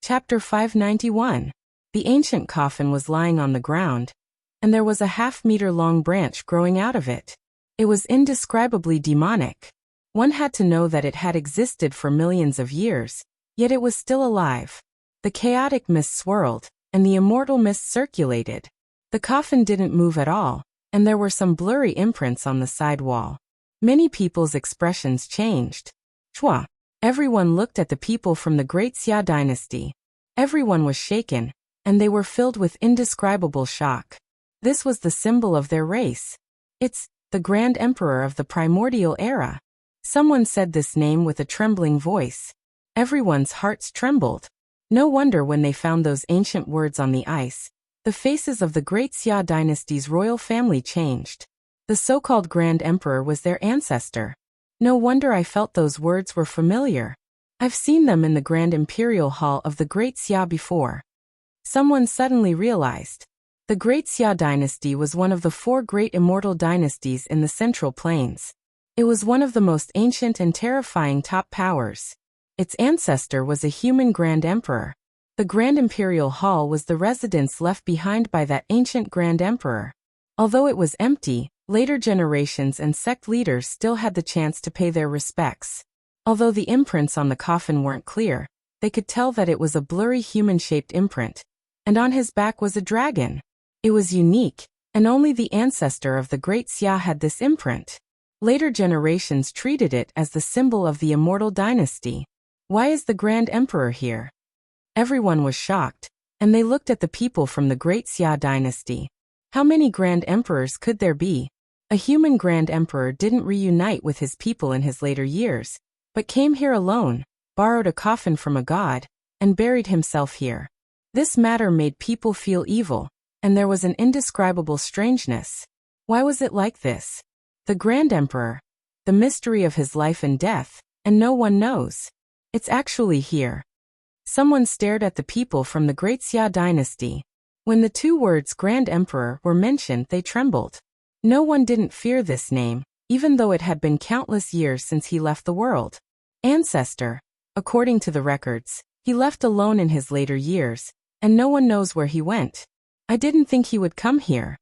Chapter 591. The ancient coffin was lying on the ground, and there was a half-meter-long branch growing out of it. It was indescribably demonic. One had to know that it had existed for millions of years, yet it was still alive. The chaotic mist swirled, and the immortal mist circulated. The coffin didn't move at all, and there were some blurry imprints on the side wall. Many people's expressions changed. Chua. Everyone looked at the people from the Great Xia dynasty. Everyone was shaken, and they were filled with indescribable shock. This was the symbol of their race. It's the Grand Emperor of the primordial era. Someone said this name with a trembling voice. Everyone's hearts trembled. No wonder when they found those ancient words on the ice. The faces of the Great Xia dynasty's royal family changed. The so-called Grand Emperor was their ancestor. No wonder I felt those words were familiar. I've seen them in the Grand Imperial Hall of the Great Xia before. Someone suddenly realized. The Great Xia dynasty was one of the 4 great immortal dynasties in the Central Plains. It was one of the most ancient and terrifying top powers. Its ancestor was a human Grand Emperor. The Grand Imperial Hall was the residence left behind by that ancient Grand Emperor. Although it was empty, later generations and sect leaders still had the chance to pay their respects. Although the imprints on the coffin weren't clear, they could tell that it was a blurry human-shaped imprint, and on his back was a dragon. It was unique, and only the ancestor of the Great Xia had this imprint. Later generations treated it as the symbol of the immortal dynasty. Why is the Grand Emperor here? Everyone was shocked, and they looked at the people from the Great Xia dynasty. How many Grand Emperors could there be? A human Grand Emperor didn't reunite with his people in his later years, but came here alone, borrowed a coffin from a god, and buried himself here. This matter made people feel evil, and there was an indescribable strangeness. Why was it like this? The Grand Emperor, the mystery of his life and death, and no one knows. It's actually here. Someone stared at the people from the Great Xia dynasty. When the 2 words Grand Emperor were mentioned, they trembled. No one didn't fear this name, even though it had been countless years since he left the world. Ancestor. According to the records, he left alone in his later years, and no one knows where he went. I didn't think he would come here.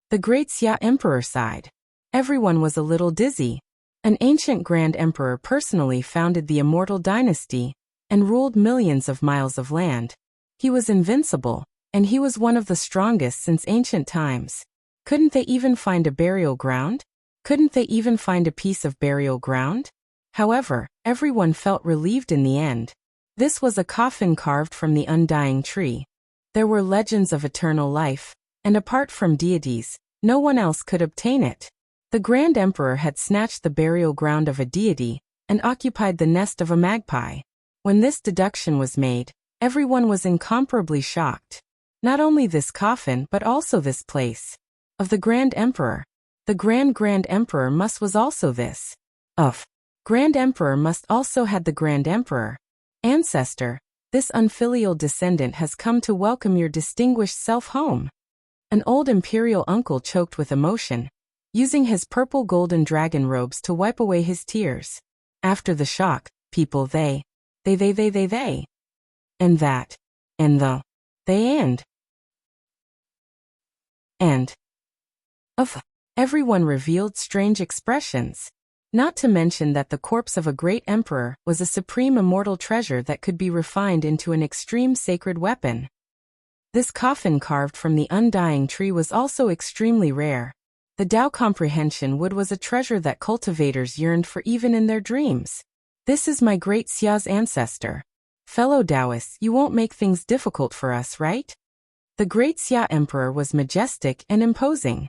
The Great Xia Emperor sighed. Everyone was a little dizzy. An ancient Grand Emperor personally founded the immortal dynasty, and ruled millions of miles of land. He was invincible, and he was one of the strongest since ancient times. Couldn't they even find a burial ground? Couldn't they even find a piece of burial ground? However, everyone felt relieved in the end. This was a coffin carved from the undying tree. There were legends of eternal life, and apart from deities, no one else could obtain it. The Grand Emperor had snatched the burial ground of a deity, and occupied the nest of a magpie. When this deduction was made, everyone was incomparably shocked. Not only this coffin but also this place. Of the Grand Emperor. The Grand Emperor was also this. Of. Grand Emperor must also had the Grand Emperor. Ancestor, this unfilial descendant has come to welcome your distinguished self home. An old imperial uncle choked with emotion, using his purple golden dragon robes to wipe away his tears. After the shock, people they. And that. And the. They and. Of. Everyone revealed strange expressions. Not to mention that the corpse of a great emperor was a supreme immortal treasure that could be refined into an extreme sacred weapon. This coffin carved from the undying tree was also extremely rare. The Tao comprehension wood was a treasure that cultivators yearned for even in their dreams. This is my Great Xia's ancestor. Fellow Taoists, you won't make things difficult for us, right? The Great Xia Emperor was majestic and imposing.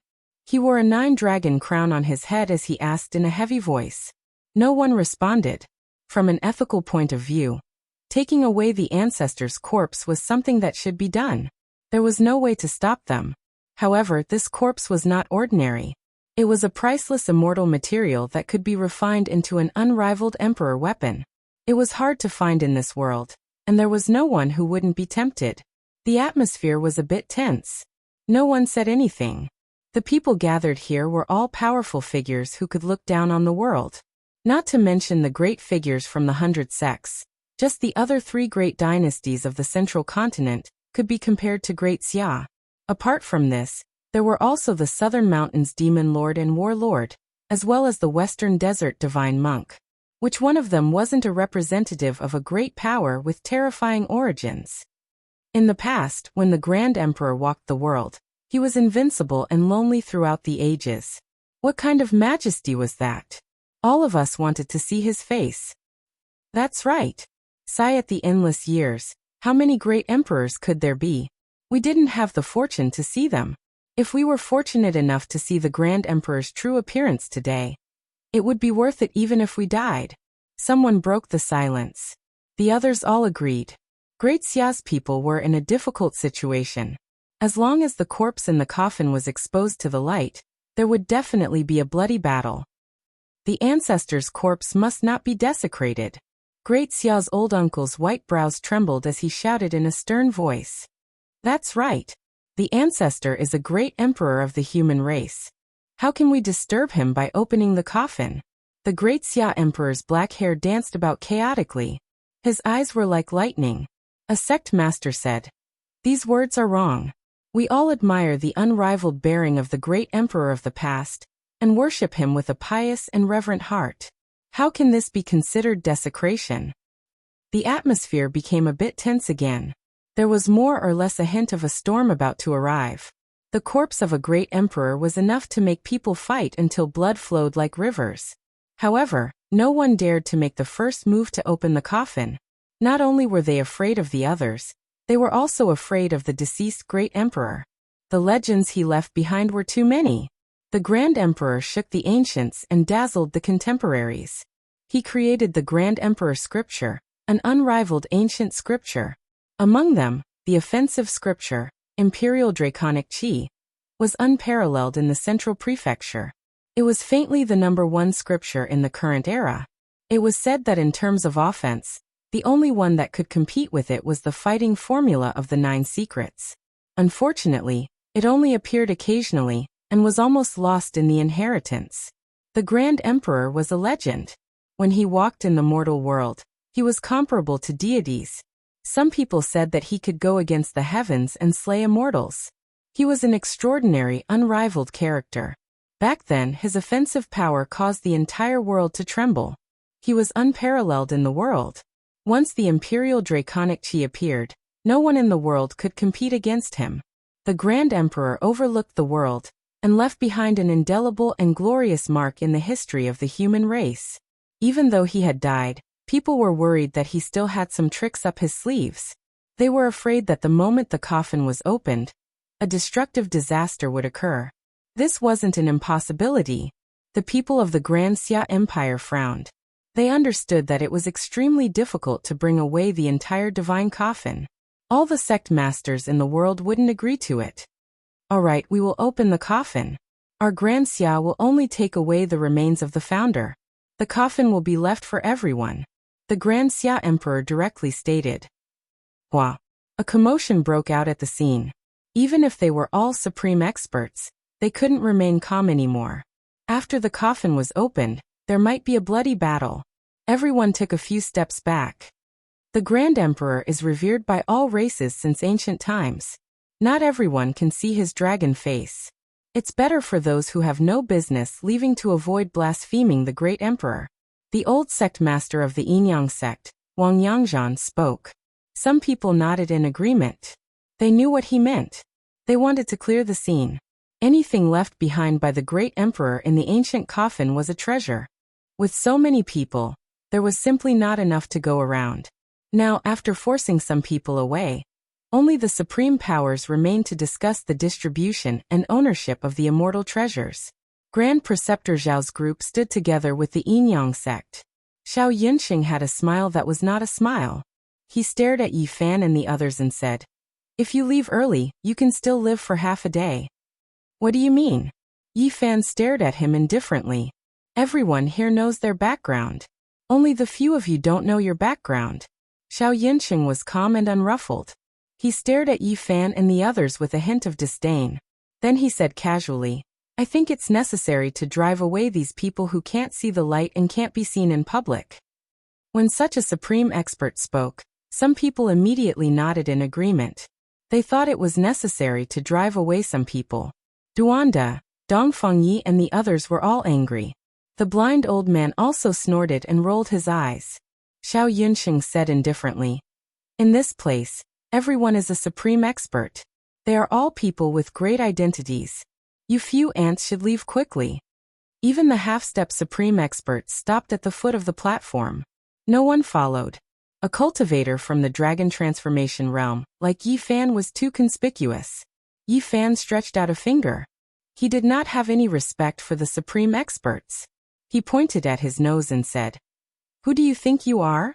He wore a 9-dragon crown on his head as he asked in a heavy voice. No one responded. From an ethical point of view, taking away the ancestor's corpse was something that should be done. There was no way to stop them. However, this corpse was not ordinary. It was a priceless immortal material that could be refined into an unrivaled emperor weapon. It was hard to find in this world, and there was no one who wouldn't be tempted. The atmosphere was a bit tense. No one said anything. The people gathered here were all powerful figures who could look down on the world. Not to mention the great figures from the 100 sects. Just the other three great dynasties of the central continent could be compared to Great Xia. Apart from this, there were also the Southern Mountains Demon Lord and Warlord, as well as the Western Desert Divine Monk. Which one of them wasn't a representative of a great power with terrifying origins? In the past, when the Grand Emperor walked the world, he was invincible and lonely throughout the ages. What kind of majesty was that? All of us wanted to see his face. That's right. Sigh at the endless years, how many great emperors could there be? We didn't have the fortune to see them. If we were fortunate enough to see the Grand Emperor's true appearance today, it would be worth it even if we died. Someone broke the silence. The others all agreed. Great Xia's people were in a difficult situation. As long as the corpse in the coffin was exposed to the light, there would definitely be a bloody battle. The ancestor's corpse must not be desecrated. Great Xia's old uncle's white brows trembled as he shouted in a stern voice. That's right. The ancestor is a great emperor of the human race. How can we disturb him by opening the coffin? The Great Xia Emperor's black hair danced about chaotically. His eyes were like lightning. A sect master said, "These words are wrong. We all admire the unrivaled bearing of the great emperor of the past, and worship him with a pious and reverent heart. How can this be considered desecration?" The atmosphere became a bit tense again. There was more or less a hint of a storm about to arrive. The corpse of a great emperor was enough to make people fight until blood flowed like rivers. However, no one dared to make the first move to open the coffin. Not only were they afraid of the others, they were also afraid of the deceased great emperor. The legends he left behind were too many. The Grand Emperor shook the ancients and dazzled the contemporaries. He created the Grand Emperor Scripture, an unrivaled ancient scripture. Among them, the offensive scripture, Imperial Draconic Qi, was unparalleled in the Central Prefecture. It was faintly the #1 scripture in the current era. It was said that in terms of offense, the only one that could compete with it was the fighting formula of the 9 secrets. Unfortunately, it only appeared occasionally, and was almost lost in the inheritance. The Grand Emperor was a legend. When he walked in the mortal world, he was comparable to deities. Some people said that he could go against the heavens and slay immortals. He was an extraordinary, unrivaled character. Back then, his offensive power caused the entire world to tremble. He was unparalleled in the world. Once the Imperial Draconic Qi appeared, no one in the world could compete against him. The Grand Emperor overlooked the world, and left behind an indelible and glorious mark in the history of the human race. Even though he had died, people were worried that he still had some tricks up his sleeves. They were afraid that the moment the coffin was opened, a destructive disaster would occur. This wasn't an impossibility. The people of the Grand Xia Empire frowned. They understood that it was extremely difficult to bring away the entire divine coffin. All the sect masters in the world wouldn't agree to it. All right, we will open the coffin. Our Grand Xia will only take away the remains of the founder. The coffin will be left for everyone. The Grand Xia Emperor directly stated. Wah! A commotion broke out at the scene. Even if they were all supreme experts, they couldn't remain calm anymore. After the coffin was opened, there might be a bloody battle. Everyone took a few steps back. The Grand Emperor is revered by all races since ancient times. Not everyone can see his dragon face. It's better for those who have no business leaving to avoid blaspheming the great emperor. The old sect master of the Yinyang sect, Wang Yangzhan, spoke. Some people nodded in agreement. They knew what he meant. They wanted to clear the scene. Anything left behind by the great emperor in the ancient coffin was a treasure. With so many people, there was simply not enough to go around. Now, after forcing some people away, only the supreme powers remained to discuss the distribution and ownership of the immortal treasures. Grand Preceptor Zhao's group stood together with the Yinyang sect. Xiao Yunxing had a smile that was not a smile. He stared at Yi Fan and the others and said, "If you leave early, you can still live for half a day." "What do you mean?" Yi Fan stared at him indifferently. "Everyone here knows their background. Only the few of you don't know your background." Xiao Yunxing was calm and unruffled. He stared at Yi Fan and the others with a hint of disdain. Then he said casually, "I think it's necessary to drive away these people who can't see the light and can't be seen in public." When such a supreme expert spoke, some people immediately nodded in agreement. They thought it was necessary to drive away some people. Duanda, Dong Fengyi and the others were all angry. The blind old man also snorted and rolled his eyes. Xiao Yunxing said indifferently, "In this place, everyone is a supreme expert. They are all people with great identities. You few ants should leave quickly." Even the half-step supreme experts stopped at the foot of the platform. No one followed. A cultivator from the dragon transformation realm, like Yi Fan, was too conspicuous. Yi Fan stretched out a finger. He did not have any respect for the supreme experts. He pointed at his nose and said, "Who do you think you are?"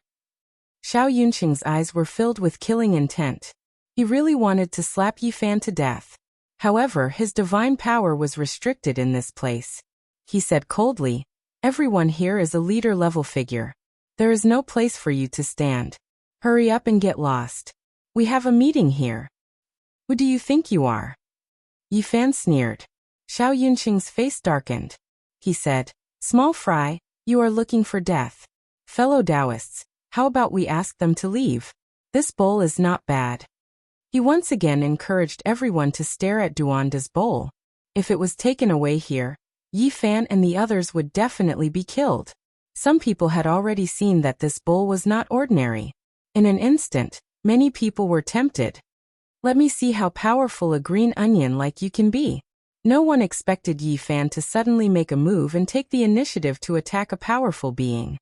Xiao Yunqing's eyes were filled with killing intent. He really wanted to slap Yi Fan to death. However, his divine power was restricted in this place. He said coldly, "Everyone here is a leader-level figure. There is no place for you to stand. Hurry up and get lost. We have a meeting here." "Who do you think you are?" Yi Fan sneered. Xiao Yunqing's face darkened. He said, "Small fry, you are looking for death. Fellow Taoists, how about we ask them to leave? This bowl is not bad." He once again encouraged everyone to stare at Duanda's bowl. If it was taken away here, Yi Fan and the others would definitely be killed. Some people had already seen that this bowl was not ordinary. In an instant, many people were tempted. "Let me see how powerful a green onion like you can be." No one expected Yi Fan to suddenly make a move and take the initiative to attack a powerful being.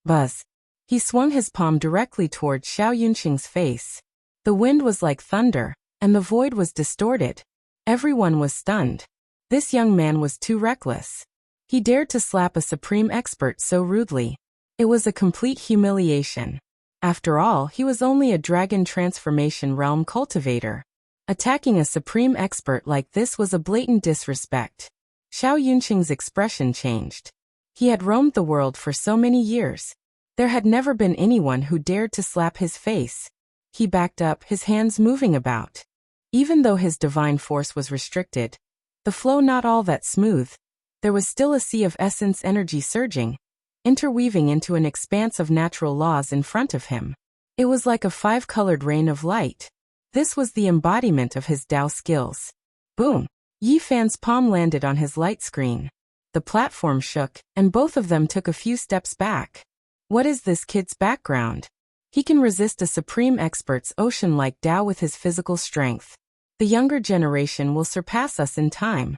Buzz. He swung his palm directly towards Xiao Yunqing's face. The wind was like thunder, and the void was distorted. Everyone was stunned. This young man was too reckless. He dared to slap a supreme expert so rudely. It was a complete humiliation. After all, he was only a dragon transformation realm cultivator. Attacking a supreme expert like this was a blatant disrespect. Xiao Yunqing's expression changed. He had roamed the world for so many years. There had never been anyone who dared to slap his face. He backed up, his hands moving about. Even though his divine force was restricted, the flow not all that smooth, there was still a sea of essence energy surging, interweaving into an expanse of natural laws in front of him. It was like a five-colored rain of light. This was the embodiment of his Tao skills. Boom! Yi Fan's palm landed on his light screen. The platform shook, and both of them took a few steps back. What is this kid's background? He can resist a supreme expert's ocean-like Tao with his physical strength. The younger generation will surpass us in time.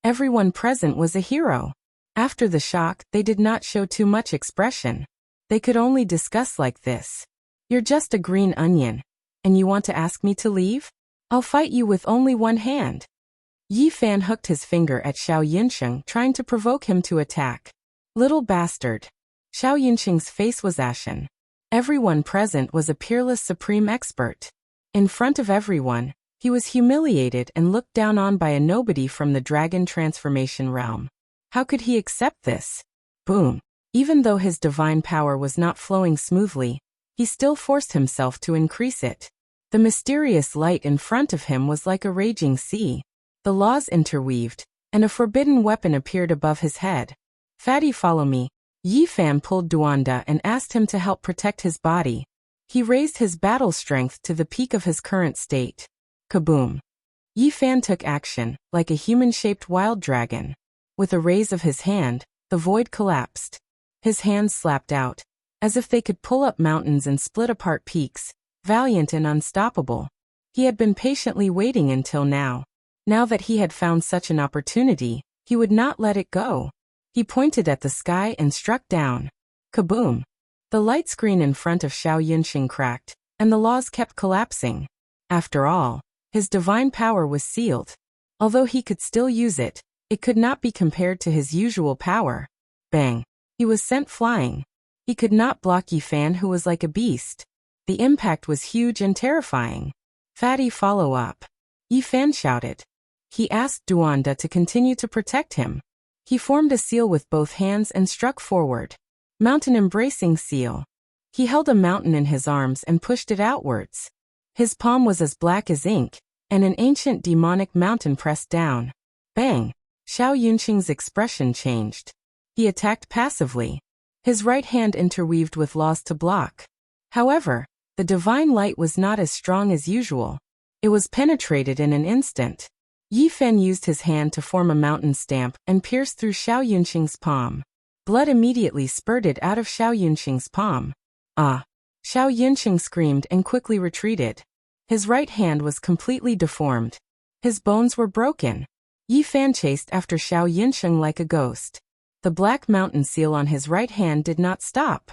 Everyone present was a hero. After the shock, they did not show too much expression. They could only discuss like this. "You're just a green onion. And you want to ask me to leave? I'll fight you with only one hand." Yi Fan hooked his finger at Xiao Yunqing, trying to provoke him to attack. "Little bastard." Xiao Yunqing's face was ashen. Everyone present was a peerless supreme expert. In front of everyone, he was humiliated and looked down on by a nobody from the dragon transformation realm. How could he accept this? Boom. Even though his divine power was not flowing smoothly, he still forced himself to increase it. The mysterious light in front of him was like a raging sea. The laws interweaved, and a forbidden weapon appeared above his head. "Fatty, follow me." Yi Fan pulled Duanda and asked him to help protect his body. He raised his battle strength to the peak of his current state. Kaboom! Yi Fan took action, like a human-shaped wild dragon. With a raise of his hand, the void collapsed. His hands slapped out, as if they could pull up mountains and split apart peaks, valiant and unstoppable. He had been patiently waiting until now. Now that he had found such an opportunity, he would not let it go. He pointed at the sky and struck down. Kaboom! The light screen in front of Xiao Yunqing cracked, and the laws kept collapsing. After all, his divine power was sealed. Although he could still use it, it could not be compared to his usual power. Bang! He was sent flying. He could not block Yi Fan, who was like a beast. The impact was huge and terrifying. "Fatty, follow up." Yi Fan shouted. He asked Duanda to continue to protect him. He formed a seal with both hands and struck forward. Mountain embracing seal. He held a mountain in his arms and pushed it outwards. His palm was as black as ink, and an ancient demonic mountain pressed down. Bang! Xiao Yunqing's expression changed. He attacked passively. his right hand interweaved with laws to block. However, the divine light was not as strong as usual. It was penetrated in an instant. Yi Fan used his hand to form a mountain stamp and pierced through Xiao Yunqing's palm. Blood immediately spurted out of Xiao Yunqing's palm. Ah! Xiao Yunqing screamed and quickly retreated. His right hand was completely deformed. His bones were broken. Yi Fan chased after Xiao Yunqing like a ghost. The black mountain seal on his right hand did not stop.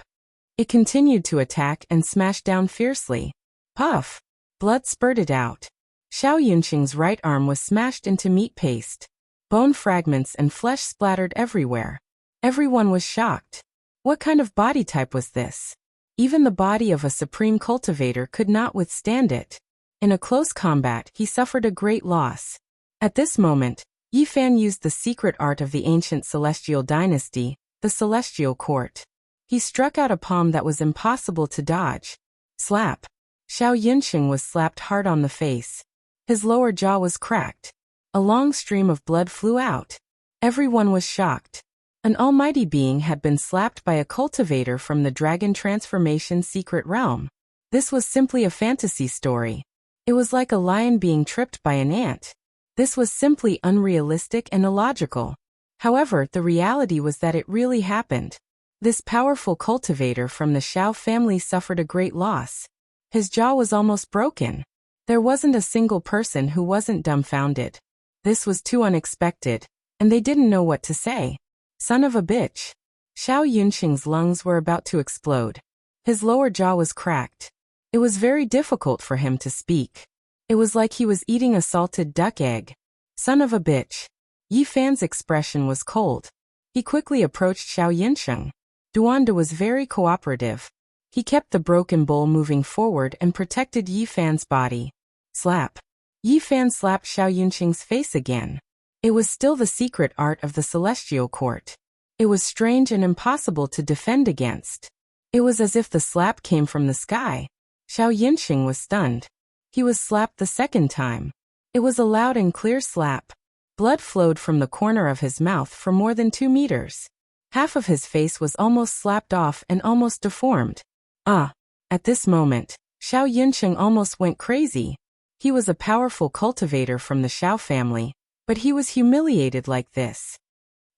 It continued to attack and smash down fiercely. Puff! Blood spurted out. Xiao Yunqing's right arm was smashed into meat paste. Bone fragments and flesh splattered everywhere. Everyone was shocked. What kind of body type was this? Even the body of a supreme cultivator could not withstand it. In a close combat, he suffered a great loss. At this moment, Yi Fan used the secret art of the ancient celestial dynasty, the celestial court. He struck out a palm that was impossible to dodge. Slap! Xiao Yunqing was slapped hard on the face. His lower jaw was cracked. A long stream of blood flew out. Everyone was shocked. An almighty being had been slapped by a cultivator from the dragon transformation secret realm. This was simply a fantasy story. It was like a lion being tripped by an ant. This was simply unrealistic and illogical. However, the reality was that it really happened. This powerful cultivator from the Xiao family suffered a great loss. His jaw was almost broken. There wasn't a single person who wasn't dumbfounded. This was too unexpected, and they didn't know what to say. Son of a bitch. Xiao Yunqing's lungs were about to explode. His lower jaw was cracked. It was very difficult for him to speak. It was like he was eating a salted duck egg. Son of a bitch. Yi Fan's expression was cold. He quickly approached Xiao Yunqing. Duanda was very cooperative. He kept the broken bowl moving forward and protected Yi Fan's body. Slap. Yi Fan slapped Xiao Yunqing's face again. It was still the secret art of the celestial court. It was strange and impossible to defend against. It was as if the slap came from the sky. Xiao Yunqing was stunned. He was slapped the second time. It was a loud and clear slap. Blood flowed from the corner of his mouth for more than 2 meters. Half of his face was almost slapped off and almost deformed. Ah! At this moment, Xiao Yunqing almost went crazy. He was a powerful cultivator from the Xiao family, but he was humiliated like this.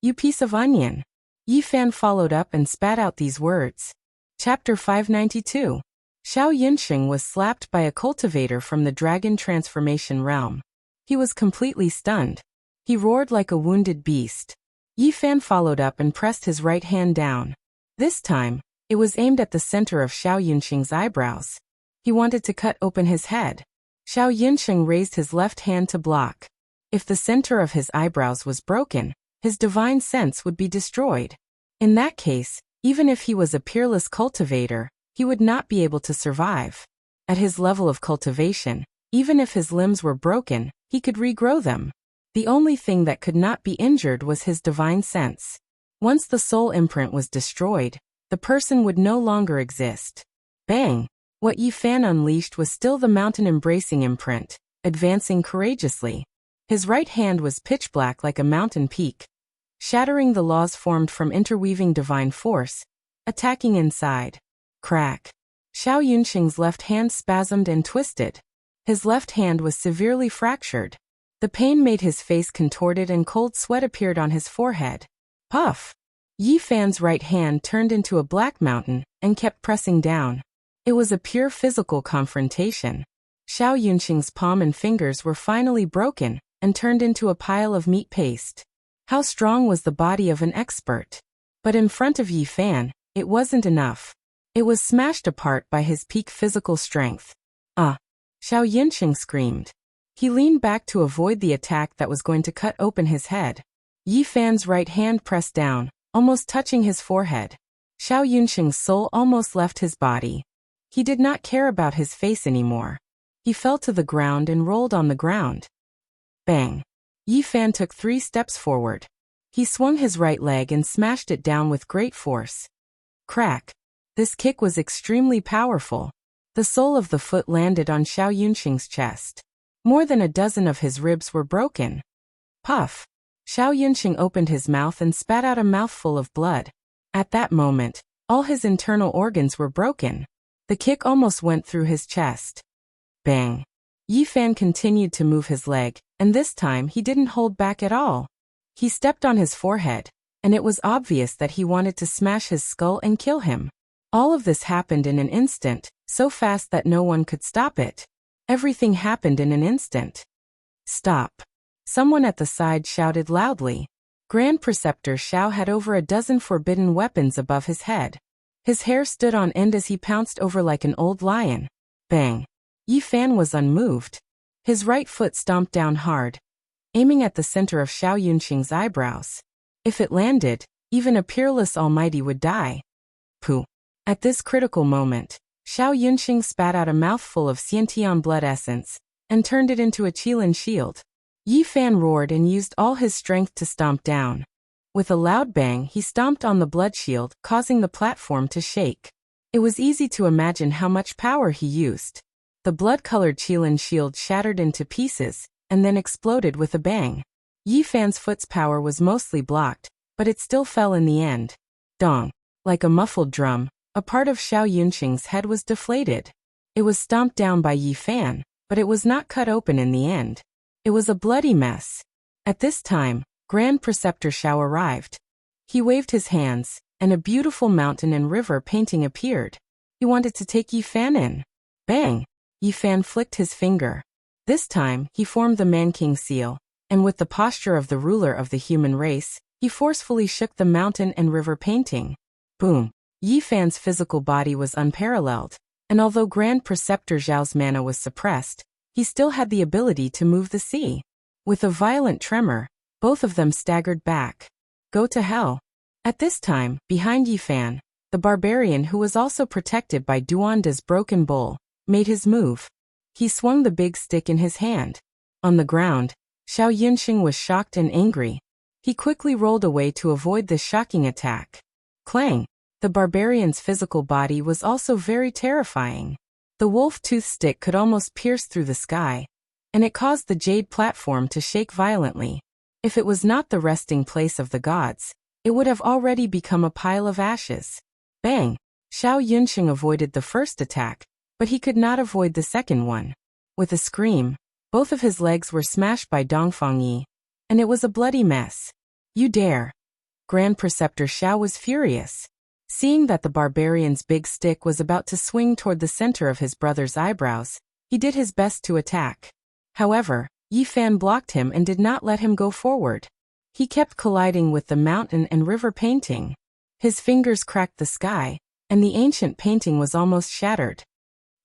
You piece of onion. Yi Fan followed up and spat out these words. Chapter 592. Xiao Yunqing was slapped by a cultivator from the dragon transformation realm. He was completely stunned. He roared like a wounded beast. Yi Fan followed up and pressed his right hand down. This time, it was aimed at the center of Xiao Yunqing's eyebrows. He wanted to cut open his head. Xiao Yunqing raised his left hand to block. If the center of his eyebrows was broken, his divine sense would be destroyed. In that case, even if he was a peerless cultivator, he would not be able to survive. At his level of cultivation, even if his limbs were broken, he could regrow them. The only thing that could not be injured was his divine sense. Once the soul imprint was destroyed, the person would no longer exist. Bang! What Yi Fan unleashed was still the mountain-embracing imprint, advancing courageously. His right hand was pitch black like a mountain peak, shattering the laws formed from interweaving divine force, attacking inside. Crack! Xiao Yunqing's left hand spasmed and twisted. His left hand was severely fractured. The pain made his face contorted and cold sweat appeared on his forehead. Puff! Yi Fan's right hand turned into a black mountain and kept pressing down. It was a pure physical confrontation. Xiao Yunqing's palm and fingers were finally broken and turned into a pile of meat paste. How strong was the body of an expert? But in front of Yi Fan, it wasn't enough. It was smashed apart by his peak physical strength. Ah! Xiao Yunqing screamed. He leaned back to avoid the attack that was going to cut open his head. Yi Fan's right hand pressed down, almost touching his forehead. Xiao Yunqing's soul almost left his body. He did not care about his face anymore. He fell to the ground and rolled on the ground. Bang! Yi Fan took 3 steps forward. He swung his right leg and smashed it down with great force. Crack! This kick was extremely powerful. The sole of the foot landed on Xiao Yunqing's chest. More than a dozen of his ribs were broken. Puff! Xiao Yunqing opened his mouth and spat out a mouthful of blood. At that moment, All his internal organs were broken. The kick almost went through his chest. Bang! Yi Fan continued to move his leg, and this time he didn't hold back at all. He stepped on his forehead, and it was obvious that he wanted to smash his skull and kill him. All of this happened in an instant, so fast that no one could stop it. Everything happened in an instant. Stop! Someone at the side shouted loudly. Grand Preceptor Xiao had over a dozen forbidden weapons above his head. His hair stood on end as he pounced over like an old lion. Bang! Yi Fan was unmoved. His right foot stomped down hard, aiming at the center of Xiao Yunxing's eyebrows. If it landed, even a peerless almighty would die. Pooh! At this critical moment, Xiao Yunxing spat out a mouthful of Xiantian blood essence and turned it into a Qilin shield. Yi Fan roared and used all his strength to stomp down. With a loud bang, he stomped on the blood shield, causing the platform to shake. It was easy to imagine how much power he used. The blood-colored Qilin shield shattered into pieces and then exploded with a bang. Yi Fan's foot's power was mostly blocked, but it still fell in the end. Dong! Like a muffled drum, a part of Xiao Yunxing's head was deflated. It was stomped down by Yi Fan, but it was not cut open in the end. It was a bloody mess. At this time, Grand Preceptor Xiao arrived. He waved his hands, and a beautiful mountain and river painting appeared. He wanted to take Yi Fan in. Bang! Yi Fan flicked his finger. This time, he formed the Man-King seal, and with the posture of the ruler of the human race, he forcefully shook the mountain and river painting. Boom! Yi Fan's physical body was unparalleled, and although Grand Preceptor Zhao's mana was suppressed, he still had the ability to move the sea. With a violent tremor, both of them staggered back. Go to hell! At this time, behind Yi Fan, the barbarian who was also protected by Duanda's broken bowl, made his move. He swung the big stick in his hand. On the ground, Xiao Yunxing was shocked and angry. He quickly rolled away to avoid this shocking attack. Clang! The barbarian's physical body was also very terrifying. The wolf-tooth stick could almost pierce through the sky, and it caused the jade platform to shake violently. If it was not the resting place of the gods, it would have already become a pile of ashes. Bang! Xiao Yunxing avoided the first attack, but he could not avoid the second one. With a scream, both of his legs were smashed by Dongfang Yi, and it was a bloody mess. You dare! Grand Preceptor Xiao was furious. Seeing that the barbarian's big stick was about to swing toward the center of his brother's eyebrows, he did his best to attack. However, Yi Fan blocked him and did not let him go forward. He kept colliding with the mountain and river painting. His fingers cracked the sky, and the ancient painting was almost shattered.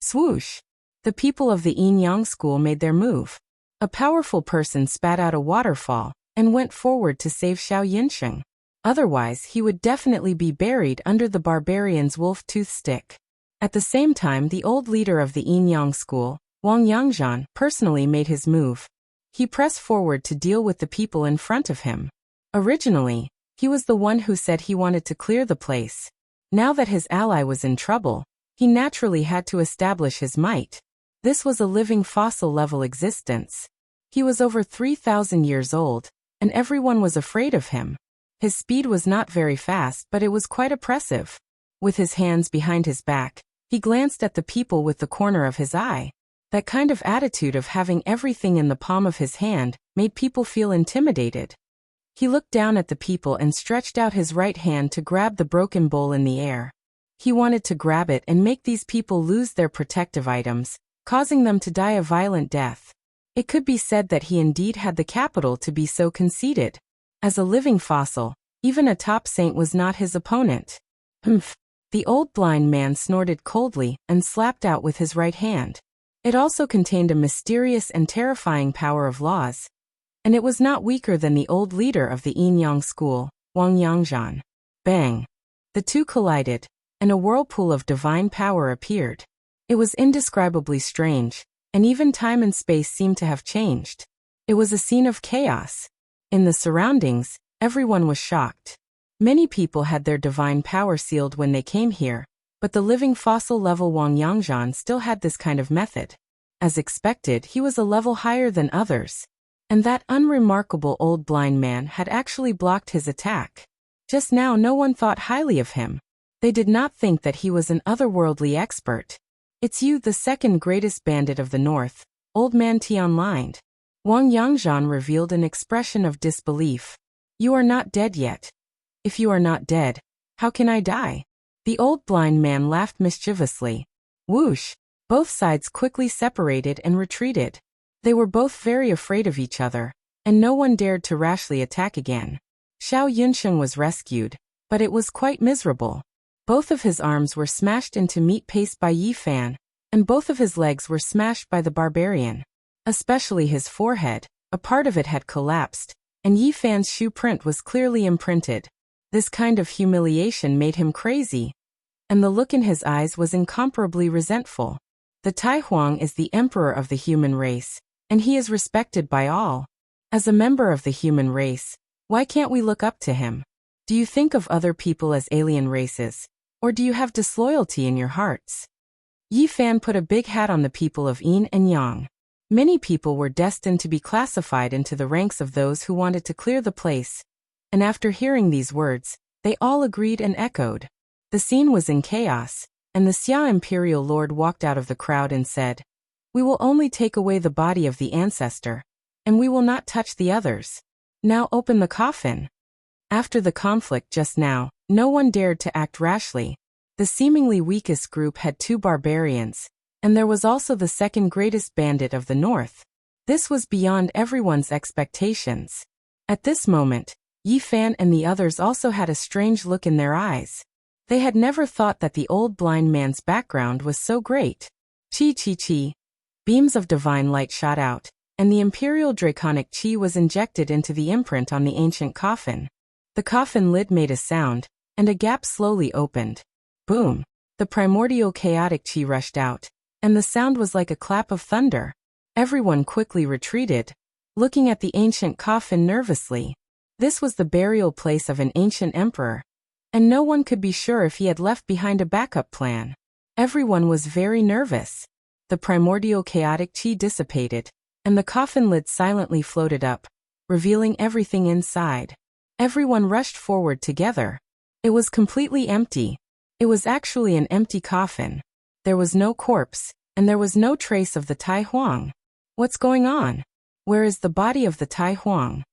Swoosh! The people of the Yin-Yang school made their move. A powerful person spat out a waterfall and went forward to save Xiao Yunxing. Otherwise, he would definitely be buried under the barbarian's wolf-tooth stick. At the same time, the old leader of the Yin-Yang school, Wang Yangzhan, personally made his move. He pressed forward to deal with the people in front of him. Originally, he was the one who said he wanted to clear the place. Now that his ally was in trouble, he naturally had to establish his might. This was a living fossil-level existence. He was over 3,000 years old, and everyone was afraid of him. His speed was not very fast, but it was quite oppressive. With his hands behind his back, he glanced at the people with the corner of his eye. That kind of attitude of having everything in the palm of his hand made people feel intimidated. He looked down at the people and stretched out his right hand to grab the broken bowl in the air. He wanted to grab it and make these people lose their protective items, causing them to die a violent death. It could be said that he indeed had the capital to be so conceited. As a living fossil, even a top saint was not his opponent. Humph! The old blind man snorted coldly and slapped out with his right hand. It also contained a mysterious and terrifying power of laws, and it was not weaker than the old leader of the Yin-Yang school, Wang Yangzhan. Bang! The two collided, and a whirlpool of divine power appeared. It was indescribably strange, and even time and space seemed to have changed. It was a scene of chaos. In the surroundings, everyone was shocked. Many people had their divine power sealed when they came here, but the living fossil-level Wang Yangzhan still had this kind of method. As expected, he was a level higher than others, and that unremarkable old blind man had actually blocked his attack. Just now no one thought highly of him. They did not think that he was an otherworldly expert. It's you, the second greatest bandit of the north, Old Man Tian lined. Wang Yangzhan revealed an expression of disbelief. You are not dead yet. If you are not dead, how can I die? The old blind man laughed mischievously. Whoosh! Both sides quickly separated and retreated. They were both very afraid of each other, and no one dared to rashly attack again. Xiao Yunsheng was rescued, but it was quite miserable. Both of his arms were smashed into meat paste by Yi Fan, and both of his legs were smashed by the barbarian. Especially his forehead, a part of it had collapsed, and Yi Fan's shoe print was clearly imprinted. This kind of humiliation made him crazy, and the look in his eyes was incomparably resentful. The Tai Huang is the emperor of the human race, and he is respected by all. As a member of the human race, why can't we look up to him? Do you think of other people as alien races, or do you have disloyalty in your hearts? Yi Fan put a big hat on the people of Yin and Yang. Many people were destined to be classified into the ranks of those who wanted to clear the place, and after hearing these words, they all agreed and echoed. The scene was in chaos, and the Xia Imperial Lord walked out of the crowd and said, "We will only take away the body of the ancestor, and we will not touch the others. Now open the coffin." After the conflict just now, no one dared to act rashly. The seemingly weakest group had 2 barbarians, and there was also the second greatest bandit of the north. This was beyond everyone's expectations. At this moment, Yi Fan and the others also had a strange look in their eyes. They had never thought that the old blind man's background was so great. Chi chi chi. Beams of divine light shot out, and the imperial draconic chi was injected into the imprint on the ancient coffin. The coffin lid made a sound, and a gap slowly opened. Boom! The primordial chaotic chi rushed out, and the sound was like a clap of thunder. Everyone quickly retreated, looking at the ancient coffin nervously. This was the burial place of an ancient emperor, and no one could be sure if he had left behind a backup plan. Everyone was very nervous. The primordial chaotic chi dissipated, and the coffin lid silently floated up, revealing everything inside. Everyone rushed forward together. It was completely empty. It was actually an empty coffin. There was no corpse, and there was no trace of the Tai Huang. What's going on? Where is the body of the Tai Huang?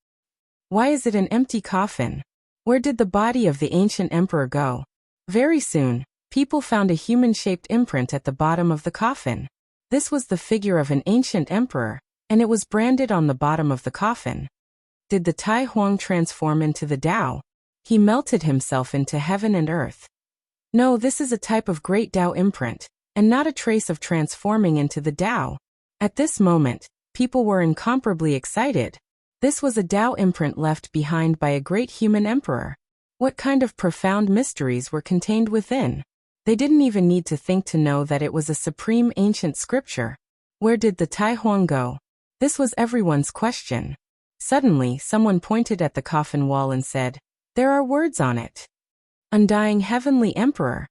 Why is it an empty coffin? Where did the body of the ancient emperor go? Very soon, people found a human-shaped imprint at the bottom of the coffin. This was the figure of an ancient emperor, and it was branded on the bottom of the coffin. Did the Tai Huang transform into the Tao? He melted himself into heaven and earth. No, this is a type of great Tao imprint, and not a trace of transforming into the Tao. At this moment, people were incomparably excited. This was a Tao imprint left behind by a great human emperor. What kind of profound mysteries were contained within? They didn't even need to think to know that it was a supreme ancient scripture. Where did the Tai Huang go? This was everyone's question. Suddenly, someone pointed at the coffin wall and said, "There are words on it. Undying Heavenly Emperor."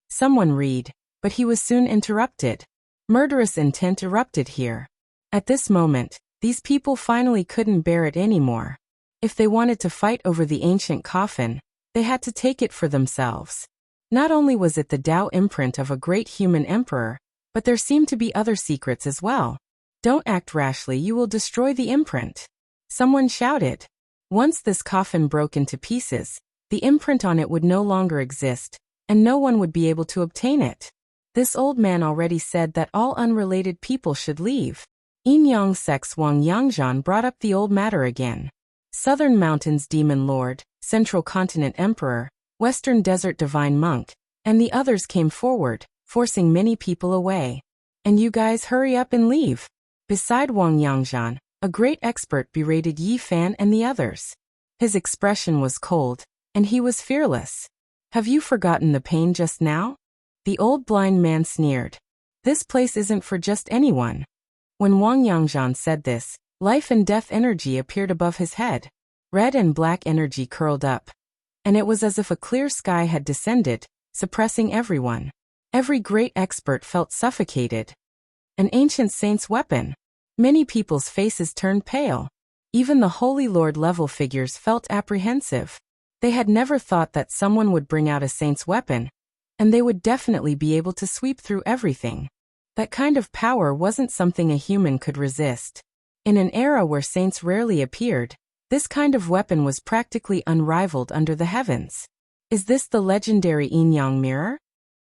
Someone read, but he was soon interrupted. Murderous intent erupted here. At this moment, these people finally couldn't bear it anymore. If they wanted to fight over the ancient coffin, they had to take it for themselves. Not only was it the Tao imprint of a great human emperor, but there seemed to be other secrets as well. "Don't act rashly, you will destroy the imprint," someone shouted. Once this coffin broke into pieces, the imprint on it would no longer exist, and no one would be able to obtain it. This old man already said that all unrelated people should leave. Yin Yang Sect's Wang Yangzhan brought up the old matter again. Southern Mountains Demon Lord, Central Continent Emperor, Western Desert Divine Monk, and the others came forward, forcing many people away. "And you guys hurry up and leave." Beside Wang Yangzhan, a great expert berated Yi Fan and the others. His expression was cold, and he was fearless. "Have you forgotten the pain just now?" The old blind man sneered. "This place isn't for just anyone." When Wang Yangzhan said this, life and death energy appeared above his head. Red and black energy curled up, and it was as if a clear sky had descended, suppressing everyone. Every great expert felt suffocated. An ancient saint's weapon. Many people's faces turned pale. Even the Holy Lord level figures felt apprehensive. They had never thought that someone would bring out a saint's weapon, and they would definitely be able to sweep through everything. That kind of power wasn't something a human could resist. In an era where saints rarely appeared, this kind of weapon was practically unrivaled under the heavens. Is this the legendary yin-yang mirror?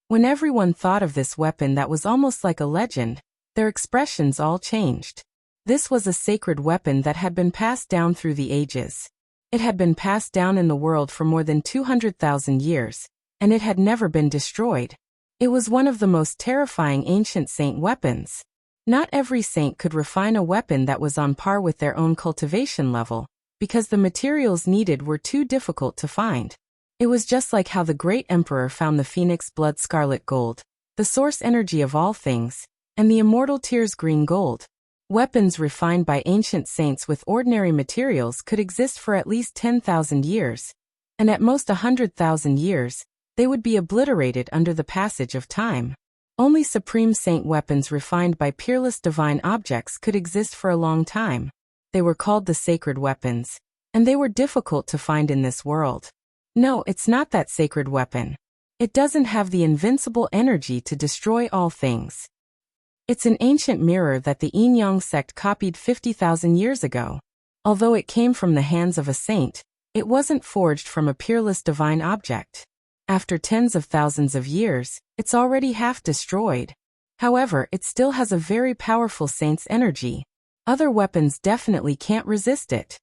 When everyone thought of this weapon that was almost like a legend, their expressions all changed. This was a sacred weapon that had been passed down through the ages. It had been passed down in the world for more than 200,000 years, and it had never been destroyed. It was one of the most terrifying ancient saint weapons. Not every saint could refine a weapon that was on par with their own cultivation level, because the materials needed were too difficult to find. It was just like how the great emperor found the phoenix blood scarlet gold, the source energy of all things, and the immortal tears green gold. Weapons refined by ancient saints with ordinary materials could exist for at least 10,000 years, and at most 100,000 years, they would be obliterated under the passage of time. Only supreme saint weapons refined by peerless divine objects could exist for a long time. They were called the sacred weapons, and they were difficult to find in this world. No, it's not that sacred weapon. It doesn't have the invincible energy to destroy all things. It's an ancient mirror that the yin-yang sect copied 50,000 years ago. Although it came from the hands of a saint, it wasn't forged from a peerless divine object. After tens of thousands of years, it's already half destroyed. However, it still has a very powerful saint's energy. Other weapons definitely can't resist it.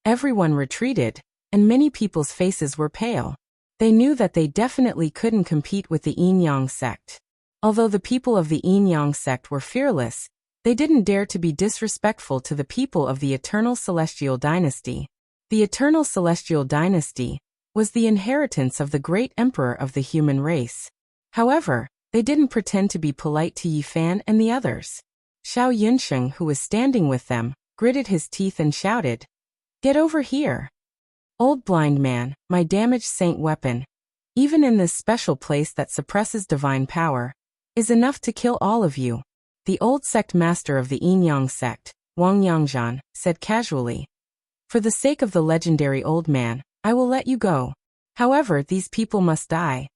Everyone retreated, and many people's faces were pale. They knew that they definitely couldn't compete with the yin-yang sect. Although the people of the yin-yang sect were fearless, they didn't dare to be disrespectful to the people of the Eternal Celestial Dynasty. The Eternal Celestial Dynasty was the inheritance of the great emperor of the human race. However, they didn't pretend to be polite to Yi Fan and the others. Xiao Yunsheng, who was standing with them, gritted his teeth and shouted, "Get over here! Old blind man, my damaged saint weapon, even in this special place that suppresses divine power, is enough to kill all of you." The old sect master of the yin-yang sect, Wang Yangzhan, said casually, "For the sake of the legendary old man, I will let you go. However, these people must die."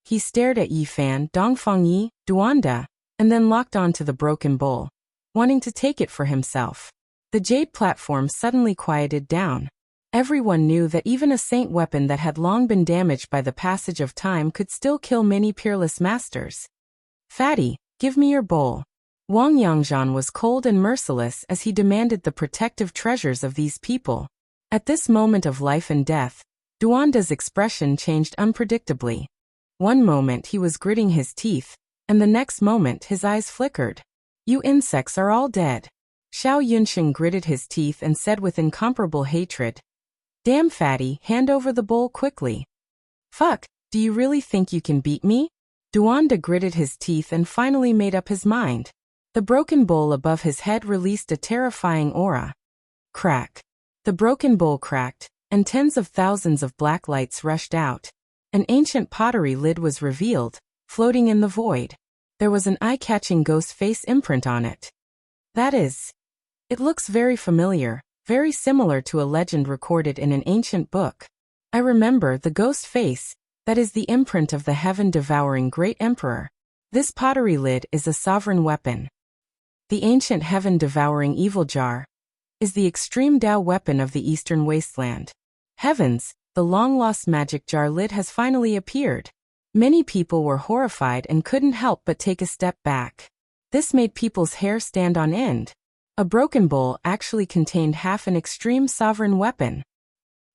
He stared at Yi Fan, Dongfang Yi, Duanda, and then locked onto the broken bowl, wanting to take it for himself. The jade platform suddenly quieted down. Everyone knew that even a saint weapon that had long been damaged by the passage of time could still kill many peerless masters. "Fatty, give me your bowl." Wang Yangzhan was cold and merciless as he demanded the protective treasures of these people. At this moment of life and death, Duanda's expression changed unpredictably. One moment he was gritting his teeth, and the next moment his eyes flickered. "You insects are all dead." Xiao Yunsheng gritted his teeth and said with incomparable hatred, "Damn Fatty, hand over the bowl quickly." "Fuck, do you really think you can beat me?" Duanda gritted his teeth and finally made up his mind. The broken bowl above his head released a terrifying aura. Crack. The broken bowl cracked, and tens of thousands of black lights rushed out. An ancient pottery lid was revealed, floating in the void. There was an eye-catching ghost face imprint on it. It looks very familiar, very similar to a legend recorded in an ancient book. I remember the ghost face, that is the imprint of the heaven-devouring great emperor. This pottery lid is a sovereign weapon. The ancient heaven-devouring evil jar is the extreme Tao weapon of the eastern wasteland. Heavens, the long-lost magic jar lid has finally appeared. Many people were horrified and couldn't help but take a step back. This made people's hair stand on end. A broken bowl actually contained half an extreme sovereign weapon.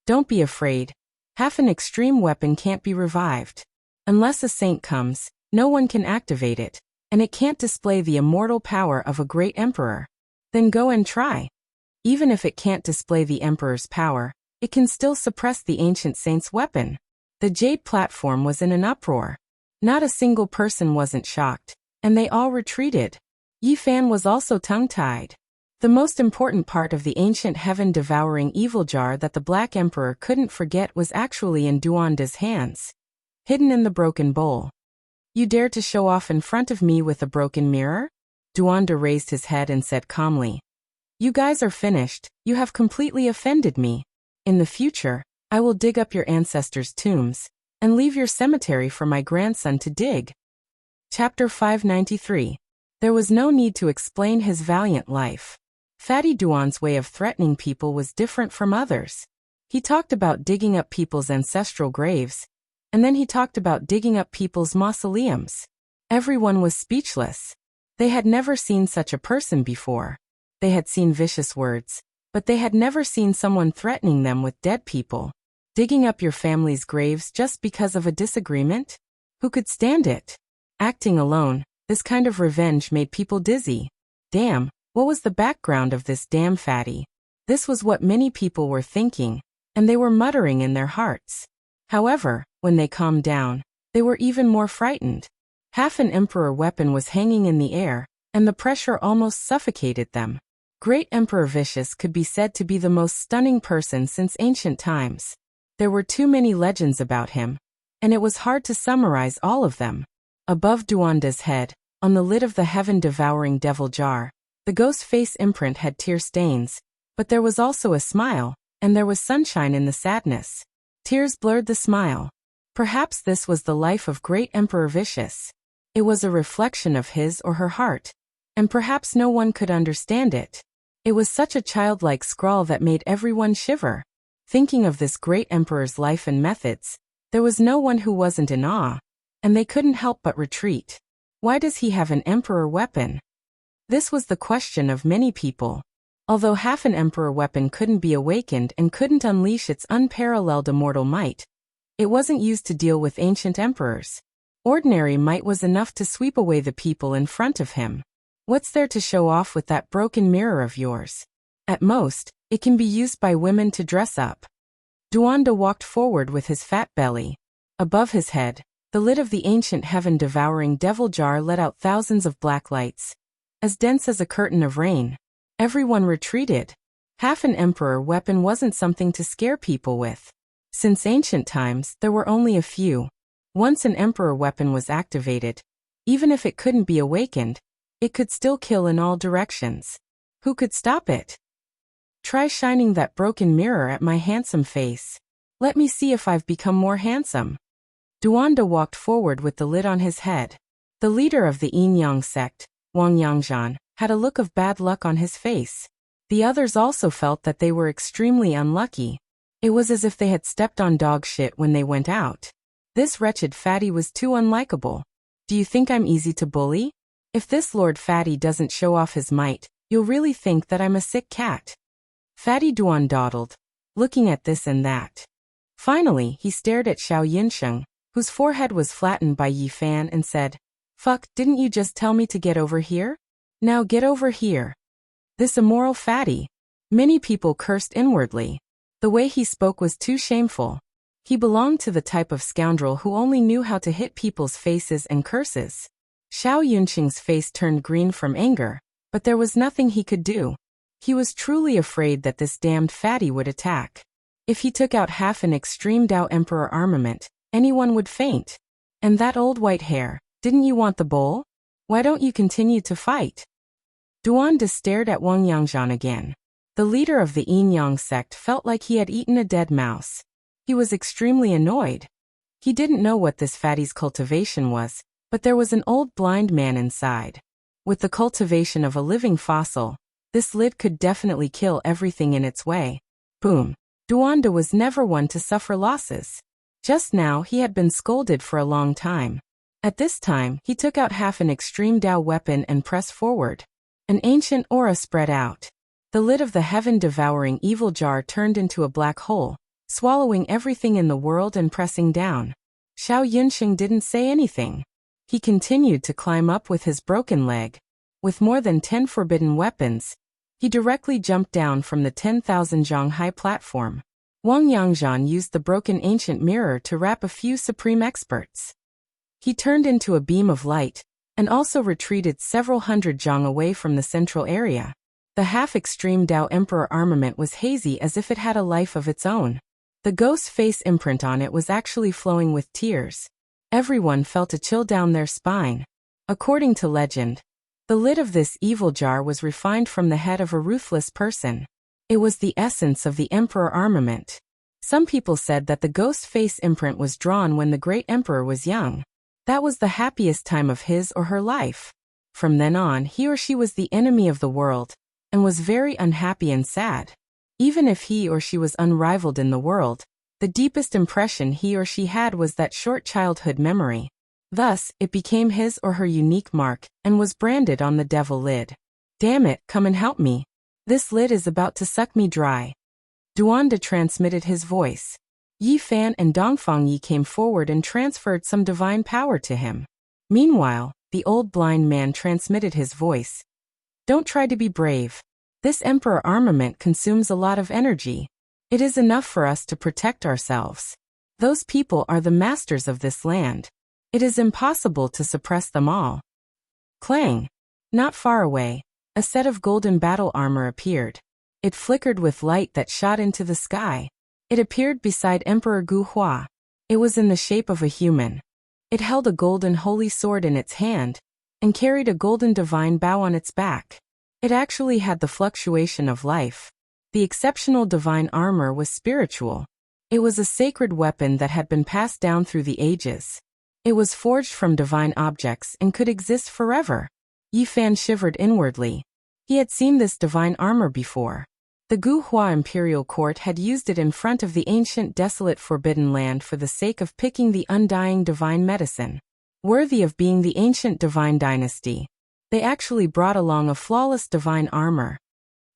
Don't be afraid. Half an extreme weapon can't be revived. Unless a saint comes, no one can activate it, and it can't display the immortal power of a great emperor. Then go and try. Even if it can't display the emperor's power, it can still suppress the ancient saint's weapon. The jade platform was in an uproar. Not a single person wasn't shocked, and they all retreated. Yi Fan was also tongue-tied. The most important part of the ancient heaven-devouring evil jar that the Black Emperor couldn't forget was actually in Duanda's hands, hidden in the broken bowl. "You dare to show off in front of me with a broken mirror?" Duanda raised his head and said calmly. "You guys are finished. You have completely offended me. In the future, I will dig up your ancestors' tombs, and leave your cemetery for my grandson to dig. Chapter 593. There was no need to explain his valiant life. Fatty Duan's way of threatening people was different from others. He talked about digging up people's ancestral graves, and then he talked about digging up people's mausoleums. Everyone was speechless. They had never seen such a person before. They had seen vicious words, but they had never seen someone threatening them with dead people. Digging up your family's graves just because of a disagreement? Who could stand it? Acting alone, this kind of revenge made people dizzy. Damn, what was the background of this damn fatty? This was what many people were thinking, and they were muttering in their hearts. However, when they calmed down, they were even more frightened. Half an emperor weapon was hanging in the air, and the pressure almost suffocated them. Great Emperor Vicious could be said to be the most stunning person since ancient times. There were too many legends about him, and it was hard to summarize all of them. Above Duanda's head, on the lid of the heaven-devouring devil jar, the ghost face imprint had tear stains, but there was also a smile, and there was sunshine in the sadness. Tears blurred the smile. Perhaps this was the life of Great Emperor Vicious. It was a reflection of his or her heart, and perhaps no one could understand it. It was such a childlike scrawl that made everyone shiver. Thinking of this great emperor's life and methods, there was no one who wasn't in awe, and they couldn't help but retreat. Why does he have an emperor weapon? This was the question of many people. Although half an emperor weapon couldn't be awakened and couldn't unleash its unparalleled immortal might, it wasn't used to deal with ancient emperors. Ordinary might was enough to sweep away the people in front of him. What's there to show off with that broken mirror of yours? At most, it can be used by women to dress up. Duanda walked forward with his fat belly. Above his head, the lid of the ancient heaven-devouring devil jar let out thousands of black lights, as dense as a curtain of rain. Everyone retreated. Half an emperor weapon wasn't something to scare people with. Since ancient times, there were only a few. Once an emperor weapon was activated, even if it couldn't be awakened, it could still kill in all directions. Who could stop it? Try shining that broken mirror at my handsome face. Let me see if I've become more handsome. Duanda walked forward with the lid on his head. The leader of the Yin-Yang sect, Wang Yangzhan, had a look of bad luck on his face. The others also felt that they were extremely unlucky. It was as if they had stepped on dog shit when they went out. This wretched fatty was too unlikable. Do you think I'm easy to bully? If this Lord Fatty doesn't show off his might, you'll really think that I'm a sick cat. Fatty Duan dawdled, looking at this and that. Finally, he stared at Xiao Yinsheng, whose forehead was flattened by Yi Fan, and said, "Fuck, didn't you just tell me to get over here? Now get over here." This immoral fatty. Many people cursed inwardly. The way he spoke was too shameful. He belonged to the type of scoundrel who only knew how to hit people's faces and curses. Xiao Yunqing's face turned green from anger, but there was nothing he could do. He was truly afraid that this damned fatty would attack. If he took out half an extreme Dao Emperor armament, anyone would faint. And that old white hair, didn't you want the bowl? Why don't you continue to fight? Duanda stared at Wang Yangzhan again. The leader of the Yin-Yang sect felt like he had eaten a dead mouse. He was extremely annoyed. He didn't know what this fatty's cultivation was, but there was an old blind man inside. With the cultivation of a living fossil, this lid could definitely kill everything in its way. Boom. Duanda was never one to suffer losses. Just now he had been scolded for a long time. At this time, he took out half an extreme Dao weapon and pressed forward. An ancient aura spread out. The lid of the heaven-devouring evil jar turned into a black hole, swallowing everything in the world and pressing down. Xiao Yunqing didn't say anything. He continued to climb up with his broken leg. With more than 10 forbidden weapons, he directly jumped down from the 10,000 zhang high platform. Wang Yangzhan used the broken ancient mirror to wrap a few supreme experts. He turned into a beam of light, and also retreated several hundred zhang away from the central area. The half-extreme Dao Emperor armament was hazy as if it had a life of its own. The ghost face imprint on it was actually flowing with tears. Everyone felt a chill down their spine. According to legend, the lid of this evil jar was refined from the head of a ruthless person. It was the essence of the Emperor armament. Some people said that the ghost face imprint was drawn when the great emperor was young. That was the happiest time of his or her life. From then on, he or she was the enemy of the world, and was very unhappy and sad. Even if he or she was unrivaled in the world, the deepest impression he or she had was that short childhood memory. Thus, it became his or her unique mark, and was branded on the devil lid. Damn it, come and help me. This lid is about to suck me dry. Duanda transmitted his voice. Yi Fan and Dongfang Yi came forward and transferred some divine power to him. Meanwhile, the old blind man transmitted his voice. Don't try to be brave. This emperor armament consumes a lot of energy. It is enough for us to protect ourselves. Those people are the masters of this land. It is impossible to suppress them all. Clang! Not far away, a set of golden battle armor appeared. It flickered with light that shot into the sky. It appeared beside Emperor Gu Hua. It was in the shape of a human. It held a golden holy sword in its hand, and carried a golden divine bow on its back. It actually had the fluctuation of life. The exceptional divine armor was spiritual. It was a sacred weapon that had been passed down through the ages. It was forged from divine objects and could exist forever. Yi Fan shivered inwardly. He had seen this divine armor before. The Gu Hua imperial court had used it in front of the ancient desolate forbidden land for the sake of picking the undying divine medicine. Worthy of being the ancient divine dynasty, they actually brought along a flawless divine armor.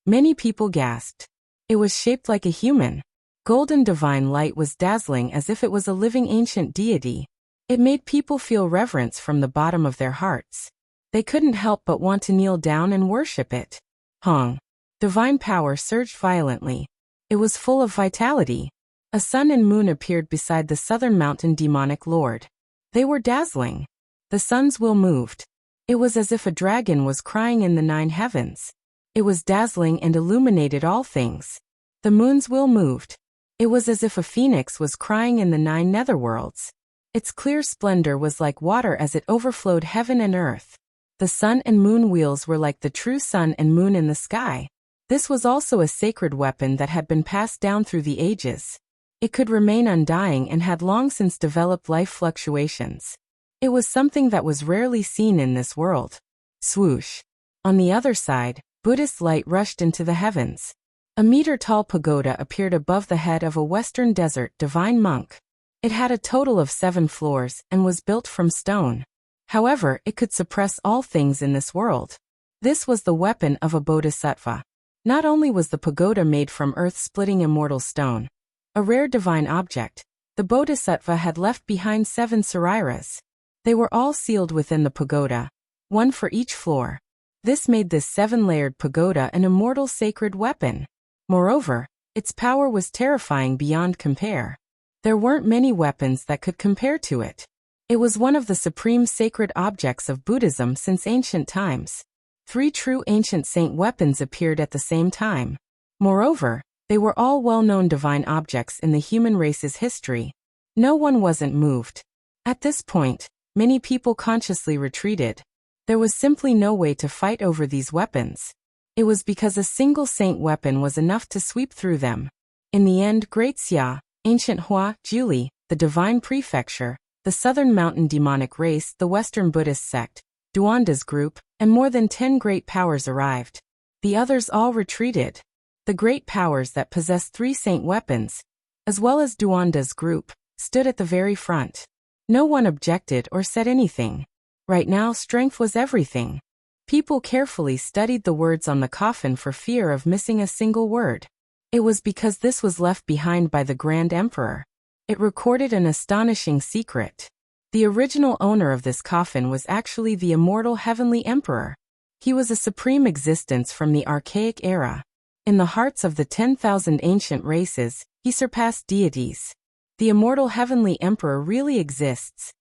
Many people gasped. It was shaped like a human. Golden divine light was dazzling as if it was a living ancient deity. It made people feel reverence from the bottom of their hearts. They couldn't help but want to kneel down and worship it. Hong. Divine power surged violently. It was full of vitality. A sun and moon appeared beside the southern mountain demonic lord. They were dazzling. The sun's will moved. It was as if a dragon was crying in the 9 heavens. It was dazzling and illuminated all things. The moon's will moved. It was as if a phoenix was crying in the 9 netherworlds. Its clear splendor was like water as it overflowed heaven and earth. The sun and moon wheels were like the true sun and moon in the sky. This was also a sacred weapon that had been passed down through the ages. It could remain undying and had long since developed life fluctuations. It was something that was rarely seen in this world. Swoosh. On the other side, Buddhist light rushed into the heavens. A meter-tall pagoda appeared above the head of a western desert divine monk. It had a total of 7 floors and was built from stone. However, it could suppress all things in this world. This was the weapon of a bodhisattva. Not only was the pagoda made from earth-splitting immortal stone, a rare divine object, the bodhisattva had left behind 7 sariras. They were all sealed within the pagoda, 1 for each floor. This made this 7-layered pagoda an immortal sacred weapon. Moreover, its power was terrifying beyond compare. There weren't many weapons that could compare to it. It was one of the supreme sacred objects of Buddhism since ancient times. 3 true ancient saint weapons appeared at the same time. Moreover, they were all well-known divine objects in the human race's history. No one wasn't moved. At this point, many people consciously retreated. There was simply no way to fight over these weapons. It was because a single saint weapon was enough to sweep through them. In the end, Great Xia, Ancient Hua, Juli, the Divine Prefecture, the Southern Mountain Demonic Race, the Western Buddhist sect, Duanda's group, and more than 10 great powers arrived. The others all retreated. The great powers that possessed 3 saint weapons, as well as Duanda's group, stood at the very front. No one objected or said anything. Right now, strength was everything. People carefully studied the words on the coffin for fear of missing a single word. It was because this was left behind by the Grand Emperor. It recorded an astonishing secret. The original owner of this coffin was actually the immortal Heavenly Emperor. He was a supreme existence from the archaic era. In the hearts of the 10,000 ancient races, he surpassed deities. The immortal Heavenly Emperor really exists.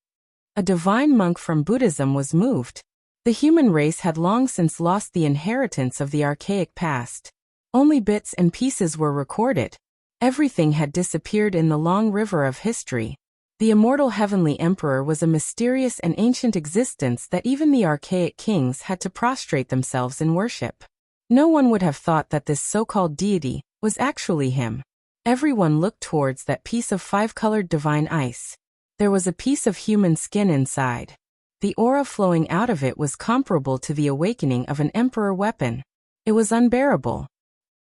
A divine monk from Buddhism was moved. The human race had long since lost the inheritance of the archaic past. Only bits and pieces were recorded. Everything had disappeared in the long river of history. The immortal Heavenly Emperor was a mysterious and ancient existence that even the archaic kings had to prostrate themselves in worship. No one would have thought that this so-called deity was actually him. Everyone looked towards that piece of five-colored divine ice. There was a piece of human skin inside. The aura flowing out of it was comparable to the awakening of an emperor weapon. It was unbearable.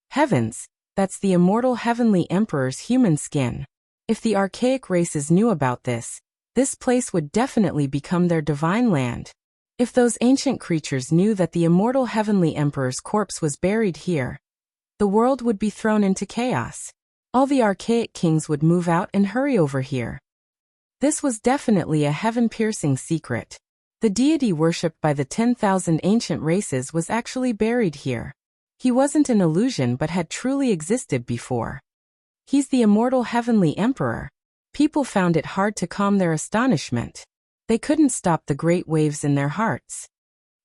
Heavens, that's the immortal heavenly emperor's human skin. If the archaic races knew about this place would definitely become their divine land. If those ancient creatures knew that the immortal heavenly emperor's corpse was buried here, the world would be thrown into chaos. All the archaic kings would move out and hurry over here. This was definitely a heaven-piercing secret. The deity worshipped by the 10,000 ancient races was actually buried here. He wasn't an illusion but had truly existed before. He's the immortal heavenly emperor. People found it hard to calm their astonishment. They couldn't stop the great waves in their hearts.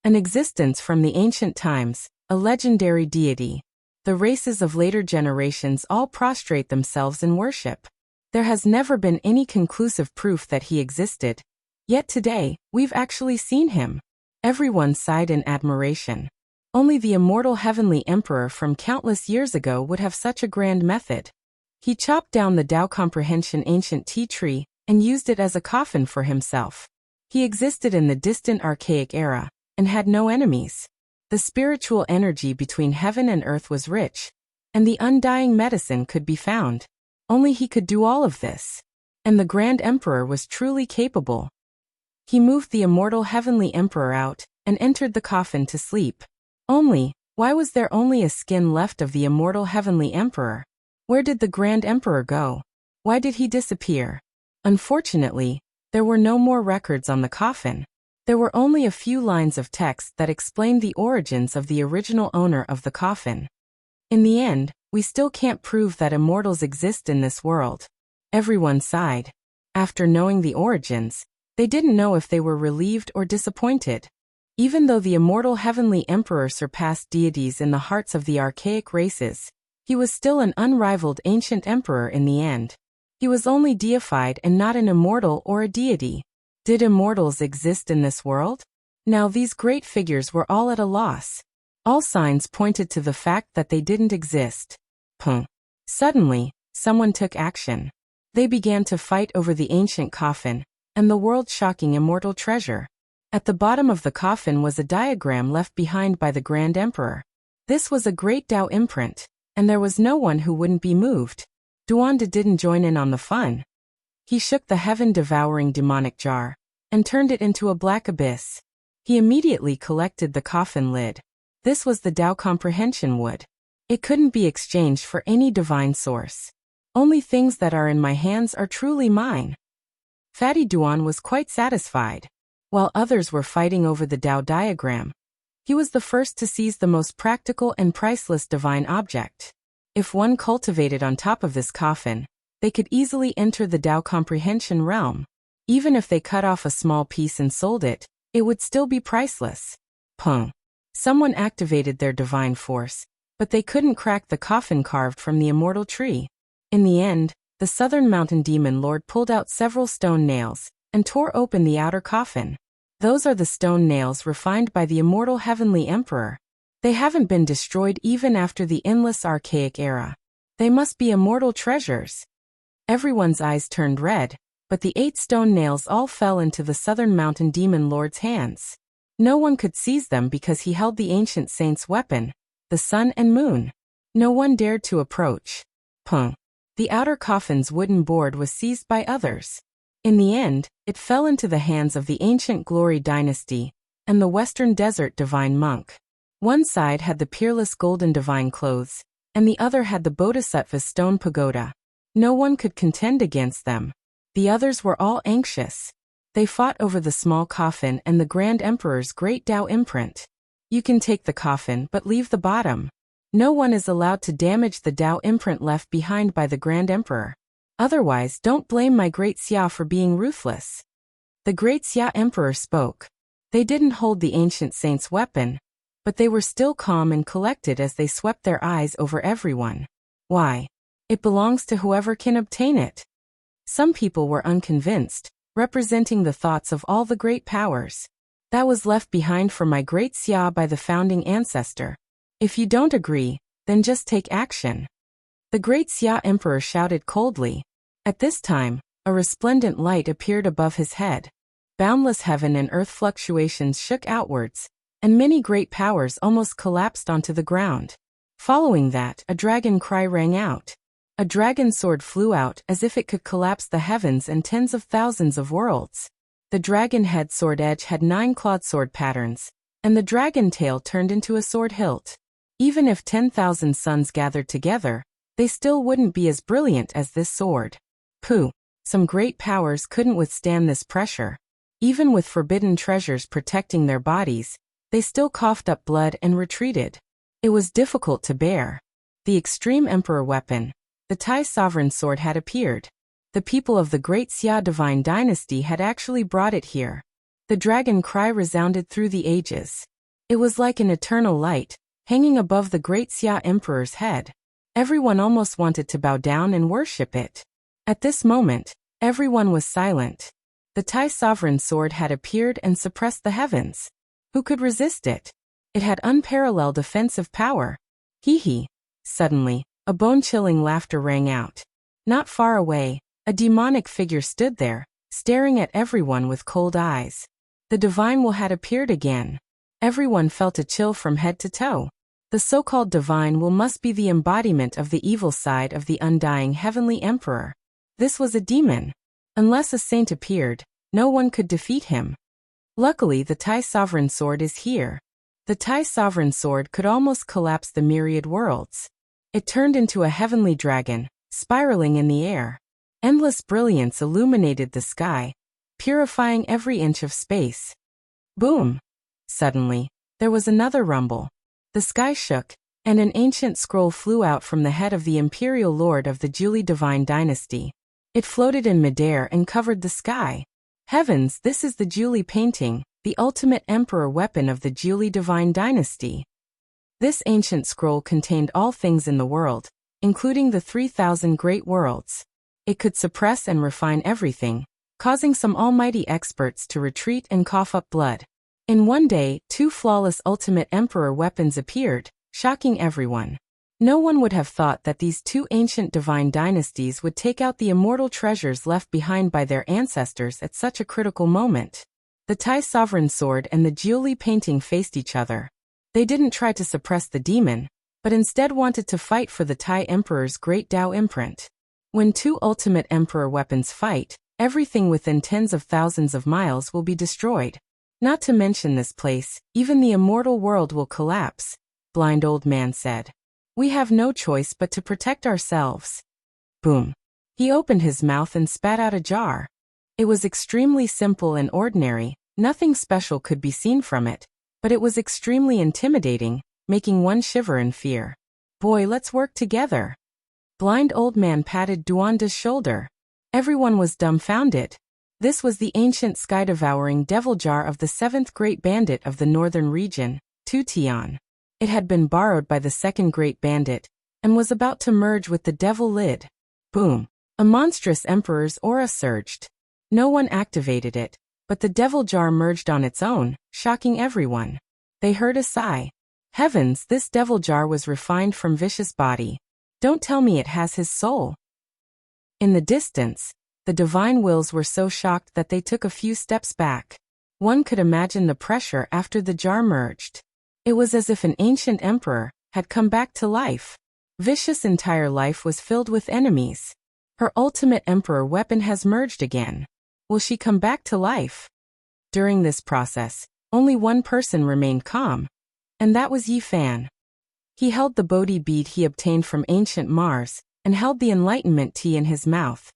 An existence from the ancient times, a legendary deity. The races of later generations all prostrate themselves in worship. There has never been any conclusive proof that he existed. Yet today, we've actually seen him. Everyone sighed in admiration. Only the immortal heavenly emperor from countless years ago would have such a grand method. He chopped down the Tao Comprehension ancient tea tree and used it as a coffin for himself. He existed in the distant archaic era and had no enemies. The spiritual energy between heaven and earth was rich, and the undying medicine could be found. Only he could do all of this. And the Grand Emperor was truly capable. He moved the immortal heavenly emperor out and entered the coffin to sleep. Why was there only a skin left of the immortal heavenly emperor? Where did the Grand Emperor go? Why did he disappear? Unfortunately, there were no more records on the coffin. There were only a few lines of text that explained the origins of the original owner of the coffin. In the end, we still can't prove that immortals exist in this world. Everyone sighed. After knowing the origins, they didn't know if they were relieved or disappointed. Even though the immortal heavenly emperor surpassed deities in the hearts of the archaic races, he was still an unrivaled ancient emperor in the end. He was only deified and not an immortal or a deity. Did immortals exist in this world? Now these great figures were all at a loss. All signs pointed to the fact that they didn't exist. Suddenly, someone took action. They began to fight over the ancient coffin and the world-shocking immortal treasure. At the bottom of the coffin was a diagram left behind by the Grand Emperor. This was a great Tao imprint, and there was no one who wouldn't be moved. Duanda didn't join in on the fun. He shook the heaven-devouring demonic jar and turned it into a black abyss. He immediately collected the coffin lid. This was the Tao Comprehension wood. It couldn't be exchanged for any divine source. Only things that are in my hands are truly mine. Fatty Duan was quite satisfied. While others were fighting over the Tao diagram, he was the first to seize the most practical and priceless divine object. If one cultivated on top of this coffin, they could easily enter the Tao Comprehension realm. Even if they cut off a small piece and sold it, it would still be priceless. Someone activated their divine force, but they couldn't crack the coffin carved from the immortal tree. In the end, the Southern Mountain Demon Lord pulled out several stone nails and tore open the outer coffin. Those are the stone nails refined by the immortal heavenly emperor. They haven't been destroyed even after the endless archaic era. They must be immortal treasures. Everyone's eyes turned red, but the 8 stone nails all fell into the Southern Mountain Demon Lord's hands. No one could seize them because he held the ancient saint's weapon, the sun and moon. No one dared to approach. The outer coffin's wooden board was seized by others. In the end, it fell into the hands of the ancient Glory dynasty and the Western Desert divine monk. One side had the peerless golden divine clothes, and the other had the Bodhisattva's stone pagoda. No one could contend against them. The others were all anxious. They fought over the small coffin and the Grand Emperor's great Tao imprint. You can take the coffin but leave the bottom. No one is allowed to damage the Tao imprint left behind by the Grand Emperor. Otherwise, don't blame my great Xia for being ruthless. The great Xia Emperor spoke. They didn't hold the ancient saint's weapon, but they were still calm and collected as they swept their eyes over everyone. Why? It belongs to whoever can obtain it. Some people were unconvinced, representing the thoughts of all the great powers. That was left behind for my great Xia by the founding ancestor. If you don't agree, then just take action. The great Xia Emperor shouted coldly. At this time, a resplendent light appeared above his head. Boundless heaven and earth fluctuations shook outwards, and many great powers almost collapsed onto the ground. Following that, a dragon cry rang out. A dragon sword flew out as if it could collapse the heavens and tens of thousands of worlds. The dragon head sword edge had 9 clawed sword patterns, and the dragon tail turned into a sword hilt. Even if 10,000 suns gathered together, they still wouldn't be as brilliant as this sword. Pooh! Some great powers couldn't withstand this pressure. Even with forbidden treasures protecting their bodies, they still coughed up blood and retreated. It was difficult to bear. The extreme emperor weapon, the Tai sovereign sword, had appeared. The people of the great Xia divine dynasty had actually brought it here. The dragon cry resounded through the ages. It was like an eternal light, hanging above the great Xia emperor's head. Everyone almost wanted to bow down and worship it. At this moment, everyone was silent. The Tai sovereign sword had appeared and suppressed the heavens. Who could resist it? It had unparalleled offensive power. Hee hee. Suddenly, a bone-chilling laughter rang out. Not far away, a demonic figure stood there, staring at everyone with cold eyes. The divine will had appeared again. Everyone felt a chill from head to toe. The so-called divine will must be the embodiment of the evil side of the undying heavenly emperor. This was a demon. Unless a saint appeared, no one could defeat him. Luckily, the Tai sovereign sword is here. The Tai sovereign sword could almost collapse the myriad worlds. It turned into a heavenly dragon, spiraling in the air. Endless brilliance illuminated the sky, purifying every inch of space. Boom! Suddenly, there was another rumble. The sky shook, and an ancient scroll flew out from the head of the imperial lord of the Julie divine dynasty. It floated in midair and covered the sky. Heavens, this is the Julie painting, the ultimate emperor weapon of the Julie divine dynasty. This ancient scroll contained all things in the world, including the 3,000 great worlds. It could suppress and refine everything, causing some almighty experts to retreat and cough up blood. In one day, 2 flawless ultimate emperor weapons appeared, shocking everyone. No one would have thought that these 2 ancient divine dynasties would take out the immortal treasures left behind by their ancestors at such a critical moment. The Tai sovereign sword and the Julie painting faced each other. They didn't try to suppress the demon, but instead wanted to fight for the Tai emperor's great Tao imprint. When 2 ultimate emperor weapons fight, everything within tens of thousands of miles will be destroyed. Not to mention this place, even the immortal world will collapse, Blind Old Man said. We have no choice but to protect ourselves. Boom. He opened his mouth and spat out a jar. It was extremely simple and ordinary, nothing special could be seen from it, but it was extremely intimidating, making one shiver in fear. Boy, let's work together. Blind Old Man patted Duanda's shoulder. Everyone was dumbfounded. This was the ancient sky-devouring devil jar of the 7th great bandit of the northern region, Tu Tian. It had been borrowed by the 2nd great bandit, and was about to merge with the devil lid. Boom! A monstrous emperor's aura surged. No one activated it, but the devil jar merged on its own, shocking everyone. They heard a sigh. Heavens, this devil jar was refined from vicious body. Don't tell me it has his soul. In the distance, the divine wills were so shocked that they took a few steps back. One could imagine the pressure after the jar merged. It was as if an ancient emperor had come back to life. Vicious' entire life was filled with enemies. Her ultimate emperor weapon has merged again. Will she come back to life? During this process, only one person remained calm, and that was Yi Fan. He held the Bodhi bead he obtained from ancient Mars, and held the enlightenment tea in his mouth.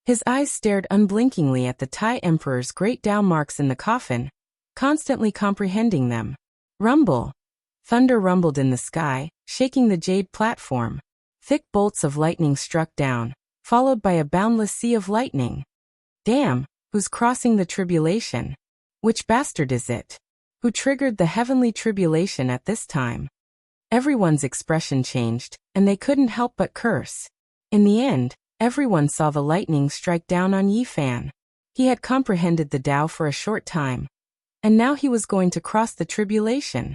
His eyes stared unblinkingly at the Tai Emperor's great Tao marks in the coffin, constantly comprehending them. Rumble! Thunder rumbled in the sky, shaking the jade platform. Thick bolts of lightning struck down, followed by a boundless sea of lightning. Damn, who's crossing the tribulation? Which bastard is it? Who triggered the heavenly tribulation at this time? Everyone's expression changed, and they couldn't help but curse. In the end, everyone saw the lightning strike down on Yi Fan. He had comprehended the Tao for a short time, and now he was going to cross the tribulation.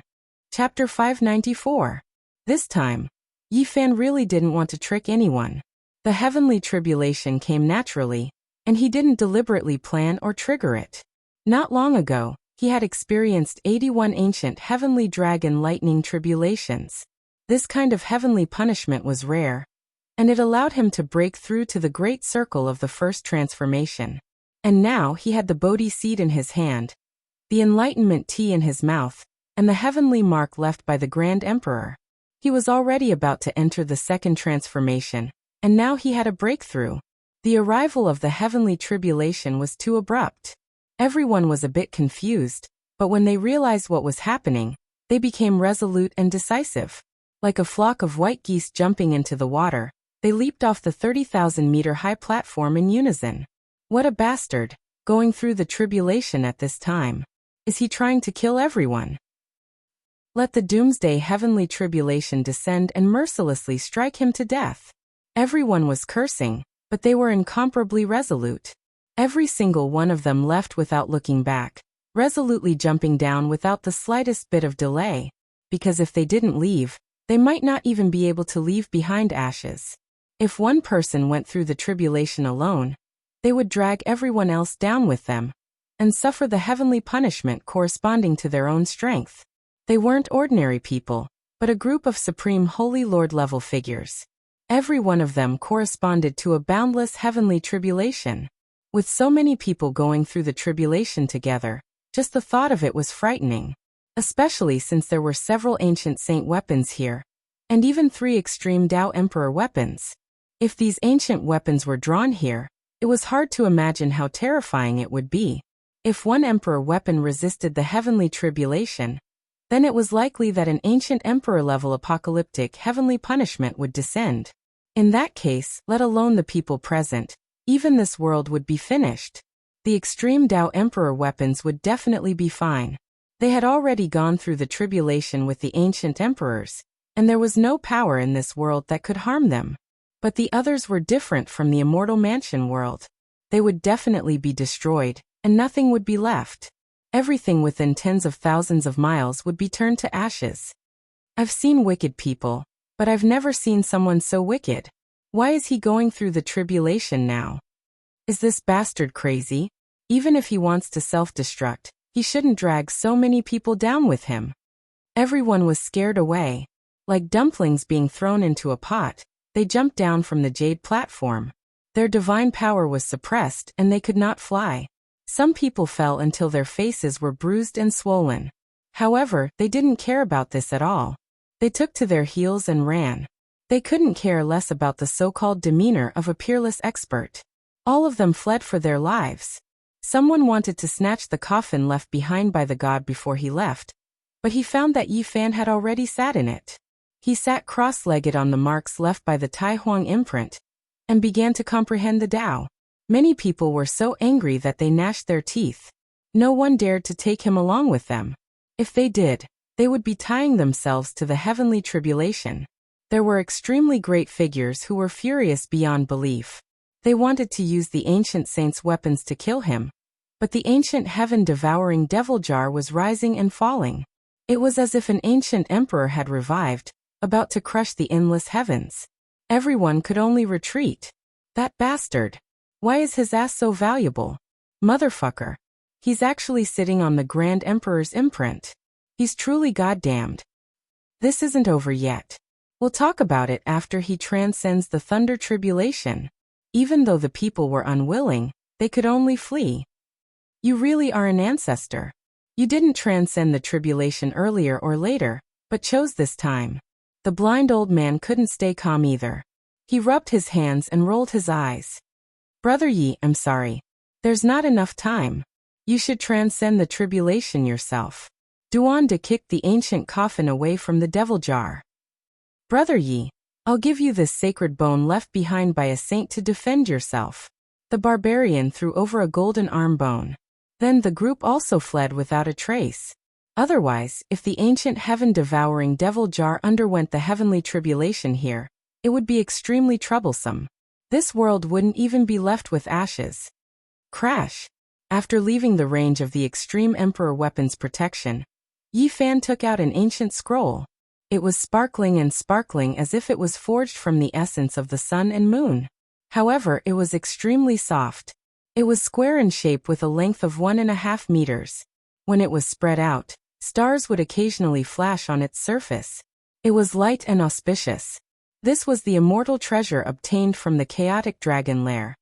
Chapter 594. This time, Yi Fan really didn't want to trick anyone. The heavenly tribulation came naturally, and he didn't deliberately plan or trigger it. Not long ago, he had experienced 81 ancient heavenly dragon lightning tribulations. This kind of heavenly punishment was rare, and it allowed him to break through to the great circle of the first transformation. And now he had the Bodhi seed in his hand, the enlightenment tea in his mouth, and the heavenly mark left by the Grand Emperor. He was already about to enter the second transformation, and now he had a breakthrough. The arrival of the heavenly tribulation was too abrupt. Everyone was a bit confused, but when they realized what was happening, they became resolute and decisive. Like a flock of white geese jumping into the water, they leaped off the 30,000-meter-high platform in unison. What a bastard, going through the tribulation at this time. Is he trying to kill everyone? Let the doomsday heavenly tribulation descend and mercilessly strike him to death. Everyone was cursing, but they were incomparably resolute. Every single one of them left without looking back, resolutely jumping down without the slightest bit of delay, because if they didn't leave, they might not even be able to leave behind ashes. If one person went through the tribulation alone, they would drag everyone else down with them, and suffer the heavenly punishment corresponding to their own strength. They weren't ordinary people, but a group of supreme Holy Lord-level figures. Every one of them corresponded to a boundless heavenly tribulation. With so many people going through the tribulation together, just the thought of it was frightening. Especially since there were several ancient saint weapons here, and even 3 extreme Tao Emperor weapons. If these ancient weapons were drawn here, it was hard to imagine how terrifying it would be. If one emperor weapon resisted the heavenly tribulation, then it was likely that an ancient emperor-level apocalyptic heavenly punishment would descend. In that case, let alone the people present, even this world would be finished. The extreme Tao Emperor weapons would definitely be fine. They had already gone through the tribulation with the ancient emperors, and there was no power in this world that could harm them. But the others were different from the immortal mansion world. They would definitely be destroyed, and nothing would be left. Everything within tens of thousands of miles would be turned to ashes. I've seen wicked people, but I've never seen someone so wicked. Why is he going through the tribulation now? Is this bastard crazy? Even if he wants to self-destruct, he shouldn't drag so many people down with him. Everyone was scared away. Like dumplings being thrown into a pot, they jumped down from the jade platform. Their divine power was suppressed and they could not fly. Some people fell until their faces were bruised and swollen. However, they didn't care about this at all. They took to their heels and ran. They couldn't care less about the so-called demeanor of a peerless expert. All of them fled for their lives. Someone wanted to snatch the coffin left behind by the god before he left, but he found that Yi Fan had already sat in it. He sat cross-legged on the marks left by the Tai Huang imprint, and began to comprehend the Tao. Many people were so angry that they gnashed their teeth. No one dared to take him along with them. If they did, they would be tying themselves to the heavenly tribulation. There were extremely great figures who were furious beyond belief. They wanted to use the ancient saint's weapons to kill him, but the ancient heaven-devouring devil jar was rising and falling. It was as if an ancient emperor had revived, about to crush the endless heavens. Everyone could only retreat. That bastard. Why is his ass so valuable? Motherfucker. He's actually sitting on the Grand Emperor's imprint. He's truly goddamned. This isn't over yet. We'll talk about it after he transcends the thunder tribulation. Even though the people were unwilling, they could only flee. You really are an ancestor. You didn't transcend the tribulation earlier or later, but chose this time. The blind old man couldn't stay calm either. He rubbed his hands and rolled his eyes. Brother Yi, I'm sorry. There's not enough time. You should transcend the tribulation yourself. Duan De kicked the ancient coffin away from the devil jar. Brother Yi, I'll give you this sacred bone left behind by a saint to defend yourself. The barbarian threw over a golden arm bone. Then the group also fled without a trace. Otherwise, if the ancient heaven-devouring devil jar underwent the heavenly tribulation here, it would be extremely troublesome. This world wouldn't even be left with ashes. Crash. After leaving the range of the extreme emperor weapon's protection, Yi Fan took out an ancient scroll. It was sparkling and sparkling as if it was forged from the essence of the sun and moon. However, it was extremely soft. It was square in shape with a length of 1.5 meters. When it was spread out, stars would occasionally flash on its surface. It was light and auspicious. This was the immortal treasure obtained from the chaotic dragon lair,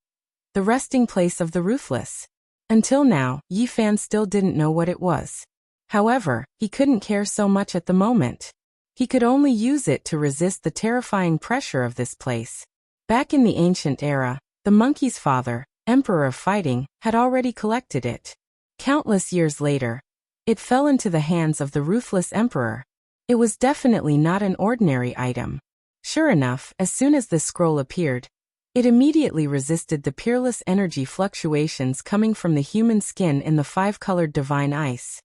the resting place of the ruthless. Until now, Yi Fan still didn't know what it was. However, he couldn't care so much at the moment. He could only use it to resist the terrifying pressure of this place. Back in the ancient era, the monkey's father, Emperor of Fighting, had already collected it. Countless years later, it fell into the hands of the ruthless emperor. It was definitely not an ordinary item. Sure enough, as soon as this scroll appeared, it immediately resisted the peerless energy fluctuations coming from the human skin in the 5-colored divine ice.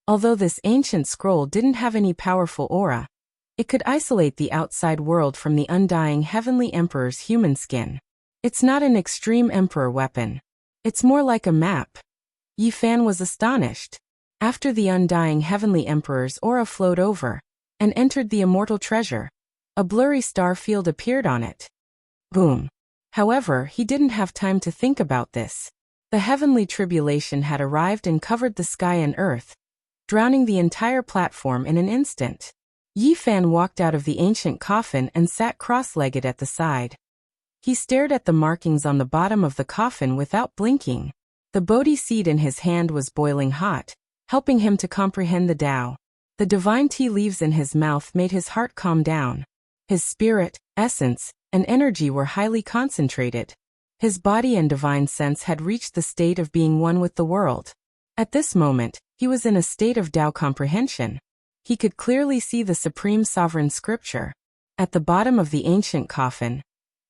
Although this ancient scroll didn't have any powerful aura, it could isolate the outside world from the undying heavenly emperor's human skin. It's not an extreme emperor weapon. It's more like a map. Yi Fan was astonished. After the undying heavenly emperor's aura flowed over and entered the immortal treasure, a blurry star field appeared on it. Boom. However, he didn't have time to think about this. The heavenly tribulation had arrived and covered the sky and earth, drowning the entire platform in an instant. Yi Fan walked out of the ancient coffin and sat cross-legged at the side. He stared at the markings on the bottom of the coffin without blinking. The Bodhi seed in his hand was boiling hot, helping him to comprehend the Tao. The divine tea leaves in his mouth made his heart calm down. His spirit, essence, and energy were highly concentrated. His body and divine sense had reached the state of being one with the world. At this moment, he was in a state of Tao comprehension. He could clearly see the supreme sovereign scripture. At the bottom of the ancient coffin,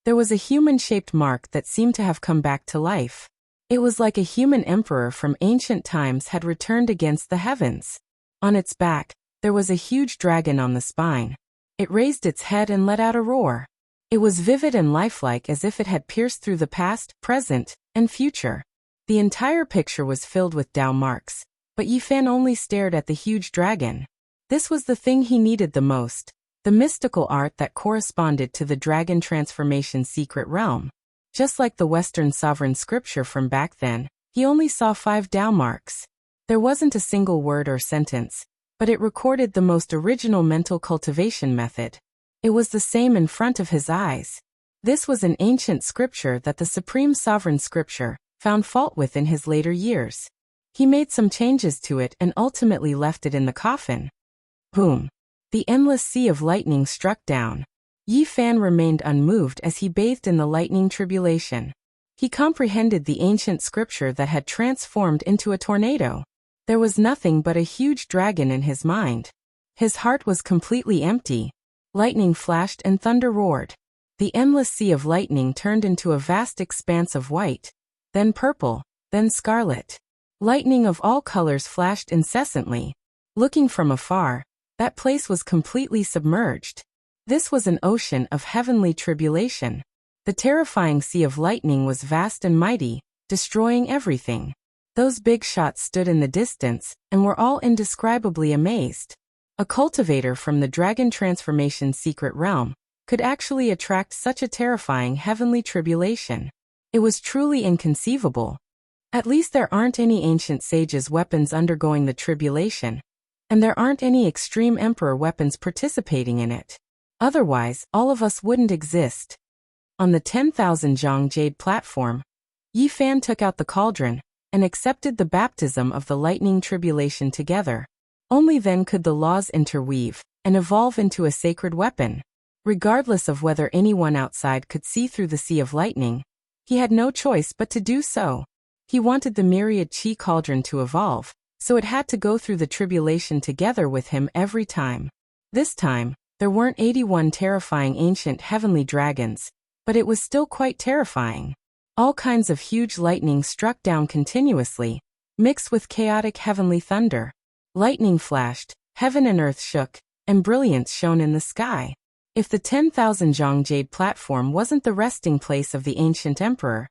there was a human-shaped mark that seemed to have come back to life. It was like a human emperor from ancient times had returned against the heavens. On its back, there was a huge dragon on the spine. It raised its head and let out a roar. It was vivid and lifelike as if it had pierced through the past, present, and future. The entire picture was filled with Tao marks, but Yi Fan only stared at the huge dragon. This was the thing he needed the most, the mystical art that corresponded to the dragon transformation secret realm. Just like the Western sovereign scripture from back then, he only saw 5 Tao marks. There wasn't a single word or sentence, but it recorded the most original mental cultivation method. It was the same in front of his eyes. This was an ancient scripture that the supreme sovereign scripture found fault with in his later years. He made some changes to it and ultimately left it in the coffin. Boom! The endless sea of lightning struck down. Yi Fan remained unmoved as he bathed in the lightning tribulation. He comprehended the ancient scripture that had transformed into a tornado. There was nothing but a huge dragon in his mind. His heart was completely empty. Lightning flashed and thunder roared. The endless sea of lightning turned into a vast expanse of white, then purple, then scarlet. Lightning of all colors flashed incessantly. Looking from afar, that place was completely submerged. This was an ocean of heavenly tribulation. The terrifying sea of lightning was vast and mighty, destroying everything. Those big shots stood in the distance and were all indescribably amazed. A cultivator from the dragon transformation secret realm could actually attract such a terrifying heavenly tribulation. It was truly inconceivable. At least there aren't any ancient sages' weapons undergoing the tribulation, and there aren't any extreme emperor weapons participating in it. Otherwise, all of us wouldn't exist. On the 10,000 Zhang Jade platform, Yi Fan took out the cauldron and accepted the baptism of the lightning tribulation together. Only then could the laws interweave and evolve into a sacred weapon. Regardless of whether anyone outside could see through the sea of lightning, he had no choice but to do so. He wanted the myriad chi cauldron to evolve, so it had to go through the tribulation together with him every time. This time, there weren't 81 terrifying ancient heavenly dragons, but it was still quite terrifying. All kinds of huge lightning struck down continuously, mixed with chaotic heavenly thunder. Lightning flashed, heaven and earth shook, and brilliance shone in the sky. If the 10,000 Zhang Jade platform wasn't the resting place of the ancient emperor,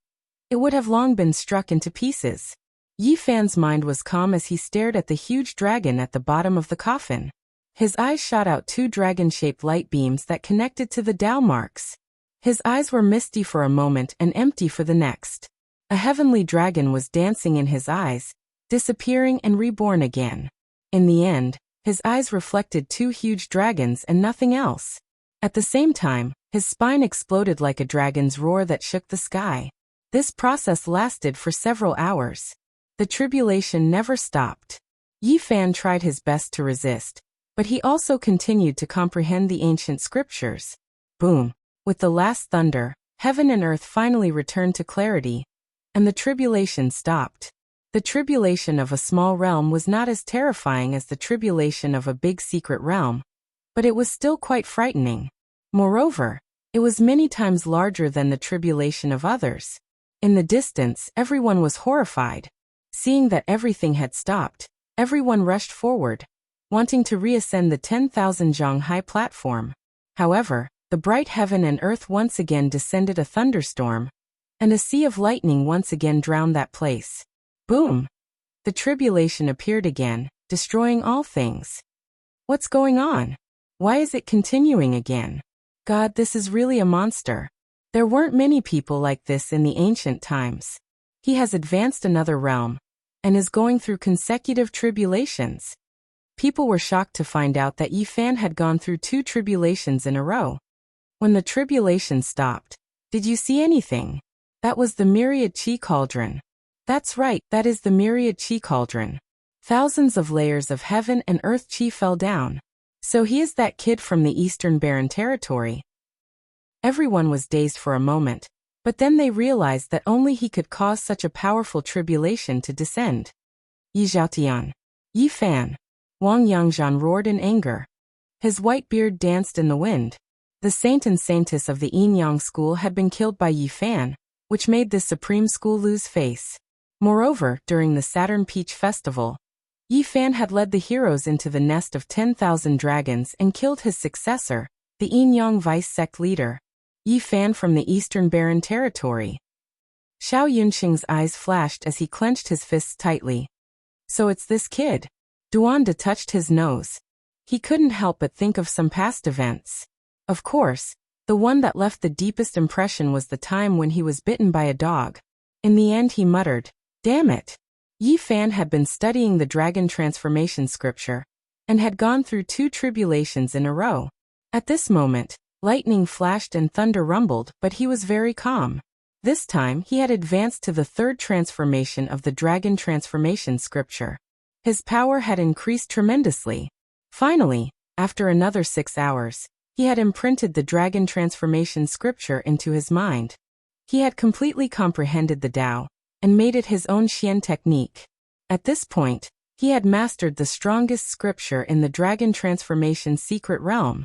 it would have long been struck into pieces. Yi Fan's mind was calm as he stared at the huge dragon at the bottom of the coffin. His eyes shot out two dragon-shaped light beams that connected to the Tao marks. His eyes were misty for a moment and empty for the next. A heavenly dragon was dancing in his eyes, disappearing and reborn again. In the end, his eyes reflected two huge dragons and nothing else. At the same time, his spine exploded like a dragon's roar that shook the sky. This process lasted for several hours. The tribulation never stopped. Yi Fan tried his best to resist, but he also continued to comprehend the ancient scriptures. Boom! With the last thunder, heaven and earth finally returned to clarity, and the tribulation stopped. The tribulation of a small realm was not as terrifying as the tribulation of a big secret realm, but it was still quite frightening. Moreover, it was many times larger than the tribulation of others. In the distance, everyone was horrified. Seeing that everything had stopped, everyone rushed forward, wanting to reascend the 10,000 zhang high platform. However, the bright heaven and earth once again descended a thunderstorm, and a sea of lightning once again drowned that place. Boom! The tribulation appeared again, destroying all things. What's going on? Why is it continuing again? God, this is really a monster. There weren't many people like this in the ancient times. He has advanced another realm, and is going through consecutive tribulations. People were shocked to find out that Yi Fan had gone through 2 tribulations in a row. When the tribulation stopped, did you see anything? That was the myriad chi cauldron. That's right, that is the myriad chi cauldron. Thousands of layers of heaven and earth chi fell down. So he is that kid from the Eastern Barren Territory. Everyone was dazed for a moment, but then they realized that only he could cause such a powerful tribulation to descend. Yi Zhaotian. Yi Fan. Wang Yangzhan roared in anger. His white beard danced in the wind. The saint and saintess of the Yin Yang school had been killed by Yi Fan, which made this supreme school lose face. Moreover, during the Saturn Peach Festival, Yi Fan had led the heroes into the nest of 10,000 dragons and killed his successor, the Yin Yang vice sect leader, Yi Fan from the Eastern Barren Territory. Xiao Yunxing's eyes flashed as he clenched his fists tightly. So it's this kid. Duanda touched his nose. He couldn't help but think of some past events. Of course, the one that left the deepest impression was the time when he was bitten by a dog. In the end he muttered, "Damn it." Yi Fan had been studying the dragon transformation scripture, and had gone through 2 tribulations in a row. At this moment, lightning flashed and thunder rumbled, but he was very calm. This time he had advanced to the 3rd transformation of the dragon transformation scripture. His power had increased tremendously. Finally, after another 6 hours, he had imprinted the dragon transformation scripture into his mind. He had completely comprehended the Tao, and made it his own Xian technique. At this point, he had mastered the strongest scripture in the dragon transformation secret realm.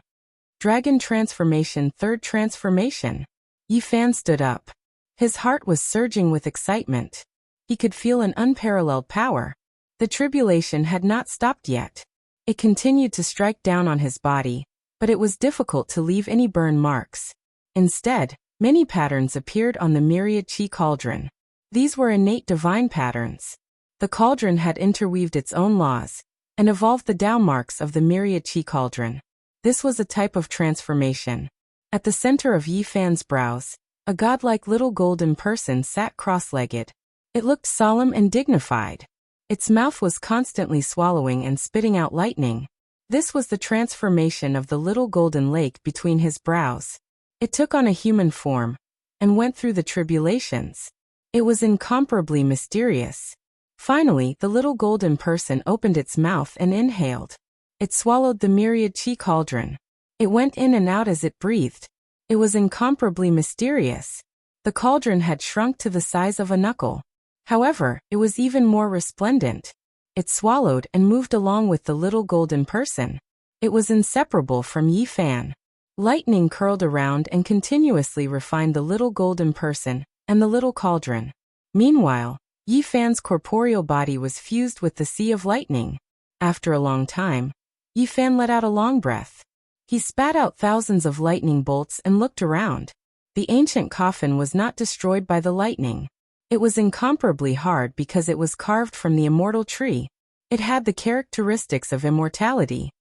Dragon transformation 3rd transformation. Yi Fan stood up. His heart was surging with excitement. He could feel an unparalleled power. The tribulation had not stopped yet. It continued to strike down on his body, but it was difficult to leave any burn marks. Instead, many patterns appeared on the myriad chi cauldron. These were innate divine patterns. The cauldron had interweaved its own laws, and evolved the Tao marks of the myriad chi cauldron. This was a type of transformation. At the center of Yi Fan's brows, a godlike little golden person sat cross-legged. It looked solemn and dignified. Its mouth was constantly swallowing and spitting out lightning. This was the transformation of the little golden lake between his brows. It took on a human form, and went through the tribulations. It was incomparably mysterious. Finally, the little golden person opened its mouth and inhaled. It swallowed the myriad chi cauldron. It went in and out as it breathed. It was incomparably mysterious. The cauldron had shrunk to the size of a knuckle. However, it was even more resplendent. It swallowed and moved along with the little golden person. It was inseparable from Yi Fan. Lightning curled around and continuously refined the little golden person and the little cauldron. Meanwhile, Yi Fan's corporeal body was fused with the sea of lightning. After a long time, Yi Fan let out a long breath. He spat out thousands of lightning bolts and looked around. The ancient coffin was not destroyed by the lightning. It was incomparably hard because it was carved from the immortal tree. It had the characteristics of immortality.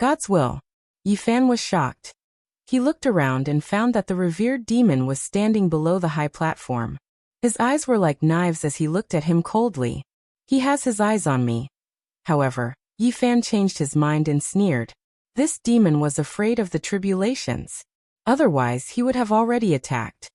God's will. Yi Fan was shocked. He looked around and found that the revered demon was standing below the high platform. His eyes were like knives as he looked at him coldly. He has his eyes on me. However, Yi Fan changed his mind and sneered. This demon was afraid of the tribulations. Otherwise, he would have already attacked.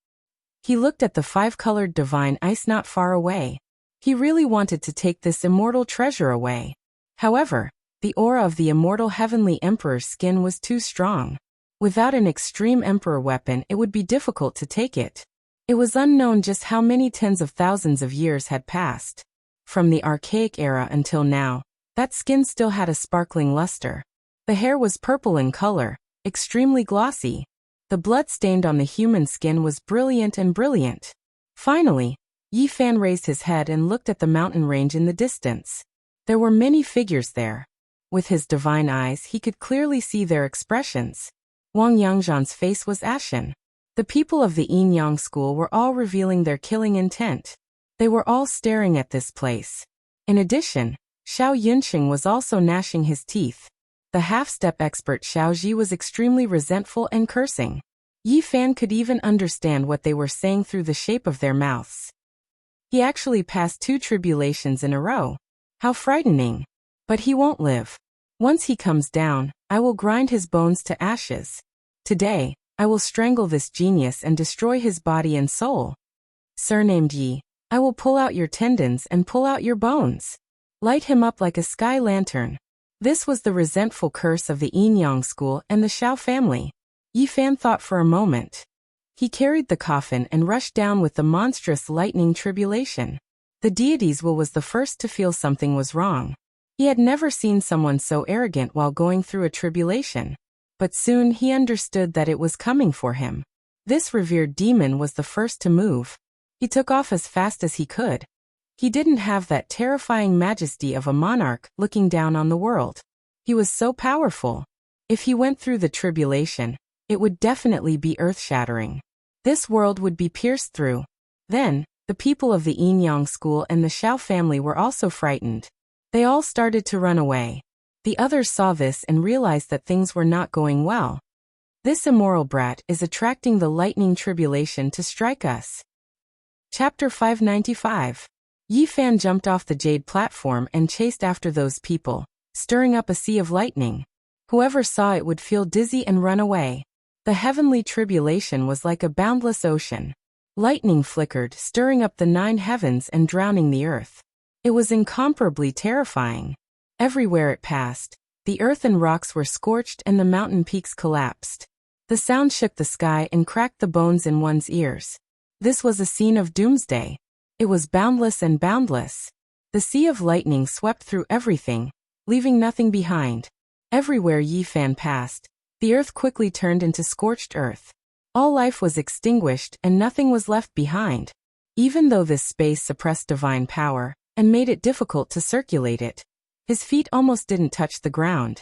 He looked at the 5-colored divine ice not far away. He really wanted to take this immortal treasure away. However, the aura of the immortal heavenly emperor's skin was too strong. Without an extreme emperor weapon, it would be difficult to take it. It was unknown just how many tens of thousands of years had passed. From the archaic era until now, that skin still had a sparkling luster. The hair was purple in color, extremely glossy. The blood stained on the human skin was brilliant and brilliant. Finally, Yi Fan raised his head and looked at the mountain range in the distance. There were many figures there. With his divine eyes, he could clearly see their expressions. Wang Yangzhan's face was ashen. The people of the Yin Yang school were all revealing their killing intent. They were all staring at this place. In addition, Xiao Yunqing was also gnashing his teeth. The half-step expert Xiao Ji was extremely resentful and cursing. Yi Fan could even understand what they were saying through the shape of their mouths. He actually passed 2 tribulations in a row. How frightening. But he won't live. Once he comes down, I will grind his bones to ashes. Today, I will strangle this genius and destroy his body and soul. Surnamed Yi, I will pull out your tendons and pull out your bones. Light him up like a sky lantern. This was the resentful curse of the Yin Yang school and the Xiao family. Yi Fan thought for a moment. He carried the coffin and rushed down with the monstrous lightning tribulation. The deity's will was the first to feel something was wrong. He had never seen someone so arrogant while going through a tribulation. But soon he understood that it was coming for him. This revered demon was the first to move. He took off as fast as he could. He didn't have that terrifying majesty of a monarch looking down on the world. He was so powerful. If he went through the tribulation, it would definitely be earth-shattering. This world would be pierced through. Then, the people of the Yin Yang school and the Xiao family were also frightened. They all started to run away. The others saw this and realized that things were not going well. This immoral brat is attracting the lightning tribulation to strike us. Chapter 595. Yi Fan jumped off the jade platform and chased after those people, stirring up a sea of lightning. Whoever saw it would feel dizzy and run away. The heavenly tribulation was like a boundless ocean. Lightning flickered, stirring up the 9 heavens and drowning the earth. It was incomparably terrifying. Everywhere it passed, the earth and rocks were scorched and the mountain peaks collapsed. The sound shook the sky and cracked the bones in one's ears. This was a scene of doomsday. It was boundless and boundless. The sea of lightning swept through everything, leaving nothing behind. Everywhere Yi Fan passed, the earth quickly turned into scorched earth. All life was extinguished and nothing was left behind. Even though this space suppressed divine power and made it difficult to circulate it, his feet almost didn't touch the ground.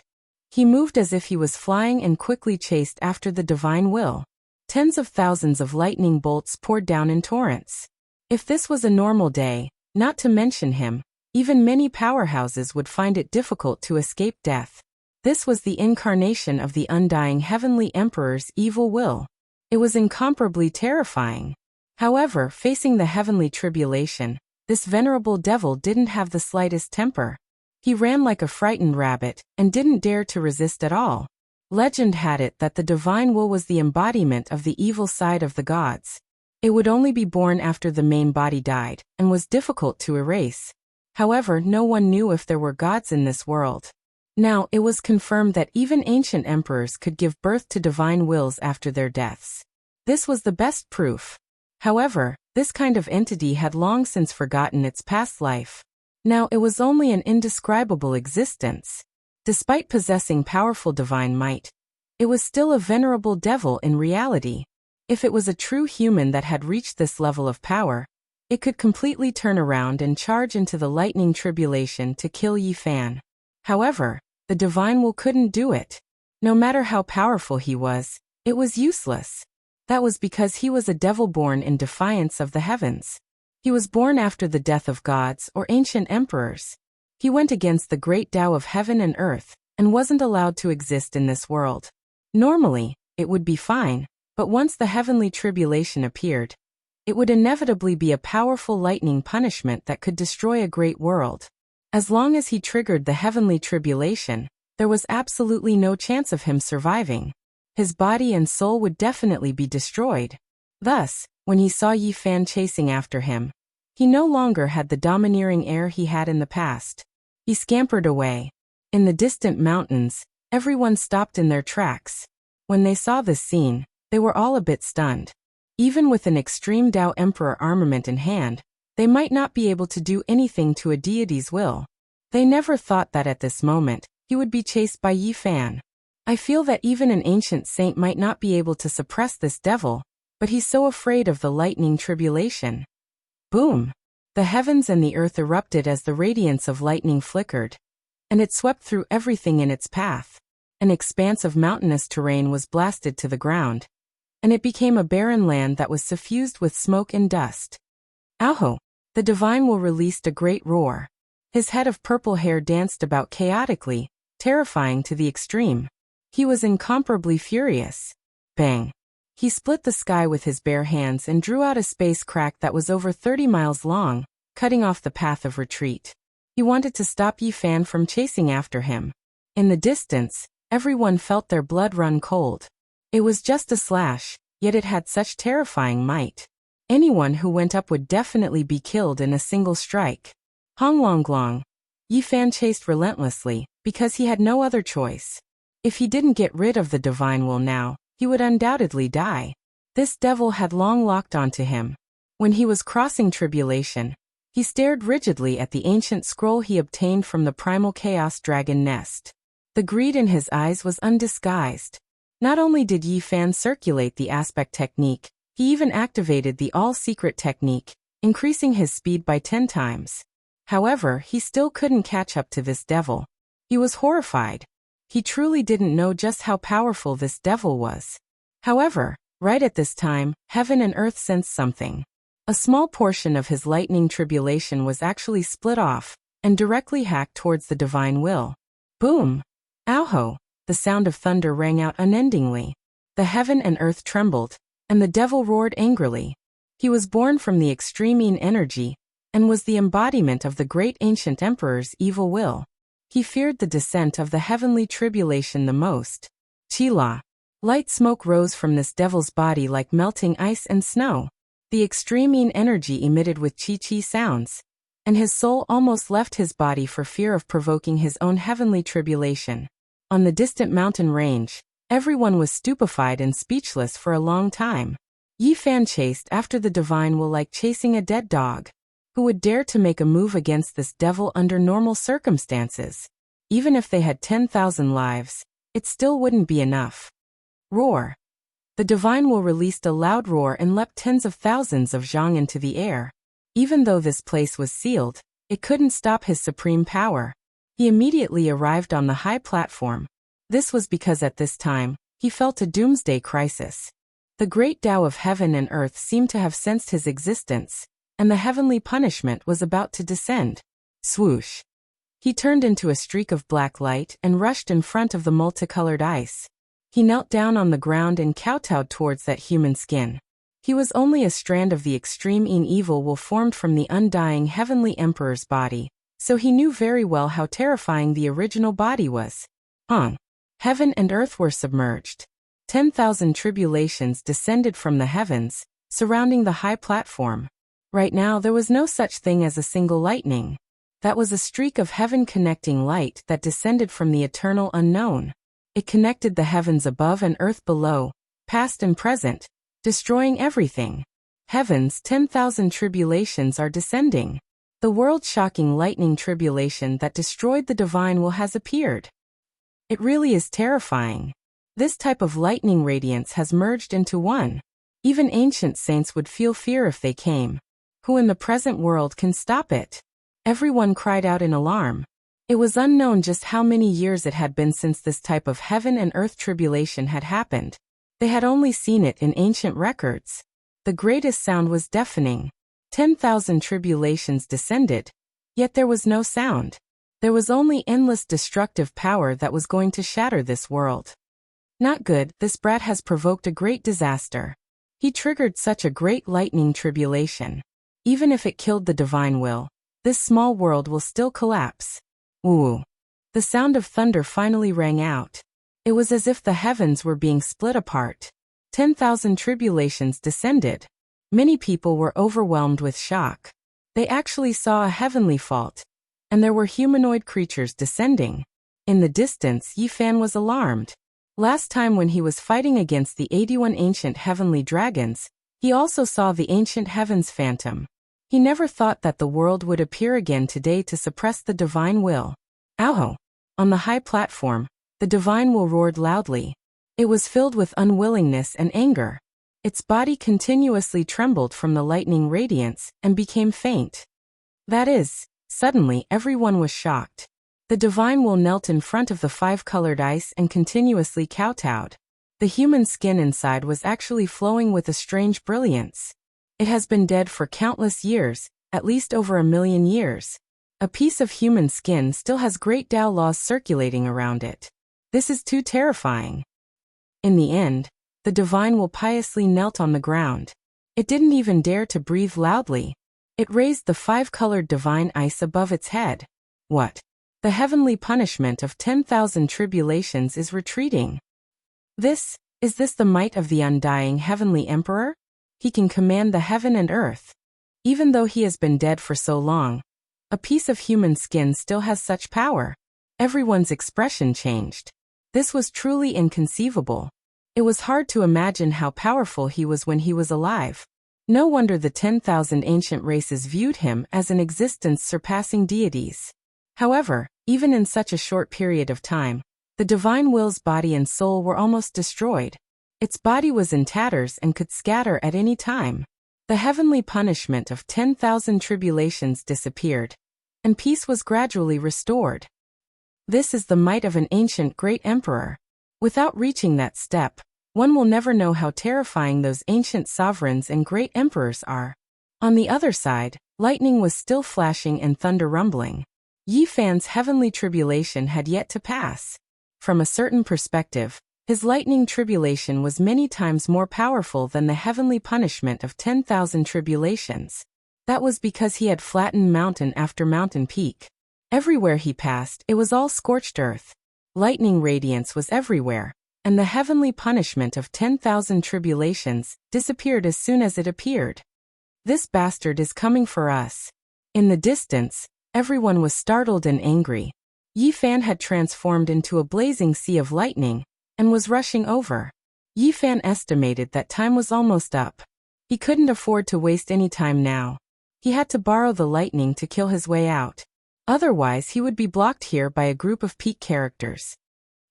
He moved as if he was flying and quickly chased after the divine will. Tens of thousands of lightning bolts poured down in torrents. If this was a normal day, not to mention him, even many powerhouses would find it difficult to escape death. This was the incarnation of the undying heavenly emperor's evil will. It was incomparably terrifying. However, facing the heavenly tribulation, this venerable devil didn't have the slightest temper. He ran like a frightened rabbit and didn't dare to resist at all. Legend had it that the divine will was the embodiment of the evil side of the gods. It would only be born after the main body died and was difficult to erase. However, no one knew if there were gods in this world. Now, it was confirmed that even ancient emperors could give birth to divine wills after their deaths. This was the best proof. However, this kind of entity had long since forgotten its past life. Now it was only an indescribable existence. Despite possessing powerful divine might, it was still a venerable devil in reality. If it was a true human that had reached this level of power, it could completely turn around and charge into the lightning tribulation to kill Yi Fan. However, the divine will couldn't do it. No matter how powerful he was, it was useless. That was because he was a devil born in defiance of the heavens. He was born after the death of gods or ancient emperors. He went against the great Tao of heaven and earth, and wasn't allowed to exist in this world. Normally, it would be fine, but once the heavenly tribulation appeared, it would inevitably be a powerful lightning punishment that could destroy a great world. As long as he triggered the heavenly tribulation, there was absolutely no chance of him surviving. His body and soul would definitely be destroyed. Thus, when he saw Yi Fan chasing after him, he no longer had the domineering air he had in the past. He scampered away. In the distant mountains, everyone stopped in their tracks. When they saw this scene, they were all a bit stunned. Even with an extreme Tao Emperor armament in hand, they might not be able to do anything to a deity's will. They never thought that at this moment, he would be chased by Yi Fan. I feel that even an ancient saint might not be able to suppress this devil, but he's so afraid of the lightning tribulation. Boom! The heavens and the earth erupted as the radiance of lightning flickered, and it swept through everything in its path. An expanse of mountainous terrain was blasted to the ground, and it became a barren land that was suffused with smoke and dust. Aho! The divine will released a great roar. His head of purple hair danced about chaotically, terrifying to the extreme. He was incomparably furious. Bang! He split the sky with his bare hands and drew out a space crack that was over 30 miles long, cutting off the path of retreat. He wanted to stop Yi Fan from chasing after him. In the distance, everyone felt their blood run cold. It was just a slash, yet it had such terrifying might. Anyone who went up would definitely be killed in a single strike. Honglonglong. Yi Fan chased relentlessly, because he had no other choice. If he didn't get rid of the divine will now, he would undoubtedly die. This devil had long locked onto him. When he was crossing tribulation, he stared rigidly at the ancient scroll he obtained from the primal chaos dragon nest. The greed in his eyes was undisguised. Not only did Yi Fan circulate the aspect technique, he even activated the all-secret technique, increasing his speed by 10 times. However, he still couldn't catch up to this devil. He was horrified. He truly didn't know just how powerful this devil was. However, right at this time, heaven and earth sensed something. A small portion of his lightning tribulation was actually split off, and directly hacked towards the divine will. Boom! Ow-ho! The sound of thunder rang out unendingly. The heaven and earth trembled, and the devil roared angrily. He was born from the extreme yin energy, and was the embodiment of the great ancient emperor's evil will. He feared the descent of the heavenly tribulation the most. Chila. Light smoke rose from this devil's body like melting ice and snow. The extreme yin energy emitted with chi-chi sounds, and his soul almost left his body for fear of provoking his own heavenly tribulation. On the distant mountain range, everyone was stupefied and speechless for a long time. Yi Fan chased after the divine will like chasing a dead dog. Who would dare to make a move against this devil under normal circumstances? Even if they had 10,000 lives, it still wouldn't be enough. Roar. The divine will released a loud roar and leapt tens of thousands of zhang into the air. Even though this place was sealed, it couldn't stop his supreme power. He immediately arrived on the high platform. This was because at this time, he felt a doomsday crisis. The great Tao of heaven and earth seemed to have sensed his existence, and the heavenly punishment was about to descend. Swoosh. He turned into a streak of black light and rushed in front of the multicolored ice. He knelt down on the ground and kowtowed towards that human skin. He was only a strand of the extreme yin evil will formed from the undying heavenly emperor's body, so he knew very well how terrifying the original body was. Heaven and earth were submerged. 10,000 tribulations descended from the heavens, surrounding the high platform. Right now there was no such thing as a single lightning. That was a streak of heaven-connecting light that descended from the eternal unknown. It connected the heavens above and earth below, past and present, destroying everything. Heaven's 10,000 tribulations are descending. The world-shocking lightning tribulation that destroyed the divine will has appeared. It really is terrifying. This type of lightning radiance has merged into one. Even ancient saints would feel fear if they came. Who in the present world can stop it? Everyone cried out in alarm. It was unknown just how many years it had been since this type of heaven and earth tribulation had happened. They had only seen it in ancient records. The greatest sound was deafening. 10,000 tribulations descended, yet there was no sound. There was only endless destructive power that was going to shatter this world. Not good, this brat has provoked a great disaster. He triggered such a great lightning tribulation. Even if it killed the divine will, this small world will still collapse. Woo! The sound of thunder finally rang out. It was as if the heavens were being split apart. 10,000 tribulations descended. Many people were overwhelmed with shock. They actually saw a heavenly fault, and there were humanoid creatures descending. In the distance, Yi Fan was alarmed. Last time when he was fighting against the 81 ancient heavenly dragons, he also saw the ancient heavens phantom. He never thought that the world would appear again today to suppress the divine will. Ow! On the high platform, the divine will roared loudly. It was filled with unwillingness and anger. Its body continuously trembled from the lightning radiance and became faint. That is, suddenly everyone was shocked. The divine will knelt in front of the 5-colored ice and continuously kowtowed. The human skin inside was actually flowing with a strange brilliance. It has been dead for countless years, at least over 1,000,000 years. A piece of human skin still has great Tao laws circulating around it. This is too terrifying. In the end, the divine will piously knelt on the ground. It didn't even dare to breathe loudly. It raised the 5-colored divine ice above its head. What? The heavenly punishment of 10,000 tribulations is retreating. Is this the might of the undying heavenly emperor? He can command the heaven and earth. Even though he has been dead for so long, a piece of human skin still has such power. Everyone's expression changed. This was truly inconceivable. It was hard to imagine how powerful he was when he was alive. No wonder the 10,000 ancient races viewed him as an existence surpassing deities. However, even in such a short period of time, the divine will's body and soul were almost destroyed. Its body was in tatters and could scatter at any time. The heavenly punishment of 10,000 tribulations disappeared, and peace was gradually restored. This is the might of an ancient great emperor. Without reaching that step, one will never know how terrifying those ancient sovereigns and great emperors are. On the other side, lightning was still flashing and thunder rumbling. Yi Fan's heavenly tribulation had yet to pass. From a certain perspective, his lightning tribulation was many times more powerful than the heavenly punishment of 10,000 tribulations. That was because he had flattened mountain after mountain peak. Everywhere he passed, it was all scorched earth. Lightning radiance was everywhere, and the heavenly punishment of 10,000 tribulations disappeared as soon as it appeared. This bastard is coming for us. In the distance, everyone was startled and angry. Yi Fan had transformed into a blazing sea of lightning and was rushing over. Yi Fan estimated that time was almost up. He couldn't afford to waste any time now. He had to borrow the lightning to kill his way out. Otherwise, he would be blocked here by a group of peak characters.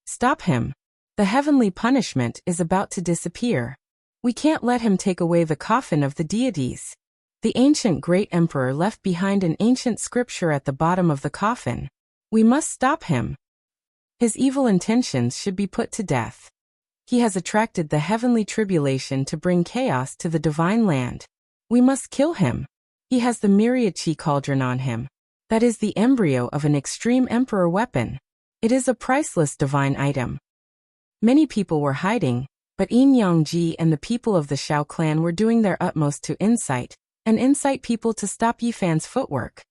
Stop him. The heavenly punishment is about to disappear. We can't let him take away the coffin of the deities. The ancient great emperor left behind an ancient scripture at the bottom of the coffin. We must stop him. His evil intentions should be put to death. He has attracted the heavenly tribulation to bring chaos to the divine land. We must kill him. He has the Myriachi cauldron on him. That is the embryo of an extreme emperor weapon. It is a priceless divine item. Many people were hiding, but Yin Yangji and the people of the Shao clan were doing their utmost to incite people to stop Yi Fan's footwork.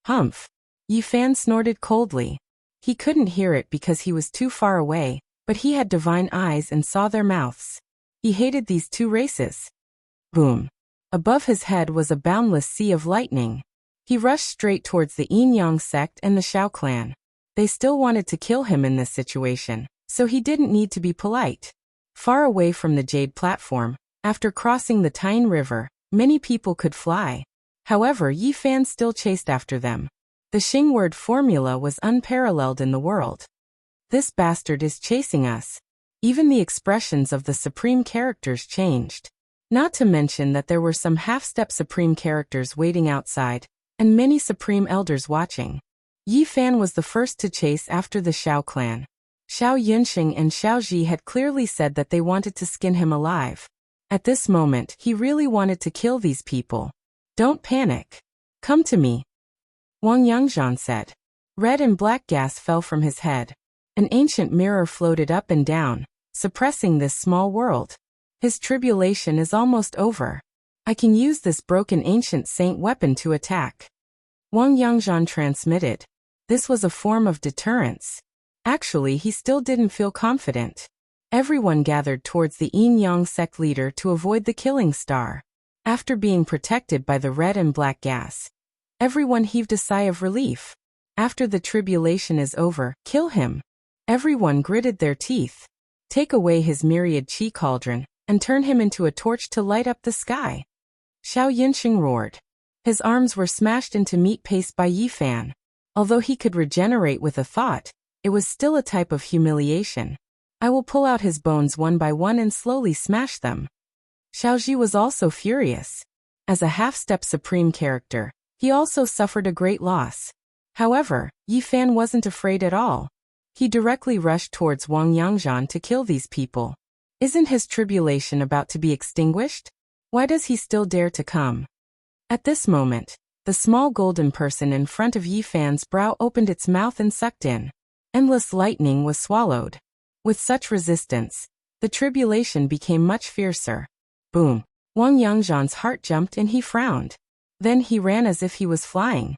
Humph! Yi Fan snorted coldly. He couldn't hear it because he was too far away, but he had divine eyes and saw their mouths. He hated these two races. Boom! Above his head was a boundless sea of lightning. He rushed straight towards the Yin Yang sect and the Shao clan. They still wanted to kill him in this situation, so he didn't need to be polite. Far away from the Jade platform, after crossing the Tyne River, many people could fly. However, Yi Fan still chased after them. The Xing word formula was unparalleled in the world. This bastard is chasing us. Even the expressions of the supreme characters changed. Not to mention that there were some half-step supreme characters waiting outside, and many supreme elders watching. Yi Fan was the first to chase after the Shao clan. Xiao Yunxing and Xiao Ji had clearly said that they wanted to skin him alive. At this moment, he really wanted to kill these people. Don't panic. Come to me. Wang Yangzhan said. Red and black gas fell from his head. An ancient mirror floated up and down, suppressing this small world. His tribulation is almost over. I can use this broken ancient saint weapon to attack. Wang Yangzhan transmitted. This was a form of deterrence. Actually, he still didn't feel confident. Everyone gathered towards the yin-yang sect leader to avoid the killing star. After being protected by the red and black gas, everyone heaved a sigh of relief. After the tribulation is over, kill him. Everyone gritted their teeth. Take away his myriad chi cauldron, and turn him into a torch to light up the sky. Xiao Yinxing roared. His arms were smashed into meat paste by Yi Fan. Although he could regenerate with a thought, it was still a type of humiliation. I will pull out his bones one by one and slowly smash them. Xiaoji was also furious. As a half-step supreme character, he also suffered a great loss. However, Yi Fan wasn't afraid at all. He directly rushed towards Wang Yangzhan to kill these people. Isn't his tribulation about to be extinguished? Why does he still dare to come? At this moment, the small golden person in front of Yi Fan's brow opened its mouth and sucked in. Endless lightning was swallowed. With such resistance, the tribulation became much fiercer. Boom! Wang Yangzhan's heart jumped and he frowned. Then he ran as if he was flying.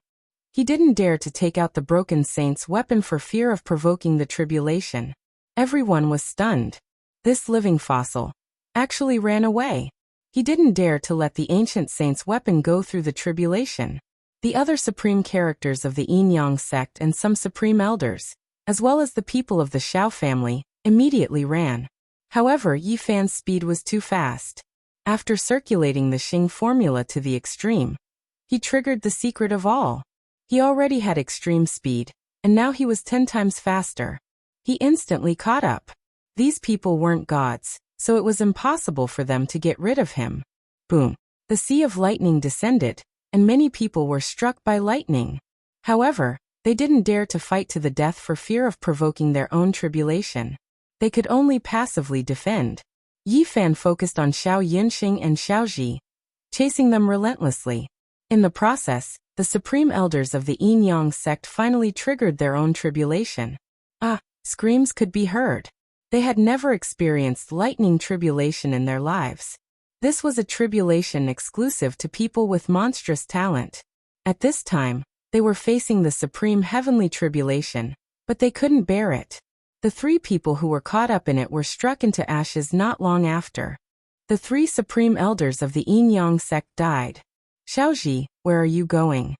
He didn't dare to take out the broken saint's weapon for fear of provoking the tribulation. Everyone was stunned. This living fossil actually ran away. He didn't dare to let the ancient saint's weapon go through the tribulation. The other supreme characters of the yin-yang sect and some supreme elders, as well as the people of the Xiao family, immediately ran. However, Yi Fan's speed was too fast. After circulating the Xing formula to the extreme, he triggered the secret of all. He already had extreme speed, and now he was 10 times faster. He instantly caught up. These people weren't gods, so it was impossible for them to get rid of him. Boom! The sea of lightning descended, and many people were struck by lightning. However, they didn't dare to fight to the death for fear of provoking their own tribulation. They could only passively defend. Yi Fan focused on Xiao Yinxing and Xiao Ji, chasing them relentlessly. In the process, the supreme elders of the yin-yang sect finally triggered their own tribulation. Screams could be heard. They had never experienced lightning tribulation in their lives. This was a tribulation exclusive to people with monstrous talent. At this time, they were facing the supreme heavenly tribulation, but they couldn't bear it. The 3 people who were caught up in it were struck into ashes not long after. The 3 supreme elders of the yin-yang sect died. Xiaoji, where are you going?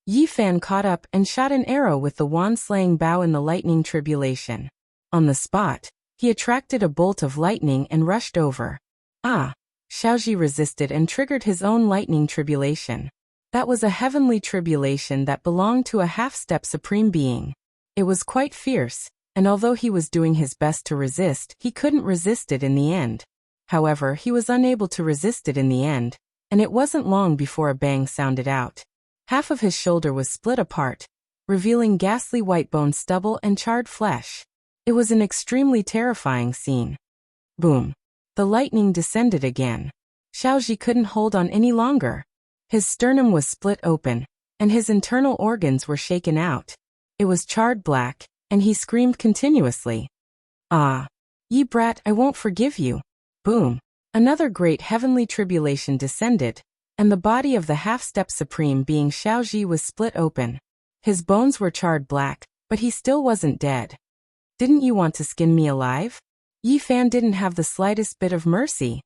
Yi Fan caught up and shot an arrow with the wand-slaying bow in the lightning tribulation. On the spot, he attracted a bolt of lightning and rushed over. Xiaoji resisted and triggered his own lightning tribulation. That was a heavenly tribulation that belonged to a half-step supreme being. It was quite fierce, and although he was doing his best to resist, he couldn't resist it in the end. However, he was unable to resist it in the end, and it wasn't long before a bang sounded out. Half of his shoulder was split apart, revealing ghastly white bone stubble and charred flesh. It was an extremely terrifying scene. Boom! The lightning descended again. Xiaoji couldn't hold on any longer. His sternum was split open, and his internal organs were shaken out. It was charred black, and he screamed continuously. Ye brat, I won't forgive you. Boom! Another great heavenly tribulation descended, and the body of the half-step supreme being Xiaoji was split open. His bones were charred black, but he still wasn't dead. Didn't you want to skin me alive? Yi Fan didn't have the slightest bit of mercy.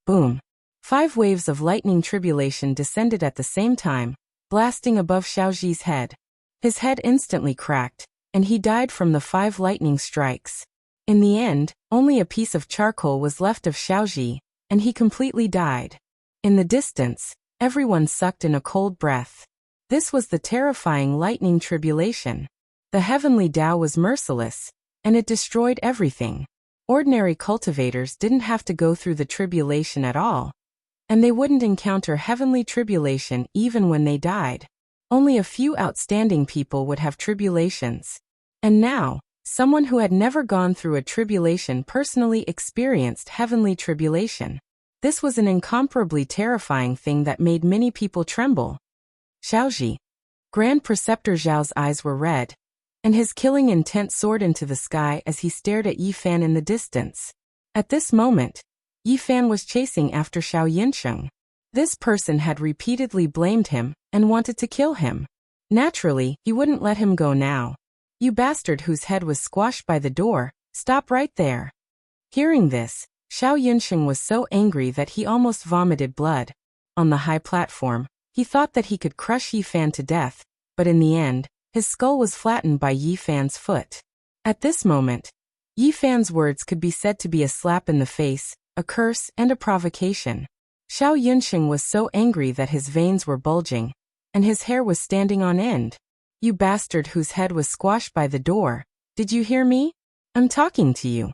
Boom! 5 waves of lightning tribulation descended at the same time, blasting above Xiaoji's head. His head instantly cracked, and he died from the 5 lightning strikes. In the end, only a piece of charcoal was left of Xiaoji, and he completely died. In the distance, everyone sucked in a cold breath. This was the terrifying lightning tribulation. The heavenly Tao was merciless, and it destroyed everything. Ordinary cultivators didn't have to go through the tribulation at all, and they wouldn't encounter heavenly tribulation even when they died. Only a few outstanding people would have tribulations. And now, someone who had never gone through a tribulation personally experienced heavenly tribulation. This was an incomparably terrifying thing that made many people tremble. Xiaoji. Grand Preceptor Zhao's eyes were red, and his killing intent soared into the sky as he stared at Yi Fan in the distance. At this moment, Yi Fan was chasing after Xiao Yinsheng. This person had repeatedly blamed him and wanted to kill him. Naturally, he wouldn't let him go now. "You bastard whose head was squashed by the door, stop right there." Hearing this, Xiao Yinsheng was so angry that he almost vomited blood. On the high platform, he thought that he could crush Yi Fan to death, but in the end, his skull was flattened by Yi Fan's foot. At this moment, Yi Fan's words could be said to be a slap in the face, a curse, and a provocation. Xiao Yinsheng was so angry that his veins were bulging, and his hair was standing on end. "You bastard whose head was squashed by the door, did you hear me? I'm talking to you.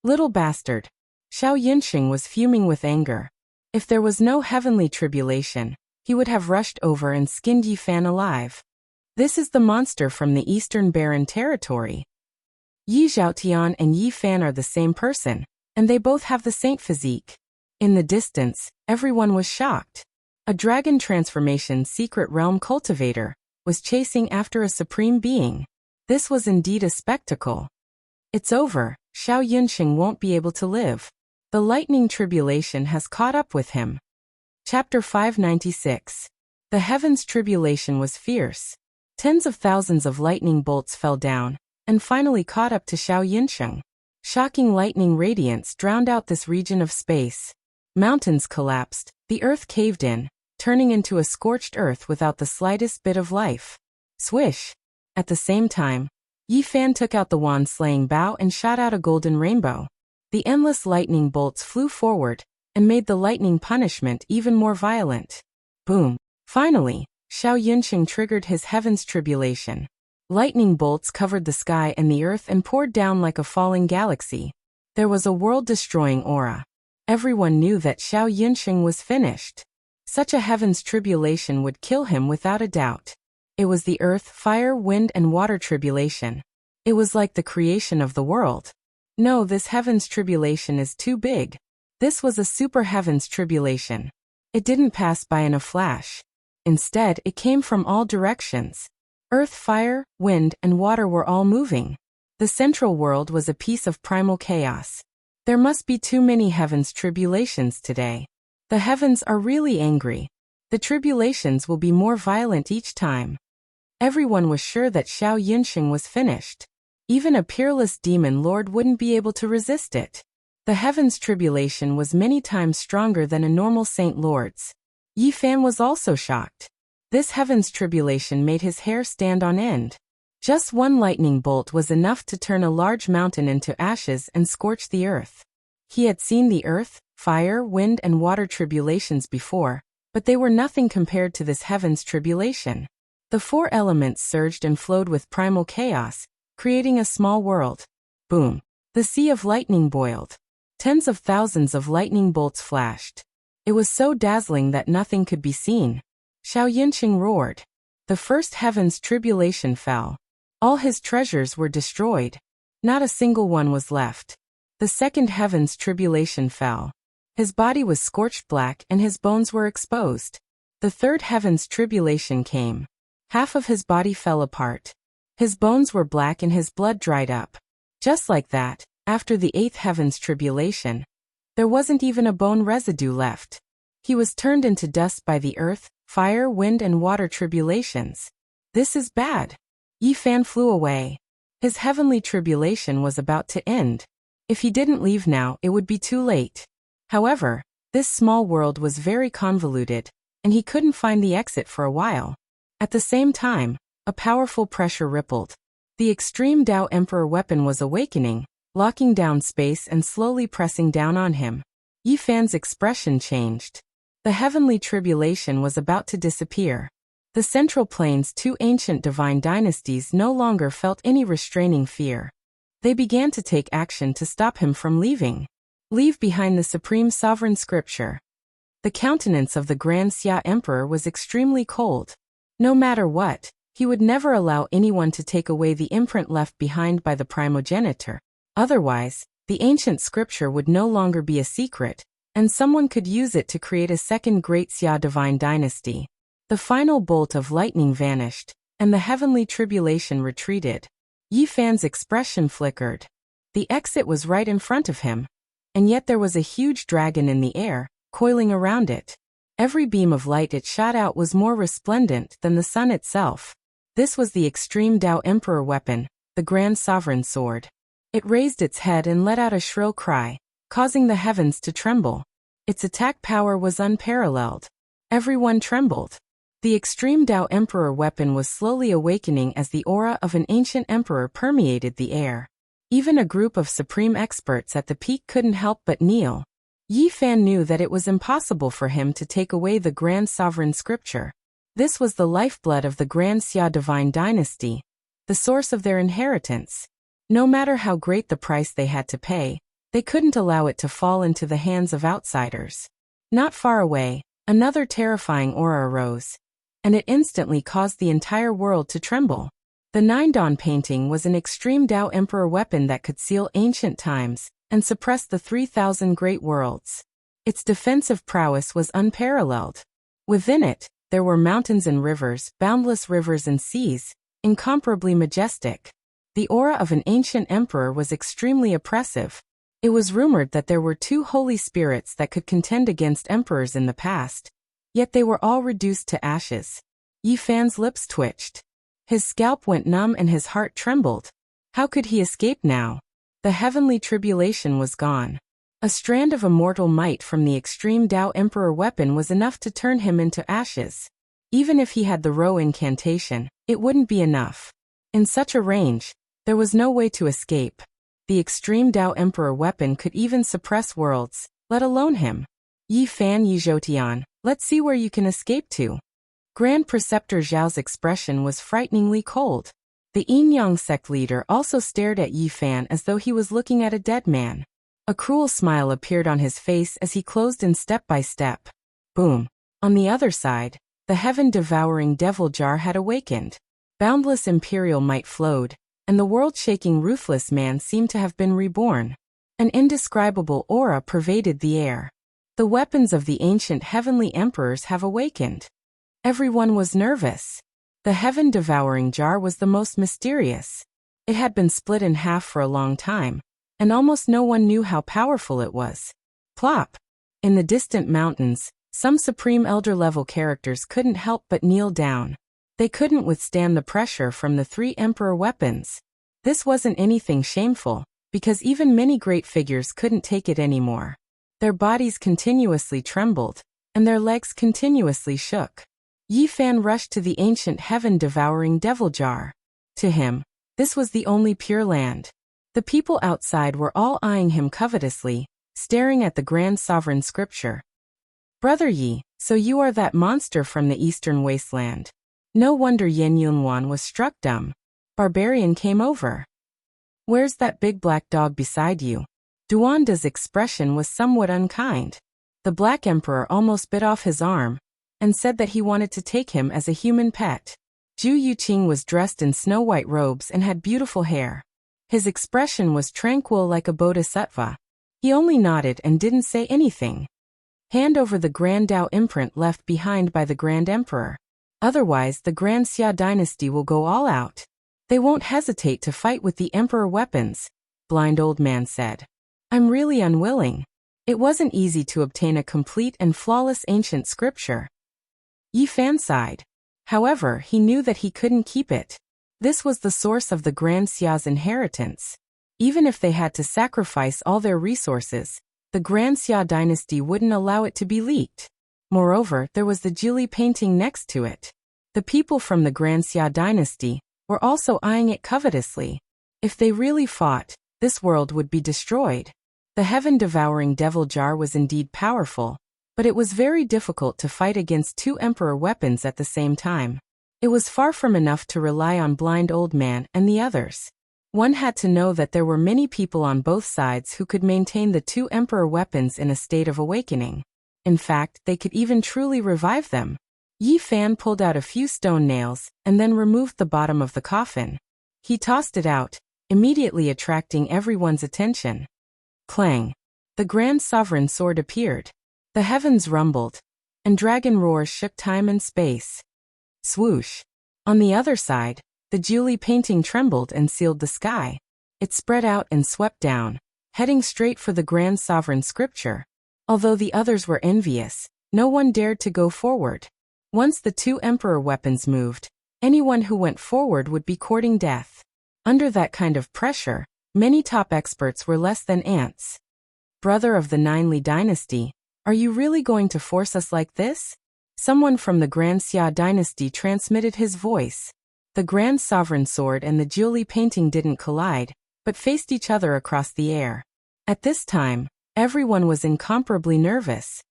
Little bastard." Xiao Yinsheng was fuming with anger. If there was no heavenly tribulation, he would have rushed over and skinned Yi Fan alive. This is the monster from the Eastern Barren territory. Yi Zhaotian and Yi Fan are the same person, and they both have the saint physique. In the distance, everyone was shocked. A dragon transformation secret realm cultivator was chasing after a supreme being. This was indeed a spectacle. It's over, Xiao Yinsheng won't be able to live. The lightning tribulation has caught up with him. Chapter 596. The heavens tribulation was fierce. Tens of thousands of lightning bolts fell down, and finally caught up to Xiao Yinsheng. Shocking lightning radiance drowned out this region of space. Mountains collapsed, the earth caved in, turning into a scorched earth without the slightest bit of life. Swish! At the same time, Yi Fan took out the wand-slaying bow and shot out a golden rainbow. The endless lightning bolts flew forward, and made the lightning punishment even more violent. Boom! Finally, Xiao Yinsheng triggered his heaven's tribulation. Lightning bolts covered the sky and the earth and poured down like a falling galaxy. There was a world-destroying aura. Everyone knew that Xiao Yinsheng was finished. Such a heaven's tribulation would kill him without a doubt. It was the earth, fire, wind, and water tribulation. It was like the creation of the world. No, this heaven's tribulation is too big. This was a super heaven's tribulation. It didn't pass by in a flash. Instead, it came from all directions. Earth, fire, wind, and water were all moving. The central world was a piece of primal chaos. There must be too many heavens tribulations today. The heavens are really angry. The tribulations will be more violent each time. Everyone was sure that Xiao Yinsheng was finished. Even a peerless demon lord wouldn't be able to resist it. The heavens tribulation was many times stronger than a normal saint lord's. Yi Fan was also shocked. This heavens tribulation made his hair stand on end. Just one lightning bolt was enough to turn a large mountain into ashes and scorch the earth. He had seen the earth, fire, wind, and water tribulations before, but they were nothing compared to this heavens tribulation. The four elements surged and flowed with primal chaos, creating a small world. Boom! The sea of lightning boiled. Tens of thousands of lightning bolts flashed. It was so dazzling that nothing could be seen. Xiao Yinsheng roared. The first heaven's tribulation fell. All his treasures were destroyed. Not a single one was left. The second heaven's tribulation fell. His body was scorched black and his bones were exposed. The third heaven's tribulation came. Half of his body fell apart. His bones were black and his blood dried up. Just like that, after the eighth heaven's tribulation, there wasn't even a bone residue left. He was turned into dust by the earth, fire, wind, and water tribulations. This is bad. Yi Fan flew away. His heavenly tribulation was about to end. If he didn't leave now, it would be too late. However, this small world was very convoluted, and he couldn't find the exit for a while. At the same time, a powerful pressure rippled. The extreme Tao Emperor weapon was awakening, locking down space and slowly pressing down on him. Yi Fan's expression changed. The heavenly tribulation was about to disappear. The Central Plains' two ancient divine dynasties no longer felt any restraining fear. They began to take action to stop him from leaving. Leave behind the supreme sovereign scripture. The countenance of the Grand Xia Emperor was extremely cold. No matter what, he would never allow anyone to take away the imprint left behind by the primogenitor. Otherwise, the ancient scripture would no longer be a secret, and someone could use it to create a second Great Xia divine dynasty. The final bolt of lightning vanished, and the heavenly tribulation retreated. Yi Fan's expression flickered. The exit was right in front of him, and yet there was a huge dragon in the air, coiling around it. Every beam of light it shot out was more resplendent than the sun itself. This was the extreme Tao Emperor weapon, the Grand Sovereign Sword. It raised its head and let out a shrill cry, causing the heavens to tremble. Its attack power was unparalleled. Everyone trembled. The extreme Tao Emperor weapon was slowly awakening as the aura of an ancient emperor permeated the air. Even a group of supreme experts at the peak couldn't help but kneel. Yi Fan knew that it was impossible for him to take away the Grand Sovereign Scripture. This was the lifeblood of the Grand Xia Divine Dynasty, the source of their inheritance. No matter how great the price they had to pay, they couldn't allow it to fall into the hands of outsiders. Not far away, another terrifying aura arose, and it instantly caused the entire world to tremble. The Nine Dawn painting was an extreme Tao Emperor weapon that could seal ancient times and suppress the 3,000 great worlds. Its defensive prowess was unparalleled. Within it, there were mountains and rivers, boundless rivers and seas, incomparably majestic. The aura of an ancient emperor was extremely oppressive. It was rumored that there were 2 holy spirits that could contend against emperors in the past, yet they were all reduced to ashes. Yi Fan's lips twitched. His scalp went numb and his heart trembled. How could he escape now? The heavenly tribulation was gone. A strand of immortal might from the extreme Tao Emperor weapon was enough to turn him into ashes. Even if he had the Ro incantation, it wouldn't be enough. In such a range, there was no way to escape. The extreme Tao Emperor weapon could even suppress worlds, let alone him. Yi Fan Yizhoutian, let's see where you can escape to. Grand Preceptor Zhao's expression was frighteningly cold. The Yin-Yang sect leader also stared at Yi Fan as though he was looking at a dead man. A cruel smile appeared on his face as he closed in step by step. Boom. On the other side, the heaven-devouring devil jar had awakened. Boundless imperial might flowed, and the world-shaking ruthless man seemed to have been reborn. An indescribable aura pervaded the air. The weapons of the ancient heavenly emperors have awakened. Everyone was nervous. The heaven-devouring jar was the most mysterious. It had been split in half for a long time, and almost no one knew how powerful it was. Plop! In the distant mountains, some supreme elder-level characters couldn't help but kneel down. They couldn't withstand the pressure from the 3 emperor weapons. This wasn't anything shameful, because even many great figures couldn't take it anymore. Their bodies continuously trembled, and their legs continuously shook. Yi Fan rushed to the ancient heaven-devouring devil jar. To him, this was the only pure land. The people outside were all eyeing him covetously, staring at the Grand Sovereign Scripture. Brother Yi, so you are that monster from the eastern wasteland. No wonder Yen Yunwan was struck dumb. Barbarian came over. Where's that big black dog beside you? Duanda's expression was somewhat unkind. The Black Emperor almost bit off his arm, and said that he wanted to take him as a human pet. Zhu Yuqing was dressed in snow-white robes and had beautiful hair. His expression was tranquil like a bodhisattva. He only nodded and didn't say anything. Hand over the Grand Tao imprint left behind by the Grand Emperor. Otherwise the Grand Xia dynasty will go all out. They won't hesitate to fight with the Emperor weapons, Blind Old Man said. I'm really unwilling. It wasn't easy to obtain a complete and flawless ancient scripture. Yi Fan sighed. However, he knew that he couldn't keep it. This was the source of the Grand Xia's inheritance. Even if they had to sacrifice all their resources, the Grand Xia dynasty wouldn't allow it to be leaked. Moreover, there was the Jili painting next to it. The people from the Grand Xia dynasty were also eyeing it covetously. If they really fought, this world would be destroyed. The heaven-devouring devil jar was indeed powerful, but it was very difficult to fight against 2 emperor weapons at the same time. It was far from enough to rely on Blind Old Man and the others. One had to know that there were many people on both sides who could maintain the 2 emperor weapons in a state of awakening. In fact, they could even truly revive them. Yi Fan pulled out a few stone nails and then removed the bottom of the coffin. He tossed it out, immediately attracting everyone's attention. Clang! The Grand Sovereign Sword appeared. The heavens rumbled, and dragon roars shook time and space. Swoosh! On the other side, the Julie painting trembled and sealed the sky. It spread out and swept down, heading straight for the grand sovereign scripture. Although the others were envious, no one dared to go forward. Once the two emperor weapons moved, anyone who went forward would be courting death. Under that kind of pressure, many top experts were less than ants. Brother of the Ninely dynasty, are you really going to force us like this? Someone from the Grand Xia dynasty transmitted his voice. The grand sovereign sword and the Julie painting didn't collide, but faced each other across the air. At this time, everyone was incomparably nervous.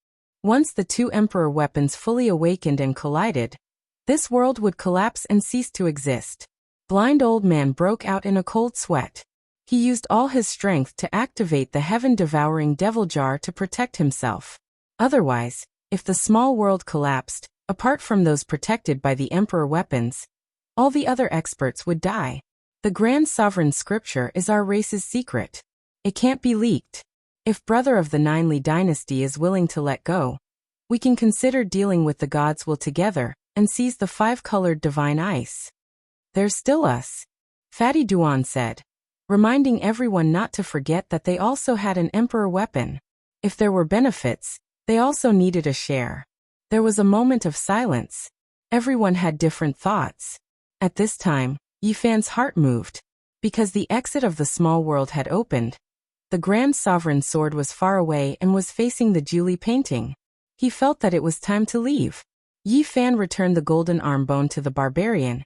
Once the two emperor weapons fully awakened and collided, this world would collapse and cease to exist. Blind Old Man broke out in a cold sweat. He used all his strength to activate the heaven-devouring devil jar to protect himself. Otherwise, if the small world collapsed, apart from those protected by the emperor weapons, all the other experts would die. The grand sovereign scripture is our race's secret. It can't be leaked. If Brother of the Ninely dynasty is willing to let go, we can consider dealing with the God's will together and seize the five-colored divine ice. There's still us, Fatty Duan said, reminding everyone not to forget that they also had an emperor weapon. If there were benefits, they also needed a share. There was a moment of silence. Everyone had different thoughts. At this time, Yifan's heart moved. Because the exit of the small world had opened, the grand sovereign sword was far away and was facing the Julie painting. He felt that it was time to leave. Yifan returned the golden arm bone to the barbarian,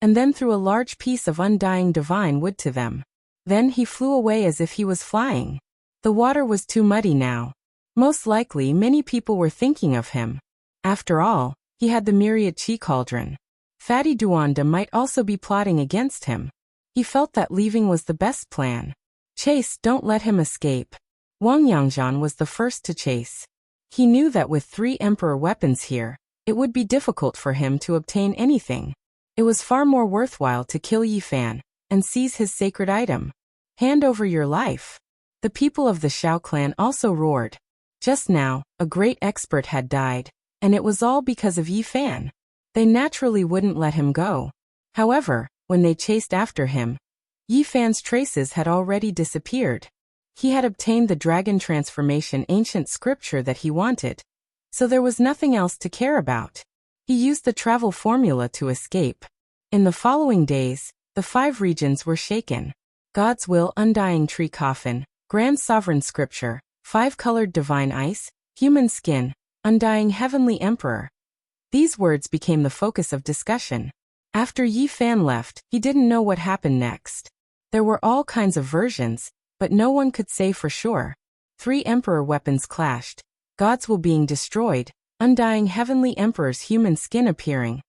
and then threw a large piece of undying divine wood to them. Then he flew away as if he was flying. The water was too muddy now. Most likely many people were thinking of him. After all, he had the myriad chi cauldron. Fatty Duanda might also be plotting against him. He felt that leaving was the best plan. Chase, don't let him escape. Wang Yangzhan was the first to chase. He knew that with 3 emperor weapons here, it would be difficult for him to obtain anything. It was far more worthwhile to kill Yifan and seize his sacred item. Hand over your life. The people of the Xiao clan also roared. Just now, a great expert had died, and it was all because of Yifan. They naturally wouldn't let him go. However, when they chased after him, Yifan's traces had already disappeared. He had obtained the dragon transformation ancient scripture that he wanted, so there was nothing else to care about. He used the travel formula to escape. In the following days, the 5 regions were shaken. God's will, undying tree coffin, grand sovereign scripture, 5-colored divine ice, human skin, undying heavenly emperor. These words became the focus of discussion. After Yifan left, he didn't know what happened next. There were all kinds of versions, but no one could say for sure. 3 emperor weapons clashed, God's will being destroyed, undying heavenly emperor's human skin appearing.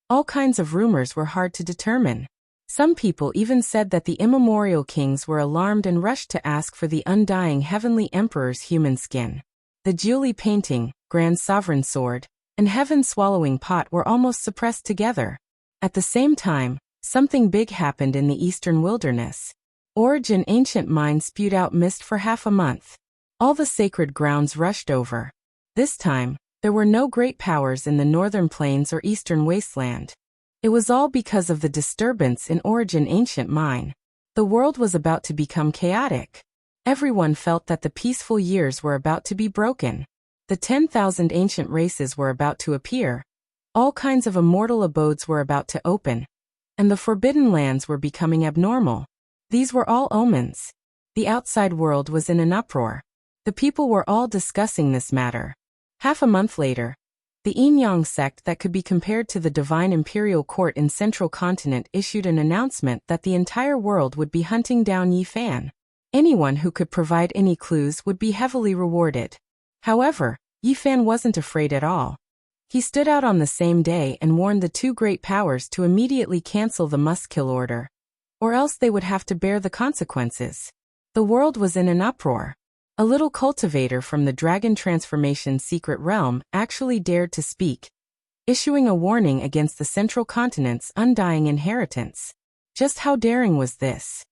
All kinds of rumors were hard to determine. Some people even said that the immemorial kings were alarmed and rushed to ask for the undying heavenly emperor's human skin. The Julie painting, grand sovereign sword, and heaven-swallowing pot were almost suppressed together. At the same time, something big happened in the eastern wilderness. Origin ancient mine spewed out mist for half a month. All the sacred grounds rushed over. This time, there were no great powers in the northern plains or eastern wasteland. It was all because of the disturbance in Origin ancient mine. The world was about to become chaotic. Everyone felt that the peaceful years were about to be broken. The 10,000 ancient races were about to appear. All kinds of immortal abodes were about to open. And the forbidden lands were becoming abnormal. These were all omens. The outside world was in an uproar. The people were all discussing this matter. Half a month later, the Yin-Yang sect that could be compared to the Divine Imperial Court in Central Continent issued an announcement that the entire world would be hunting down Yifan. Anyone who could provide any clues would be heavily rewarded. However, Yifan wasn't afraid at all. He stood out on the same day and warned the 2 great powers to immediately cancel the must-kill order, or else they would have to bear the consequences. The world was in an uproar. A little cultivator from the Dragon Transformation secret realm actually dared to speak, issuing a warning against the Central Continent's undying inheritance. Just how daring was this?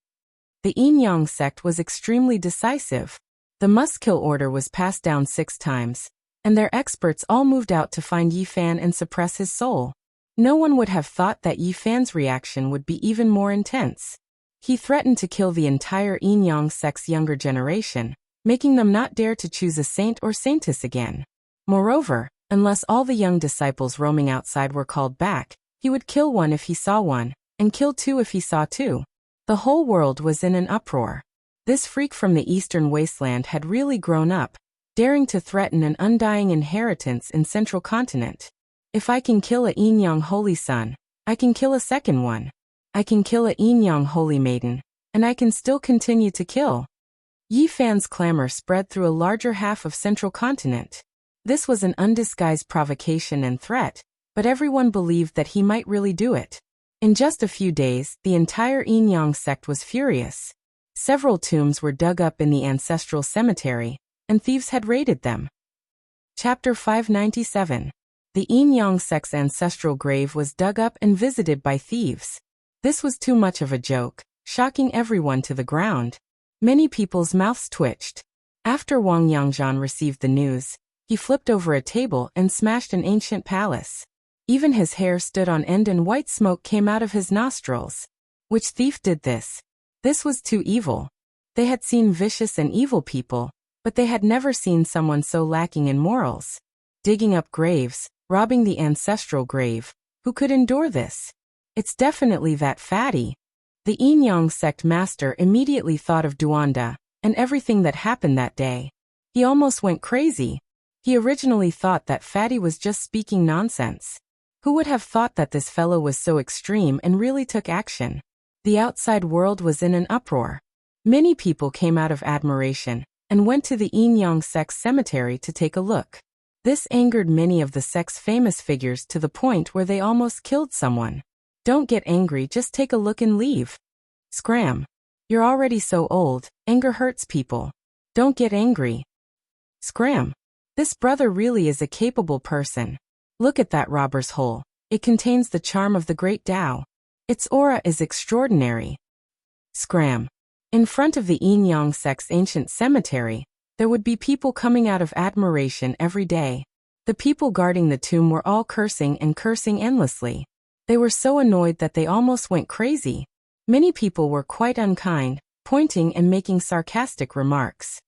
The Yin-Yang sect was extremely decisive. The must-kill order was passed down 6 times, and their experts all moved out to find Yi Fan and suppress his soul. No one would have thought that Yi Fan's reaction would be even more intense. He threatened to kill the entire Yin Yang sect's younger generation, making them not dare to choose a saint or saintess again. Moreover, unless all the young disciples roaming outside were called back, he would kill one if he saw one, and kill two if he saw two. The whole world was in an uproar. This freak from the eastern wasteland had really grown up, daring to threaten an undying inheritance in Central Continent. If I can kill a Yin Yang holy son, I can kill a second one. I can kill a Yin Yang holy maiden, and I can still continue to kill. Yi Fan's clamor spread through a larger half of Central Continent. This was an undisguised provocation and threat, but everyone believed that he might really do it. In just a few days, the entire Yin Yang sect was furious. Several tombs were dug up in the ancestral cemetery, and thieves had raided them. Chapter 597. The Yin Yang sect's ancestral grave was dug up and visited by thieves. This was too much of a joke, shocking everyone to the ground. Many people's mouths twitched. After Wang Yangzhan received the news, he flipped over a table and smashed an ancient palace. Even his hair stood on end and white smoke came out of his nostrils. Which thief did this? This was too evil. They had seen vicious and evil people, but they had never seen someone so lacking in morals. Digging up graves, robbing the ancestral grave. Who could endure this? It's definitely that fatty. The Yin Yang sect master immediately thought of Duanda, and everything that happened that day. He almost went crazy. He originally thought that Fatty was just speaking nonsense. Who would have thought that this fellow was so extreme and really took action? The outside world was in an uproar. Many people came out of admiration, and went to the Yin Yang sect's cemetery to take a look. This angered many of the sect's famous figures to the point where they almost killed someone. Don't get angry, just take a look and leave. Scram. You're already so old, anger hurts people. Don't get angry. Scram. This brother really is a capable person. Look at that robber's hole. It contains the charm of the great Tao. Its aura is extraordinary. Scram. In front of the Yin Yang sect's ancient cemetery, there would be people coming out of admiration every day. The people guarding the tomb were all cursing and cursing endlessly. They were so annoyed that they almost went crazy. Many people were quite unkind, pointing and making sarcastic remarks.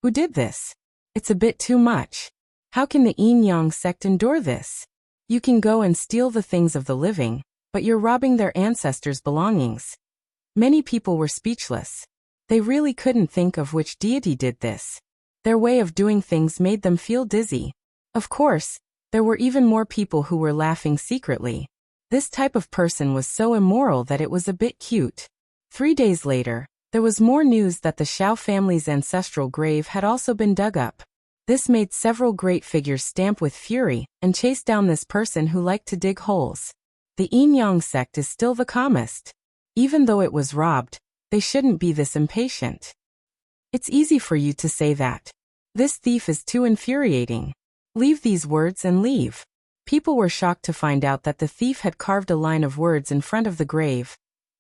Who did this? It's a bit too much. How can the Yin Yang sect endure this? You can go and steal the things of the living, but you're robbing their ancestors' belongings. Many people were speechless. They really couldn't think of which deity did this. Their way of doing things made them feel dizzy. Of course, there were even more people who were laughing secretly. This type of person was so immoral that it was a bit cute. 3 days later, there was more news that the Shao family's ancestral grave had also been dug up. This made several great figures stamp with fury and chase down this person who liked to dig holes. The Yin Yang sect is still the calmest. Even though it was robbed, they shouldn't be this impatient. It's easy for you to say that. This thief is too infuriating. Leave these words and leave. People were shocked to find out that the thief had carved a line of words in front of the grave.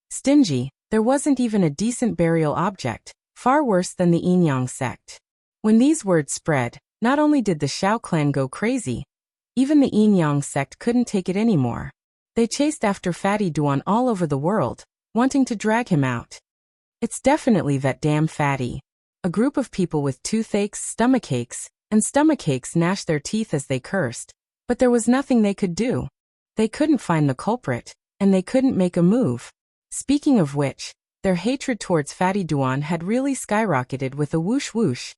Stingy, there wasn't even a decent burial object, far worse than the Yin Yang sect. When these words spread, not only did the Shao clan go crazy, even the Yin Yang sect couldn't take it anymore. They chased after Fatty Duan all over the world, wanting to drag him out. It's definitely that damn Fatty. A group of people with toothaches, stomachaches gnashed their teeth as they cursed. But there was nothing they could do. They couldn't find the culprit, and they couldn't make a move. Speaking of which, their hatred towards Fatty Duan had really skyrocketed with a whoosh whoosh,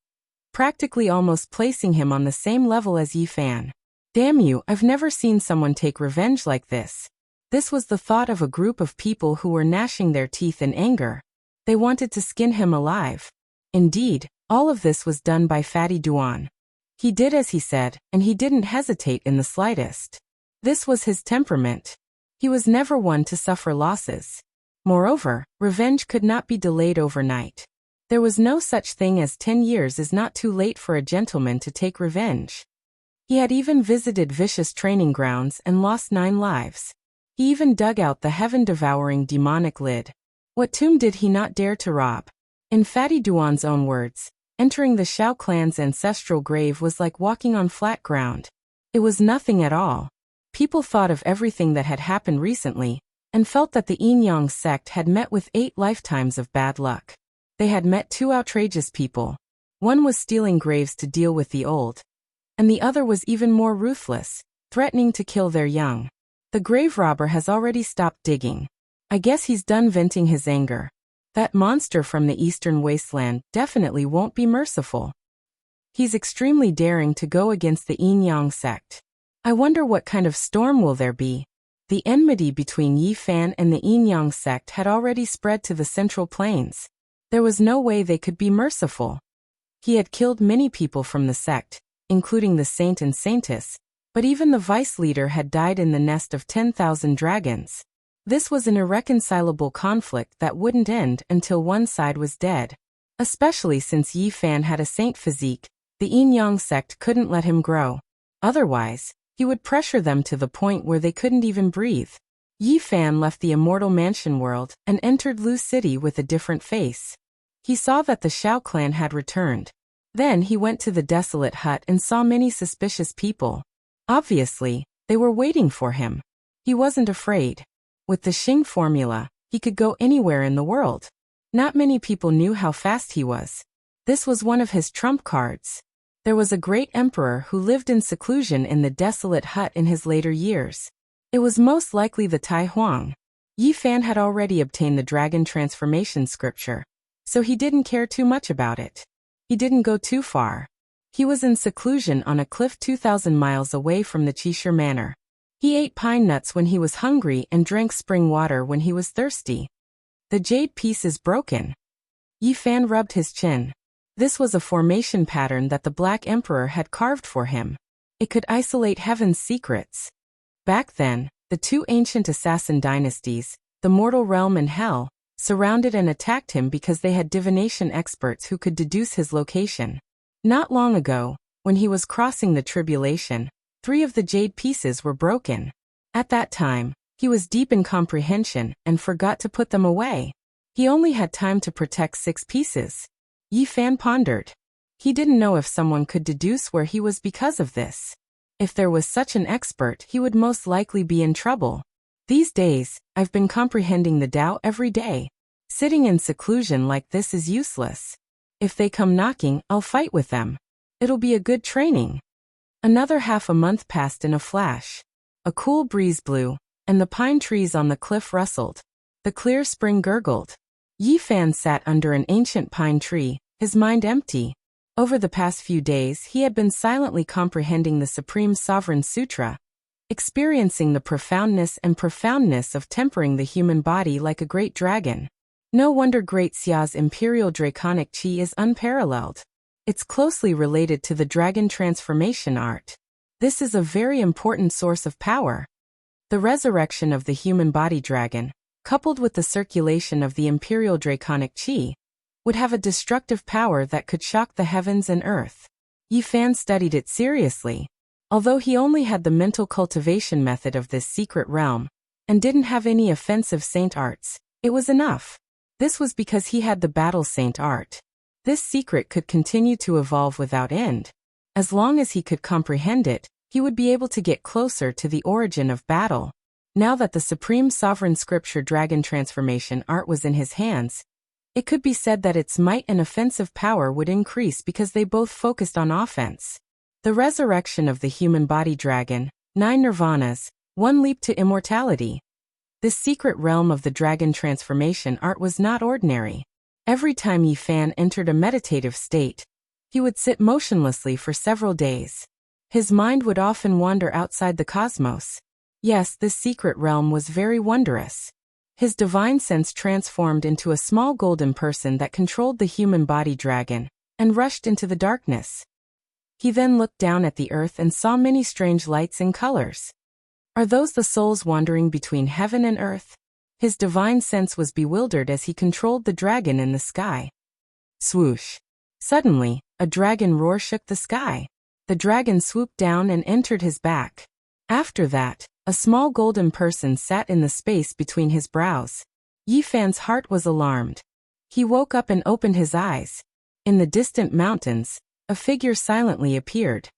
practically almost placing him on the same level as Yi Fan. Damn you, I've never seen someone take revenge like this. This was the thought of a group of people who were gnashing their teeth in anger. They wanted to skin him alive. Indeed, all of this was done by Fatty Duan. He did as he said, and he didn't hesitate in the slightest. This was his temperament. He was never one to suffer losses. Moreover, revenge could not be delayed overnight. There was no such thing as 10 years is not too late for a gentleman to take revenge. He had even visited vicious training grounds and lost 9 lives. He even dug out the heaven-devouring demonic lid. What tomb did he not dare to rob? In Fatty Duan's own words, Entering the Shao clan's ancestral grave was like walking on flat ground. It was nothing at all. People thought of everything that had happened recently, and felt that the Yin Yang sect had met with 8 lifetimes of bad luck. They had met 2 outrageous people. One was stealing graves to deal with the old, and the other was even more ruthless, threatening to kill their young. The grave robber has already stopped digging. I guess he's done venting his anger. That monster from the eastern wasteland definitely won't be merciful. He's extremely daring to go against the Yin Yang sect. I wonder what kind of storm will there be. The enmity between Yi Fan and the Yin Yang sect had already spread to the Central Plains. There was no way they could be merciful. He had killed many people from the sect, including the saint and saintess, but even the vice leader had died in the nest of 10,000 dragons. This was an irreconcilable conflict that wouldn't end until one side was dead. Especially since Yi Fan had a saint physique, the Yin Yang sect couldn't let him grow. Otherwise, he would pressure them to the point where they couldn't even breathe. Yi Fan left the immortal mansion world and entered Lu City with a different face. He saw that the Shao clan had returned. Then he went to the desolate hut and saw many suspicious people. Obviously, they were waiting for him. He wasn't afraid. With the Xing formula, he could go anywhere in the world. Not many people knew how fast he was. This was one of his trump cards. There was a great emperor who lived in seclusion in the desolate hut in his later years. It was most likely the Tai Huang. Yi Fan had already obtained the dragon transformation scripture, so he didn't care too much about it. He didn't go too far. He was in seclusion on a cliff 2,000 miles away from the Qishir Manor. He ate pine nuts when he was hungry and drank spring water when he was thirsty. The jade piece is broken. Yi Fan rubbed his chin. This was a formation pattern that the Black Emperor had carved for him. It could isolate heaven's secrets. Back then, the 2 ancient assassin dynasties, the mortal realm and hell, surrounded and attacked him because they had divination experts who could deduce his location. Not long ago, when he was crossing the tribulation, 3 of the jade pieces were broken. At that time, he was deep in comprehension and forgot to put them away. He only had time to protect 6 pieces. Yi Fan pondered. He didn't know if someone could deduce where he was because of this. If there was such an expert, he would most likely be in trouble. These days, I've been comprehending the Tao every day. Sitting in seclusion like this is useless. If they come knocking, I'll fight with them. It'll be a good training. Another half a month passed in a flash. A cool breeze blew, and the pine trees on the cliff rustled. The clear spring gurgled. Yi Fan sat under an ancient pine tree, his mind empty. Over the past few days he had been silently comprehending the Supreme Sovereign Sutra, experiencing the profoundness of tempering the human body like a great dragon. No wonder Great Xia's imperial draconic qi is unparalleled. It's closely related to the dragon transformation art. This is a very important source of power. The resurrection of the human body dragon, coupled with the circulation of the imperial draconic qi, would have a destructive power that could shock the heavens and earth. Yi Fan studied it seriously. Although he only had the mental cultivation method of this secret realm, and didn't have any offensive saint arts, it was enough. This was because he had the battle saint art. This secret could continue to evolve without end. As long as he could comprehend it, he would be able to get closer to the origin of battle. Now that the Supreme Sovereign Scripture Dragon Transformation art was in his hands, it could be said that its might and offensive power would increase because they both focused on offense. The resurrection of the human body dragon, 9 nirvanas, 1 leap to immortality. This secret realm of the dragon transformation art was not ordinary. Every time Yi Fan entered a meditative state, he would sit motionlessly for several days. His mind would often wander outside the cosmos. Yes, this secret realm was very wondrous. His divine sense transformed into a small golden person that controlled the human body dragon, and rushed into the darkness. He then looked down at the earth and saw many strange lights and colors. Are those the souls wandering between heaven and earth? His divine sense was bewildered as he controlled the dragon in the sky. Swoosh! Suddenly, a dragon roar shook the sky. The dragon swooped down and entered his back. After that, a small golden person sat in the space between his brows. Yi Fan's heart was alarmed. He woke up and opened his eyes. In the distant mountains, a figure silently appeared.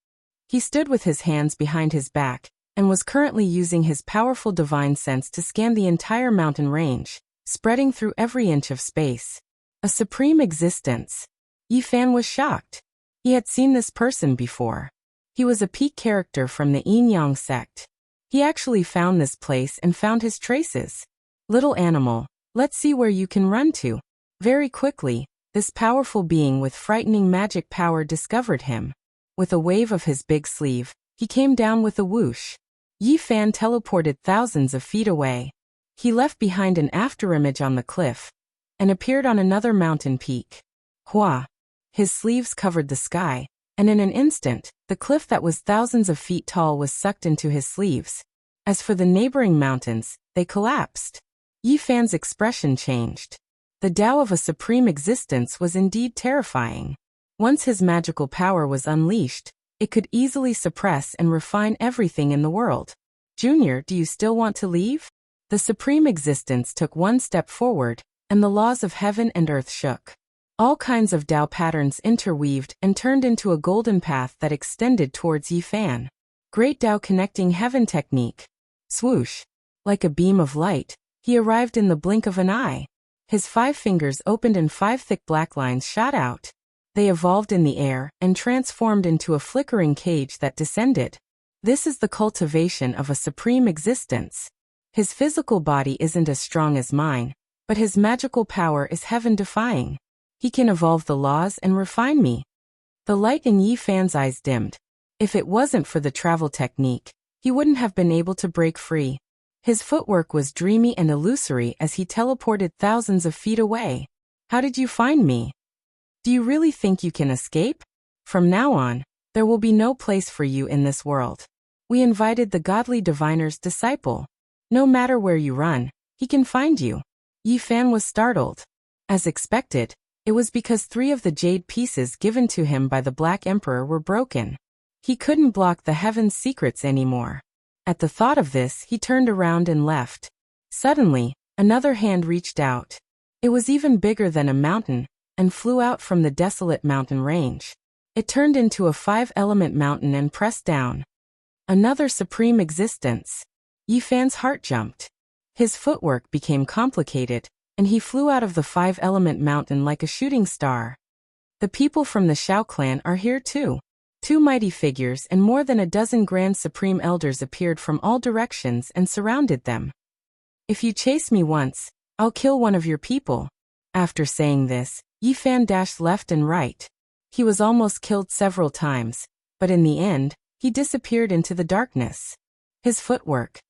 He stood with his hands behind his back, and was currently using his powerful divine sense to scan the entire mountain range, spreading through every inch of space. A supreme existence. Yi Fan was shocked. He had seen this person before. He was a peak character from the Yin Yang sect. He actually found this place and found his traces. Little animal, let's see where you can run to. Very quickly, this powerful being with frightening magic power discovered him. With a wave of his big sleeve, he came down with a whoosh. Yi Fan teleported thousands of feet away. He left behind an afterimage on the cliff, and appeared on another mountain peak. Hua! His sleeves covered the sky, and in an instant, the cliff that was thousands of feet tall was sucked into his sleeves. As for the neighboring mountains, they collapsed. Yi Fan's expression changed. The Tao of a supreme existence was indeed terrifying. Once his magical power was unleashed, it could easily suppress and refine everything in the world. Junior, do you still want to leave? The supreme existence took one step forward, and the laws of heaven and earth shook. All kinds of Tao patterns interweaved and turned into a golden path that extended towards Yi Fan. Great Tao connecting heaven technique. Swoosh! Like a beam of light, he arrived in the blink of an eye. His 5 fingers opened and 5 thick black lines shot out. They evolved in the air and transformed into a flickering cage that descended. This is the cultivation of a supreme existence. His physical body isn't as strong as mine, but his magical power is heaven-defying. He can evolve the laws and refine me. The light in Yi Fan's eyes dimmed. If it wasn't for the travel technique, he wouldn't have been able to break free. His footwork was dreamy and illusory as he teleported thousands of feet away. How did you find me? Do you really think you can escape? From now on, there will be no place for you in this world. We invited the godly diviner's disciple. No matter where you run, he can find you. Yi Fan was startled. As expected, it was because 3 of the jade pieces given to him by the Black Emperor were broken. He couldn't block the heaven's secrets anymore. At the thought of this, he turned around and left. Suddenly, another hand reached out. It was even bigger than a mountain, and flew out from the desolate mountain range. It turned into a 5-element mountain and pressed down. Another supreme existence. Yi Fan's heart jumped. His footwork became complicated, and he flew out of the 5-element mountain like a shooting star. The people from the Shao clan are here too. 2 mighty figures and more than a dozen grand supreme elders appeared from all directions and surrounded them. If you chase me once, I'll kill one of your people. After saying this, Yi Fan dashed left and right. He was almost killed several times, but in the end, he disappeared into the darkness. His footwork.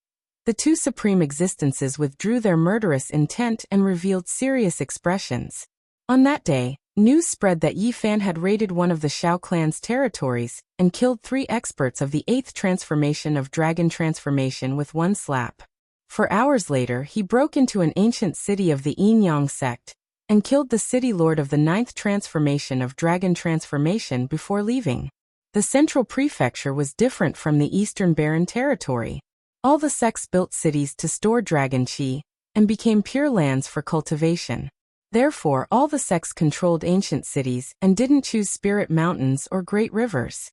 The 2 supreme existences withdrew their murderous intent and revealed serious expressions. On that day, news spread that Yi Fan had raided one of the Shao clan's territories and killed 3 experts of the 8th transformation of dragon transformation with one slap. 4 hours later, he broke into an ancient city of the Yin Yang sect and killed the city lord of the 9th transformation of dragon transformation before leaving. The central prefecture was different from the Eastern Barren territory. All the sects built cities to store dragon chi and became pure lands for cultivation. Therefore, all the sects controlled ancient cities and didn't choose spirit mountains or great rivers.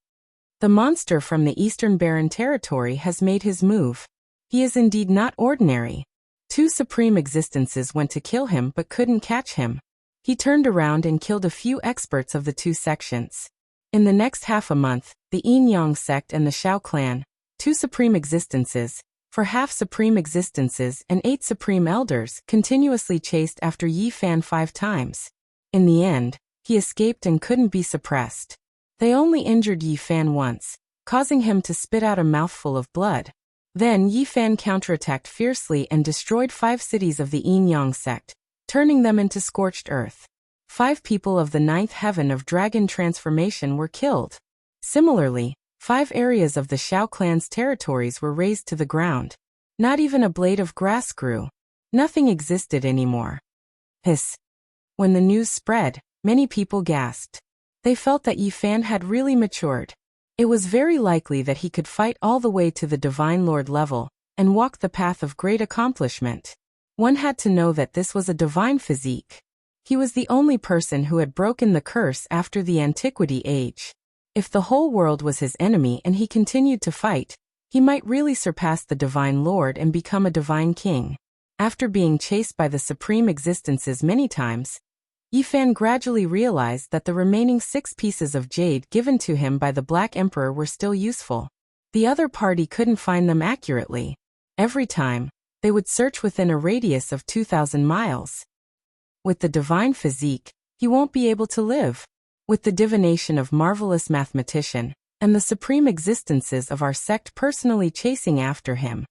The monster from the Eastern Barren territory has made his move. He is indeed not ordinary. 2 supreme existences went to kill him but couldn't catch him. He turned around and killed a few experts of the 2 sections. In the next half a month, the Yin Yang sect and the Shao clan, 2 supreme existences, for half supreme existences and 8 supreme elders, continuously chased after Yi Fan 5 times. In the end, he escaped and couldn't be suppressed. They only injured Yi Fan once, causing him to spit out a mouthful of blood. Then Yi Fan counterattacked fiercely and destroyed 5 cities of the Yin Yang sect, turning them into scorched earth. 5 people of the 9th heaven of dragon transformation were killed. Similarly, 5 areas of the Shao clan's territories were razed to the ground. Not even a blade of grass grew. Nothing existed anymore. Hiss. When the news spread, many people gasped. They felt that Yi Fan had really matured. It was very likely that he could fight all the way to the Divine Lord level and walk the path of great accomplishment. One had to know that this was a divine physique. He was the only person who had broken the curse after the Antiquity Age. If the whole world was his enemy and he continued to fight, he might really surpass the Divine Lord and become a divine king. After being chased by the Supreme Existences many times, Yifan gradually realized that the remaining 6 pieces of jade given to him by the Black Emperor were still useful. The other party couldn't find them accurately. Every time, they would search within a radius of 2,000 miles. With the divine physique, he won't be able to live. With the divination of marvelous mathematician, and the supreme existences of our sect personally chasing after him,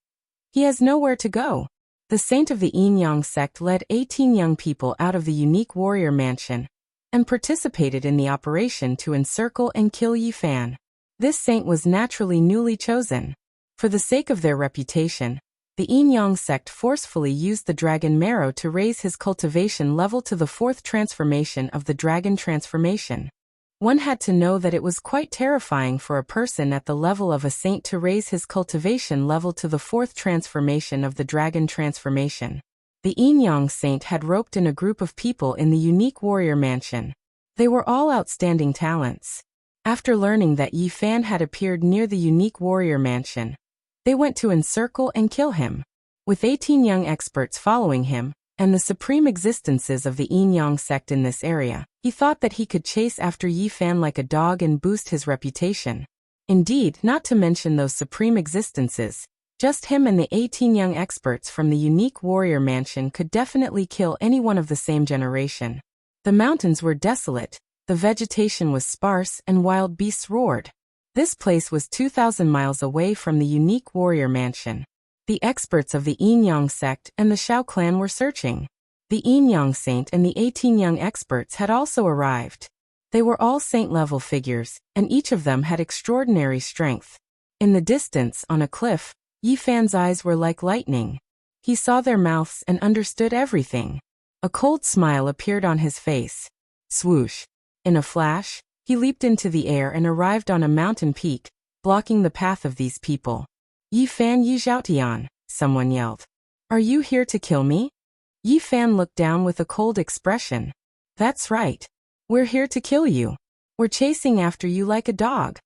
he has nowhere to go. The saint of the Yin Yang sect led 18 young people out of the unique warrior mansion, and participated in the operation to encircle and kill Yifan. This saint was naturally newly chosen. For the sake of their reputation, the Yin Yang sect forcefully used the dragon marrow to raise his cultivation level to the 4th transformation of the dragon transformation. One had to know that it was quite terrifying for a person at the level of a saint to raise his cultivation level to the 4th transformation of the dragon transformation. The Yin Yang saint had roped in a group of people in the unique warrior mansion. They were all outstanding talents. After learning that Yifan had appeared near the unique warrior mansion, they went to encircle and kill him. With 18 young experts following him, and the supreme existences of the Yin Yang sect in this area, he thought that he could chase after Yifan like a dog and boost his reputation. Indeed, not to mention those supreme existences, just him and the 18 young experts from the unique warrior mansion could definitely kill anyone of the same generation. The mountains were desolate, the vegetation was sparse, and wild beasts roared. This place was 2,000 miles away from the unique warrior mansion. The experts of the Yin Yang sect and the Shao clan were searching. The Yin Yang saint and the 18 young experts had also arrived. They were all saint-level figures, and each of them had extraordinary strength. In the distance, on a cliff, Yifan's eyes were like lightning. He saw their mouths and understood everything. A cold smile appeared on his face. Swoosh! In a flash, he leaped into the air and arrived on a mountain peak, blocking the path of these people. Yifan Yizhaotian, someone yelled. Are you here to kill me? Yifan looked down with a cold expression. That's right. We're here to kill you. We're chasing after you like a dog.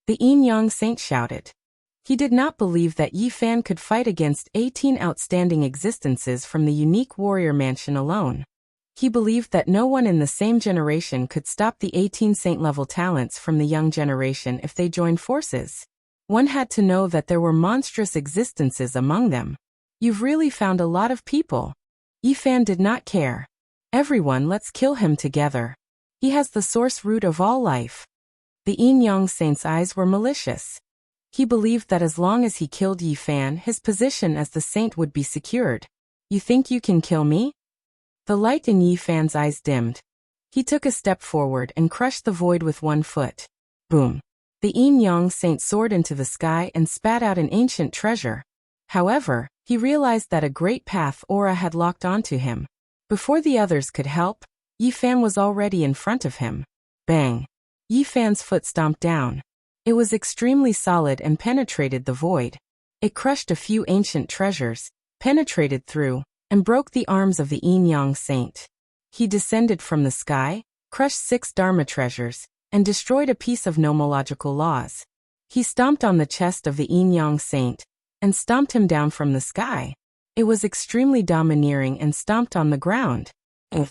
The Yin Yang saint shouted. He did not believe that Yifan could fight against 18 outstanding existences from the unique warrior mansion alone. He believed that no one in the same generation could stop the 18 saint-level talents from the young generation if they joined forces. One had to know that there were monstrous existences among them. You've really found a lot of people. Yifan did not care. Everyone, let's kill him together. He has the source root of all life. The Yin Yang saint's eyes were malicious. He believed that as long as he killed Yifan, his position as the saint would be secured. You think you can kill me? The light in Yifan's eyes dimmed. He took a step forward and crushed the void with one foot. Boom! The Yin Yang saint soared into the sky and spat out an ancient treasure. However, he realized that a great path aura had locked onto him. Before the others could help, Yifan was already in front of him. Bang! Yifan's foot stomped down. It was extremely solid and penetrated the void. It crushed a few ancient treasures, penetrated through, and broke the arms of the Yin Yang saint. He descended from the sky, crushed 6 Dharma treasures, and destroyed a piece of nomological laws. He stomped on the chest of the Yin Yang saint, and stomped him down from the sky. It was extremely domineering and stomped on the ground. The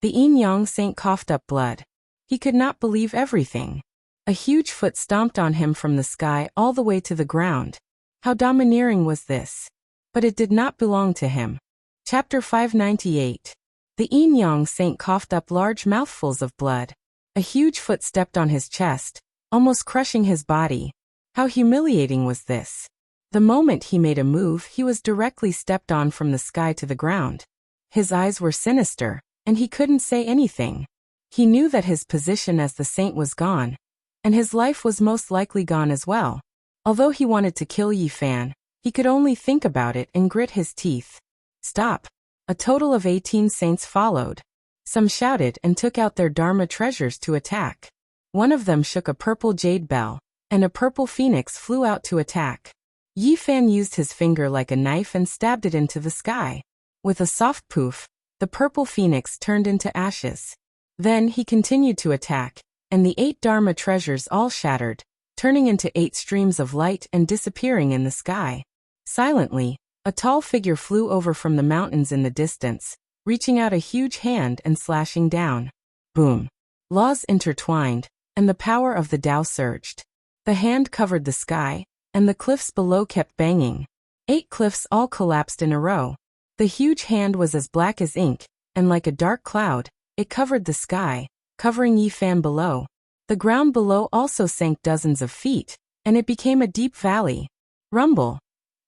Yin Yang saint coughed up blood. He could not believe everything. A huge foot stomped on him from the sky all the way to the ground. How domineering was this? But it did not belong to him. Chapter 598. The Yin Yang saint coughed up large mouthfuls of blood. A huge foot stepped on his chest, almost crushing his body. How humiliating was this? The moment he made a move, he was directly stepped on from the sky to the ground. His eyes were sinister, and he couldn't say anything. He knew that his position as the saint was gone, and his life was most likely gone as well. Although he wanted to kill Yifan, he could only think about it and grit his teeth. Stop! A total of 18 saints followed. Some shouted and took out their Dharma treasures to attack. One of them shook a purple jade bell, and a purple phoenix flew out to attack. Yifan used his finger like a knife and stabbed it into the sky. With a soft poof, The purple phoenix turned into ashes. Then he continued to attack, and the 8 Dharma treasures all shattered, turning into 8 streams of light and disappearing in the sky. Silently, a tall figure flew over from the mountains in the distance, reaching out a huge hand and slashing down. Boom! Laws intertwined, and the power of the Tao surged. The hand covered the sky, and the cliffs below kept banging. 8 cliffs all collapsed in a row. The huge hand was as black as ink, and like a dark cloud, it covered the sky, covering Yi Fan below. The ground below also sank dozens of feet, and it became a deep valley. Rumble!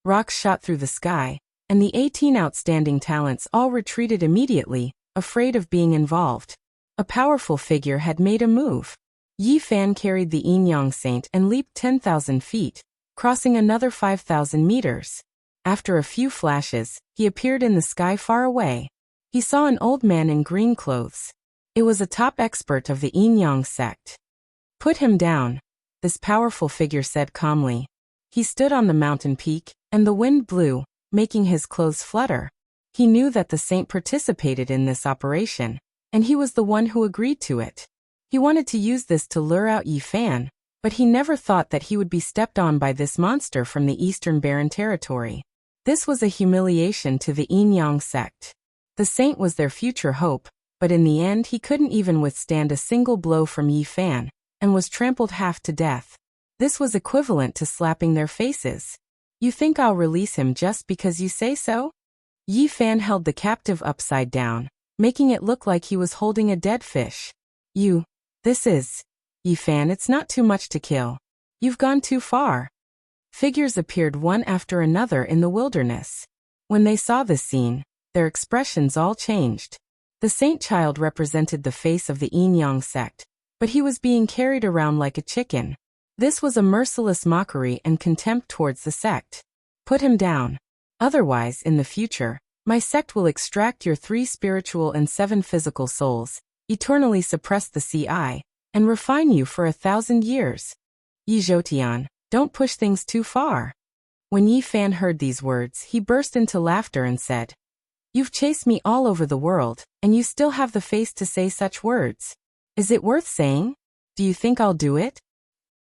Rocks shot through the sky, and the 18 outstanding talents all retreated immediately, afraid of being involved. A powerful figure had made a move. Yi Fan carried the Yin Yang Saint and leaped 10,000 feet, crossing another 5,000 meters. After a few flashes, he appeared in the sky far away. He saw an old man in green clothes. It was a top expert of the Yin Yang sect. "Put him down," this powerful figure said calmly. He stood on the mountain peak, and the wind blew, making his clothes flutter. He knew that the saint participated in this operation, and he was the one who agreed to it. He wanted to use this to lure out Yi Fan, but he never thought that he would be stepped on by this monster from the Eastern Barren Territory. This was a humiliation to the Yin Yang sect. The saint was their future hope, but in the end he couldn't even withstand a single blow from Yi Fan, and was trampled half to death. This was equivalent to slapping their faces. "You think I'll release him just because you say so?" Yi Fan held the captive upside down, making it look like he was holding a dead fish. This is... Yi Fan, it's not too much to kill. You've gone too far." Figures appeared one after another in the wilderness. When they saw this scene, their expressions all changed. The saint child represented the face of the Yin Yang sect, but he was being carried around like a chicken. This was a merciless mockery and contempt towards the sect. "Put him down. Otherwise, in the future, my sect will extract your 3 spiritual and 7 physical souls, eternally suppress the CI, and refine you for 1,000 years. Yi Zhoutian, don't push things too far." When Yi Fan heard these words, he burst into laughter and said, "You've chased me all over the world, and you still have the face to say such words. Is it worth saying? Do you think I'll do it?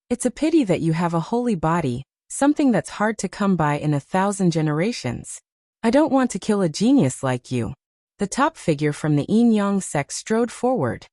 It's a pity that you have a holy body, something that's hard to come by in 1,000 generations. I don't want to kill a genius like you." The top figure from the Yin Yang sect strode forward.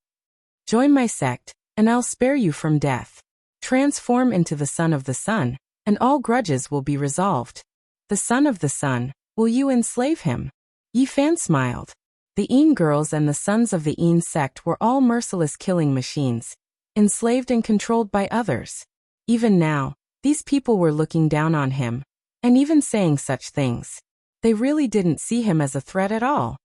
"Join my sect, and I'll spare you from death. Transform into the Son of the Sun, and all grudges will be resolved." "The Son of the Sun, will you enslave him?" Yi Fan smiled. The Yin girls and the sons of the Yin sect were all merciless killing machines, enslaved and controlled by others. Even now, these people were looking down on him, and even saying such things. They really didn't see him as a threat at all.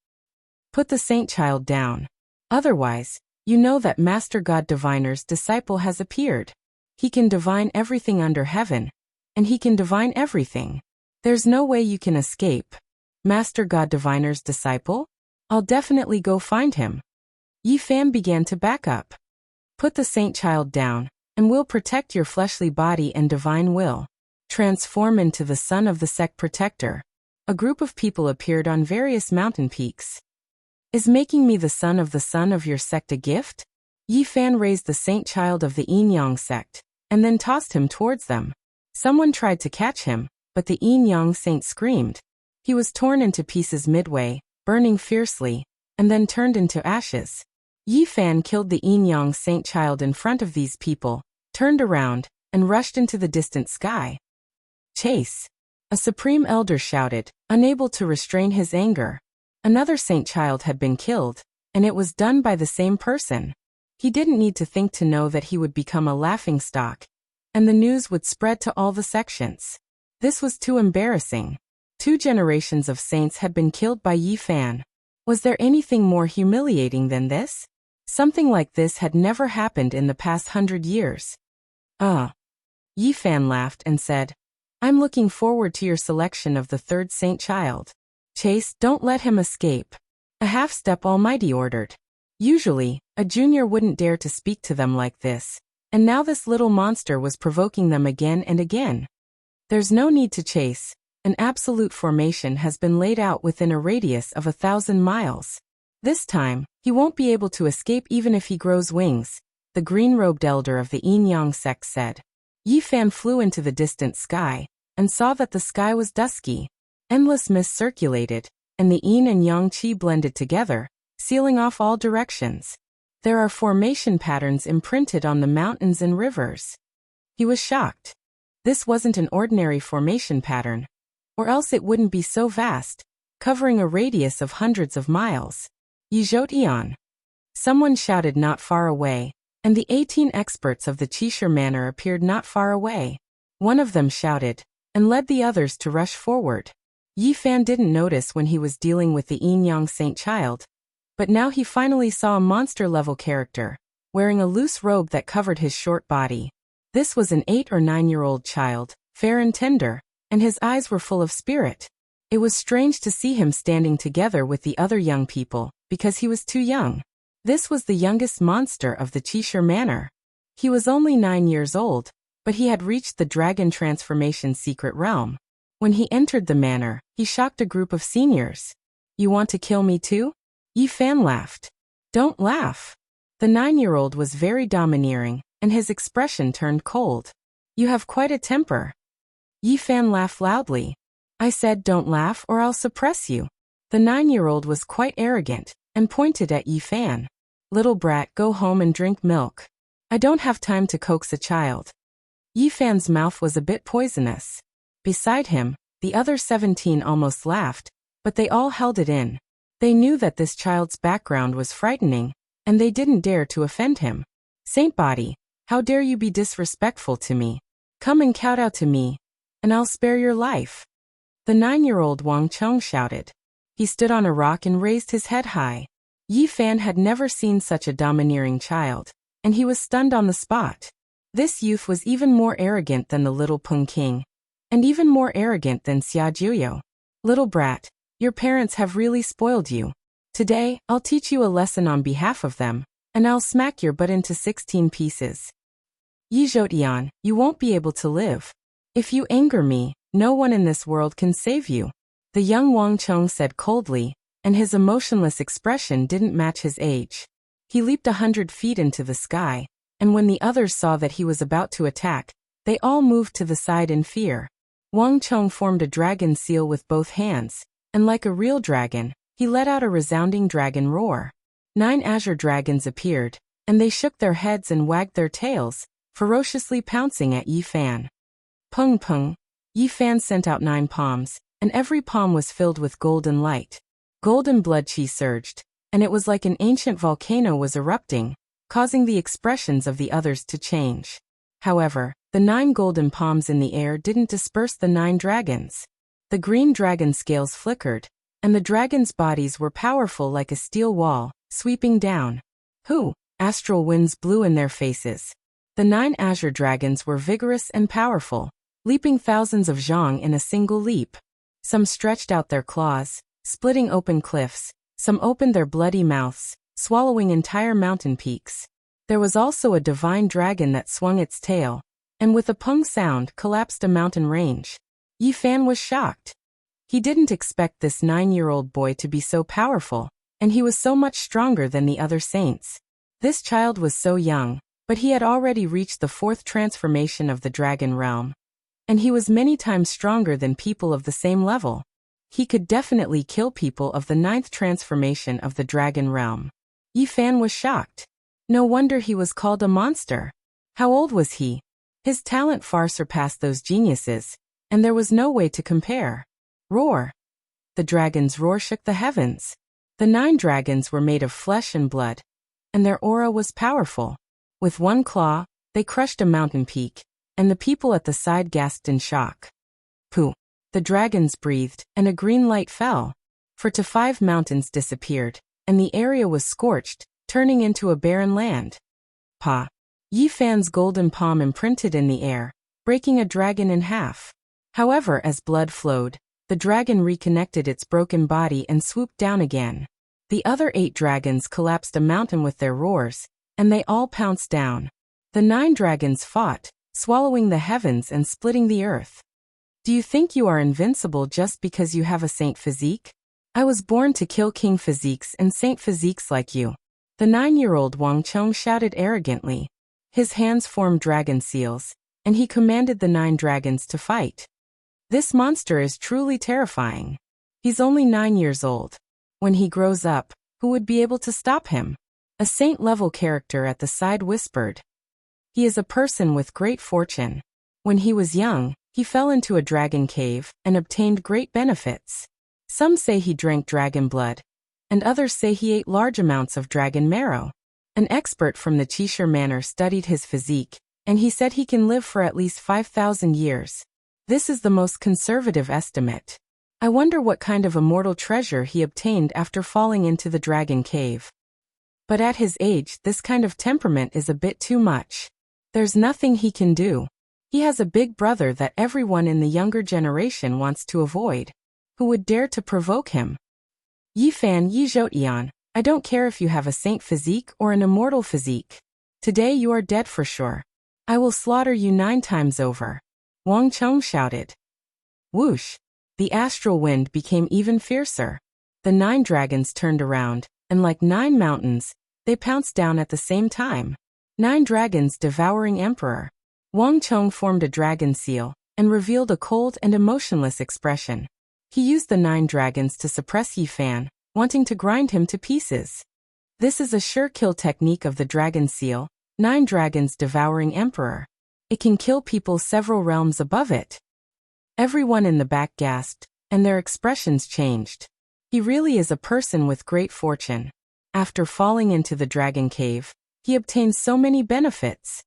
"Put the saint child down. Otherwise, you know that Master God Diviner's disciple has appeared. He can divine everything under heaven, and he can divine everything. There's no way you can escape." "Master God Diviner's disciple? I'll definitely go find him." Yi Fan began to back up. "Put the saint child down, and we'll protect your fleshly body and divine will. Transform into the son of the sect protector." A group of people appeared on various mountain peaks. "Is making me the son of your sect a gift?" Yi Fan raised the saint child of the Yin Yang sect, and then tossed him towards them. Someone tried to catch him, but the Yin Yang saint screamed. He was torn into pieces midway, burning fiercely, and then turned into ashes. Yi Fan killed the Yin Yang saint child in front of these people, turned around, and rushed into the distant sky. "Chase!" A supreme elder shouted, unable to restrain his anger. Another saint child had been killed, and it was done by the same person. He didn't need to think to know that he would become a laughingstock, and the news would spread to all the sections. This was too embarrassing. 2 generations of saints had been killed by Yi Fan. Was there anything more humiliating than this? Something like this had never happened in the past 100 years. Yi Fan laughed and said, "I'm looking forward to your selection of the 3rd saint child. Chase, don't let him escape." A half-step Almighty ordered. Usually, a junior wouldn't dare to speak to them like this, and now this little monster was provoking them again and again. "There's no need to chase. An absolute formation has been laid out within a radius of 1,000 miles. This time, he won't be able to escape even if he grows wings, the green-robed elder of the Yin-Yang sect said. Yi Fan flew into the distant sky, and saw that the sky was dusky. Endless mist circulated, and the Yin and Yang Qi blended together, sealing off all directions. There are formation patterns imprinted on the mountains and rivers. He was shocked. This wasn't an ordinary formation pattern, or else it wouldn't be so vast, covering a radius of hundreds of miles. Yizhotian. Someone shouted not far away, and the 18 experts of the Qishir Manor appeared not far away. One of them shouted, and led the others to rush forward. Yi Fan didn't notice when he was dealing with the Yin-Yang Saint Child, but now he finally saw a monster-level character, wearing a loose robe that covered his short body. This was an 8 or 9-year-old child, fair and tender, and his eyes were full of spirit. It was strange to see him standing together with the other young people, because he was too young. This was the youngest monster of the Qishir Manor. He was only 9 years old, but he had reached the dragon transformation secret realm. When he entered the manor, he shocked a group of seniors. You want to kill me too? Yi Fan laughed. Don't laugh. The 9-year-old was very domineering, and his expression turned cold. You have quite a temper. Yi Fan laughed loudly. I said don't laugh or I'll suppress you. The 9-year-old was quite arrogant, and pointed at Yi Fan. Little brat, go home and drink milk. I don't have time to coax a child. Yi Fan's mouth was a bit poisonous. Beside him, the other 17 almost laughed, but they all held it in. They knew that this child's background was frightening, and they didn't dare to offend him. Saint Body, how dare you be disrespectful to me? Come and kowtow to me, and I'll spare your life. The 9-year-old Wang Cheng shouted. He stood on a rock and raised his head high. Yi Fan had never seen such a domineering child, and he was stunned on the spot. This youth was even more arrogant than the little Peng King, and even more arrogant than Xia Juyo. Little brat, your parents have really spoiled you. Today, I'll teach you a lesson on behalf of them, and I'll smack your butt into 16 pieces. Yizhotian, you won't be able to live. If you anger me, no one in this world can save you. The young Wang Cheng said coldly, and his emotionless expression didn't match his age. He leaped 100 feet into the sky, and when the others saw that he was about to attack, they all moved to the side in fear. Wang Cheng formed a dragon seal with both hands, and like a real dragon, he let out a resounding dragon roar. 9 azure dragons appeared, and they shook their heads and wagged their tails, ferociously pouncing at Yi Fan. Peng peng. Yi Fan sent out 9 palms, and every palm was filled with golden light. Golden blood qi surged, and it was like an ancient volcano was erupting, causing the expressions of the others to change. However, the 9 golden palms in the air didn't disperse the 9 dragons. The green dragon scales flickered, and the dragons' bodies were powerful like a steel wall, sweeping down. Hoo! Astral winds blew in their faces. The 9 azure dragons were vigorous and powerful, leaping thousands of zhang in a single leap. Some stretched out their claws, splitting open cliffs, some opened their bloody mouths, swallowing entire mountain peaks. There was also a divine dragon that swung its tail, and with a pung sound collapsed a mountain range. Yi Fan was shocked. He didn't expect this 9-year-old boy to be so powerful, and he was so much stronger than the other saints. This child was so young, but he had already reached the 4th transformation of the dragon realm. And he was many times stronger than people of the same level. He could definitely kill people of the 9th transformation of the dragon realm. Yi Fan was shocked. No wonder he was called a monster. How old was he? His talent far surpassed those geniuses, and there was no way to compare. Roar! The dragon's roar shook the heavens. The 9 dragons were made of flesh and blood, and their aura was powerful. With one claw, they crushed a mountain peak, and the people at the side gasped in shock. Pooh! The dragons breathed, and a green light fell. 4 to 5 mountains disappeared, and the area was scorched, turning into a barren land. Pa! Yi Fan's golden palm imprinted in the air, breaking a dragon in half. However, as blood flowed, the dragon reconnected its broken body and swooped down again. The other 8 dragons collapsed a mountain with their roars, and they all pounced down. The 9 dragons fought, swallowing the heavens and splitting the earth. Do you think you are invincible just because you have a saint physique? I was born to kill king physiques and saint physiques like you. The 9-year-old Wang Chong shouted arrogantly. His hands formed dragon seals, and he commanded the 9 dragons to fight. This monster is truly terrifying. He's only 9 years old. When he grows up, who would be able to stop him? A saint-level character at the side whispered. He is a person with great fortune. When he was young, he fell into a dragon cave and obtained great benefits. Some say he drank dragon blood, and others say he ate large amounts of dragon marrow. An expert from the Qishir Manor studied his physique, and he said he can live for at least 5,000 years. This is the most conservative estimate. I wonder what kind of immortal treasure he obtained after falling into the dragon cave. But at his age, this kind of temperament is a bit too much. There's nothing he can do. He has a big brother that everyone in the younger generation wants to avoid. Who would dare to provoke him? Yi Fan Yi Zhoutian, I don't care if you have a saint physique or an immortal physique. Today you are dead for sure. I will slaughter you 9 times over. Wang Chong shouted. Whoosh! The astral wind became even fiercer. The 9 dragons turned around, and like 9 mountains, they pounced down at the same time. 9 dragons devouring emperor. Wang Chong formed a dragon seal, and revealed a cold and emotionless expression. He used the 9 dragons to suppress Yi Fan, wanting to grind him to pieces. This is a sure kill technique of the dragon seal, 9 dragons devouring emperor. It can kill people several realms above it. Everyone in the back gasped, and their expressions changed. He really is a person with great fortune. After falling into the dragon cave, he obtained so many benefits.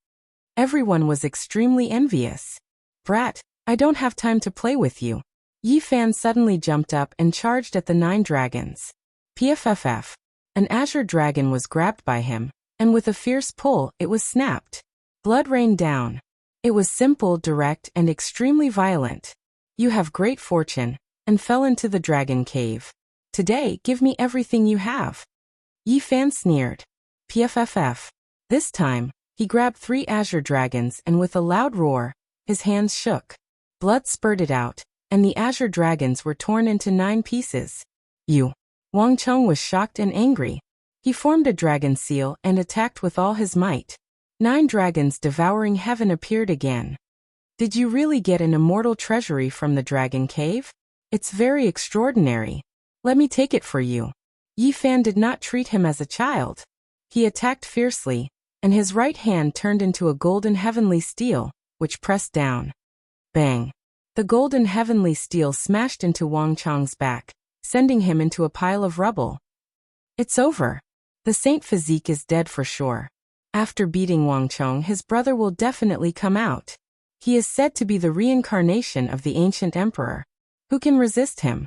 Everyone was extremely envious. Brat, I don't have time to play with you. Yi Fan suddenly jumped up and charged at the 9 dragons. Pfff. An azure dragon was grabbed by him, and with a fierce pull, it was snapped. Blood rained down. It was simple, direct, and extremely violent. You have great fortune, and fell into the dragon cave. Today, give me everything you have. Yi Fan sneered. Pfff. This time, he grabbed 3 azure dragons and with a loud roar, his hands shook. Blood spurted out, and the azure dragons were torn into 9 pieces. You. Wang Chong was shocked and angry. He formed a dragon seal and attacked with all his might. 9 dragons devouring heaven appeared again. Did you really get an immortal treasury from the dragon cave? It's very extraordinary. Let me take it for you. Yi Fan did not treat him as a child. He attacked fiercely, and his right hand turned into a golden heavenly steel, which pressed down. Bang! The golden heavenly steel smashed into Wang Chong's back, sending him into a pile of rubble. It's over. The saint physique is dead for sure. After beating Wang Chong, his brother will definitely come out. He is said to be the reincarnation of the ancient emperor. Who can resist him?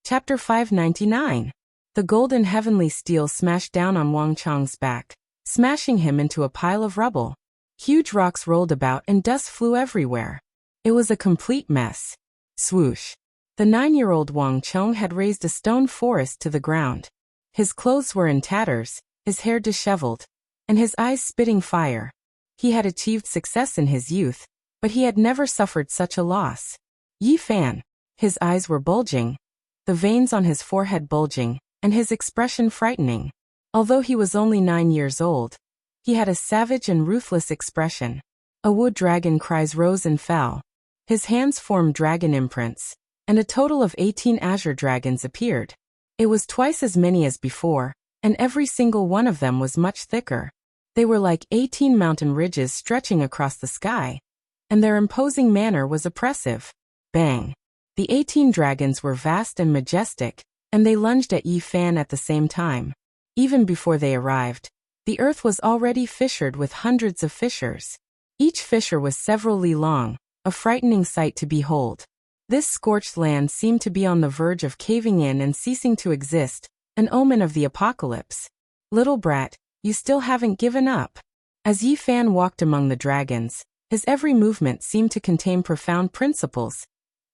Chapter 599. The golden heavenly steel smashed down on Wang Chong's back, smashing him into a pile of rubble. Huge rocks rolled about and dust flew everywhere. It was a complete mess. Swoosh. The 9-year-old Wang Chong had raised a stone forest to the ground. His clothes were in tatters, his hair disheveled, and his eyes spitting fire. He had achieved success in his youth, but he had never suffered such a loss. Yi Fan. His eyes were bulging, the veins on his forehead bulging, and his expression frightening. Although he was only 9 years old, he had a savage and ruthless expression. A wood dragon cries rose and fell. His hands formed dragon imprints, and a total of 18 azure dragons appeared. It was twice as many as before, and every single one of them was much thicker. They were like 18 mountain ridges stretching across the sky, and their imposing manner was oppressive. Bang! The 18 dragons were vast and majestic, and they lunged at Yi Fan at the same time. Even before they arrived, the earth was already fissured with hundreds of fissures. Each fissure was several li long, a frightening sight to behold. This scorched land seemed to be on the verge of caving in and ceasing to exist, an omen of the apocalypse. Little brat, you still haven't given up. As Yi Fan walked among the dragons, his every movement seemed to contain profound principles,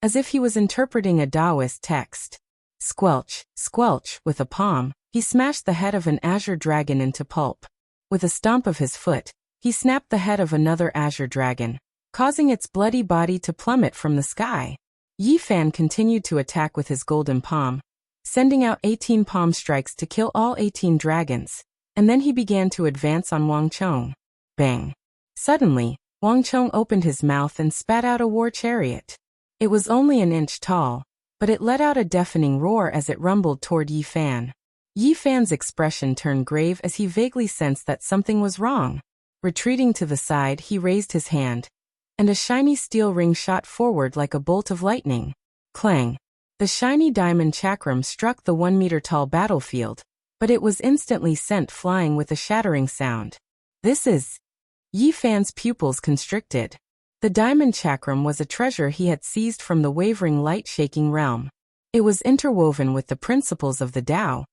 as if he was interpreting a Taoist text. Squelch, squelch, with a palm, he smashed the head of an azure dragon into pulp. With a stomp of his foot, he snapped the head of another azure dragon, causing its bloody body to plummet from the sky. Yi Fan continued to attack with his golden palm, sending out 18 palm strikes to kill all 18 dragons, and then he began to advance on Wang Chong. Bang! Suddenly, Wang Chong opened his mouth and spat out a war chariot. It was only an inch tall, but it let out a deafening roar as it rumbled toward Yi Fan. Yi Fan's expression turned grave as he vaguely sensed that something was wrong. Retreating to the side, he raised his hand, and a shiny steel ring shot forward like a bolt of lightning. Clang! The shiny diamond chakram struck the 1-meter-tall battlefield, but it was instantly sent flying with a shattering sound. This is... Yi Fan's pupils constricted. The diamond chakram was a treasure he had seized from the wavering light-shaking realm. It was interwoven with the principles of the Tao,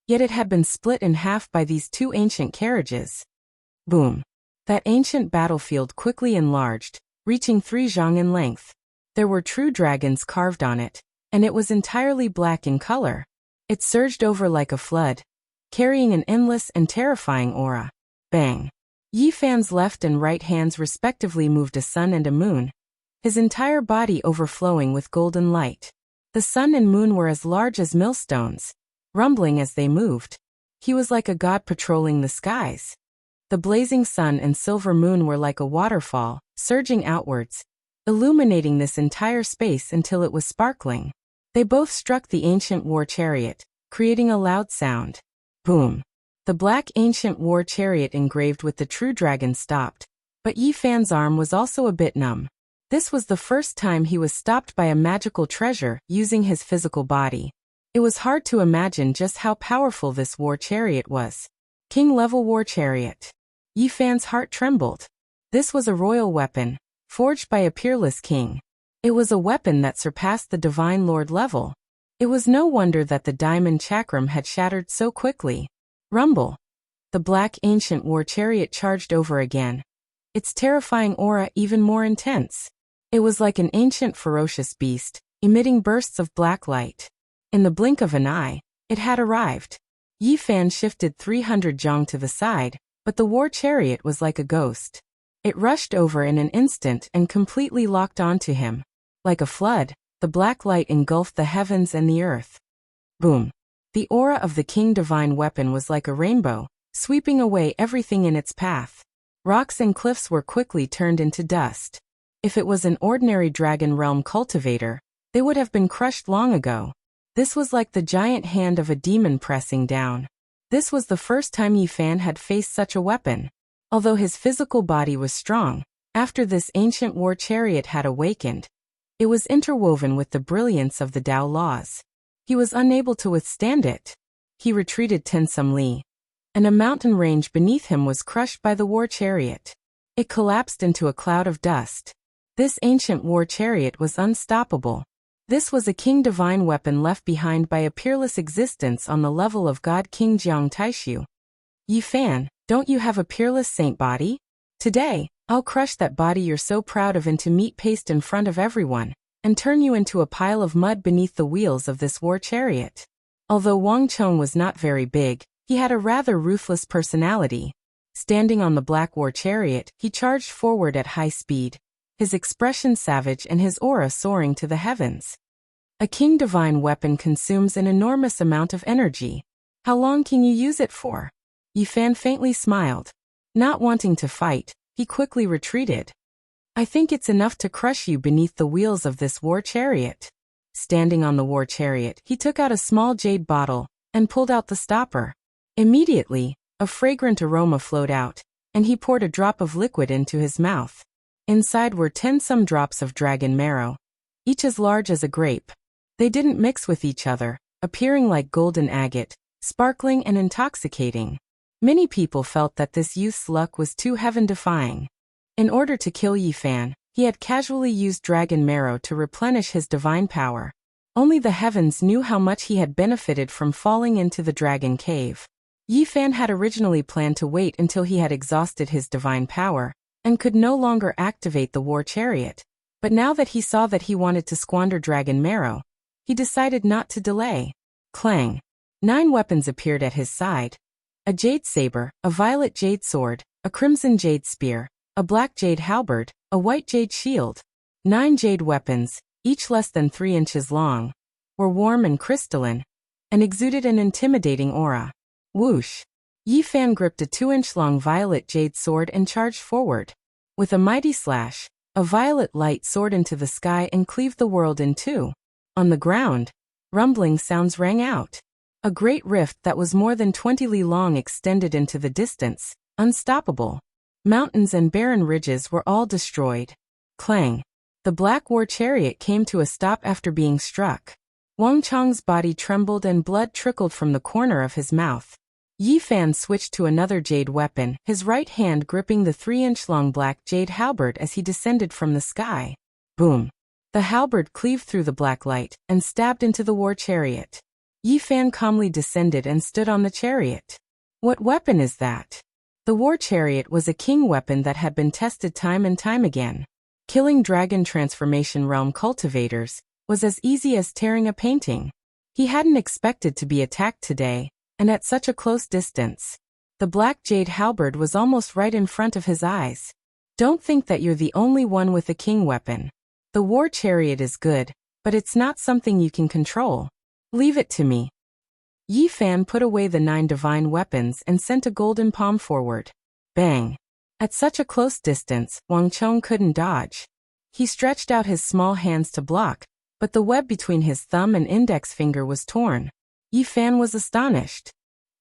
yet it had been split in half by these two ancient carriages. Boom! That ancient battlefield quickly enlarged, reaching 3 zhang in length. There were true dragons carved on it, and it was entirely black in color. It surged over like a flood, carrying an endless and terrifying aura. Bang! Yi Fan's left and right hands respectively moved a sun and a moon, his entire body overflowing with golden light. The sun and moon were as large as millstones, rumbling as they moved. He was like a god patrolling the skies. The blazing sun and silver moon were like a waterfall, surging outwards, illuminating this entire space until it was sparkling. They both struck the ancient war chariot, creating a loud sound. Boom! The black ancient war chariot engraved with the true dragon stopped, but Yi Fan's arm was also a bit numb. This was the first time he was stopped by a magical treasure using his physical body. It was hard to imagine just how powerful this war chariot was. King-level war chariot. Yi Fan's heart trembled. This was a royal weapon, forged by a peerless king. It was a weapon that surpassed the divine lord level. It was no wonder that the diamond chakram had shattered so quickly. Rumble! The black ancient war chariot charged over again, its terrifying aura even more intense. It was like an ancient ferocious beast, emitting bursts of black light. In the blink of an eye, it had arrived. Yi Fan shifted 300 zhang to the side, but the war chariot was like a ghost. It rushed over in an instant and completely locked onto him. Like a flood, the black light engulfed the heavens and the earth. Boom! The aura of the king divine weapon was like a rainbow, sweeping away everything in its path. Rocks and cliffs were quickly turned into dust. If it was an ordinary dragon realm cultivator, they would have been crushed long ago. This was like the giant hand of a demon pressing down. This was the first time Yi Fan had faced such a weapon. Although his physical body was strong, after this ancient war chariot had awakened, it was interwoven with the brilliance of the Tao laws. He was unable to withstand it. He retreated 10 some li, and a mountain range beneath him was crushed by the war chariot. It collapsed into a cloud of dust. This ancient war chariot was unstoppable. This was a king divine weapon left behind by a peerless existence on the level of God King Jiang Taishu. Yi Fan, don't you have a peerless saint body? Today, I'll crush that body you're so proud of into meat paste in front of everyone, and turn you into a pile of mud beneath the wheels of this war chariot. Although Wang Chong was not very big, he had a rather ruthless personality. Standing on the black war chariot, he charged forward at high speed, his expression savage and his aura soaring to the heavens. A king divine weapon consumes an enormous amount of energy. How long can you use it for? Yi Fan faintly smiled. Not wanting to fight, he quickly retreated. I think it's enough to crush you beneath the wheels of this war chariot. Standing on the war chariot, he took out a small jade bottle and pulled out the stopper. Immediately, a fragrant aroma flowed out, and he poured a drop of liquid into his mouth. Inside were 10 some drops of dragon marrow, each as large as a grape. They didn't mix with each other, appearing like golden agate, sparkling and intoxicating. Many people felt that this youth's luck was too heaven-defying. In order to kill Yi Fan, he had casually used dragon marrow to replenish his divine power. Only the heavens knew how much he had benefited from falling into the dragon cave. Yi Fan had originally planned to wait until he had exhausted his divine power, and could no longer activate the war chariot. But now that he saw that he wanted to squander dragon marrow, he decided not to delay. Clang! 9 weapons appeared at his side. A jade saber, a violet jade sword, a crimson jade spear, a black jade halberd, a white jade shield. 9 jade weapons, each less than 3 inches long, were warm and crystalline, and exuded an intimidating aura. Whoosh! Yi Fan gripped a 2-inch-long violet jade sword and charged forward. With a mighty slash, a violet light soared into the sky and cleaved the world in two. On the ground, rumbling sounds rang out. A great rift that was more than 20 li long extended into the distance, unstoppable. Mountains and barren ridges were all destroyed. Clang! The black war chariot came to a stop after being struck. Wang Chong's body trembled and blood trickled from the corner of his mouth. Yi Fan switched to another jade weapon, his right hand gripping the 3-inch-long black jade halberd as he descended from the sky. Boom! The halberd cleaved through the black light and stabbed into the war chariot. Yi Fan calmly descended and stood on the chariot. What weapon is that? The war chariot was a king weapon that had been tested time and time again. Killing dragon transformation realm cultivators was as easy as tearing a painting. He hadn't expected to be attacked today, and at such a close distance. The black jade halberd was almost right in front of his eyes. Don't think that you're the only one with a king weapon. The war chariot is good, but it's not something you can control. Leave it to me. Yi Fan put away the 9 divine weapons and sent a golden palm forward. Bang! At such a close distance, Wang Chong couldn't dodge. He stretched out his small hands to block, but the web between his thumb and index finger was torn. Yi Fan was astonished.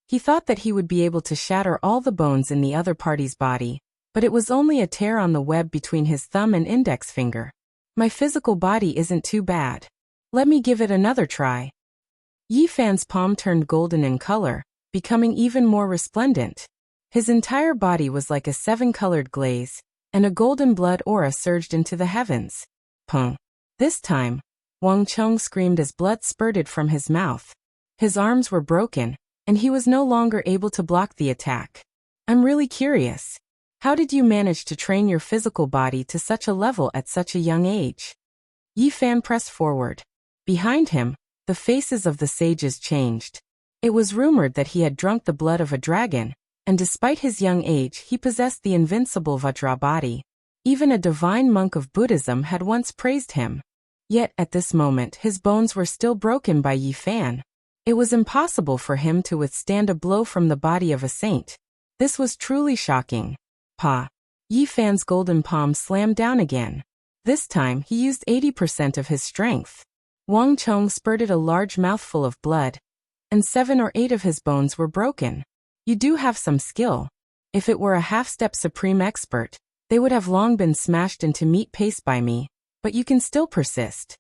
He thought that he would be able to shatter all the bones in the other party's body, but it was only a tear on the web between his thumb and index finger. My physical body isn't too bad. Let me give it another try. Yi Fan's palm turned golden in color, becoming even more resplendent. His entire body was like a 7-colored glaze, and a golden blood aura surged into the heavens. Pung! This time, Wang Chong screamed as blood spurted from his mouth. His arms were broken, and he was no longer able to block the attack. I'm really curious. How did you manage to train your physical body to such a level at such a young age? Yi Fan pressed forward. Behind him, the faces of the sages changed. It was rumored that he had drunk the blood of a dragon, and despite his young age he possessed the invincible Vajra body. Even a divine monk of Buddhism had once praised him. Yet at this moment his bones were still broken by Yi Fan. It was impossible for him to withstand a blow from the body of a saint. This was truly shocking. Pa! Yi Fan's golden palm slammed down again. This time he used 80% of his strength. Wang Chong spurted a large mouthful of blood, and 7 or 8 of his bones were broken. You do have some skill. If it were a half-step supreme expert, they would have long been smashed into meat paste by me, but you can still persist.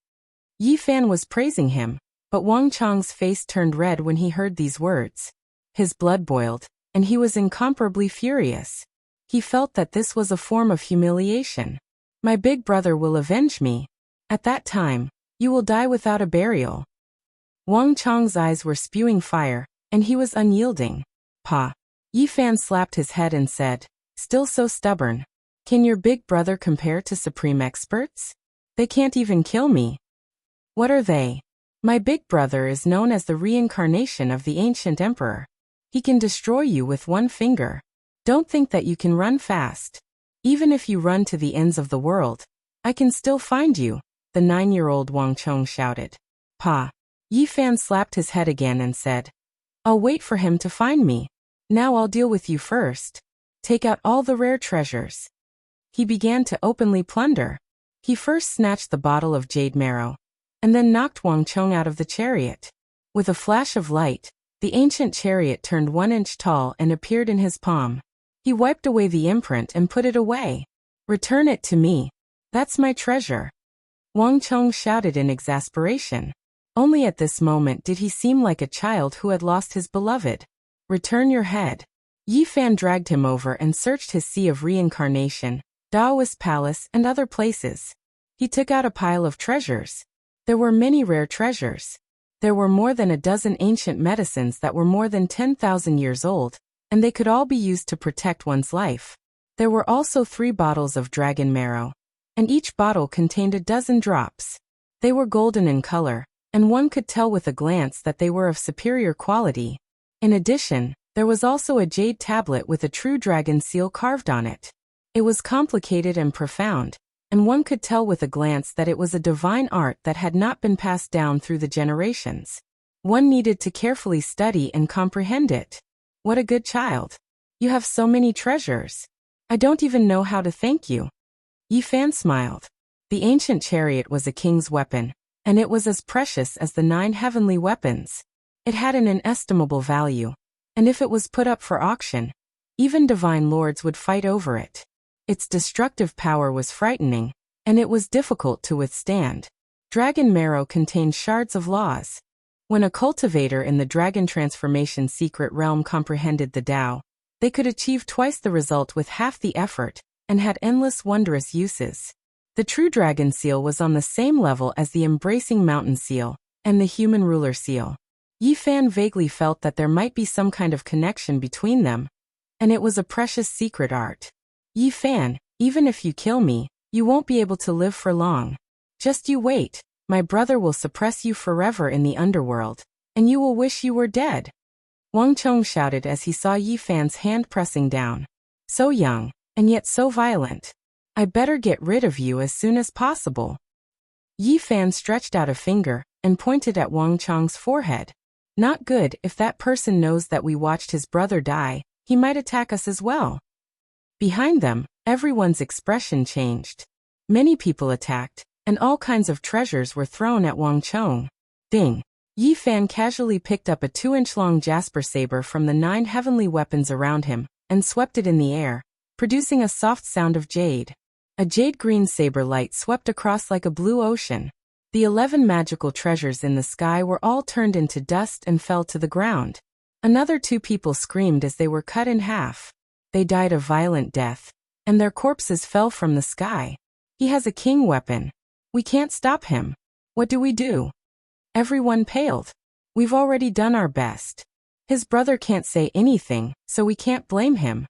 Yi Fan was praising him, but Wang Chong's face turned red when he heard these words. His blood boiled, and he was incomparably furious. He felt that this was a form of humiliation. My big brother will avenge me. At that time, you will die without a burial. Wang Chong's eyes were spewing fire, and he was unyielding. Pa! Yi Fan slapped his head and said, still so stubborn. Can your big brother compare to supreme experts? They can't even kill me. What are they? My big brother is known as the reincarnation of the ancient emperor. He can destroy you with one finger. Don't think that you can run fast. Even if you run to the ends of the world, I can still find you, the 9-year-old Wang Chong shouted. Pa! Yi Fan slapped his head again and said, I'll wait for him to find me. Now I'll deal with you first. Take out all the rare treasures. He began to openly plunder. He first snatched the bottle of jade marrow, and then knocked Wang Chong out of the chariot. With a flash of light, the ancient chariot turned 1 inch tall and appeared in his palm. He wiped away the imprint and put it away. Return it to me. That's my treasure. Wang Chong shouted in exasperation. Only at this moment did he seem like a child who had lost his beloved. Return your head. Yi Fan dragged him over and searched his sea of reincarnation, Taoist palace and other places. He took out a pile of treasures. There were many rare treasures. There were more than a dozen ancient medicines that were more than 10,000 years old, and they could all be used to protect one's life. There were also 3 bottles of dragon marrow, and each bottle contained a dozen drops. They were golden in color, and one could tell with a glance that they were of superior quality. In addition, there was also a jade tablet with a true dragon seal carved on it. It was complicated and profound, and one could tell with a glance that it was a divine art that had not been passed down through the generations. One needed to carefully study and comprehend it. What a good child. You have so many treasures. I don't even know how to thank you. Yi Fan smiled. The ancient chariot was a king's weapon, and it was as precious as the 9 heavenly weapons. It had an inestimable value, and if it was put up for auction, even divine lords would fight over it. Its destructive power was frightening, and it was difficult to withstand. Dragon marrow contained shards of laws. When a cultivator in the dragon transformation secret realm comprehended the Tao, they could achieve twice the result with half the effort, and had endless wondrous uses. The true dragon seal was on the same level as the embracing mountain seal, and the human ruler seal. Yi Fan vaguely felt that there might be some kind of connection between them, and it was a precious secret art. Yi Fan, even if you kill me, you won't be able to live for long. Just you wait, my brother will suppress you forever in the underworld, and you will wish you were dead. Wang Chong shouted as he saw Yi Fan's hand pressing down. So young, and yet so violent. I better get rid of you as soon as possible. Yi Fan stretched out a finger and pointed at Wang Chong's forehead. Not good. If that person knows that we watched his brother die, he might attack us as well. Behind them, everyone's expression changed. Many people attacked, and all kinds of treasures were thrown at Wang Chong. Ding! Yi Fan casually picked up a 2-inch-long jasper saber from the 9 heavenly weapons around him, and swept it in the air, producing a soft sound of jade. A jade-green saber light swept across like a blue ocean. The 11 magical treasures in the sky were all turned into dust and fell to the ground. Another 2 people screamed as they were cut in half. They died a violent death, and their corpses fell from the sky. He has a king weapon. We can't stop him. What do we do? Everyone paled. We've already done our best. His brother can't say anything, so we can't blame him.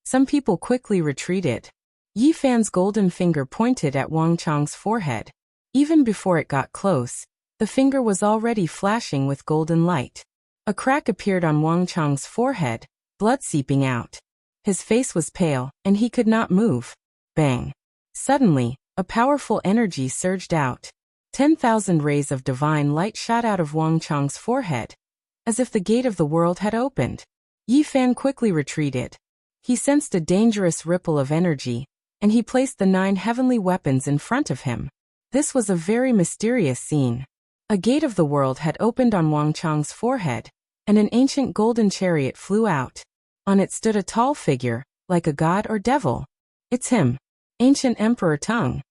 Some people quickly retreated. Yi Fan's golden finger pointed at Wang Chong's forehead. Even before it got close, the finger was already flashing with golden light. A crack appeared on Wang Chong's forehead, blood seeping out. His face was pale, and he could not move. Bang! Suddenly, a powerful energy surged out. 10,000 rays of divine light shot out of Wang Chong's forehead, as if the gate of the world had opened. Yi Fan quickly retreated. He sensed a dangerous ripple of energy, and he placed the 9 heavenly weapons in front of him. This was a very mysterious scene. A gate of the world had opened on Wang Chong's forehead, and an ancient golden chariot flew out. On it stood a tall figure, like a god or devil. It's him. Ancient Emperor Tang.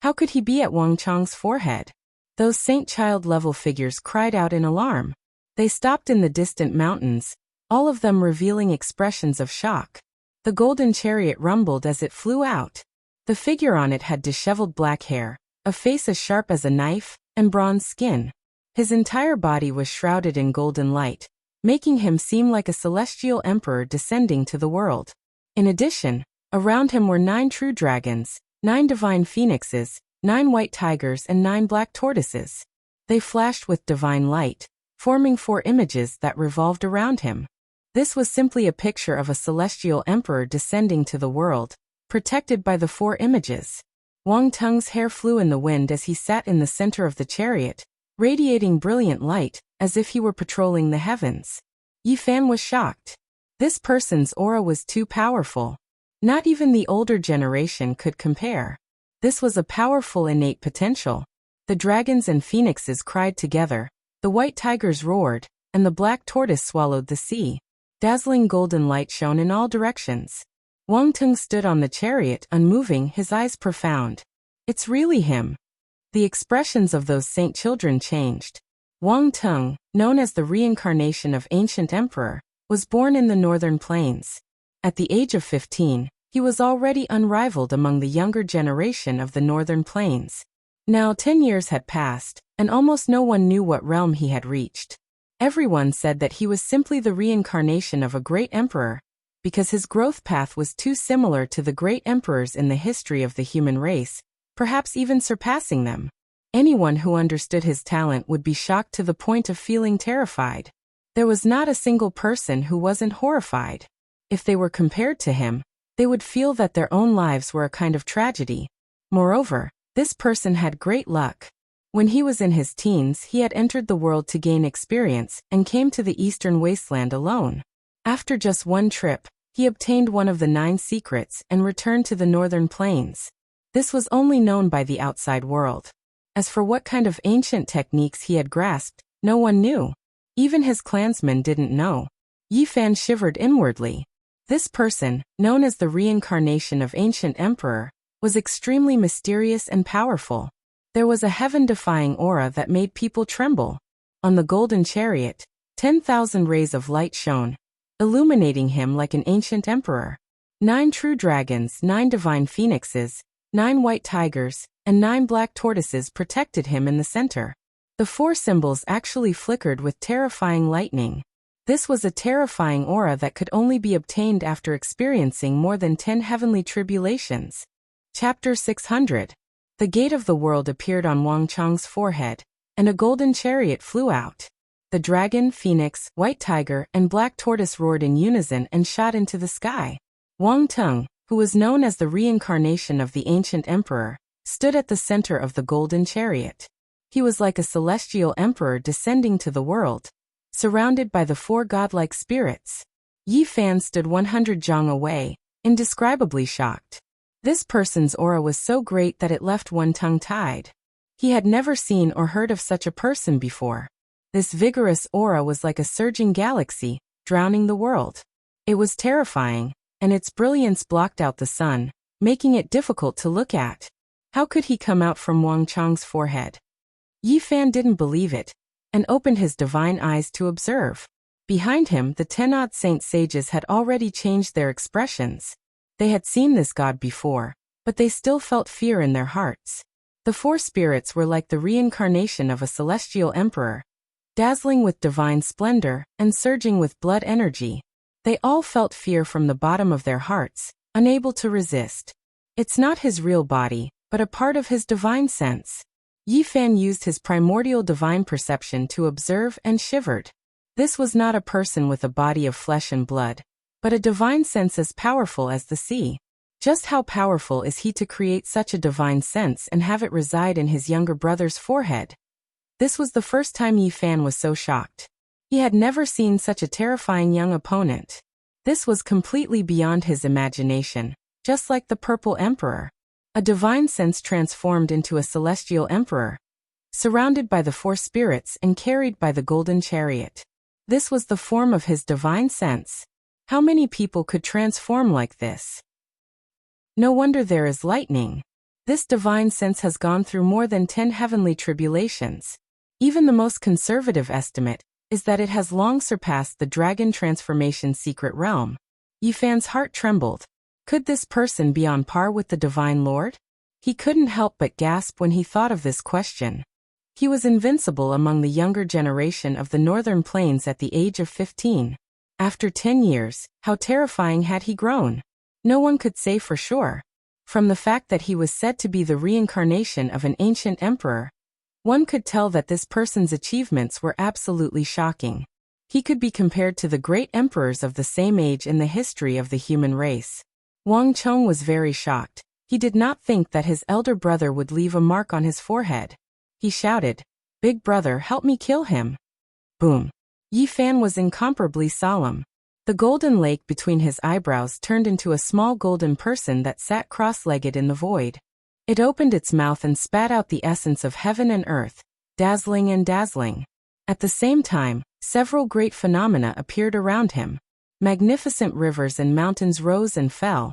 How could he be at Wang Chong's forehead? Those saint-child-level figures cried out in alarm. They stopped in the distant mountains, all of them revealing expressions of shock. The golden chariot rumbled as it flew out. The figure on it had disheveled black hair, a face as sharp as a knife, and bronze skin. His entire body was shrouded in golden light, making him seem like a celestial emperor descending to the world. In addition, around him were 9 true dragons, 9 divine phoenixes, 9 white tigers and 9 black tortoises. They flashed with divine light, forming 4 images that revolved around him. This was simply a picture of a celestial emperor descending to the world, protected by the 4 images. Wang Tung's hair flew in the wind as he sat in the center of the chariot, radiating brilliant light, as if he were patrolling the heavens. Yi Fan was shocked. This person's aura was too powerful. Not even the older generation could compare. This was a powerful innate potential. The dragons and phoenixes cried together, the white tigers roared, and the black tortoise swallowed the sea. Dazzling golden light shone in all directions. Wang Tung stood on the chariot unmoving, his eyes profound. It's really him. The expressions of those saint children changed. Wang Tung, known as the reincarnation of ancient emperor, was born in the northern plains. At the age of 15, he was already unrivaled among the younger generation of the northern plains. Now 10 years had passed, and almost no one knew what realm he had reached. Everyone said that he was simply the reincarnation of a great emperor, because his growth path was too similar to the great emperors in the history of the human race, perhaps even surpassing them. Anyone who understood his talent would be shocked to the point of feeling terrified. There was not a single person who wasn't horrified. If they were compared to him, they would feel that their own lives were a kind of tragedy. Moreover, this person had great luck. When he was in his teens, he had entered the world to gain experience and came to the eastern wasteland alone. After just one trip, he obtained one of the 9 secrets and returned to the northern plains. This was only known by the outside world. As for what kind of ancient techniques he had grasped, no one knew. Even his clansmen didn't know. Yi Fan shivered inwardly. This person, known as the reincarnation of ancient emperor, was extremely mysterious and powerful. There was a heaven-defying aura that made people tremble. On the golden chariot, 10,000 rays of light shone, illuminating him like an ancient emperor. 9 true dragons, 9 divine phoenixes, 9 white tigers, and 9 black tortoises protected him in the center. The 4 symbols actually flickered with terrifying lightning. This was a terrifying aura that could only be obtained after experiencing more than 10 heavenly tribulations. Chapter 600. The gate of the world appeared on Wang Chang's forehead, and a golden chariot flew out. The dragon, phoenix, white tiger, and black tortoise roared in unison and shot into the sky. Wang Tung, who was known as the reincarnation of the ancient emperor, stood at the center of the golden chariot. He was like a celestial emperor descending to the world, surrounded by the 4 godlike spirits. Yi Fan stood 100 zhang away, indescribably shocked. This person's aura was so great that it left one tongue-tied. He had never seen or heard of such a person before. This vigorous aura was like a surging galaxy, drowning the world. It was terrifying, and its brilliance blocked out the sun, making it difficult to look at. How could he come out from Wang Chang's forehead? Yi Fan didn't believe it, and opened his divine eyes to observe. Behind him, the 10-odd saint sages had already changed their expressions. They had seen this god before, but they still felt fear in their hearts. The 4 spirits were like the reincarnation of a celestial emperor, dazzling with divine splendor and surging with blood energy. They all felt fear from the bottom of their hearts, unable to resist. It's not his real body, but a part of his divine sense. Yi Fan used his primordial divine perception to observe and shivered. This was not a person with a body of flesh and blood, but a divine sense as powerful as the sea. Just how powerful is he to create such a divine sense and have it reside in his younger brother's forehead? This was the first time Yi Fan was so shocked. He had never seen such a terrifying young opponent. This was completely beyond his imagination, just like the Purple Emperor. A divine sense transformed into a celestial emperor, surrounded by the 4 spirits and carried by the golden chariot. This was the form of his divine sense. How many people could transform like this? No wonder there is lightning. This divine sense has gone through more than 10 heavenly tribulations. Even the most conservative estimate is that it has long surpassed the dragon transformation secret realm. Yi Fan's heart trembled. Could this person be on par with the Divine Lord? He couldn't help but gasp when he thought of this question. He was invincible among the younger generation of the northern plains at the age of 15. After 10 years, how terrifying had he grown? No one could say for sure. From the fact that he was said to be the reincarnation of an ancient emperor, one could tell that this person's achievements were absolutely shocking. He could be compared to the great emperors of the same age in the history of the human race. Wang Chong was very shocked. He did not think that his elder brother would leave a mark on his forehead. He shouted, "Big brother, help me kill him." Boom. Yi Fan was incomparably solemn. The golden lake between his eyebrows turned into a small golden person that sat cross-legged in the void. It opened its mouth and spat out the essence of heaven and earth, dazzling and dazzling. At the same time, several great phenomena appeared around him. Magnificent rivers and mountains rose and fell.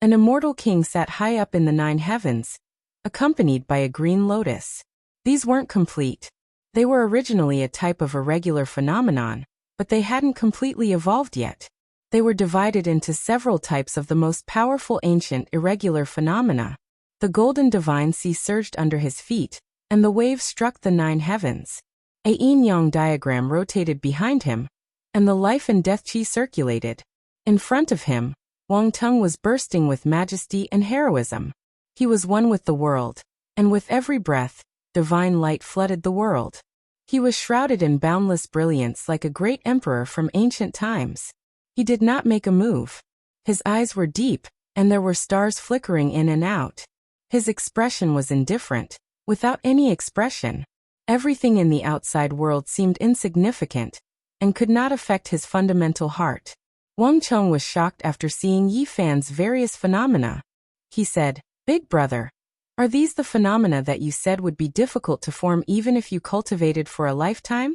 An immortal king sat high up in the 9 heavens, accompanied by a green lotus. These weren't complete. They were originally a type of irregular phenomenon, but they hadn't completely evolved yet. They were divided into several types of the most powerful ancient irregular phenomena. The golden divine sea surged under his feet, and the waves struck the 9 heavens. A yin-yang diagram rotated behind him, and the life and death chi circulated. In front of him, Wang Tung was bursting with majesty and heroism. He was one with the world, and with every breath, divine light flooded the world. He was shrouded in boundless brilliance like a great emperor from ancient times. He did not make a move. His eyes were deep, and there were stars flickering in and out. His expression was indifferent, without any expression. Everything in the outside world seemed insignificant and could not affect his fundamental heart. Wang Cheng was shocked after seeing Yi Fan's various phenomena. He said, "Big brother, are these the phenomena that you said would be difficult to form even if you cultivated for a lifetime?"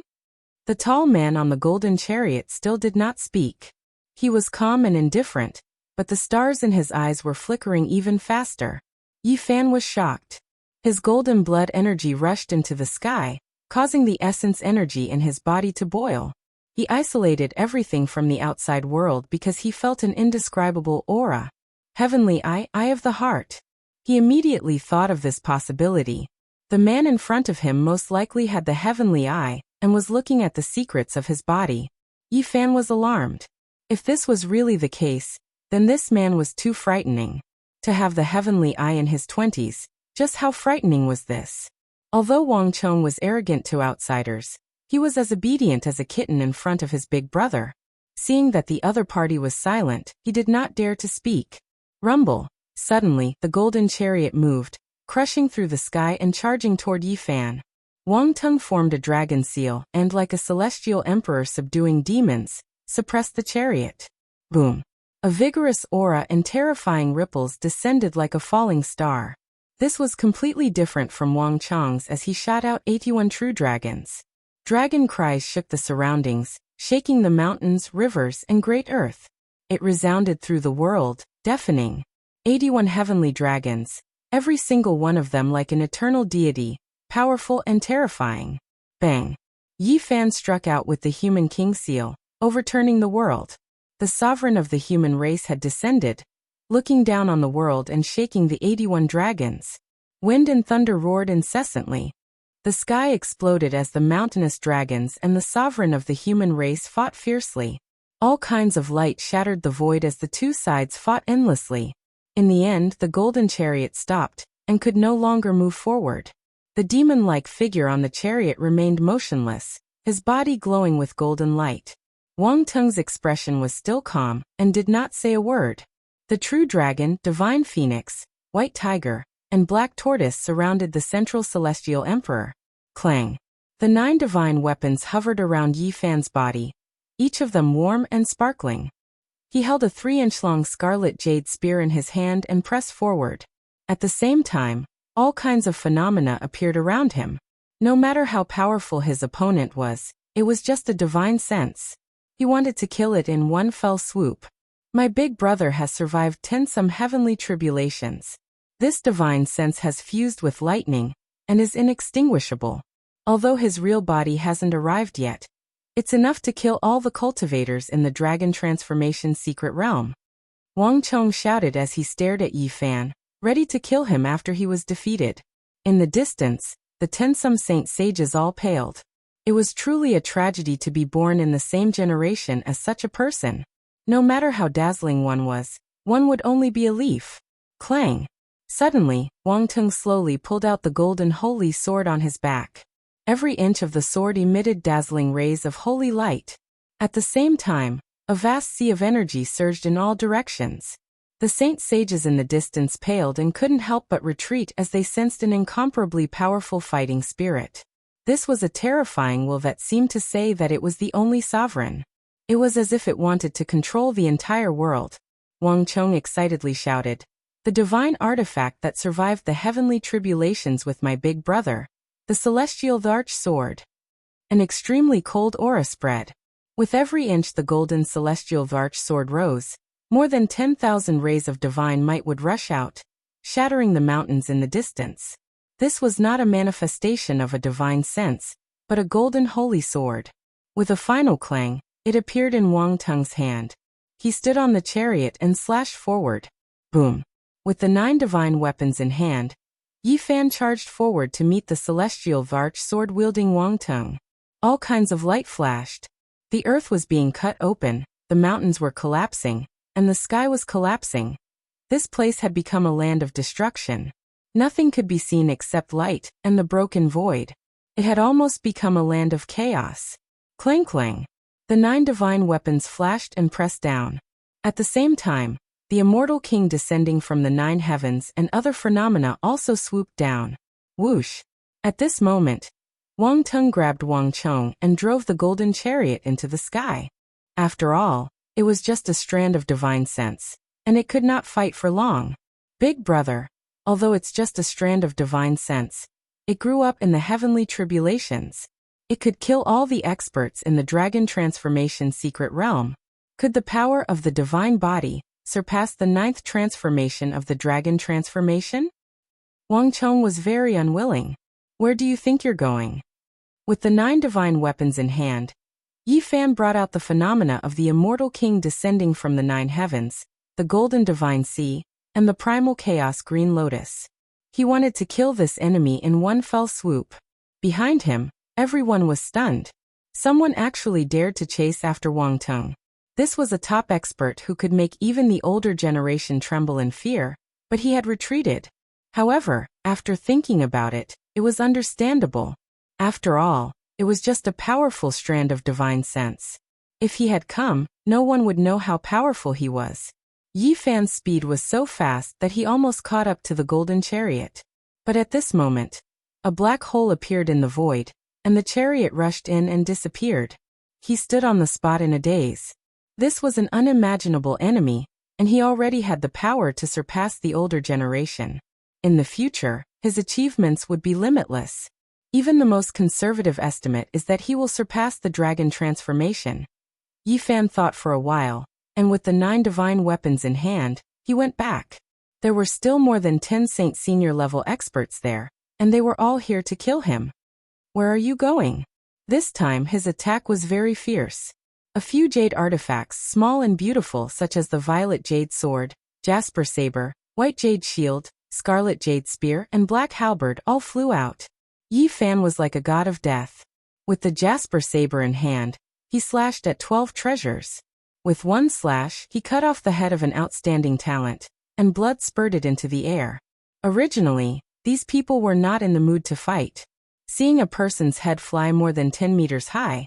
The tall man on the golden chariot still did not speak. He was calm and indifferent, but the stars in his eyes were flickering even faster. Yi Fan was shocked. His golden blood energy rushed into the sky, causing the essence energy in his body to boil. He isolated everything from the outside world because he felt an indescribable aura. Heavenly eye, eye of the heart. He immediately thought of this possibility. The man in front of him most likely had the heavenly eye and was looking at the secrets of his body. Yi Fan was alarmed. If this was really the case, then this man was too frightening. To have the heavenly eye in his 20s, just how frightening was this? Although Wang Cheng was arrogant to outsiders, he was as obedient as a kitten in front of his big brother. Seeing that the other party was silent, he did not dare to speak. Rumble. Suddenly, the golden chariot moved, crushing through the sky and charging toward Yi Fan. Wang Tung formed a dragon seal and, like a celestial emperor subduing demons, suppressed the chariot. Boom. A vigorous aura and terrifying ripples descended like a falling star. This was completely different from Wang Cheng's as he shot out 81 true dragons. Dragon cries shook the surroundings, shaking the mountains, rivers, and great earth. It resounded through the world, deafening. 81 heavenly dragons, every single one of them like an eternal deity, powerful and terrifying. Bang! Yi Fan struck out with the human king seal, overturning the world. The sovereign of the human race had descended, looking down on the world and shaking the 81 dragons. Wind and thunder roared incessantly. The sky exploded as the mountainous dragons and the sovereign of the human race fought fiercely. All kinds of light shattered the void as the two sides fought endlessly. In the end, the golden chariot stopped and could no longer move forward. The demon-like figure on the chariot remained motionless, his body glowing with golden light. Wang Tung's expression was still calm and did not say a word. The true dragon, divine phoenix, white tiger, and black tortoise surrounded the central celestial emperor. Clang! The 9 divine weapons hovered around Yi Fan's body, each of them warm and sparkling. He held a 3-inch-long scarlet jade spear in his hand and pressed forward. At the same time, all kinds of phenomena appeared around him. No matter how powerful his opponent was, it was just a divine sense. He wanted to kill it in one fell swoop. My big brother has survived 10 some heavenly tribulations. This divine sense has fused with lightning and is inextinguishable. Although his real body hasn't arrived yet, it's enough to kill all the cultivators in the dragon transformation secret realm. Wang Cheng shouted as he stared at Yi Fan, ready to kill him after he was defeated. In the distance, the 10 some saint sages all paled. It was truly a tragedy to be born in the same generation as such a person. No matter how dazzling one was, one would only be a leaf. Clang! Suddenly, Wang Tung slowly pulled out the golden holy sword on his back. Every inch of the sword emitted dazzling rays of holy light. At the same time, a vast sea of energy surged in all directions. The saint sages in the distance paled and couldn't help but retreat as they sensed an incomparably powerful fighting spirit. This was a terrifying will that seemed to say that it was the only sovereign. It was as if it wanted to control the entire world. Wang Cheng excitedly shouted, "The divine artifact that survived the heavenly tribulations with my big brother. The celestial Dharch sword." An extremely cold aura spread. With every inch the golden celestial Dharch sword rose, more than 10,000 rays of divine might would rush out, shattering the mountains in the distance. This was not a manifestation of a divine sense, but a golden holy sword. With a final clang, it appeared in Wang Tung's hand. He stood on the chariot and slashed forward. Boom! With the 9 divine weapons in hand, Yi Fan charged forward to meet the celestial Dharch sword-wielding Wang Tung. All kinds of light flashed. The earth was being cut open, the mountains were collapsing, and the sky was collapsing. This place had become a land of destruction. Nothing could be seen except light and the broken void. It had almost become a land of chaos. Clang clang! The 9 divine weapons flashed and pressed down. At the same time, the immortal king descending from the 9 heavens and other phenomena also swooped down. Whoosh! At this moment, Wang Tung grabbed Wang Chong and drove the golden chariot into the sky. After all, it was just a strand of divine sense, and it could not fight for long. Big brother, although it's just a strand of divine sense, it grew up in the heavenly tribulations. It could kill all the experts in the dragon transformation secret realm. Could the power of the divine body surpass the 9th transformation of the dragon transformation? Wang Chong was very unwilling. Where do you think you're going? With the 9 divine weapons in hand, Yi Fan brought out the phenomena of the immortal king descending from the 9 heavens, the golden divine sea, and the primal chaos green lotus. He wanted to kill this enemy in one fell swoop. Behind him, everyone was stunned. Someone actually dared to chase after Wang Tung. This was a top expert who could make even the older generation tremble in fear, but he had retreated. However, after thinking about it, it was understandable. After all, it was just a powerful strand of divine sense. If he had come, no one would know how powerful he was. Yi Fan's speed was so fast that he almost caught up to the golden chariot. But at this moment, a black hole appeared in the void, and the chariot rushed in and disappeared. He stood on the spot in a daze. This was an unimaginable enemy, and he already had the power to surpass the older generation. In the future, his achievements would be limitless. Even the most conservative estimate is that he will surpass the dragon transformation. Yi Fan thought for a while, and with the 9 divine weapons in hand, he went back. There were still more than 10 Saint senior level experts there, and they were all here to kill him. Where are you going? This time his attack was very fierce. A few jade artifacts, small and beautiful, such as the violet jade sword, jasper saber, white jade shield, scarlet jade spear, and black halberd all flew out. Yi Fan was like a god of death. With the jasper saber in hand, he slashed at 12 treasures. With one slash, he cut off the head of an outstanding talent, and blood spurted into the air. Originally, these people were not in the mood to fight. Seeing a person's head fly more than 10 meters high,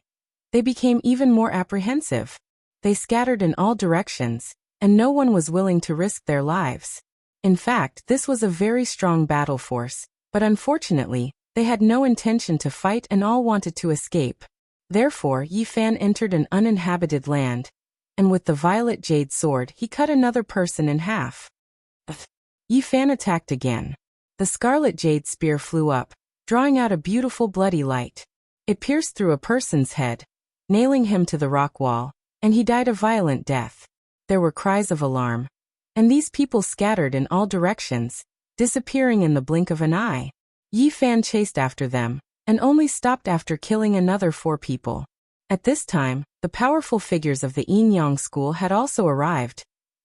they became even more apprehensive. They scattered in all directions, and no one was willing to risk their lives. In fact, this was a very strong battle force, but unfortunately, they had no intention to fight and all wanted to escape. Therefore, Yi Fan entered an uninhabited land, and with the violet jade sword he cut another person in half. Yi Fan attacked again. The scarlet jade spear flew up, drawing out a beautiful bloody light. It pierced through a person's head, nailing him to the rock wall, and he died a violent death. There were cries of alarm, and these people scattered in all directions, disappearing in the blink of an eye. Yi Fan chased after them, and only stopped after killing another 4 people. At this time, the powerful figures of the Yin Yang school had also arrived,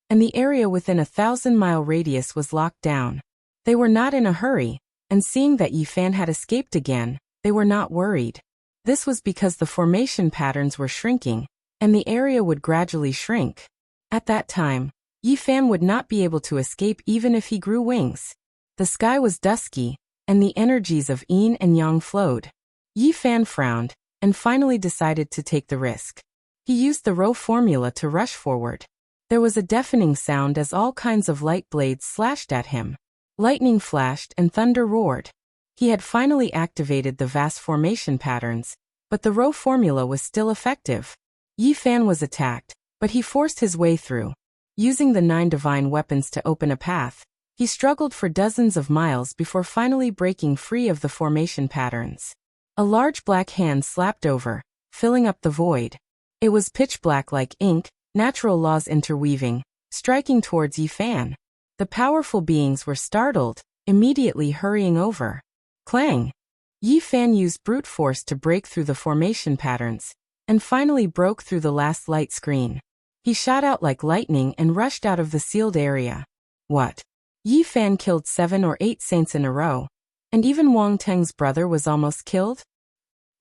and the area within a 1,000-mile radius was locked down. They were not in a hurry, and seeing that Yi Fan had escaped again, they were not worried. This was because the formation patterns were shrinking, and the area would gradually shrink. At that time, Yi Fan would not be able to escape even if he grew wings. The sky was dusky, and the energies of Yin and Yang flowed. Yi Fan frowned, and finally decided to take the risk. He used the Rho formula to rush forward. There was a deafening sound as all kinds of light blades slashed at him. Lightning flashed and thunder roared. He had finally activated the vast formation patterns, but the Rho formula was still effective. Yi Fan was attacked, but he forced his way through. Using the 9 divine weapons to open a path, he struggled for dozens of miles before finally breaking free of the formation patterns. A large black hand slapped over, filling up the void. It was pitch black like ink, natural laws interweaving, striking towards Yi Fan. The powerful beings were startled, immediately hurrying over. Clang! Yi Fan used brute force to break through the formation patterns, and finally broke through the last light screen. He shot out like lightning and rushed out of the sealed area. What? Yi Fan killed 7 or 8 saints in a row, and even Wang Teng's brother was almost killed?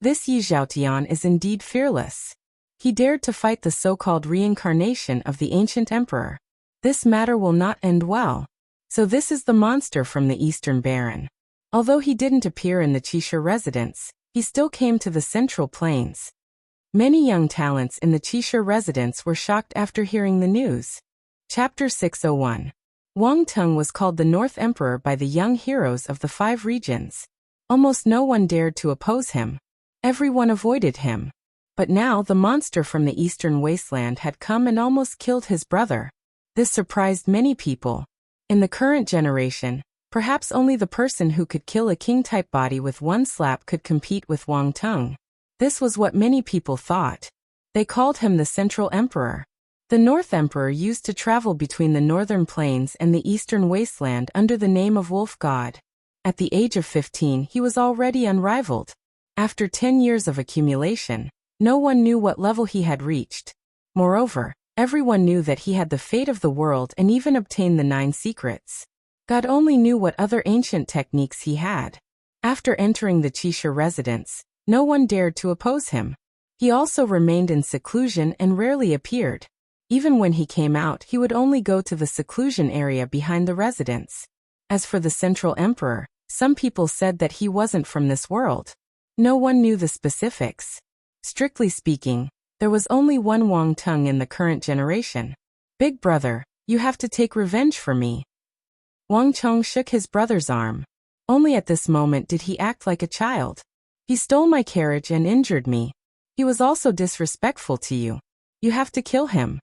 This Yi Zhaotian is indeed fearless. He dared to fight the so-called reincarnation of the ancient emperor. This matter will not end well. So this is the monster from the Eastern Baron. Although he didn't appear in the Qisha residence, he still came to the Central Plains. Many young talents in the Qisha residence were shocked after hearing the news. Chapter 601. Wang Tung was called the North Emperor by the young heroes of the 5 regions. Almost no one dared to oppose him. Everyone avoided him. But now the monster from the eastern wasteland had come and almost killed his brother. This surprised many people. In the current generation, perhaps only the person who could kill a king-type body with one slap could compete with Wang Tung. This was what many people thought. They called him the Central Emperor. The North Emperor used to travel between the northern plains and the eastern wasteland under the name of Wolf God. At the age of 15, he was already unrivaled. After 10 years of accumulation, no one knew what level he had reached. Moreover, everyone knew that he had the fate of the world and even obtained the 9 secrets. God only knew what other ancient techniques he had. After entering the Qisha residence, no one dared to oppose him. He also remained in seclusion and rarely appeared. Even when he came out, he would only go to the seclusion area behind the residence. As for the Central Emperor, some people said that he wasn't from this world. No one knew the specifics. Strictly speaking, there was only one Wang Tung in the current generation. Big brother, you have to take revenge for me. Wang Tung shook his brother's arm. Only at this moment did he act like a child. He stole my carriage and injured me. He was also disrespectful to you. You have to kill him.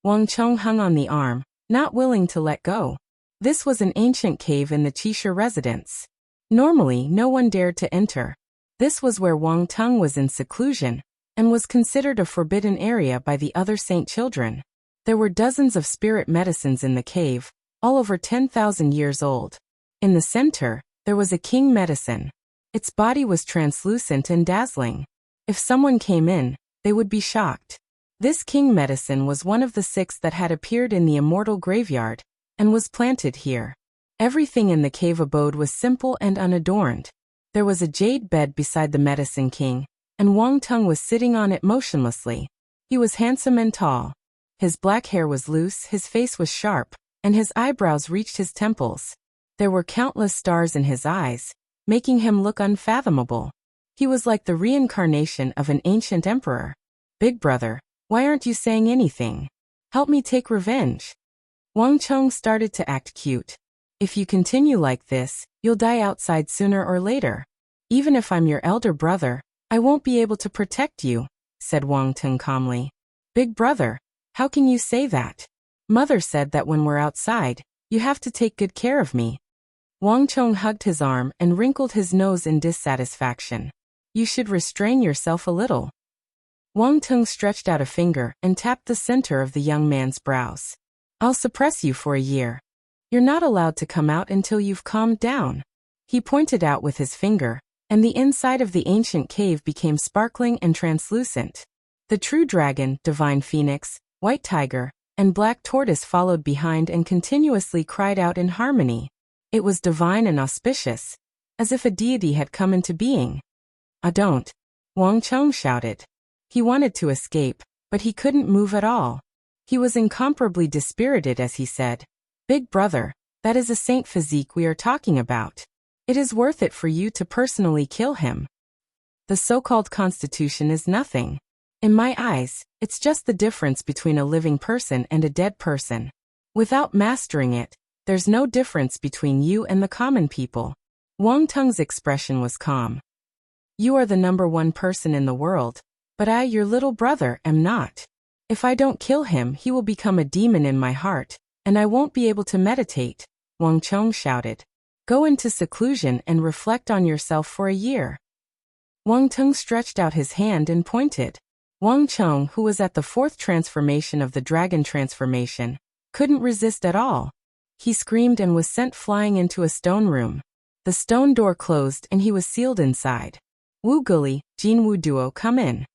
Wang Tung hung on the arm, not willing to let go. This was an ancient cave in the Qisha residence. Normally, no one dared to enter. This was where Wang Tung was in seclusion, and was considered a forbidden area by the other saint children. There were dozens of spirit medicines in the cave, all over 10,000 years old. In the center, there was a king medicine. Its body was translucent and dazzling. If someone came in, they would be shocked. This king medicine was one of the 6 that had appeared in the immortal graveyard, and was planted here. Everything in the cave abode was simple and unadorned. There was a jade bed beside the medicine king, and Wang Tung was sitting on it motionlessly. He was handsome and tall. His black hair was loose, his face was sharp, and his eyebrows reached his temples. There were countless stars in his eyes, making him look unfathomable. He was like the reincarnation of an ancient emperor. Big brother, why aren't you saying anything? Help me take revenge. Wang Tung started to act cute. If you continue like this, you'll die outside sooner or later. Even if I'm your elder brother, I won't be able to protect you, said Wang Tung calmly. Big brother, how can you say that? Mother said that when we're outside, you have to take good care of me. Wang Tung hugged his arm and wrinkled his nose in dissatisfaction. You should restrain yourself a little. Wang Tung stretched out a finger and tapped the center of the young man's brows. I'll suppress you for a year. You're not allowed to come out until you've calmed down. He pointed out with his finger, and the inside of the ancient cave became sparkling and translucent. The true dragon, divine phoenix, white tiger, and black tortoise followed behind and continuously cried out in harmony. It was divine and auspicious, as if a deity had come into being. Don't! Wang Tung shouted. He wanted to escape, but he couldn't move at all. He was incomparably dispirited as he said, Big brother, that is a saint physique we are talking about. It is worth it for you to personally kill him. The so-called constitution is nothing. In my eyes, it's just the difference between a living person and a dead person. Without mastering it, there's no difference between you and the common people. Wang Tung's expression was calm. You are the number 1 person in the world, but I, your little brother, am not. If I don't kill him, he will become a demon in my heart, and I won't be able to meditate, Wang Tung shouted. Go into seclusion and reflect on yourself for a year. Wang Tung stretched out his hand and pointed. Wang Tung, who was at the 4th transformation of the dragon transformation, couldn't resist at all. He screamed and was sent flying into a stone room. The stone door closed and he was sealed inside. Wu Guli, Jin Wu Duo, come in.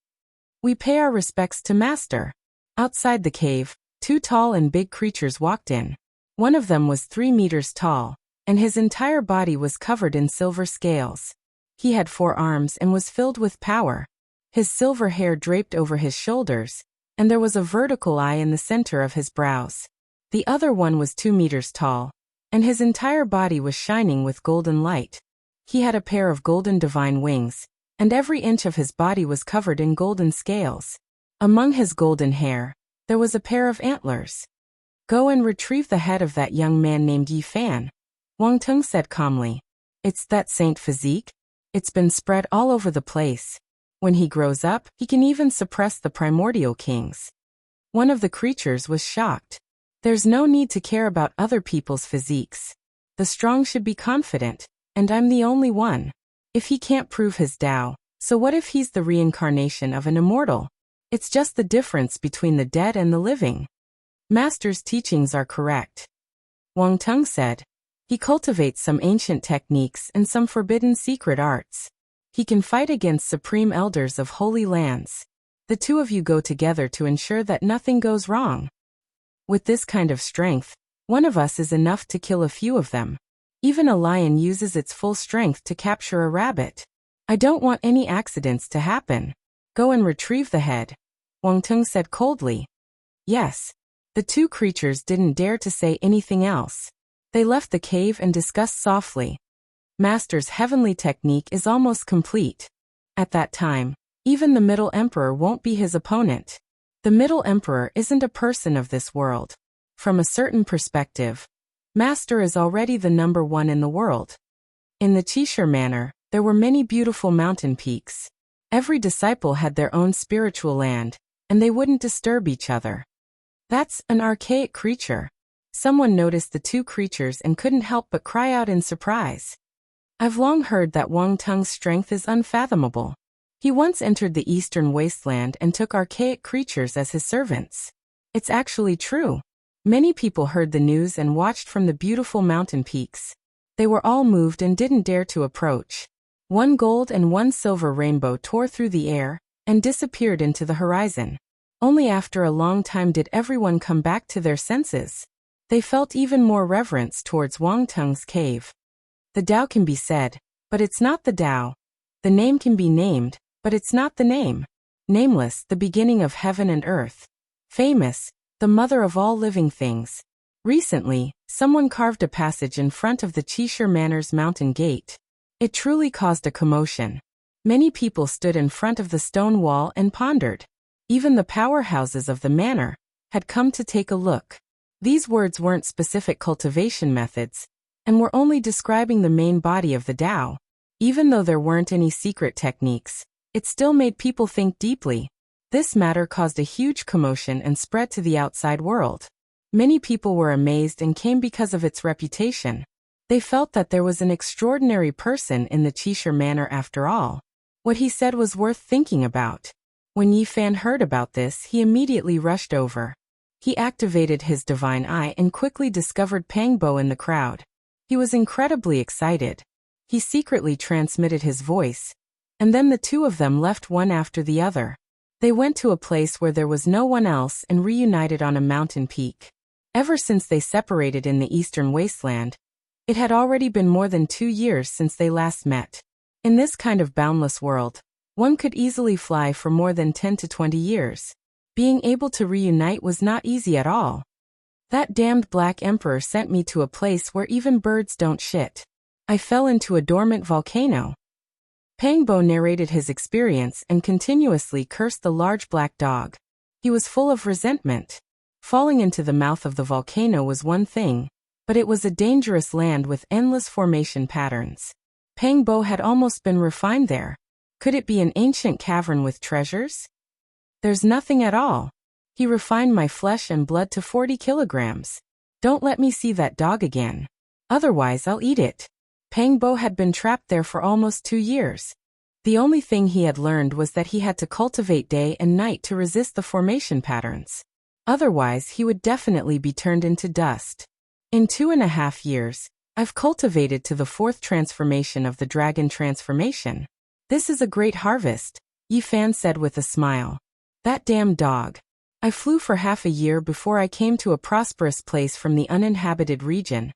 We pay our respects to master. Outside the cave, 2 tall and big creatures walked in. One of them was 3 meters tall, and his entire body was covered in silver scales. He had 4 arms and was filled with power. His silver hair draped over his shoulders, and there was a vertical eye in the center of his brows. The other one was 2 meters tall, and his entire body was shining with golden light. He had a pair of golden divine wings, and every inch of his body was covered in golden scales. Among his golden hair, there was a pair of antlers. Go and retrieve the head of that young man named Yi Fan. Wang Teng said calmly. It's that saint physique? It's been spread all over the place. When he grows up, he can even suppress the primordial kings. One of the creatures was shocked. There's no need to care about other people's physiques. The strong should be confident, and I'm the only one. If he can't prove his Tao, so what if he's the reincarnation of an immortal? It's just the difference between the dead and the living. Master's teachings are correct. Wang Teng said. He cultivates some ancient techniques and some forbidden secret arts. He can fight against supreme elders of holy lands. The two of you go together to ensure that nothing goes wrong. With this kind of strength, one of us is enough to kill a few of them. Even a lion uses its full strength to capture a rabbit. I don't want any accidents to happen. Go and retrieve the head. Wang Teng said coldly. Yes. The two creatures didn't dare to say anything else. They left the cave and discussed softly. Master's heavenly technique is almost complete. At that time, even the Middle Emperor won't be his opponent. The Middle Emperor isn't a person of this world. From a certain perspective, Master is already the number one in the world. In the Qishir manor, there were many beautiful mountain peaks. Every disciple had their own spiritual land, and they wouldn't disturb each other. That's an archaic creature. Someone noticed the two creatures and couldn't help but cry out in surprise. I've long heard that Wang Teng's strength is unfathomable. He once entered the eastern wasteland and took archaic creatures as his servants. It's actually true. Many people heard the news and watched from the beautiful mountain peaks. They were all moved and didn't dare to approach. One gold and one silver rainbow tore through the air and disappeared into the horizon. Only after a long time did everyone come back to their senses. They felt even more reverence towards Wang Teng's cave. The Tao can be said, but it's not the Tao. The name can be named, but it's not the name. Nameless, the beginning of heaven and earth. Famous, the mother of all living things. Recently, someone carved a passage in front of the Qishir Manor's mountain gate. It truly caused a commotion. Many people stood in front of the stone wall and pondered. Even the powerhouses of the manor had come to take a look. These words weren't specific cultivation methods, and were only describing the main body of the Tao. Even though there weren't any secret techniques, it still made people think deeply. This matter caused a huge commotion and spread to the outside world. Many people were amazed and came because of its reputation. They felt that there was an extraordinary person in the Qishir Manor after all. What he said was worth thinking about. When Yi Fan heard about this, he immediately rushed over. He activated his divine eye and quickly discovered Pang Bo in the crowd. He was incredibly excited. He secretly transmitted his voice, and then the two of them left one after the other. They went to a place where there was no one else and reunited on a mountain peak. Ever since they separated in the eastern wasteland, it had already been more than 2 years since they last met. In this kind of boundless world, one could easily fly for more than 10 to 20 years. Being able to reunite was not easy at all. That damned Black Emperor sent me to a place where even birds don't shit. I fell into a dormant volcano. Pang Bo narrated his experience and continuously cursed the large black dog. He was full of resentment. Falling into the mouth of the volcano was one thing, but it was a dangerous land with endless formation patterns. Pang Bo had almost been refined there. Could it be an ancient cavern with treasures? There's nothing at all. He refined my flesh and blood to 40 kilograms. Don't let me see that dog again. Otherwise I'll eat it. Pang Bo had been trapped there for almost 2 years. The only thing he had learned was that he had to cultivate day and night to resist the formation patterns. Otherwise he would definitely be turned into dust. In 2.5 years, I've cultivated to the 4th transformation of the dragon transformation. This is a great harvest, Yi Fan said with a smile. That damn dog. I flew for half a year before I came to a prosperous place from the uninhabited region.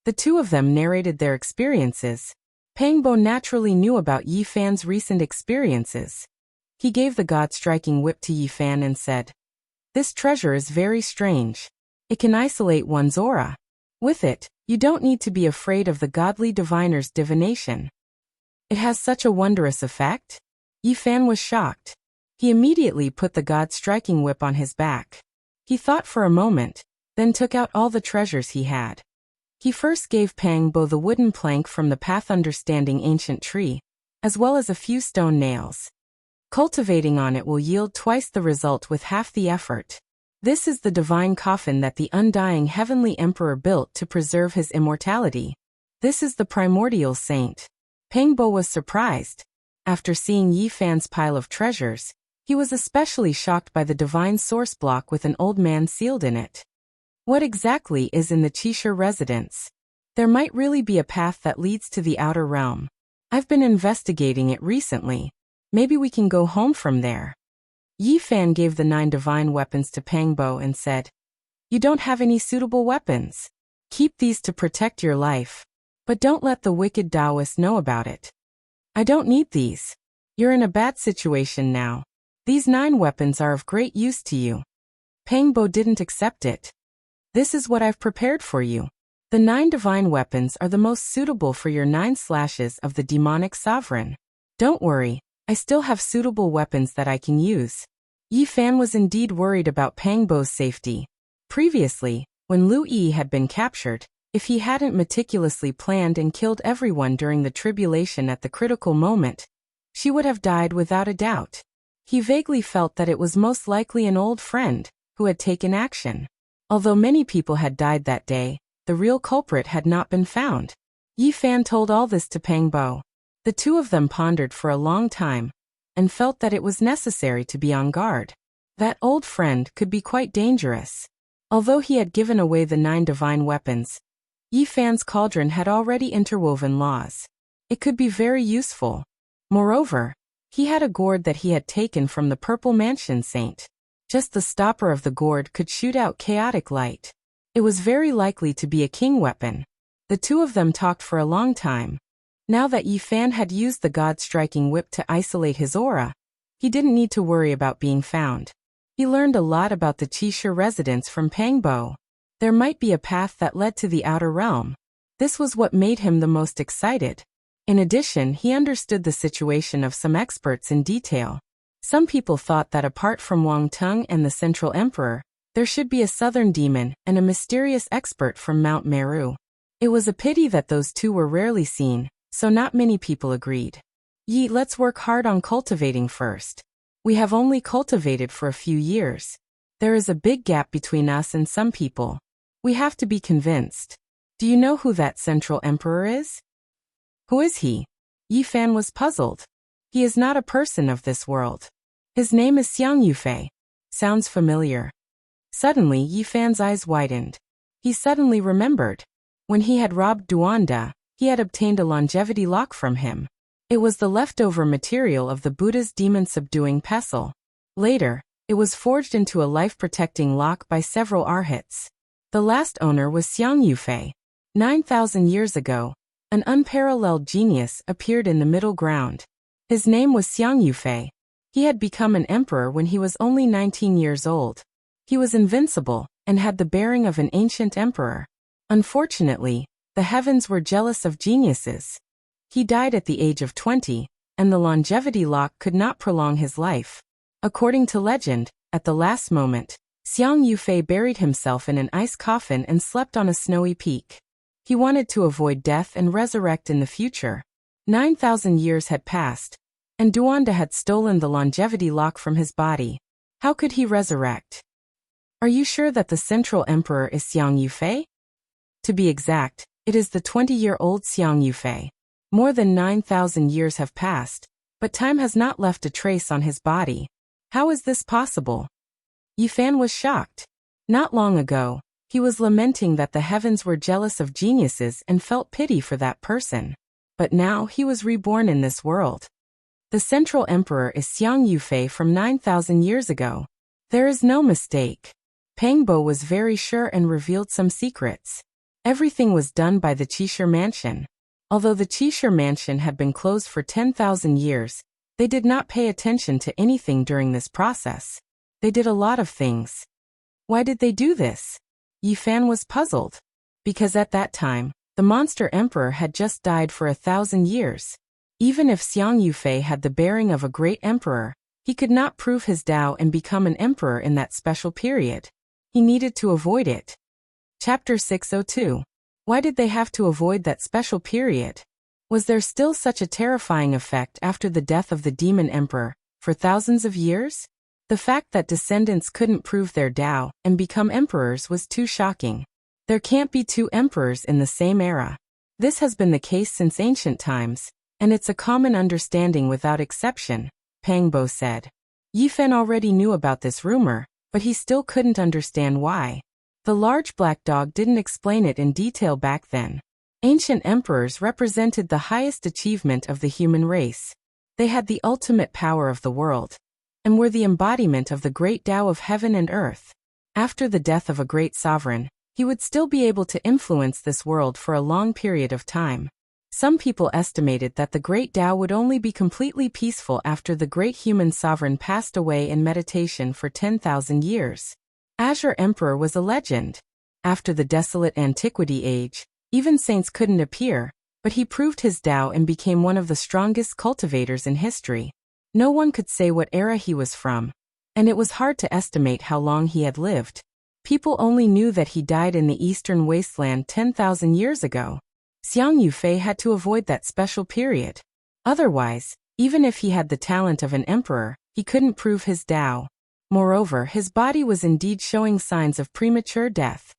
The two of them narrated their experiences. Pang Bo naturally knew about Yi Fan's recent experiences. He gave the God-striking whip to Yi Fan and said, "This treasure is very strange. It can isolate one's aura. With it, you don't need to be afraid of the godly diviner's divination." It has such a wondrous effect? Yi Fan was shocked. He immediately put the God-striking whip on his back. He thought for a moment, then took out all the treasures he had. He first gave Pang Bo the wooden plank from the path understanding ancient tree, as well as a few stone nails. Cultivating on it will yield twice the result with half the effort. This is the divine coffin that the undying heavenly emperor built to preserve his immortality. This is the primordial saint. Pang Bo was surprised. After seeing Yi Fan's pile of treasures, he was especially shocked by the divine source block with an old man sealed in it. What exactly is in the Qixia residence? There might really be a path that leads to the outer realm. I've been investigating it recently. Maybe we can go home from there. Yi Fan gave the 9 divine weapons to Pang Bo and said, "You don't have any suitable weapons. Keep these to protect your life. But don't let the wicked Taoists know about it." "I don't need these. You're in a bad situation now. These 9 weapons are of great use to you." Pang Bo didn't accept it. "This is what I've prepared for you. The 9 divine weapons are the most suitable for your 9 slashes of the demonic sovereign. Don't worry, I still have suitable weapons that I can use." Yi Fan was indeed worried about Pang Bo's safety. Previously, when Lu Yi had been captured, if he hadn't meticulously planned and killed everyone during the tribulation at the critical moment, she would have died without a doubt. He vaguely felt that it was most likely an old friend who had taken action. Although many people had died that day, the real culprit had not been found. Yi Fan told all this to Pang Bo. The two of them pondered for a long time, and felt that it was necessary to be on guard. That old friend could be quite dangerous. Although he had given away the 9 divine weapons, Yi Fan's cauldron had already interwoven laws. It could be very useful. Moreover, he had a gourd that he had taken from the Purple Mansion Saint. Just the stopper of the gourd could shoot out chaotic light. It was very likely to be a king weapon. The two of them talked for a long time. Now that Yi Fan had used the God-striking whip to isolate his aura, he didn't need to worry about being found. He learned a lot about the Qixia residence from Pang Bo. There might be a path that led to the outer realm. This was what made him the most excited. In addition, he understood the situation of some experts in detail. Some people thought that apart from Wang Tung and the Central Emperor, there should be a southern demon and a mysterious expert from Mount Meru. It was a pity that those two were rarely seen, so not many people agreed. "Yi, let's work hard on cultivating first. We have only cultivated for a few years. There is a big gap between us and some people. We have to be convinced. Do you know who that Central Emperor is?" "Who is he?" Yi Fan was puzzled. "He is not a person of this world. His name is Xiang Yufei. Sounds familiar." Suddenly, Yi Fan's eyes widened. He suddenly remembered. When he had robbed Duanda, he had obtained a longevity lock from him. It was the leftover material of the Buddha's demon-subduing pestle. Later, it was forged into a life-protecting lock by several arhats. The last owner was Xiang Yufei. 9,000 years ago, an unparalleled genius appeared in the middle ground. His name was Xiang Yufei. He had become an emperor when he was only 19 years old. He was invincible and had the bearing of an ancient emperor. Unfortunately, the heavens were jealous of geniuses. He died at the age of 20, and the longevity lock could not prolong his life. According to legend, at the last moment, Xiang Yufei buried himself in an ice coffin and slept on a snowy peak. He wanted to avoid death and resurrect in the future. 9,000 years had passed, and Duanda had stolen the longevity lock from his body. How could he resurrect? "Are you sure that the Central Emperor is Xiang Yufei?" To be exact, it is the 20-year-old Xiang Yufei. More than 9,000 years have passed, but time has not left a trace on his body. How is this possible? Yi Fan was shocked. Not long ago, he was lamenting that the heavens were jealous of geniuses and felt pity for that person. But now he was reborn in this world. The Central Emperor is Xiang Yufei from 9,000 years ago. There is no mistake. Pang Bo was very sure and revealed some secrets. Everything was done by the Qixia Mansion. Although the Qixia Mansion had been closed for 10,000 years, they did not pay attention to anything during this process. They did a lot of things. Why did they do this? Yi Fan was puzzled. Because at that time, the monster emperor had just died for 1,000 years. Even if Xiang Yufei had the bearing of a great emperor, he could not prove his Tao and become an emperor in that special period. He needed to avoid it. Chapter 602. Why did they have to avoid that special period? Was there still such a terrifying effect after the death of the demon emperor, for thousands of years? The fact that descendants couldn't prove their Tao and become emperors was too shocking. There can't be two emperors in the same era. This has been the case since ancient times, and it's a common understanding without exception, Pang Bo said. Yi Fen already knew about this rumor, but he still couldn't understand why. The large black dog didn't explain it in detail back then. Ancient emperors represented the highest achievement of the human race. They had the ultimate power of the world, and were the embodiment of the great Tao of heaven and earth. After the death of a great sovereign, he would still be able to influence this world for a long period of time. Some people estimated that the great Tao would only be completely peaceful after the great human sovereign passed away in meditation for 10,000 years. Azure Emperor was a legend. After the desolate antiquity age, even saints couldn't appear, but he proved his Tao and became one of the strongest cultivators in history. No one could say what era he was from, and it was hard to estimate how long he had lived. People only knew that he died in the eastern wasteland 10,000 years ago. Xiang Yufei had to avoid that special period. Otherwise, even if he had the talent of an emperor, he couldn't prove his Tao. Moreover, his body was indeed showing signs of premature death.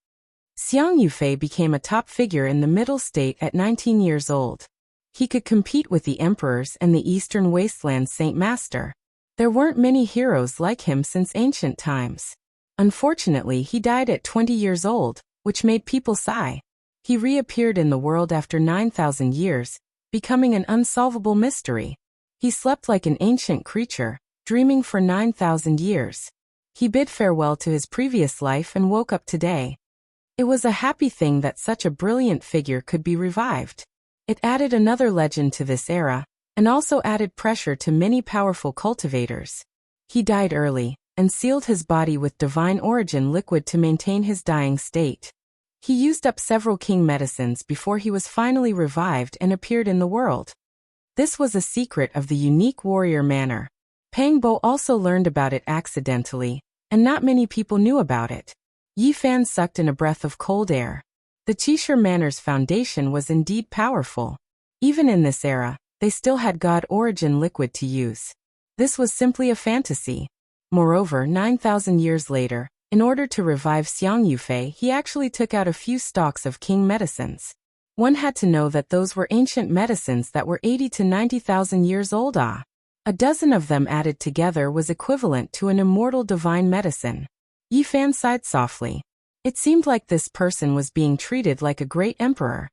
Xiang Yufei became a top figure in the Middle State at 19 years old. He could compete with the emperors and the Eastern Wasteland Saint Master. There weren't many heroes like him since ancient times. Unfortunately, he died at 20 years old, which made people sigh. He reappeared in the world after 9,000 years, becoming an unsolvable mystery. He slept like an ancient creature, dreaming for 9,000 years. He bid farewell to his previous life and woke up today. It was a happy thing that such a brilliant figure could be revived. It added another legend to this era, and also added pressure to many powerful cultivators. He died early, and sealed his body with divine origin liquid to maintain his dying state. He used up several king medicines before he was finally revived and appeared in the world. This was a secret of the unique warrior manner. Pang Bo also learned about it accidentally, and not many people knew about it. Yi Fan sucked in a breath of cold air. The Qishir Manor's foundation was indeed powerful. Even in this era, they still had God origin liquid to use. This was simply a fantasy. Moreover, 9,000 years later, in order to revive Xiang Yufei, he actually took out a few stalks of king medicines. One had to know that those were ancient medicines that were 80 to 90,000 years old. A dozen of them added together was equivalent to an immortal divine medicine. Yi Fan sighed softly. It seemed like this person was being treated like a great emperor.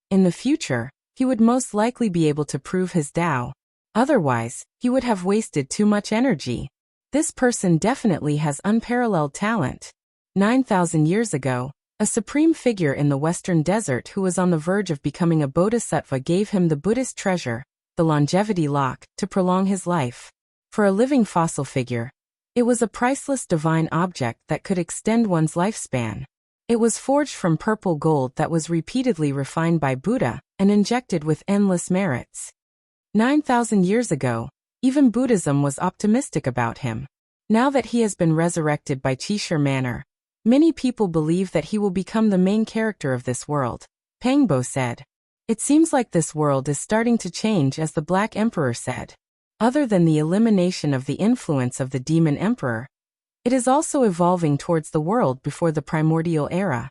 In the future, he would most likely be able to prove his Tao. Otherwise, he would have wasted too much energy. This person definitely has unparalleled talent. 9,000 years ago, a supreme figure in the Western Desert who was on the verge of becoming a bodhisattva gave him the Buddhist treasure, the longevity lock, to prolong his life. For a living fossil figure, it was a priceless divine object that could extend one's lifespan. It was forged from purple gold that was repeatedly refined by Buddha and injected with endless merits. 9,000 years ago, even Buddhism was optimistic about him. Now that he has been resurrected by Qishir Manor, many people believe that he will become the main character of this world, Pang Bo said. It seems like this world is starting to change, as the Black Emperor said. Other than the elimination of the influence of the Demon Emperor, it is also evolving towards the world before the primordial era.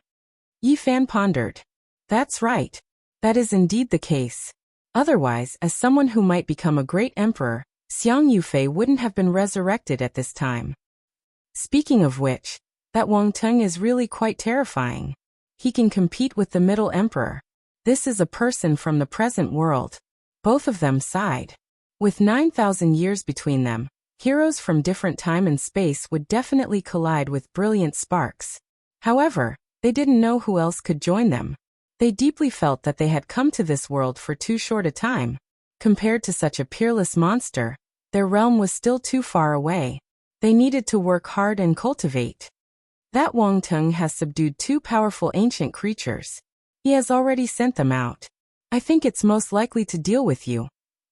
Yi Fan pondered. That's right. That is indeed the case. Otherwise, as someone who might become a great emperor, Xiang Yufei wouldn't have been resurrected at this time. Speaking of which, that Wang Teng is really quite terrifying. He can compete with the Middle Emperor. This is a person from the present world. Both of them sighed. With 9,000 years between them, heroes from different time and space would definitely collide with brilliant sparks. However, they didn't know who else could join them. They deeply felt that they had come to this world for too short a time. Compared to such a peerless monster, their realm was still too far away. They needed to work hard and cultivate. That Wang Teng has subdued two powerful ancient creatures. He has already sent them out. I think it's most likely to deal with you,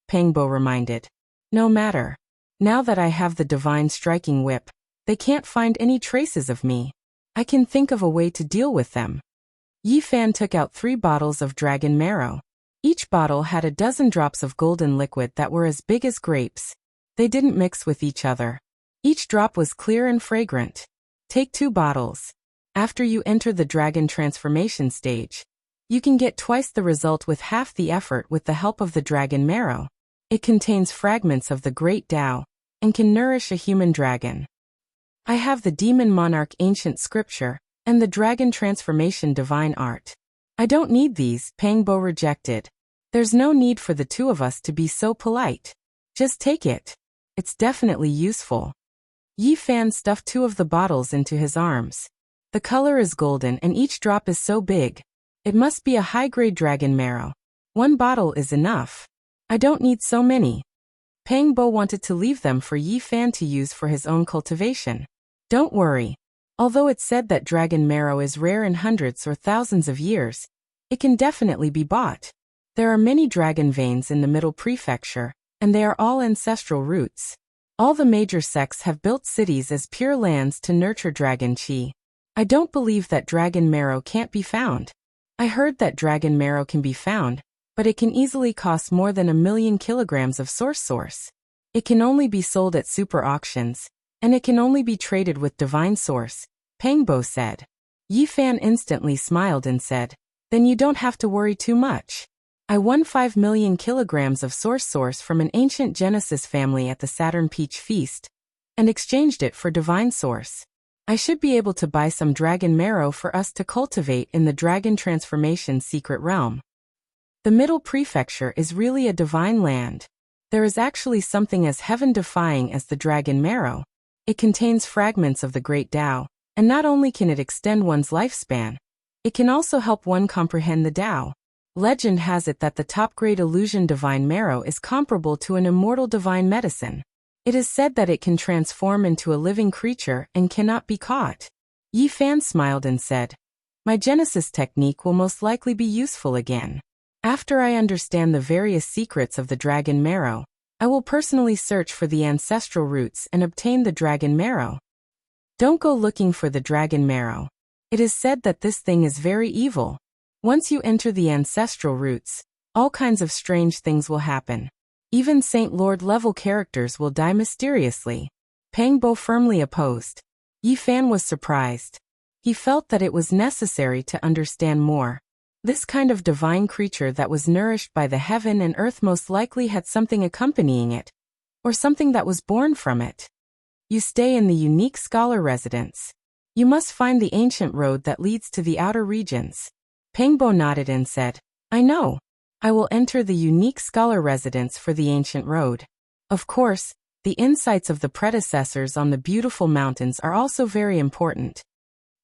Pang Bo reminded. No matter. Now that I have the divine striking whip, they can't find any traces of me. I can think of a way to deal with them. Yi Fan took out 3 bottles of dragon marrow. Each bottle had a dozen drops of golden liquid that were as big as grapes. They didn't mix with each other. Each drop was clear and fragrant. Take 2 bottles. After you enter the dragon transformation stage, you can get twice the result with half the effort with the help of the dragon marrow. It contains fragments of the great Tao and can nourish a human dragon. I have the demon monarch ancient scripture and the dragon transformation divine art. I don't need these, Pangbo rejected. There's no need for the 2 of us to be so polite. Just take it. It's definitely useful. Yi Fan stuffed 2 of the bottles into his arms. The color is golden and each drop is so big. It must be a high-grade dragon marrow. 1 bottle is enough. I don't need so many. Pangbo wanted to leave them for Yi Fan to use for his own cultivation. Don't worry. Although it's said that dragon marrow is rare in hundreds or thousands of years, it can definitely be bought. There are many dragon veins in the Middle Prefecture, and they are all ancestral roots. All the major sects have built cities as pure lands to nurture dragon chi. I don't believe that dragon marrow can't be found. I heard that dragon marrow can be found, but it can easily cost more than 1,000,000 kilograms of source. It can only be sold at super auctions, and it can only be traded with divine source, Pangbo said. Yi Fan instantly smiled and said, then you don't have to worry too much. I won 5,000,000 kilograms of source from an ancient Genesis family at the Saturn Peach Feast, and exchanged it for divine source. I should be able to buy some dragon marrow for us to cultivate in the dragon transformation secret realm. The Middle Prefecture is really a divine land. There is actually something as heaven-defying as the dragon marrow. It contains fragments of the great Tao, and not only can it extend one's lifespan, it can also help one comprehend the Tao. Legend has it that the top-grade illusion divine marrow is comparable to an immortal divine medicine. It is said that it can transform into a living creature and cannot be caught. Yi Fan smiled and said, my Genesis technique will most likely be useful again. After I understand the various secrets of the dragon marrow, I will personally search for the ancestral roots and obtain the dragon marrow. Don't go looking for the dragon marrow. It is said that this thing is very evil. Once you enter the ancestral roots, all kinds of strange things will happen. Even Saint Lord level characters will die mysteriously. Pangbo firmly opposed. Yi Fan was surprised. He felt that it was necessary to understand more. This kind of divine creature that was nourished by the heaven and earth most likely had something accompanying it, or something that was born from it. You stay in the unique scholar residence. You must find the ancient road that leads to the outer regions. Pangbo nodded and said, I know. I will enter the unique scholar residence for the ancient road. Of course, the insights of the predecessors on the beautiful mountains are also very important.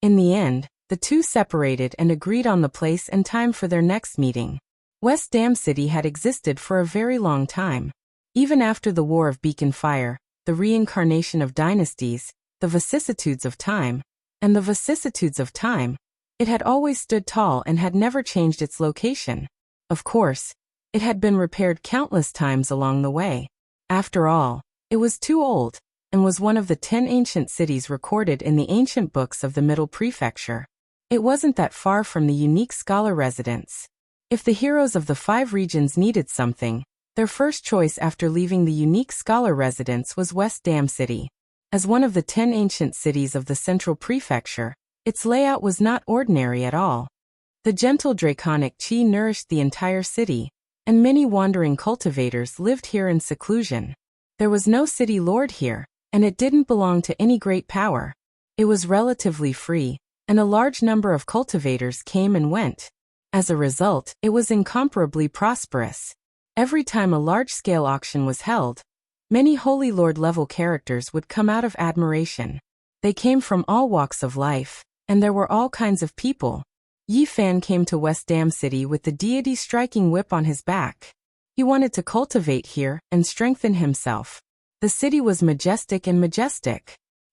In the end, the 2 separated and agreed on the place and time for their next meeting. West Dam City had existed for a very long time. Even after the War of Beacon Fire, the reincarnation of dynasties, the vicissitudes of time, it had always stood tall and had never changed its location. Of course, it had been repaired countless times along the way. After all, it was too old, and was one of the 10 ancient cities recorded in the ancient books of the Middle Prefecture. It wasn't that far from the unique scholar residence. If the heroes of the 5 regions needed something, their first choice after leaving the unique scholar residence was West Dam City. As one of the 10 ancient cities of the Central Prefecture, its layout was not ordinary at all. The gentle draconic chi nourished the entire city, and many wandering cultivators lived here in seclusion. There was no city lord here, and it didn't belong to any great power. It was relatively free, and a large number of cultivators came and went. As a result, it was incomparably prosperous. Every time a large-scale auction was held, many Holy Lord-level characters would come out of admiration. They came from all walks of life, and there were all kinds of people. Yi Fan came to West Dam City with the deity striking whip on his back. He wanted to cultivate here and strengthen himself. The city was majestic.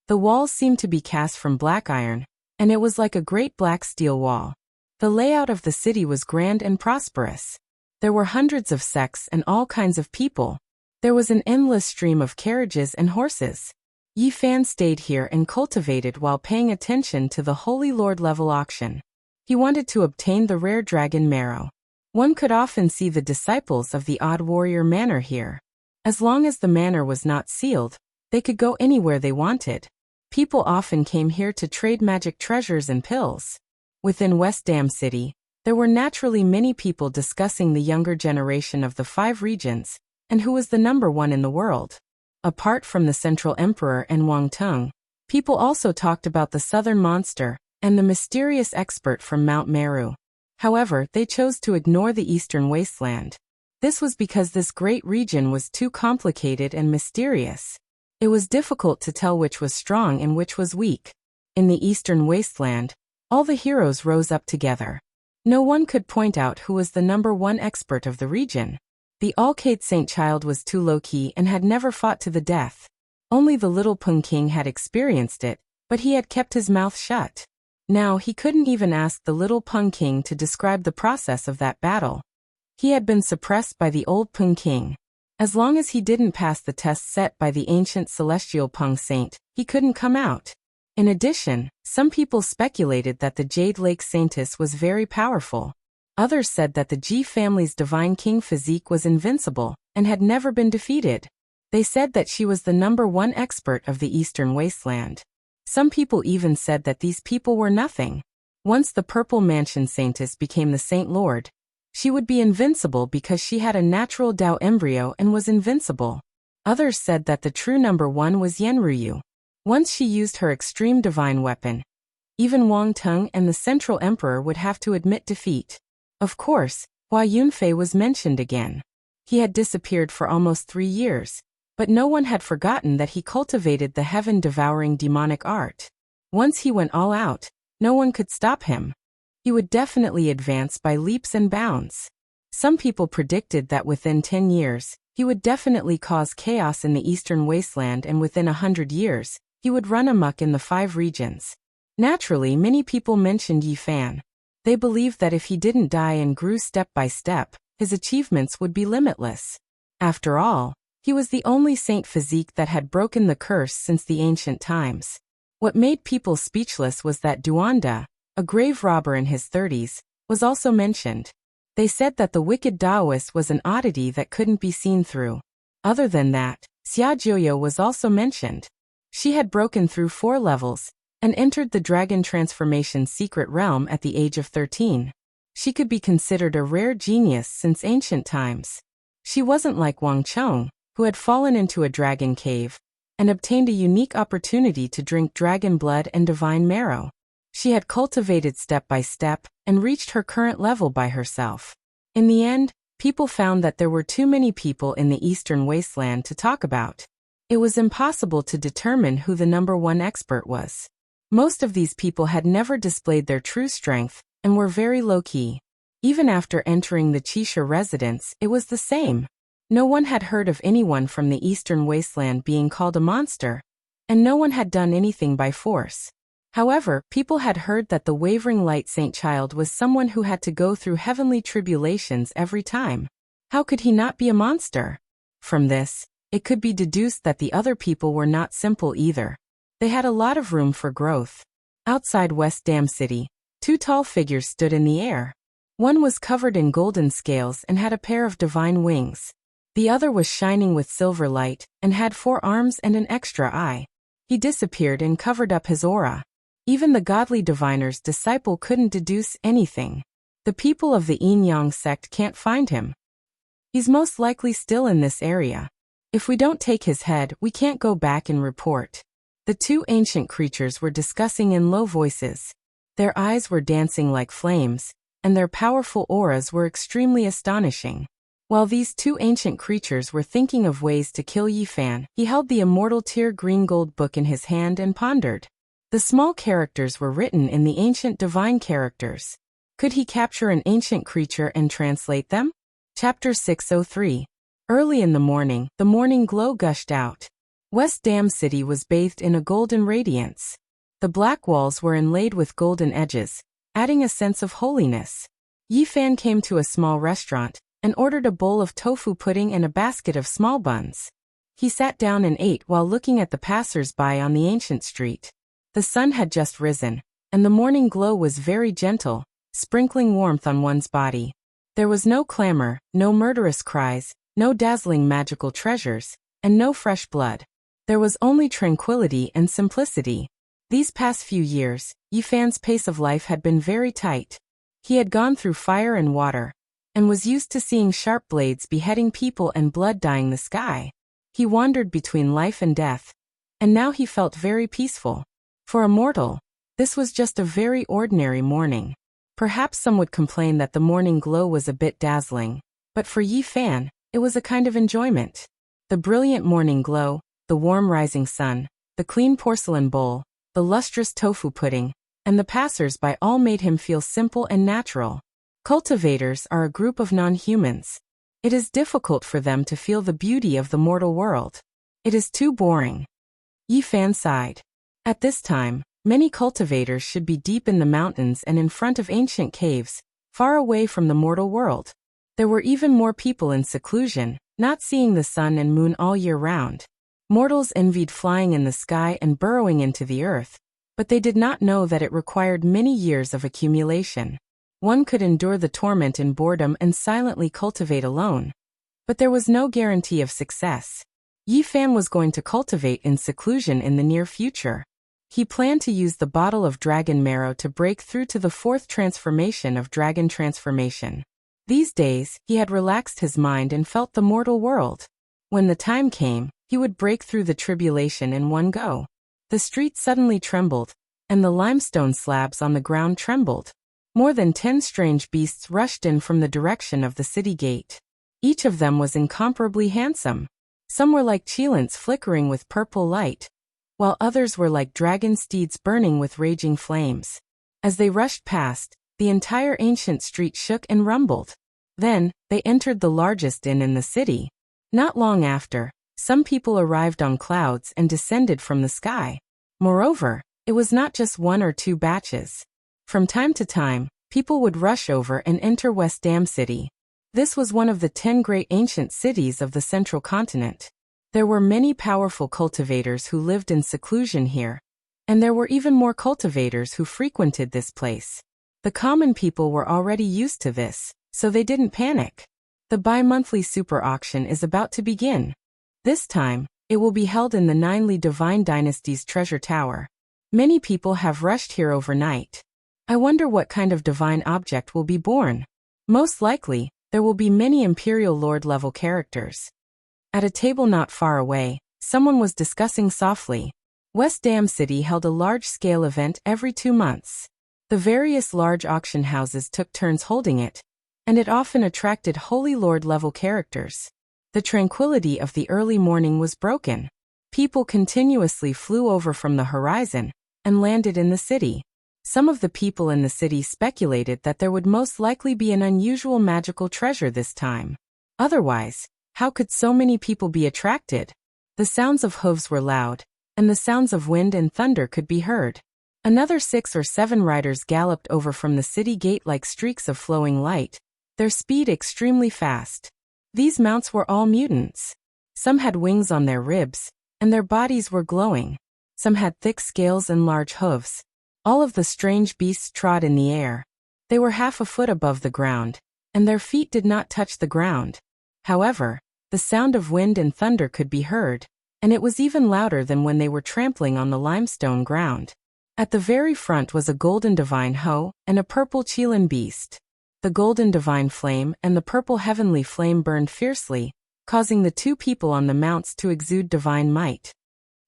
The walls seemed to be cast from black iron, and it was like a great black steel wall. The layout of the city was grand and prosperous. There were hundreds of sects and all kinds of people. There was an endless stream of carriages and horses. Yi Fan stayed here and cultivated while paying attention to the Holy Lord level auction. He wanted to obtain the rare dragon marrow. One could often see the disciples of the odd warrior manor here. As long as the manor was not sealed, they could go anywhere they wanted. People often came here to trade magic treasures and pills. Within West Dam City, there were naturally many people discussing the younger generation of the 5 regions, and who was the number 1 in the world. Apart from the Central Emperor and Wang Tung, people also talked about the Southern Monster and the mysterious expert from Mount Meru. However, they chose to ignore the Eastern Wasteland. This was because this great region was too complicated and mysterious. It was difficult to tell which was strong and which was weak. In the Eastern Wasteland, all the heroes rose up together. No one could point out who was the number 1 expert of the region. The Alcade Saint Child was too low-key and had never fought to the death. Only the little Pung King had experienced it, but he had kept his mouth shut. Now he couldn't even ask the little Pung King to describe the process of that battle. He had been suppressed by the old Pung King. As long as he didn't pass the test set by the ancient celestial Pung Saint, he couldn't come out. In addition, some people speculated that the Jade Lake Saintess was very powerful. Others said that the Ji family's divine king physique was invincible and had never been defeated. They said that she was the number 1 expert of the Eastern Wasteland. Some people even said that these people were nothing. Once the Purple Mansion Saintess became the Saint Lord, she would be invincible because she had a natural Dao embryo and was invincible. Others said that the true number 1 was Yenryu. Once she used her extreme divine weapon, even Wang Tung and the Central Emperor would have to admit defeat. Of course, Hua Yunfei was mentioned again. He had disappeared for almost 3 years, but no one had forgotten that he cultivated the heaven-devouring demonic art. Once he went all out, no one could stop him. He would definitely advance by leaps and bounds. Some people predicted that within 10 years, he would definitely cause chaos in the Eastern Wasteland, and within 100 years, he would run amok in the 5 regions. Naturally, many people mentioned Yi Fan. They believed that if he didn't die and grew step by step, his achievements would be limitless. After all, he was the only saint physique that had broken the curse since the ancient times. What made people speechless was that Duanda, a grave robber in his 30s, was also mentioned. They said that the wicked Taoist was an oddity that couldn't be seen through. Other than that, Xia Jiuyo was also mentioned. She had broken through 4 levels and entered the Dragon Transformation secret realm at the age of 13. She could be considered a rare genius since ancient times. She wasn't like Wang Chong, who had fallen into a dragon cave and obtained a unique opportunity to drink dragon blood and divine marrow. She had cultivated step by step and reached her current level by herself. In the end, people found that there were too many people in the Eastern Wasteland to talk about. It was impossible to determine who the number 1 expert was. Most of these people had never displayed their true strength and were very low-key. Even after entering the Chisha residence, it was the same. No one had heard of anyone from the Eastern Wasteland being called a monster, and no one had done anything by force. However, people had heard that the Wavering Light Saint Child was someone who had to go through heavenly tribulations every time. How could he not be a monster? From this, it could be deduced that the other people were not simple either. They had a lot of room for growth. Outside West Dam City, 2 tall figures stood in the air. One was covered in golden scales and had a pair of divine wings. The other was shining with silver light and had 4 arms and an extra eye. He disappeared and covered up his aura. Even the godly diviner's disciple couldn't deduce anything. The people of the Yin Yang sect can't find him. He's most likely still in this area. If we don't take his head, we can't go back and report. The 2 ancient creatures were discussing in low voices. Their eyes were dancing like flames, and their powerful auras were extremely astonishing. While these 2 ancient creatures were thinking of ways to kill Yi Fan, he held the immortal tear green gold book in his hand and pondered. The small characters were written in the ancient divine characters. Could he capture an ancient creature and translate them? Chapter 603. Early in the morning glow gushed out. West Dam City was bathed in a golden radiance. The black walls were inlaid with golden edges, adding a sense of holiness. Yi Fan came to a small restaurant and ordered a bowl of tofu pudding and a basket of small buns. He sat down and ate while looking at the passers-by on the ancient street. The sun had just risen, and the morning glow was very gentle, sprinkling warmth on one's body. There was no clamor, no murderous cries, no dazzling magical treasures, and no fresh blood. There was only tranquility and simplicity. These past few years, Yifan's pace of life had been very tight. He had gone through fire and water, and was used to seeing sharp blades beheading people and blood dyeing the sky. He wandered between life and death, and now he felt very peaceful. For a mortal, this was just a very ordinary morning. Perhaps some would complain that the morning glow was a bit dazzling, but for Yifan, it was a kind of enjoyment. The brilliant morning glow, the warm rising sun, the clean porcelain bowl, the lustrous tofu pudding, and the passers-by all made him feel simple and natural. Cultivators are a group of non-humans. It is difficult for them to feel the beauty of the mortal world. It is too boring. Yifan sighed. At this time, many cultivators should be deep in the mountains and in front of ancient caves, far away from the mortal world. There were even more people in seclusion, not seeing the sun and moon all year round. Mortals envied flying in the sky and burrowing into the earth, but they did not know that it required many years of accumulation. One could endure the torment in boredom and silently cultivate alone. But there was no guarantee of success. Yifan was going to cultivate in seclusion in the near future. He planned to use the bottle of dragon marrow to break through to the fourth transformation of dragon transformation. These days, he had relaxed his mind and felt the mortal world. When the time came, he would break through the tribulation in one go. The street suddenly trembled, and the limestone slabs on the ground trembled. More than 10 strange beasts rushed in from the direction of the city gate. Each of them was incomparably handsome. Some were like cheilants flickering with purple light, while others were like dragon steeds burning with raging flames. As they rushed past, the entire ancient street shook and rumbled. Then, they entered the largest inn in the city. Not long after, some people arrived on clouds and descended from the sky. Moreover, it was not just one or two batches. From time to time, people would rush over and enter West Dam City. This was one of the 10 great ancient cities of the central continent. There were many powerful cultivators who lived in seclusion here, and there were even more cultivators who frequented this place. The common people were already used to this, so they didn't panic. The bi-monthly super auction is about to begin. This time, it will be held in the Ninely Divine Dynasty's treasure tower. Many people have rushed here overnight. I wonder what kind of divine object will be born. Most likely, there will be many Imperial Lord-level characters. At a table not far away, someone was discussing softly. West Dam City held a large-scale event every 2 months. The various large auction houses took turns holding it, and it often attracted Holy Lord-level characters. The tranquility of the early morning was broken. People continuously flew over from the horizon and landed in the city. Some of the people in the city speculated that there would most likely be an unusual magical treasure this time. Otherwise, how could so many people be attracted? The sounds of hooves were loud, and the sounds of wind and thunder could be heard. Another 6 or 7 riders galloped over from the city gate like streaks of flowing light, their speed extremely fast. These mounts were all mutants. Some had wings on their ribs, and their bodies were glowing. Some had thick scales and large hooves. All of the strange beasts trod in the air. They were half a foot above the ground, and their feet did not touch the ground. However, the sound of wind and thunder could be heard, and it was even louder than when they were trampling on the limestone ground. At the very front was a golden divine hoe and a purple cheilin beast. The golden divine flame and the purple heavenly flame burned fiercely, causing the 2 people on the mounts to exude divine might.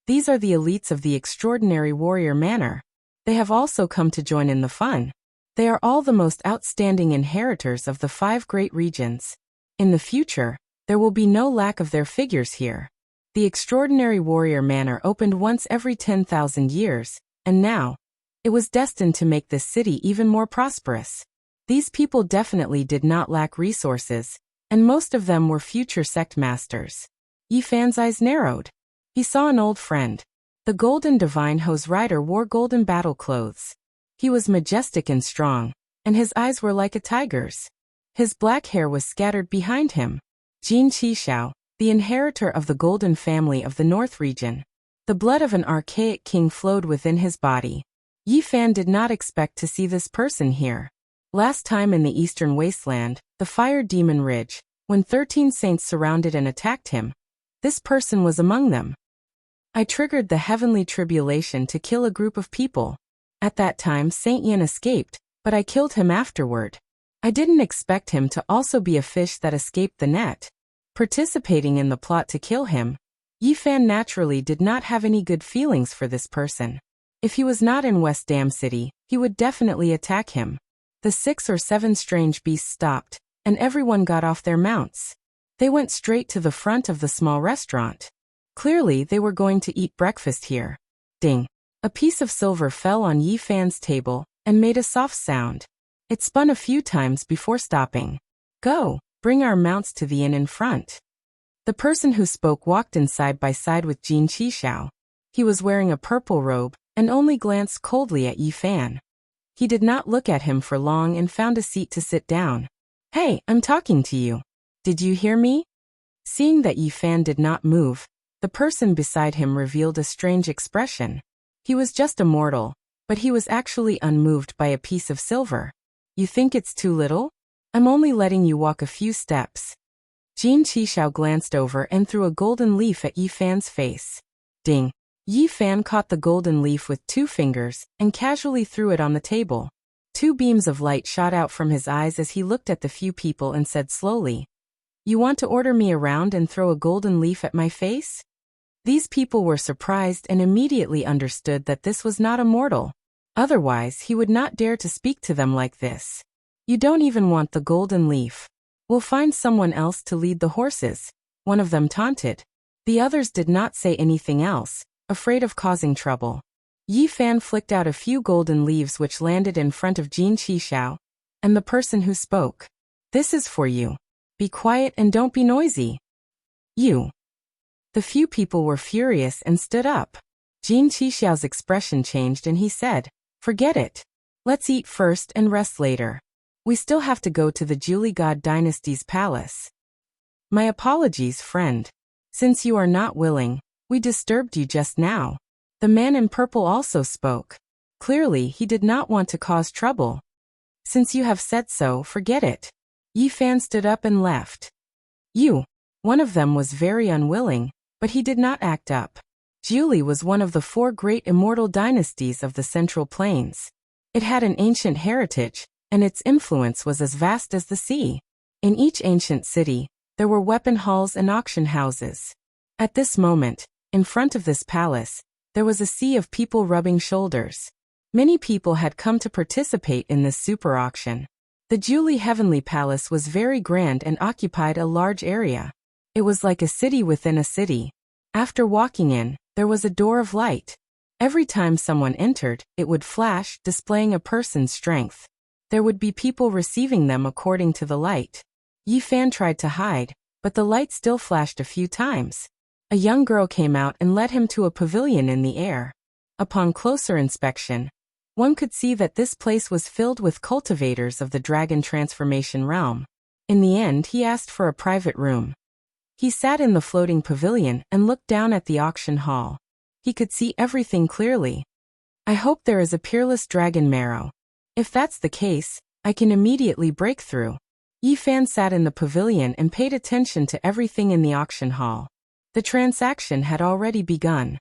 These are the elites of the extraordinary warrior manor. They have also come to join in the fun. They are all the most outstanding inheritors of the 5 great regions. In the future, there will be no lack of their figures here. The extraordinary warrior manor opened once every 10,000 years, and now, it was destined to make this city even more prosperous. These people definitely did not lack resources, and most of them were future sect masters. Yifan's eyes narrowed. He saw an old friend. The golden divine hoe's rider wore golden battle clothes. He was majestic and strong, and his eyes were like a tiger's. His black hair was scattered behind him. Jin Qishao, the inheritor of the golden family of the North region. The blood of an archaic king flowed within his body. Yifan did not expect to see this person here. Last time in the eastern wasteland, the fire demon Ridge, when 13 saints surrounded and attacked him, this person was among them. I triggered the heavenly tribulation to kill a group of people. At that time Saint Yin escaped, but I killed him afterward. I didn't expect him to also be a fish that escaped the net. Participating in the plot to kill him, Yifan naturally did not have any good feelings for this person. If he was not in West Dam City, he would definitely attack him. The 6 or 7 strange beasts stopped, and everyone got off their mounts. They went straight to the front of the small restaurant. Clearly they were going to eat breakfast here. Ding! A piece of silver fell on Yifan's table and made a soft sound. It spun a few times before stopping. Go, bring our mounts to the inn in front. The person who spoke walked in side by side with Jin Qishao. He was wearing a purple robe and only glanced coldly at Yifan. He did not look at him for long and found a seat to sit down. Hey, I'm talking to you. Did you hear me? Seeing that Yifan did not move, the person beside him revealed a strange expression. He was just a mortal, but he was actually unmoved by a piece of silver. You think it's too little? I'm only letting you walk a few steps. Jin Qishao glanced over and threw a golden leaf at Yifan's face. Ding! Yifan caught the golden leaf with 2 fingers and casually threw it on the table. 2 beams of light shot out from his eyes as he looked at the few people and said slowly, "You want to order me around and throw a golden leaf at my face?" These people were surprised and immediately understood that this was not a mortal. Otherwise, he would not dare to speak to them like this. You don't even want the golden leaf. We'll find someone else to lead the horses, one of them taunted. The others did not say anything else, afraid of causing trouble. Yifan flicked out a few golden leaves which landed in front of Jin Qishao, and the person who spoke. This is for you. Be quiet and don't be noisy. You. The few people were furious and stood up. Jin Qishao's expression changed and he said, "Forget it. Let's eat first and rest later. We still have to go to the Julie God Dynasty's palace." My apologies, friend. Since you are not willing, we disturbed you just now. The man in purple also spoke. Clearly, he did not want to cause trouble. Since you have said so, forget it. Yifan stood up and left. You. One of them was very unwilling, but he did not act up. Julie was one of the 4 great immortal dynasties of the Central Plains. It had an ancient heritage, and its influence was as vast as the sea. In each ancient city, there were weapon halls and auction houses. At this moment, in front of this palace, there was a sea of people rubbing shoulders. Many people had come to participate in this super auction. The Julie Heavenly Palace was very grand and occupied a large area. It was like a city within a city. After walking in, there was a door of light. Every time someone entered, it would flash, displaying a person's strength. There would be people receiving them according to the light. Yifan tried to hide, but the light still flashed a few times. A young girl came out and led him to a pavilion in the air. Upon closer inspection, one could see that this place was filled with cultivators of the dragon transformation realm. In the end, he asked for a private room. He sat in the floating pavilion and looked down at the auction hall. He could see everything clearly. I hope there is a peerless dragon marrow. If that's the case, I can immediately break through. Yifan sat in the pavilion and paid attention to everything in the auction hall. The transaction had already begun.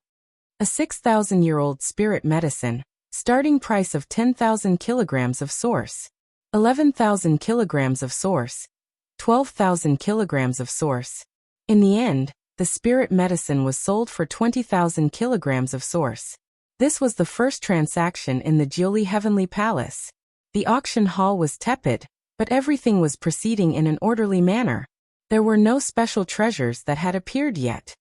A 6,000-year-old spirit medicine, starting price of 10,000 kilograms of source, 11,000 kilograms of source, 12,000 kilograms of source. In the end, the spirit medicine was sold for 20,000 kilograms of source. This was the first transaction in the Julie Heavenly Palace. The auction hall was tepid, but everything was proceeding in an orderly manner. There were no special treasures that had appeared yet.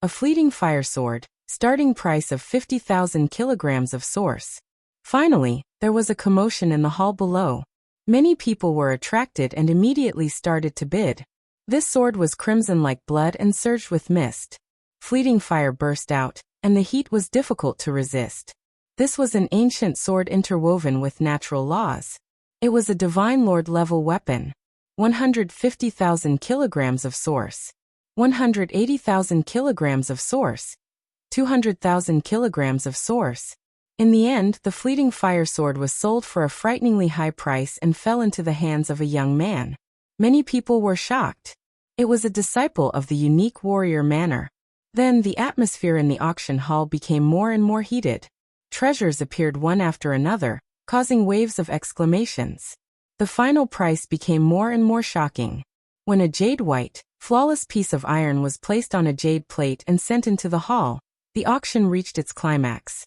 A fleeting fire sword, starting price of 50,000 kilograms of source. Finally, there was a commotion in the hall below. Many people were attracted and immediately started to bid. This sword was crimson like blood and surged with mist. Fleeting fire burst out, and the heat was difficult to resist. This was an ancient sword interwoven with natural laws. It was a divine lord level weapon. 150,000 kilograms of source, 180,000 kilograms of source, 200,000 kilograms of source. In the end, the fleeting fire sword was sold for a frighteningly high price and fell into the hands of a young man. Many people were shocked. It was a disciple of the unique warrior manner. Then the atmosphere in the auction hall became more and more heated. Treasures appeared one after another, causing waves of exclamations. The final price became more and more shocking. When a jade-white, flawless piece of iron was placed on a jade plate and sent into the hall, the auction reached its climax.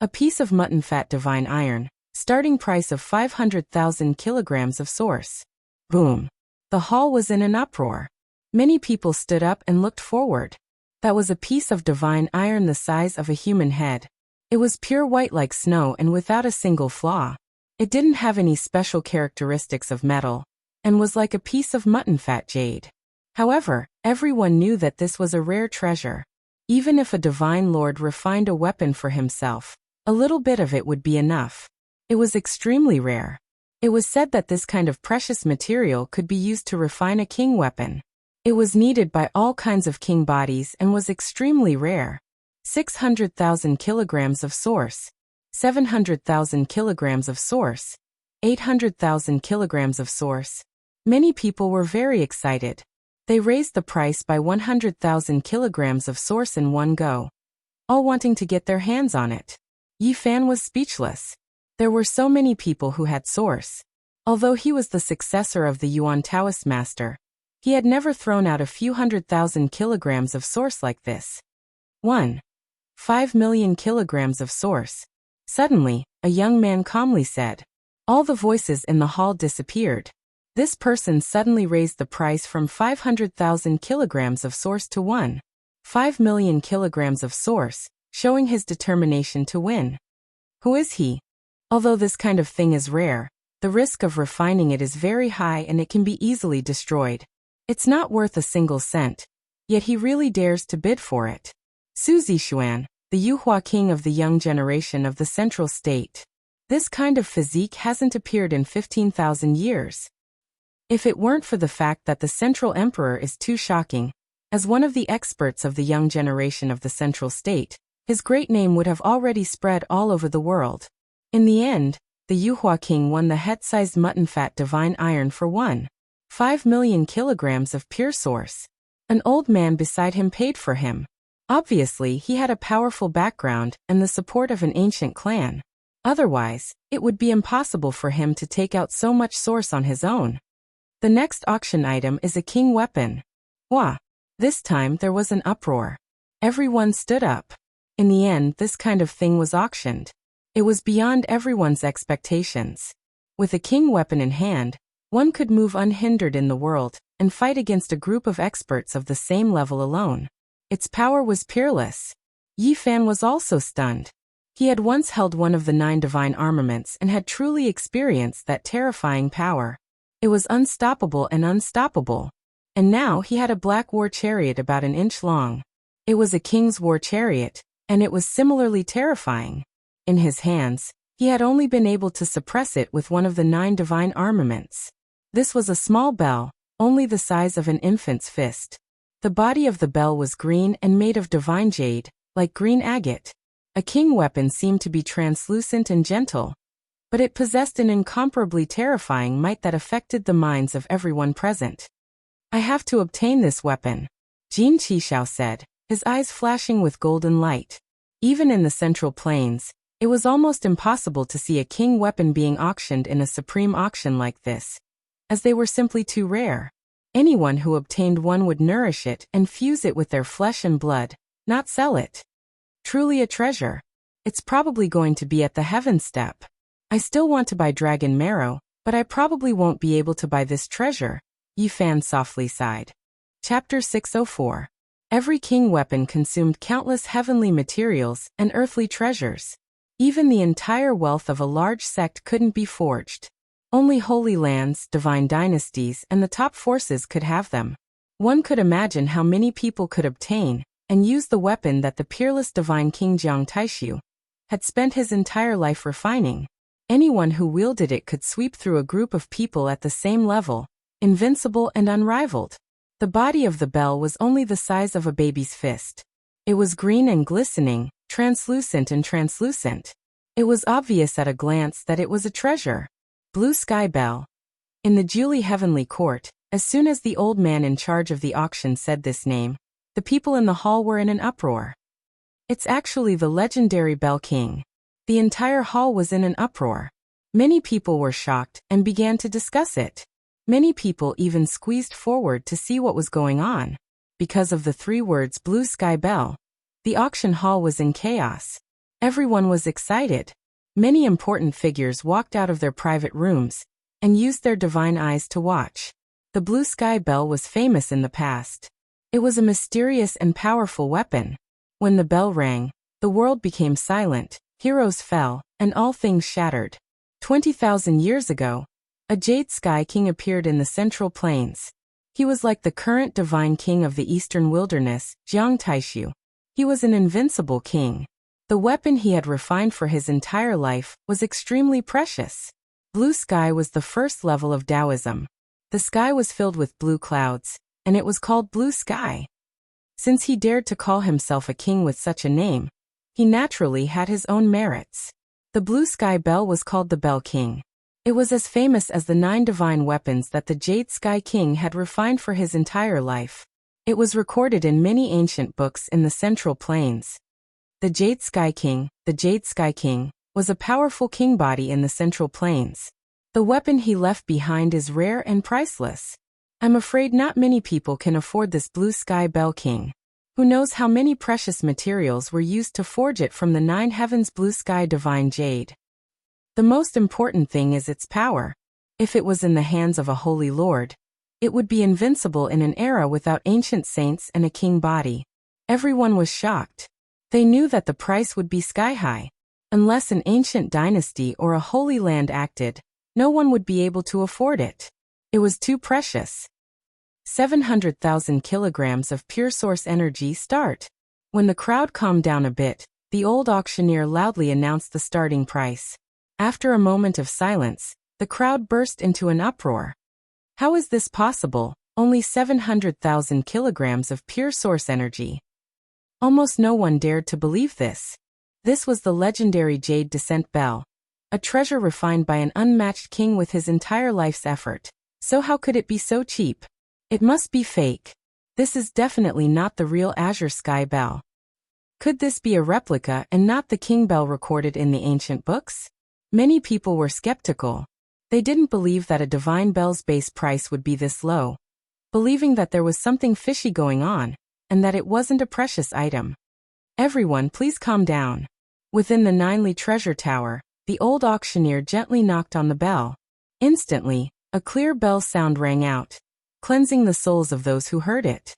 A piece of mutton fat divine iron, starting price of 500,000 kilograms of source. Boom! The hall was in an uproar. Many people stood up and looked forward. That was a piece of divine iron the size of a human head. It was pure white like snow and without a single flaw. It didn't have any special characteristics of metal, and was like a piece of mutton fat jade. However, everyone knew that this was a rare treasure. Even if a divine lord refined a weapon for himself, a little bit of it would be enough. It was extremely rare. It was said that this kind of precious material could be used to refine a king weapon. It was needed by all kinds of king bodies and was extremely rare. 600,000 kilograms of source, 700,000 kilograms of source, 800,000 kilograms of source. Many people were very excited. They raised the price by 100,000 kilograms of source in one go, all wanting to get their hands on it. Yi Fan was speechless. There were so many people who had source. Although he was the successor of the Yuan Taoist master, he had never thrown out a few 100,000 kilograms of source like this. 5 million kilograms of source. Suddenly, a young man calmly said. All the voices in the hall disappeared. This person suddenly raised the price from 500,000 kilograms of source to 5 million kilograms of source, showing his determination to win. Who is he? Although this kind of thing is rare, the risk of refining it is very high and it can be easily destroyed. It's not worth a single cent, yet he really dares to bid for it. Su Zixuan, the Yuhua king of the young generation of the central state. This kind of physique hasn't appeared in 15,000 years. If it weren't for the fact that the central emperor is too shocking, as one of the experts of the young generation of the central state, his great name would have already spread all over the world. In the end, the Yuhua king won the het-sized mutton fat divine iron for 5 million kilograms of pure source. An old man beside him paid for him. Obviously, he had a powerful background and the support of an ancient clan. Otherwise, it would be impossible for him to take out so much source on his own. The next auction item is a king weapon. Wah! This time there was an uproar. Everyone stood up. In the end, this kind of thing was auctioned. It was beyond everyone's expectations. With a king weapon in hand, one could move unhindered in the world and fight against a group of experts of the same level alone. Its power was peerless. Yi Fan was also stunned. He had once held one of the 9 divine armaments and had truly experienced that terrifying power. It was unstoppable and unstoppable. And now he had a black war chariot about an inch long. It was a king's war chariot, and it was similarly terrifying. In his hands, he had only been able to suppress it with one of the 9 divine armaments. This was a small bell, only the size of an infant's fist. The body of the bell was green and made of divine jade, like green agate. A king weapon seemed to be translucent and gentle, but it possessed an incomparably terrifying might that affected the minds of everyone present. I have to obtain this weapon, Jin Qishao said, his eyes flashing with golden light. Even in the Central Plains, it was almost impossible to see a king weapon being auctioned in a supreme auction like this, as they were simply too rare. Anyone who obtained one would nourish it and fuse it with their flesh and blood, not sell it. Truly a treasure. It's probably going to be at the heaven step. I still want to buy dragon marrow, but I probably won't be able to buy this treasure, Yi Fan softly sighed. Chapter 604. Every king weapon consumed countless heavenly materials and earthly treasures. Even the entire wealth of a large sect couldn't be forged. Only holy lands, divine dynasties, and the top forces could have them. One could imagine how many people could obtain and use the weapon that the peerless divine King Jiang Taishu had spent his entire life refining. Anyone who wielded it could sweep through a group of people at the same level, invincible and unrivaled. The body of the bell was only the size of a baby's fist. It was green and glistening, translucent and translucent. It was obvious at a glance that it was a treasure. Blue Sky Bell. In the Julie Heavenly Court, as soon as the old man in charge of the auction said this name, the people in the hall were in an uproar. It's actually the legendary Bell King. The entire hall was in an uproar. Many people were shocked and began to discuss it. Many people even squeezed forward to see what was going on. Because of the 3 words Blue Sky Bell, the auction hall was in chaos. Everyone was excited. Many important figures walked out of their private rooms and used their divine eyes to watch. The Blue Sky Bell was famous in the past. It was a mysterious and powerful weapon. When the bell rang, the world became silent, heroes fell, and all things shattered. 20,000 years ago, a Jade Sky King appeared in the Central Plains. He was like the current divine king of the eastern wilderness, Jiang Taishu. He was an invincible king. The weapon he had refined for his entire life was extremely precious. Blue sky was the first level of Taoism. The sky was filled with blue clouds, and it was called blue sky. Since he dared to call himself a king with such a name, he naturally had his own merits. The Blue Sky Bell was called the Bell King. It was as famous as the 9 divine weapons that the Jade Sky King had refined for his entire life. It was recorded in many ancient books in the Central Plains. The Jade Sky King, was a powerful king body in the Central Plains. The weapon he left behind is rare and priceless. I'm afraid not many people can afford this Blue Sky Bell King. Who knows how many precious materials were used to forge it from the 9 heavens blue sky divine jade. The most important thing is its power. If it was in the hands of a holy lord, it would be invincible in an era without ancient saints and a king body. Everyone was shocked. They knew that the price would be sky high. Unless an ancient dynasty or a holy land acted, no one would be able to afford it. It was too precious. 700,000 kilograms of pure source energy start. When the crowd calmed down a bit, the old auctioneer loudly announced the starting price. After a moment of silence, the crowd burst into an uproar. How is this possible? Only 700,000 kilograms of pure source energy. Almost no one dared to believe this. This was the legendary Jade Descent Bell, a treasure refined by an unmatched king with his entire life's effort. So how could it be so cheap? It must be fake. This is definitely not the real Azure Sky Bell. Could this be a replica and not the King Bell recorded in the ancient books? Many people were skeptical. They didn't believe that a divine bell's base price would be this low, believing that there was something fishy going on, and that it wasn't a precious item. Everyone, please calm down. Within the Ninely Treasure Tower, the old auctioneer gently knocked on the bell. Instantly, a clear bell sound rang out, cleansing the souls of those who heard it.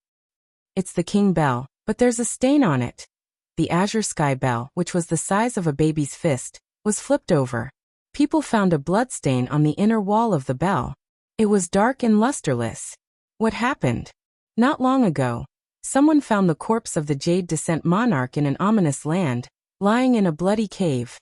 It's the King Bell, but there's a stain on it. The Azure Sky Bell, which was the size of a baby's fist, was flipped over. People found a bloodstain on the inner wall of the bell. It was dark and lusterless. What happened? Not long ago, someone found the corpse of the Jade Descent monarch in an ominous land, lying in a bloody cave.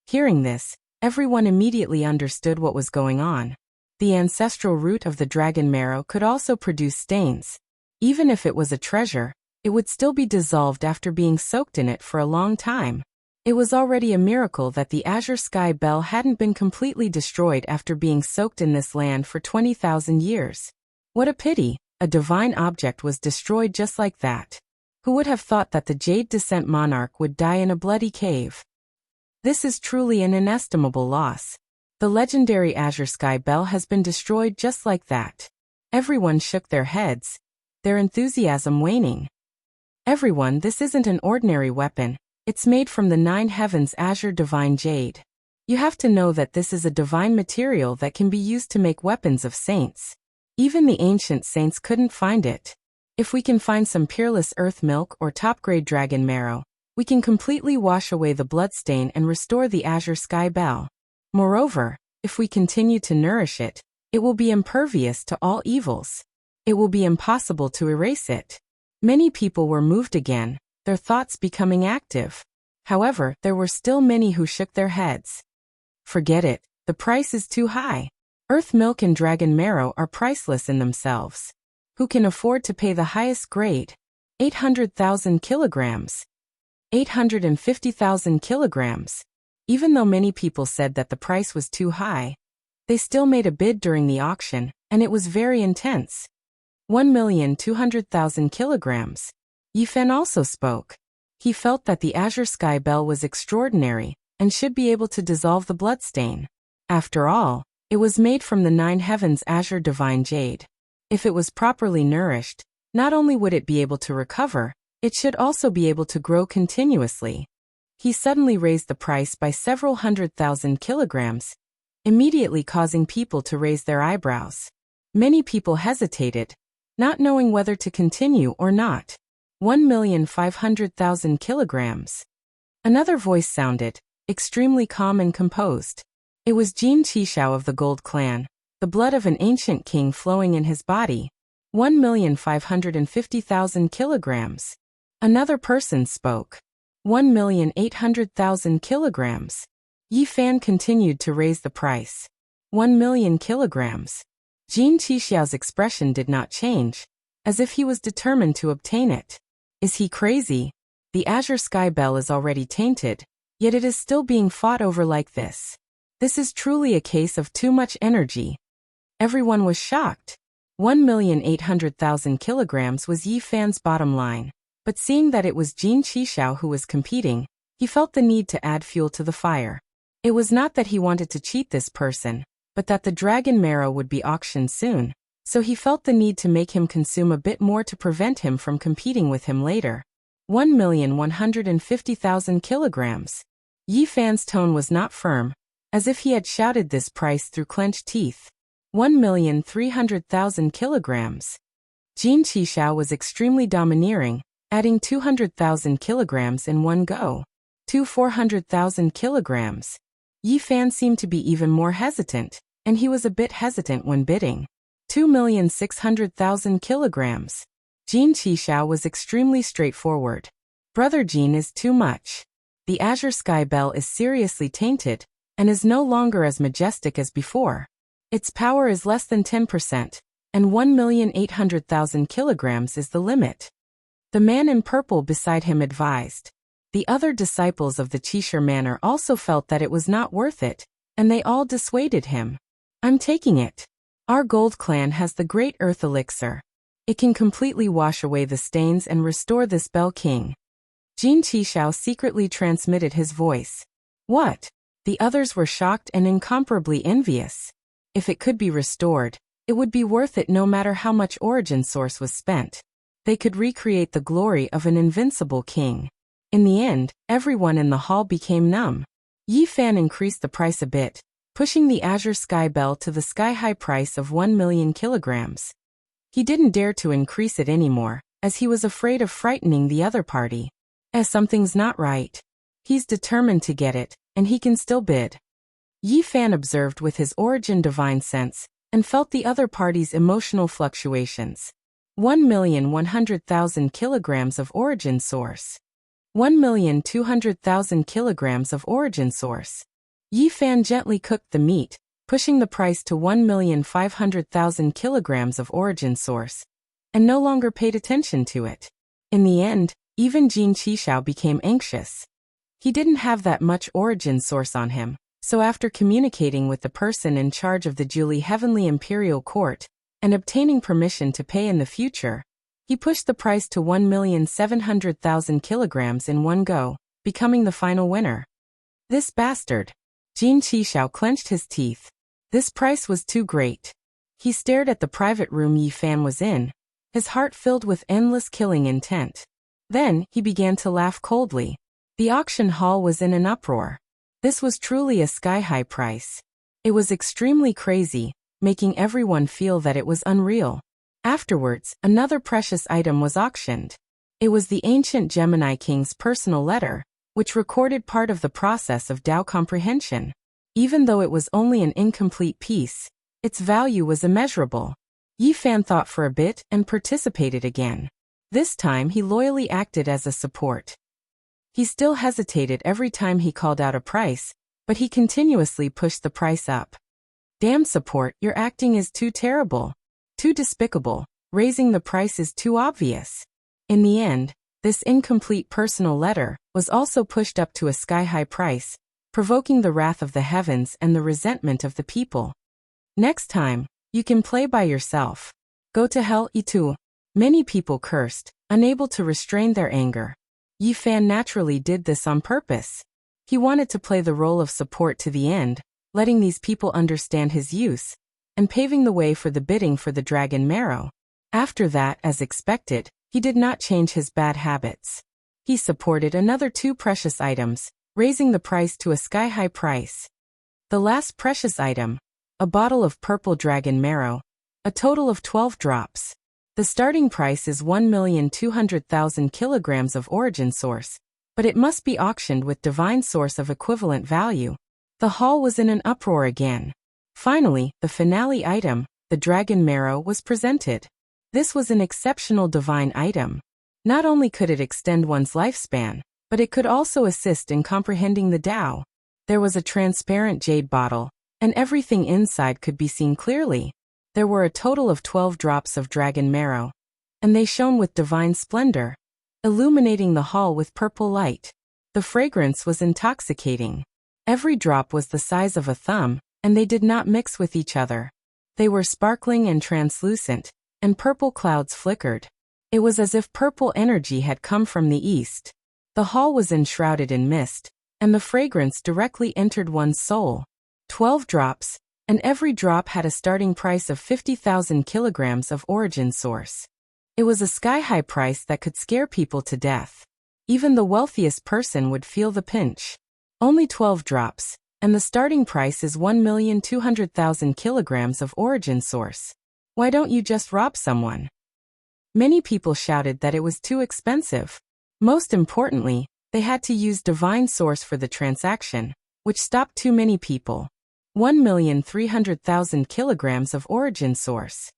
Hearing this, everyone immediately understood what was going on. The ancestral root of the dragon marrow could also produce stains. Even if it was a treasure, it would still be dissolved after being soaked in it for a long time. It was already a miracle that the Azure Sky Bell hadn't been completely destroyed after being soaked in this land for 20,000 years. What a pity, a divine object was destroyed just like that. Who would have thought that the Jade Descent monarch would die in a bloody cave? This is truly an inestimable loss. The legendary Azure Sky Bell has been destroyed just like that. Everyone shook their heads, their enthusiasm waning. Everyone, this isn't an ordinary weapon. It's made from the 9 heavens Azure Divine Jade. You have to know that this is a divine material that can be used to make weapons of saints. Even the ancient saints couldn't find it. If we can find some peerless earth milk or top-grade dragon marrow, we can completely wash away the bloodstain and restore the Azure Sky Bell. Moreover, if we continue to nourish it, it will be impervious to all evils. It will be impossible to erase it. Many people were moved again, their thoughts becoming active. However, there were still many who shook their heads. Forget it, the price is too high. Earth milk and dragon marrow are priceless in themselves. Who can afford to pay the highest grade? 800,000 kilograms. 850,000 kilograms. Even though many people said that the price was too high, they still made a bid during the auction, and it was very intense. 1,200,000 kilograms. Yi Fan also spoke. He felt that the azure sky bell was extraordinary, and should be able to dissolve the bloodstain. After all, it was made from the 9 heavens azure divine jade. If it was properly nourished, not only would it be able to recover, it should also be able to grow continuously. He suddenly raised the price by several 100,000 kilograms, immediately causing people to raise their eyebrows. Many people hesitated, not knowing whether to continue or not. 1,500,000 kilograms. Another voice sounded, extremely calm and composed. It was Jin Qishao of the Gold Clan, the blood of an ancient king flowing in his body. 1,550,000 kilograms. Another person spoke. 1,800,000 kilograms. Yi Fan continued to raise the price. 1,000,000 kilograms. Jin Qixiao's expression did not change, as if he was determined to obtain it. Is he crazy? The azure sky bell is already tainted, yet it is still being fought over like this. This is truly a case of too much energy. Everyone was shocked. 1,800,000 kilograms was Yi Fan's bottom line, but seeing that it was Jin Qishao who was competing, he felt the need to add fuel to the fire. It was not that he wanted to cheat this person, but that the dragon marrow would be auctioned soon, so he felt the need to make him consume a bit more to prevent him from competing with him later. 1,150,000 kilograms. Yi Fan's tone was not firm, as if he had shouted this price through clenched teeth. 1,300,000 kilograms. Jin Qishao was extremely domineering, adding 200,000 kilograms in one go. 400,000 kilograms. Yi Fan seemed to be even more hesitant, and he was a bit hesitant when bidding. 2,600,000 kilograms. Jin Qishao was extremely straightforward. Brother Jin is too much. The azure sky bell is seriously tainted, and is no longer as majestic as before. Its power is less than 10%, and 1,800,000 kilograms is the limit. The man in purple beside him advised. The other disciples of the Qishir manor also felt that it was not worth it, and they all dissuaded him. I'm taking it. Our gold clan has the great earth elixir. It can completely wash away the stains and restore this bell king. Jin Qishao secretly transmitted his voice. What? The others were shocked and incomparably envious. If it could be restored, it would be worth it no matter how much origin source was spent. They could recreate the glory of an invincible king. In the end, everyone in the hall became numb. Yi Fan increased the price a bit, pushing the azure sky bell to the sky-high price of 1,000,000 kilograms. He didn't dare to increase it anymore, as he was afraid of frightening the other party. Something's not right. He's determined to get it, and he can still bid. Yi Fan observed with his origin divine sense, and felt the other party's emotional fluctuations. 1,100,000 kilograms of origin source. 1,200,000 kilograms of origin source. Yi Fan gently cooked the meat, pushing the price to 1,500,000 kilograms of origin source, and no longer paid attention to it. In the end, even Jin Qishao became anxious. He didn't have that much origin source on him, so after communicating with the person in charge of the Julie Heavenly Imperial Court, and obtaining permission to pay in the future, he pushed the price to 1,700,000 kilograms in one go, becoming the final winner. This bastard. Jin Qishao clenched his teeth. This price was too great. He stared at the private room Yi Fan was in, his heart filled with endless killing intent. Then, he began to laugh coldly. The auction hall was in an uproar. This was truly a sky-high price. It was extremely crazy, making everyone feel that it was unreal. Afterwards, another precious item was auctioned. It was the ancient Gemini King's personal letter, which recorded part of the process of Tao comprehension. Even though it was only an incomplete piece, its value was immeasurable. Yi Fan thought for a bit and participated again. This time he loyally acted as a support. He still hesitated every time he called out a price, but he continuously pushed the price up. Damn support, your acting is too terrible. Too despicable. Raising the price is too obvious. In the end, this incomplete personal letter was also pushed up to a sky-high price, provoking the wrath of the heavens and the resentment of the people. Next time, you can play by yourself. Go to hell, itu. Many people cursed, unable to restrain their anger. Yi Fan naturally did this on purpose. He wanted to play the role of support to the end, letting these people understand his use, and paving the way for the bidding for the dragon marrow. After that, as expected, he did not change his bad habits. He supported another 2 precious items, raising the price to a sky-high price. The last precious item, a bottle of purple dragon marrow, a total of 12 drops. The starting price is 1,200,000 kilograms of origin source, but it must be auctioned with divine source of equivalent value. The hall was in an uproar again. Finally, the finale item, the dragon marrow, was presented. This was an exceptional divine item. Not only could it extend one's lifespan, but it could also assist in comprehending the Tao. There was a transparent jade bottle, and everything inside could be seen clearly. There were a total of 12 drops of dragon marrow, and they shone with divine splendor, illuminating the hall with purple light. The fragrance was intoxicating. Every drop was the size of a thumb, and they did not mix with each other. They were sparkling and translucent, and purple clouds flickered. It was as if purple energy had come from the east. The hall was enshrouded in mist, and the fragrance directly entered one's soul. 12 drops, and every drop had a starting price of 50,000 kilograms of origin source. It was a sky-high price that could scare people to death. Even the wealthiest person would feel the pinch. Only 12 drops, and the starting price is 1,200,000 kilograms of origin source. Why don't you just rob someone? Many people shouted that it was too expensive. Most importantly, they had to use divine source for the transaction, which stopped too many people. 1,300,000 kilograms of origin source.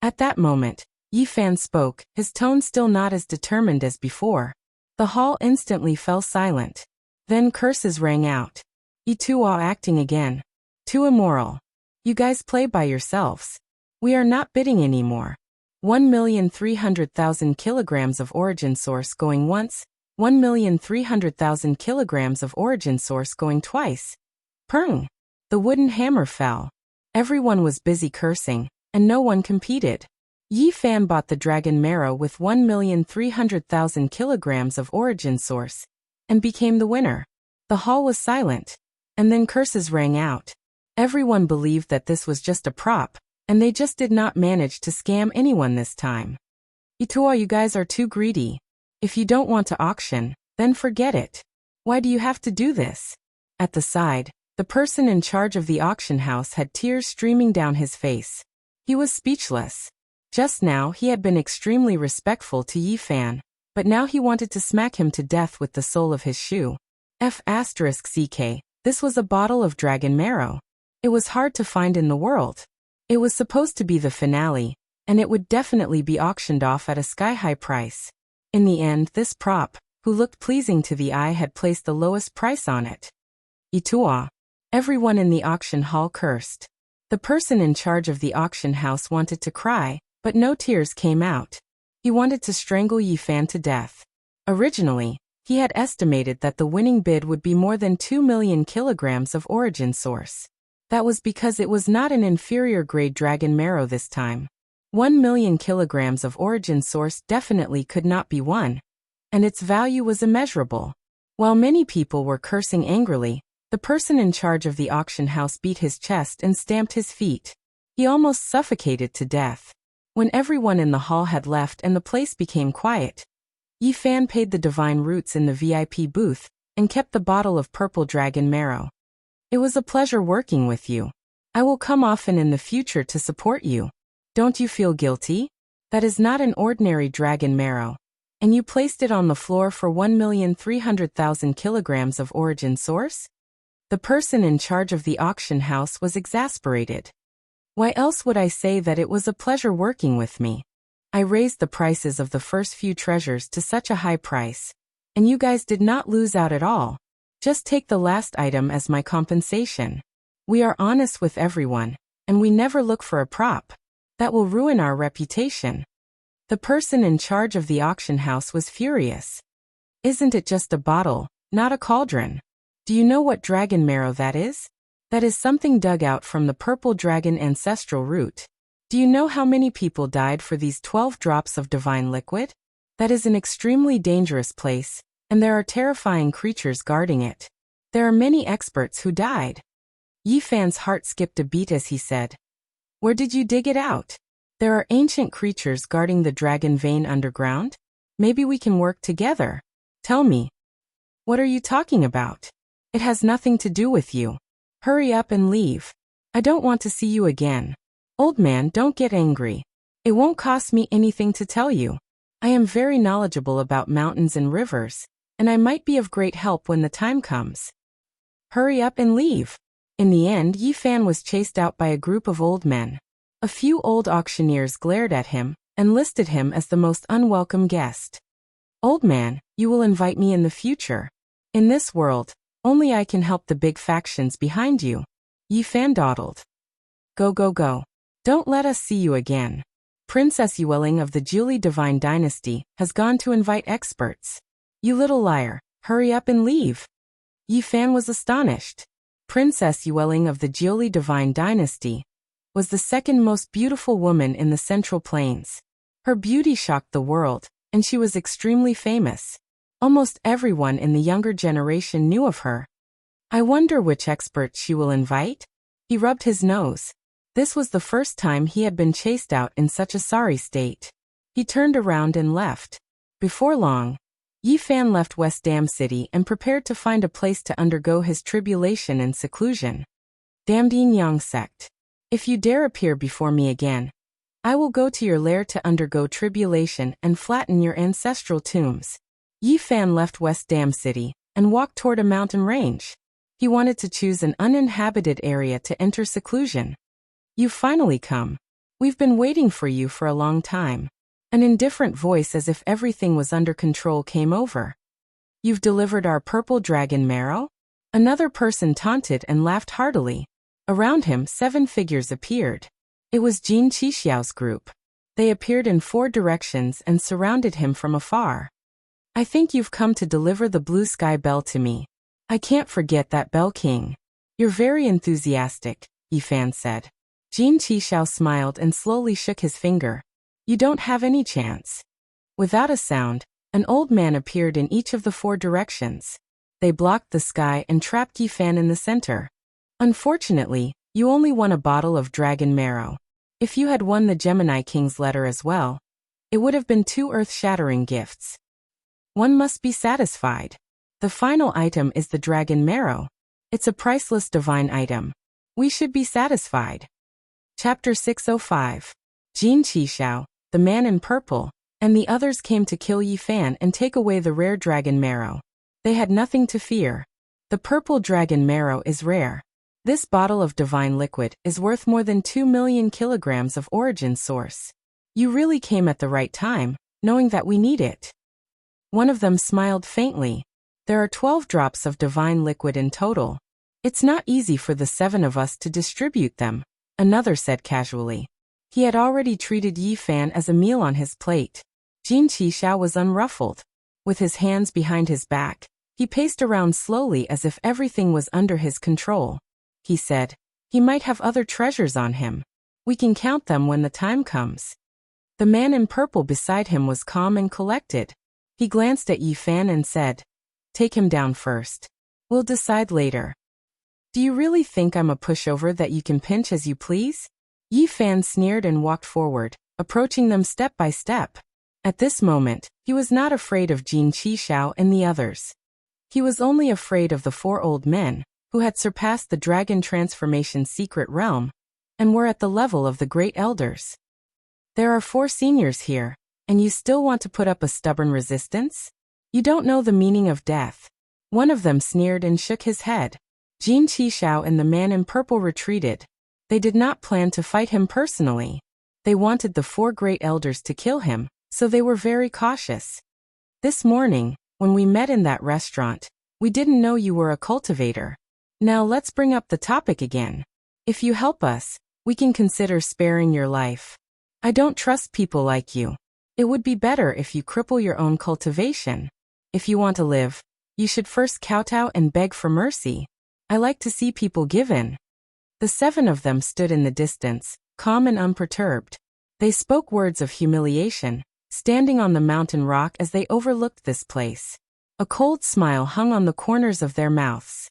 At that moment, Yi Fan spoke, his tone still not as determined as before. The hall instantly fell silent. Then curses rang out. Itu are acting again. Too immoral. You guys play by yourselves. We are not bidding anymore. 1,300,000 kilograms of origin source going once, 1,300,000 kilograms of origin source going twice. Purng! The wooden hammer fell. Everyone was busy cursing, and no one competed. Yi Fan bought the dragon marrow with 1,300,000 kilograms of origin source, and became the winner. The hall was silent, and then curses rang out. Everyone believed that this was just a prop, and they just did not manage to scam anyone this time. Itua, you guys are too greedy. If you don't want to auction, then forget it. Why do you have to do this? At the side, the person in charge of the auction house had tears streaming down his face. He was speechless. Just now he had been extremely respectful to Yi Fan, but now he wanted to smack him to death with the sole of his shoe. F***ck, this was a bottle of dragon marrow. It was hard to find in the world. It was supposed to be the finale, and it would definitely be auctioned off at a sky-high price. In the end, this prop, who looked pleasing to the eye, had placed the lowest price on it. Itua. Everyone in the auction hall cursed. The person in charge of the auction house wanted to cry, but no tears came out. He wanted to strangle Yi Fan to death. Originally, he had estimated that the winning bid would be more than 2 million kilograms of origin source. That was because it was not an inferior grade dragon marrow this time. 1 million kilograms of origin source definitely could not be won, and its value was immeasurable. While many people were cursing angrily, the person in charge of the auction house beat his chest and stamped his feet. He almost suffocated to death. When everyone in the hall had left and the place became quiet, Yi Fan paid the divine roots in the VIP booth and kept the bottle of purple dragon marrow. It was a pleasure working with you. I will come often in the future to support you. Don't you feel guilty? That is not an ordinary dragon marrow, and you placed it on the floor for 1,300,000 kilograms of origin source? The person in charge of the auction house was exasperated. Why else would I say that it was a pleasure working with me? I raised the prices of the first few treasures to such a high price, and you guys did not lose out at all. Just take the last item as my compensation. We are honest with everyone, and we never look for a prop. That will ruin our reputation. The person in charge of the auction house was furious. Isn't it just a bottle, not a cauldron? Do Do you know what dragon marrow that is? That is something dug out from the purple dragon ancestral root. Do you know how many people died for these 12 drops of divine liquid? That is an extremely dangerous place, and there are terrifying creatures guarding it. There are many experts who died. Yi Fan's heart skipped a beat as he said, "Where did you dig it out?" "There are ancient creatures guarding the dragon vein underground. Maybe we can work together." "Tell me. What are you talking about? It has nothing to do with you. Hurry up and leave. I don't want to see you again." "Old man, don't get angry. It won't cost me anything to tell you. I am very knowledgeable about mountains and rivers, and I might be of great help when the time comes. Hurry up and leave." In the end, Yi Fan was chased out by a group of old men. A few old auctioneers glared at him and listed him as the most unwelcome guest. "Old man, you will invite me in the future. In this world, only I can help the big factions behind you." Yi Fan dawdled. "Go, go, go. Don't let us see you again. Princess Yueling of the Jiuli Divine Dynasty has gone to invite experts." "You little liar, hurry up and leave." Yi Fan was astonished. Princess Yueling of the Jiuli Divine Dynasty was the second most beautiful woman in the Central Plains. Her beauty shocked the world, and she was extremely famous. Almost everyone in the younger generation knew of her. "I wonder which experts she will invite?" He rubbed his nose. This was the first time he had been chased out in such a sorry state. He turned around and left. Before long, Yi Fan left West Dam City and prepared to find a place to undergo his tribulation and seclusion. "Damned Yin Yang sect. If you dare appear before me again, I will go to your lair to undergo tribulation and flatten your ancestral tombs." Yi Fan left West Dam City and walked toward a mountain range. He wanted to choose an uninhabited area to enter seclusion. "You've finally come. We've been waiting for you for a long time." An indifferent voice, as if everything was under control, came over. "You've delivered our purple dragon marrow?" Another person taunted and laughed heartily. Around him, 7 figures appeared. It was Jin Qixiao's group. They appeared in 4 directions and surrounded him from afar. "I think you've come to deliver the blue sky bell to me. I can't forget that bell king." "You're very enthusiastic," Yi Fan said. Jin Qixiao smiled and slowly shook his finger. "You don't have any chance." Without a sound, an old man appeared in each of the 4 directions. They blocked the sky and trapped Yi Fan in the center. "Unfortunately, you only won a bottle of dragon marrow. If you had won the Gemini King's letter as well, it would have been 2 earth-shattering gifts. One must be satisfied. The final item is the dragon marrow. It's a priceless divine item. We should be satisfied." Chapter 605. Jin Qixiao, the man in purple, and the others came to kill Yi Fan and take away the rare dragon marrow. They had nothing to fear. The purple dragon marrow is rare. This bottle of divine liquid is worth more than 2 million kilograms of origin source. You really came at the right time, knowing that we need it. One of them smiled faintly. There are 12 drops of divine liquid in total. It's not easy for the 7 of us to distribute them, another said casually. He had already treated Yi Fan as a meal on his plate. Jin Qixiao was unruffled. With his hands behind his back, he paced around slowly as if everything was under his control. He said, "He might have other treasures on him. We can count them when the time comes." The man in purple beside him was calm and collected. He glanced at Yi Fan and said, "Take him down first. We'll decide later." "Do you really think I'm a pushover that you can pinch as you please?" Yi Fan sneered and walked forward, approaching them step by step. At this moment, he was not afraid of Jin Qixiao and the others. He was only afraid of the 4 old men, who had surpassed the dragon transformation secret realm, and were at the level of the great elders. "There are 4 seniors here, and you still want to put up a stubborn resistance? You don't know the meaning of death." One of them sneered and shook his head. Jin Qixiao and the man in purple retreated. They did not plan to fight him personally. They wanted the 4 great elders to kill him, so they were very cautious. "This morning, when we met in that restaurant, we didn't know you were a cultivator. Now let's bring up the topic again. If you help us, we can consider sparing your life. I don't trust people like you. It would be better if you cripple your own cultivation. If you want to live, You should first kowtow and beg for mercy. I like to see people given. The 7 of them stood in the distance, calm and unperturbed. They spoke words of humiliation, standing on the mountain rock as they overlooked this place. A cold smile hung on the corners of their mouths.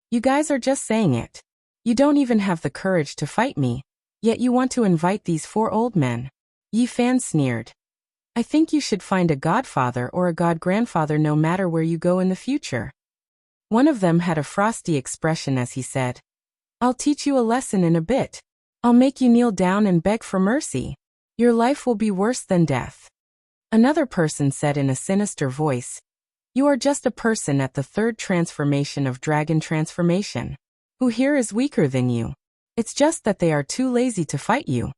You guys are just saying it. You don't even have the courage to fight me, yet you want to invite these 4 old men. Yi Fan sneered. I think you should find a godfather or a god-grandfather no matter where you go in the future. One of them had a frosty expression as he said, I'll teach you a lesson in a bit. I'll make you kneel down and beg for mercy. Your life will be worse than death. Another person said in a sinister voice, You are just a person at the 3rd transformation of dragon transformation. Who here is weaker than you? It's just that they are too lazy to fight you.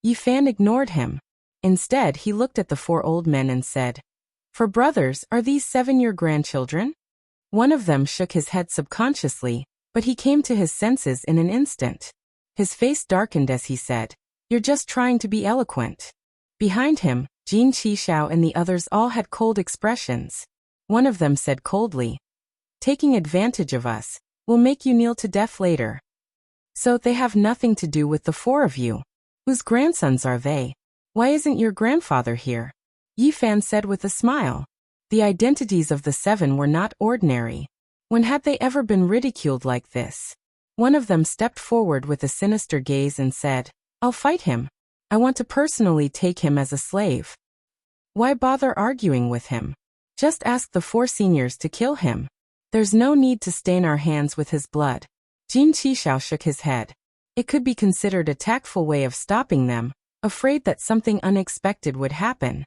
Yi Fan ignored him. Instead, he looked at the 4 old men and said, For brothers, are these 7 your grandchildren? One of them shook his head subconsciously, but he came to his senses in an instant. His face darkened as he said, You're just trying to be eloquent. Behind him, Jin Qishao and the others all had cold expressions. One of them said coldly, Taking advantage of us, we'll make you kneel to death later. So they have nothing to do with the 4 of you. Whose grandsons are they? Why isn't your grandfather here? Yi Fan said with a smile. The identities of the 7 were not ordinary. When had they ever been ridiculed like this? One of them stepped forward with a sinister gaze and said, I'll fight him. I want to personally take him as a slave. Why bother arguing with him? Just ask the 4 seniors to kill him. There's no need to stain our hands with his blood. Jin Qishao shook his head. It could be considered a tactful way of stopping them, afraid that something unexpected would happen.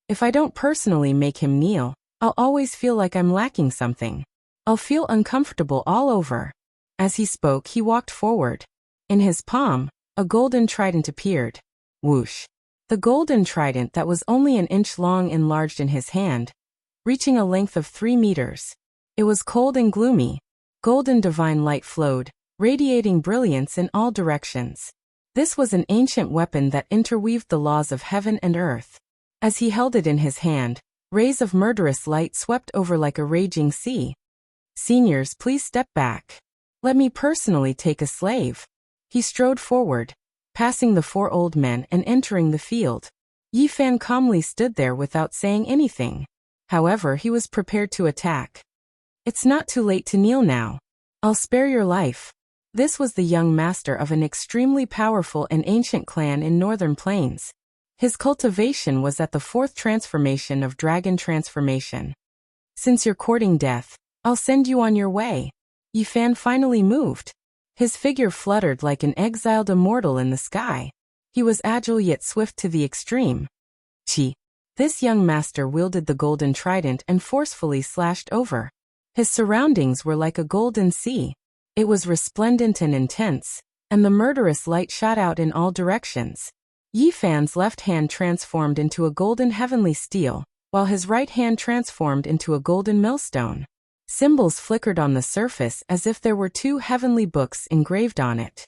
If I don't personally make him kneel, I'll always feel like I'm lacking something. I'll feel uncomfortable all over. As he spoke, he walked forward. In his palm, a golden trident appeared. Whoosh! The golden trident that was only an inch long enlarged in his hand, reaching a length of 3 meters. It was cold and gloomy. Golden divine light flowed, radiating brilliance in all directions. This was an ancient weapon that interweaved the laws of heaven and earth. As he held it in his hand, rays of murderous light swept over like a raging sea. Seniors, please step back. Let me personally take a slave. He strode forward, passing the 4 old men and entering the field. Yi Fan calmly stood there without saying anything. However, he was prepared to attack. It's not too late to kneel now. I'll spare your life. This was the young master of an extremely powerful and ancient clan in Northern Plains. His cultivation was at the 4th transformation of dragon transformation. Since you're courting death, I'll send you on your way. Yi Fan finally moved. His figure fluttered like an exiled immortal in the sky. He was agile yet swift to the extreme. Chi. This young master wielded the golden trident and forcefully slashed over. His surroundings were like a golden sea. It was resplendent and intense, and the murderous light shot out in all directions. Yi Fan's left hand transformed into a golden heavenly steel, while his right hand transformed into a golden millstone. Symbols flickered on the surface as if there were 2 heavenly books engraved on it.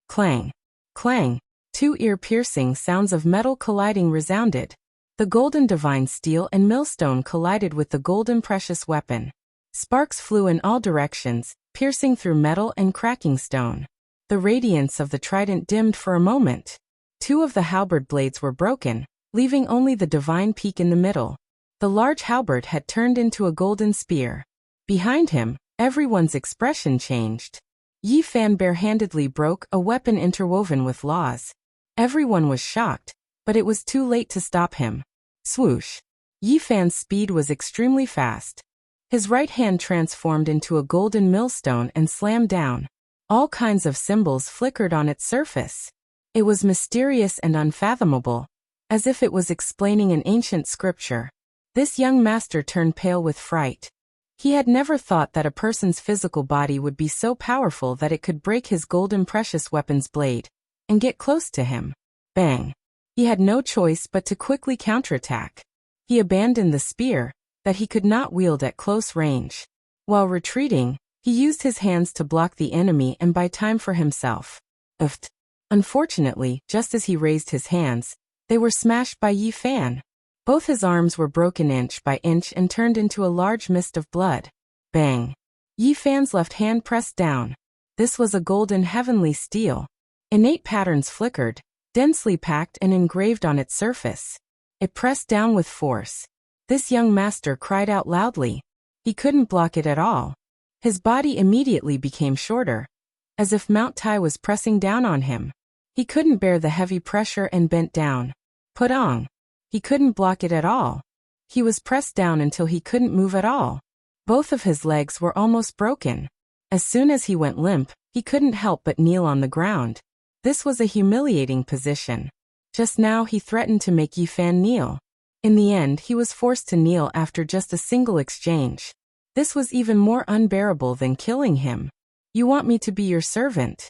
Clang! Clang! 2 ear-piercing sounds of metal colliding resounded. The golden divine steel and millstone collided with the golden precious weapon. Sparks flew in all directions, piercing through metal and cracking stone. The radiance of the trident dimmed for a moment. 2 of the halberd blades were broken, leaving only the divine peak in the middle. The large halberd had turned into a golden spear. Behind him, everyone's expression changed. Yi Fan barehandedly broke a weapon interwoven with laws. Everyone was shocked, but it was too late to stop him. Swoosh! Yi Fan's speed was extremely fast. His right hand transformed into a golden millstone and slammed down. All kinds of symbols flickered on its surface. It was mysterious and unfathomable, as if it was explaining an ancient scripture. This young master turned pale with fright. He had never thought that a person's physical body would be so powerful that it could break his golden precious weapon's blade and get close to him. Bang! He had no choice but to quickly counterattack. He abandoned the spear that he could not wield at close range. While retreating, he used his hands to block the enemy and buy time for himself. Uft! Unfortunately, just as he raised his hands, they were smashed by Yi Fan. Both his arms were broken inch by inch and turned into a large mist of blood. Bang! Yi Fan's left hand pressed down. This was a golden heavenly steel. Innate patterns flickered, densely packed and engraved on its surface. It pressed down with force. This young master cried out loudly. He couldn't block it at all. His body immediately became shorter, as if Mount Tai was pressing down on him. He couldn't bear the heavy pressure and bent down. Putong! He couldn't block it at all. He was pressed down until he couldn't move at all. Both of his legs were almost broken. As soon as he went limp, he couldn't help but kneel on the ground. This was a humiliating position. Just now he threatened to make Yi Fan kneel. In the end, he was forced to kneel after just a single exchange. This was even more unbearable than killing him. You want me to be your servant?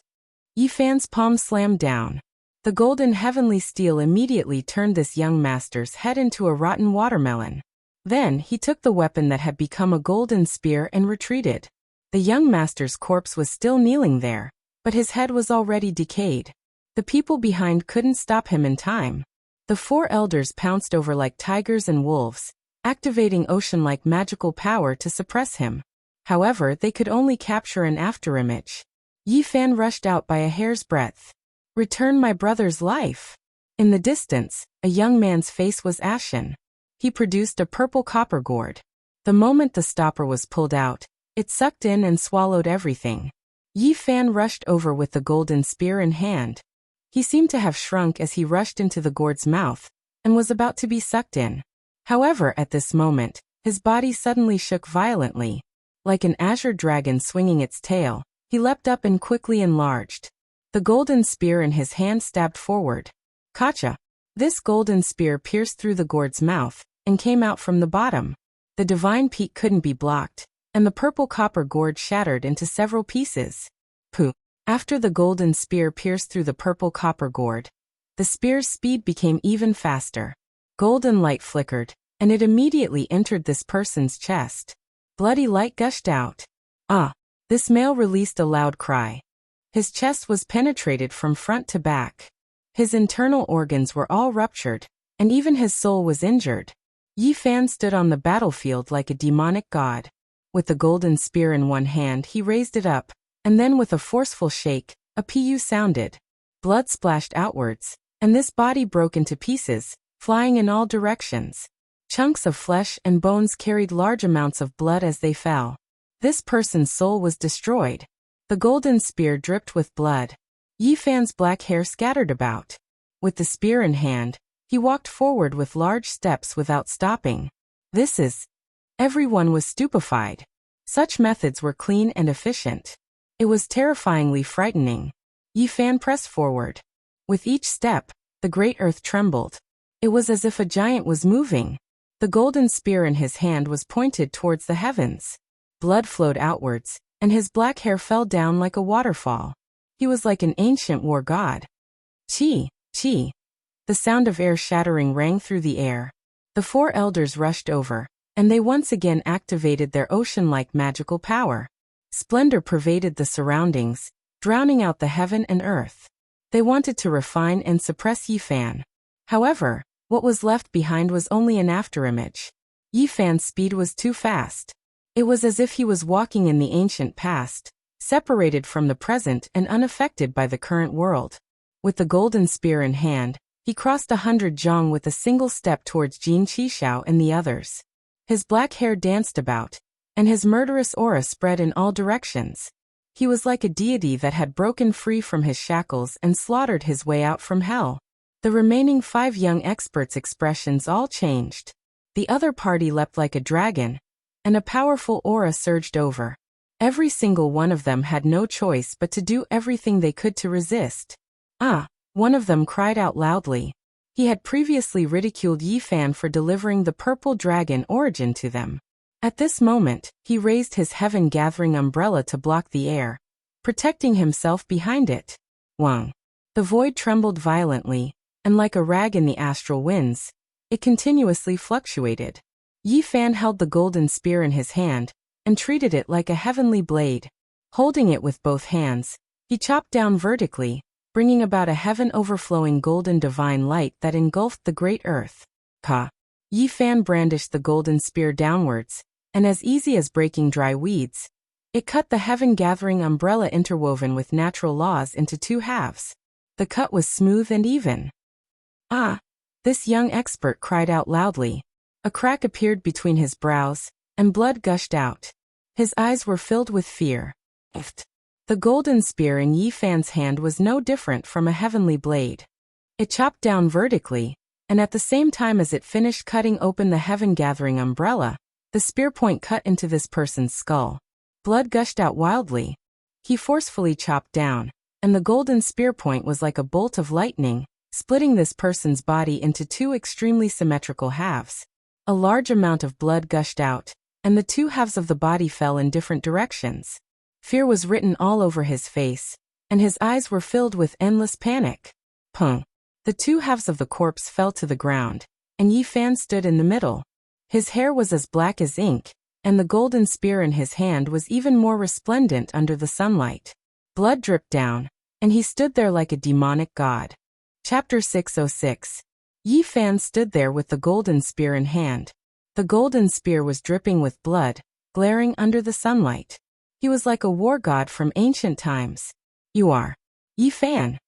Yi Fan's palm slammed down. The golden heavenly steel immediately turned this young master's head into a rotten watermelon. Then he took the weapon that had become a golden spear and retreated. The young master's corpse was still kneeling there, but his head was already decayed. The people behind couldn't stop him in time. The four elders pounced over like tigers and wolves, activating ocean-like magical power to suppress him. However, they could only capture an afterimage. Yi Fan rushed out by a hair's breadth. Return my brother's life. In the distance, a young man's face was ashen. He produced a purple copper gourd. The moment the stopper was pulled out, it sucked in and swallowed everything. Yi Fan rushed over with the golden spear in hand. He seemed to have shrunk as he rushed into the gourd's mouth, and was about to be sucked in. However, at this moment, his body suddenly shook violently. Like an azure dragon swinging its tail, he leapt up and quickly enlarged. The golden spear in his hand stabbed forward. Kacha! This golden spear pierced through the gourd's mouth, and came out from the bottom. The divine peak couldn't be blocked, and the purple copper gourd shattered into several pieces. Pooh! After the golden spear pierced through the purple copper gourd, the spear's speed became even faster. Golden light flickered, and it immediately entered this person's chest. Bloody light gushed out. Ah! This male released a loud cry. His chest was penetrated from front to back. His internal organs were all ruptured, and even his soul was injured. Yi Fan stood on the battlefield like a demonic god. With the golden spear in one hand, he raised it up, and then with a forceful shake, a pu sounded. Blood splashed outwards, and this body broke into pieces, flying in all directions. Chunks of flesh and bones carried large amounts of blood as they fell. This person's soul was destroyed. The golden spear dripped with blood. Yi Fan's black hair scattered about. With the spear in hand, he walked forward with large steps without stopping. This is... Everyone was stupefied. Such methods were clean and efficient. It was terrifyingly frightening. Yi Fan pressed forward. With each step, the great earth trembled. It was as if a giant was moving. The golden spear in his hand was pointed towards the heavens. Blood flowed outwards, and his black hair fell down like a waterfall. He was like an ancient war god. Chi, chi. The sound of air shattering rang through the air. The four elders rushed over, and they once again activated their ocean-like magical power. Splendor pervaded the surroundings, drowning out the heaven and earth. They wanted to refine and suppress Yi Fan. However, what was left behind was only an afterimage. Yi Fan's speed was too fast. It was as if he was walking in the ancient past, separated from the present and unaffected by the current world. With the golden spear in hand, he crossed 100 zhong with a single step towards Jin Qishao and the others. His black hair danced about, and his murderous aura spread in all directions. He was like a deity that had broken free from his shackles and slaughtered his way out from hell. The remaining 5 young experts' expressions all changed. The other party leapt like a dragon, and a powerful aura surged over. Every single one of them had no choice but to do everything they could to resist. Ah! One of them cried out loudly. He had previously ridiculed Yi Fan for delivering the purple dragon origin to them. At this moment, he raised his heaven-gathering umbrella to block the air, protecting himself behind it. Wang! The void trembled violently, and like a rag in the astral winds, it continuously fluctuated. Yi Fan held the golden spear in his hand, and treated it like a heavenly blade. Holding it with both hands, he chopped down vertically, bringing about a heaven-overflowing golden divine light that engulfed the great earth. Ka! Yi Fan brandished the golden spear downwards, and as easy as breaking dry weeds, it cut the heaven-gathering umbrella interwoven with natural laws into two halves. The cut was smooth and even. "Ah!" This young expert cried out loudly. A crack appeared between his brows, and blood gushed out. His eyes were filled with fear. The golden spear in Yi Fan's hand was no different from a heavenly blade. It chopped down vertically, and at the same time as it finished cutting open the heaven-gathering umbrella, the spear point cut into this person's skull. Blood gushed out wildly. He forcefully chopped down, and the golden spear point was like a bolt of lightning, splitting this person's body into two extremely symmetrical halves. A large amount of blood gushed out, and the two halves of the body fell in different directions. Fear was written all over his face, and his eyes were filled with endless panic. Pung! The two halves of the corpse fell to the ground, and Yi Fan stood in the middle. His hair was as black as ink, and the golden spear in his hand was even more resplendent under the sunlight. Blood dripped down, and he stood there like a demonic god. Chapter 606. Yi Fan stood there with the golden spear in hand. The golden spear was dripping with blood, glaring under the sunlight. He was like a war god from ancient times. "You are Yi Fan?"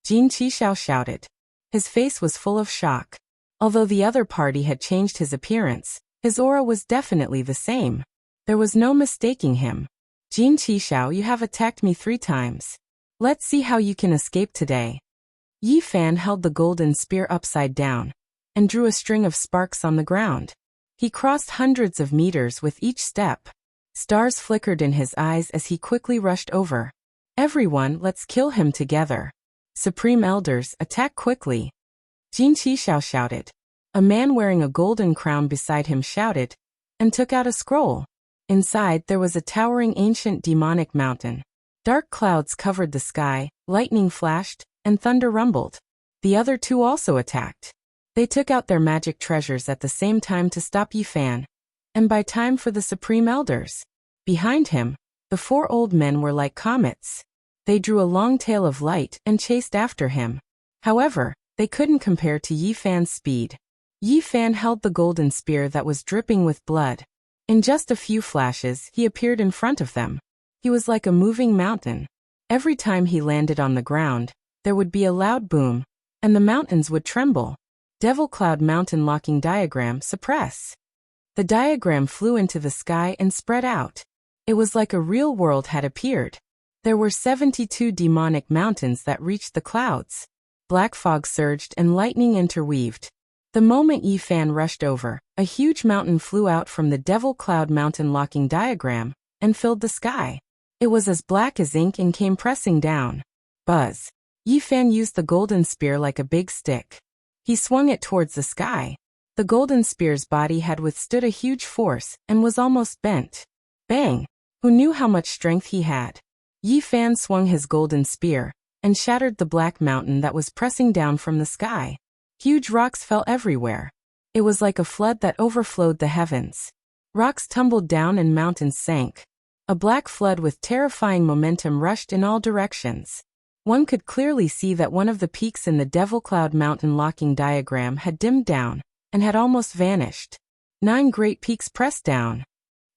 Jin Qishao shouted. His face was full of shock. Although the other party had changed his appearance, his aura was definitely the same. There was no mistaking him. "Jin Qishao, you have attacked me 3 times. Let's see how you can escape today." Yi Fan held the golden spear upside down, and drew a string of sparks on the ground. He crossed hundreds of meters with each step. Stars flickered in his eyes as he quickly rushed over. "Everyone, let's kill him together. Supreme Elders, attack quickly." Jin Qishao shouted. A man wearing a golden crown beside him shouted, and took out a scroll. Inside there was a towering ancient demonic mountain. Dark clouds covered the sky, lightning flashed, and thunder rumbled. The other 2 also attacked. They took out their magic treasures at the same time to stop Yi Fan, and buy time for the Supreme Elders. Behind him, the 4 old men were like comets. They drew a long tail of light and chased after him. However, they couldn't compare to Yi Fan's speed. Yi Fan held the golden spear that was dripping with blood. In just a few flashes, he appeared in front of them. He was like a moving mountain. Every time he landed on the ground, there would be a loud boom, and the mountains would tremble. Devil Cloud Mountain Locking Diagram suppress. The diagram flew into the sky and spread out. It was like a real world had appeared. There were 72 demonic mountains that reached the clouds. Black fog surged and lightning interweaved. The moment Yi Fan rushed over, a huge mountain flew out from the Devil Cloud Mountain Locking Diagram and filled the sky. It was as black as ink and came pressing down. Buzz! Yi Fan used the golden spear like a big stick. He swung it towards the sky. The golden spear's body had withstood a huge force and was almost bent. Bang! Who knew how much strength he had? Yi Fan swung his golden spear and shattered the black mountain that was pressing down from the sky. Huge rocks fell everywhere. It was like a flood that overflowed the heavens. Rocks tumbled down and mountains sank. A black flood with terrifying momentum rushed in all directions. One could clearly see that one of the peaks in the Devil Cloud Mountain Locking Diagram had dimmed down and had almost vanished. 9 great peaks pressed down.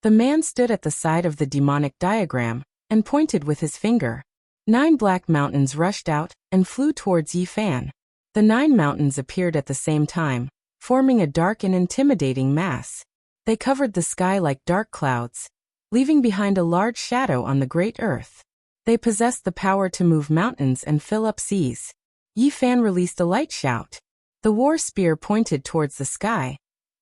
The man stood at the side of the demonic diagram and pointed with his finger. 9 black mountains rushed out and flew towards Yi Fan. The 9 mountains appeared at the same time, forming a dark and intimidating mass. They covered the sky like dark clouds, leaving behind a large shadow on the great earth. They possessed the power to move mountains and fill up seas. Yi Fan released a light shout. The war spear pointed towards the sky,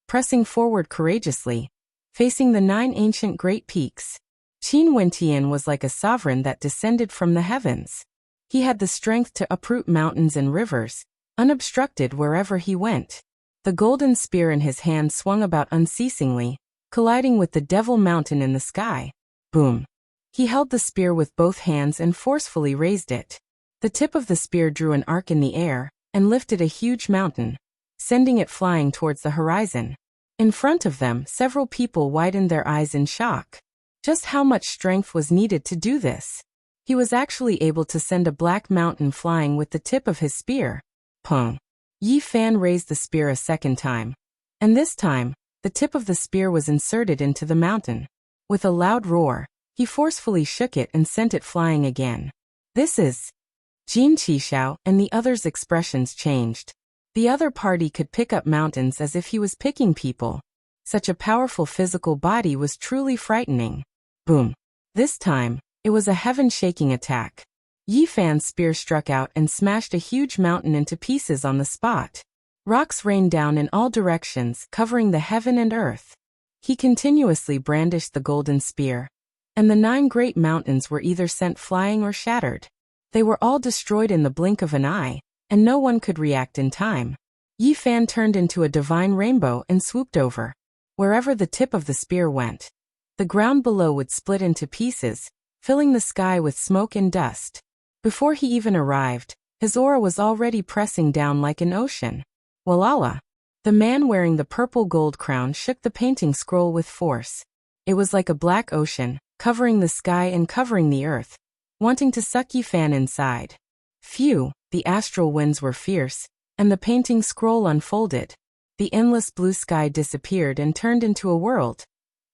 pressing forward courageously, facing the 9 ancient great peaks. Qin Wentian was like a sovereign that descended from the heavens. He had the strength to uproot mountains and rivers, unobstructed wherever he went. The golden spear in his hand swung about unceasingly, colliding with the Devil Mountain in the sky. Boom! He held the spear with both hands and forcefully raised it. The tip of the spear drew an arc in the air and lifted a huge mountain, sending it flying towards the horizon. In front of them, several people widened their eyes in shock. Just how much strength was needed to do this? He was actually able to send a black mountain flying with the tip of his spear. Pong! Yi Fan raised the spear a second time, And this time, the tip of the spear was inserted into the mountain. With a loud roar, he forcefully shook it and sent it flying again. This is Jin Qishao, and the others' expressions changed. The other party could pick up mountains as if he was picking people. Such a powerful physical body was truly frightening. Boom. This time, it was a heaven-shaking attack. Yi Fan's spear struck out and smashed a huge mountain into pieces on the spot. Rocks rained down in all directions, covering the heaven and earth. He continuously brandished the golden spear, and the 9 great mountains were either sent flying or shattered. They were all destroyed in the blink of an eye, and no one could react in time. Yi Fan turned into a divine rainbow and swooped over. Wherever the tip of the spear went, the ground below would split into pieces, filling the sky with smoke and dust. Before he even arrived, his aura was already pressing down like an ocean. Walala! The man wearing the purple gold crown shook the painting scroll with force. It was like a black ocean, covering the sky and covering the earth, wanting to suck Yi Fan inside. Phew, the astral winds were fierce, and the painting scroll unfolded. The endless blue sky disappeared and turned into a world,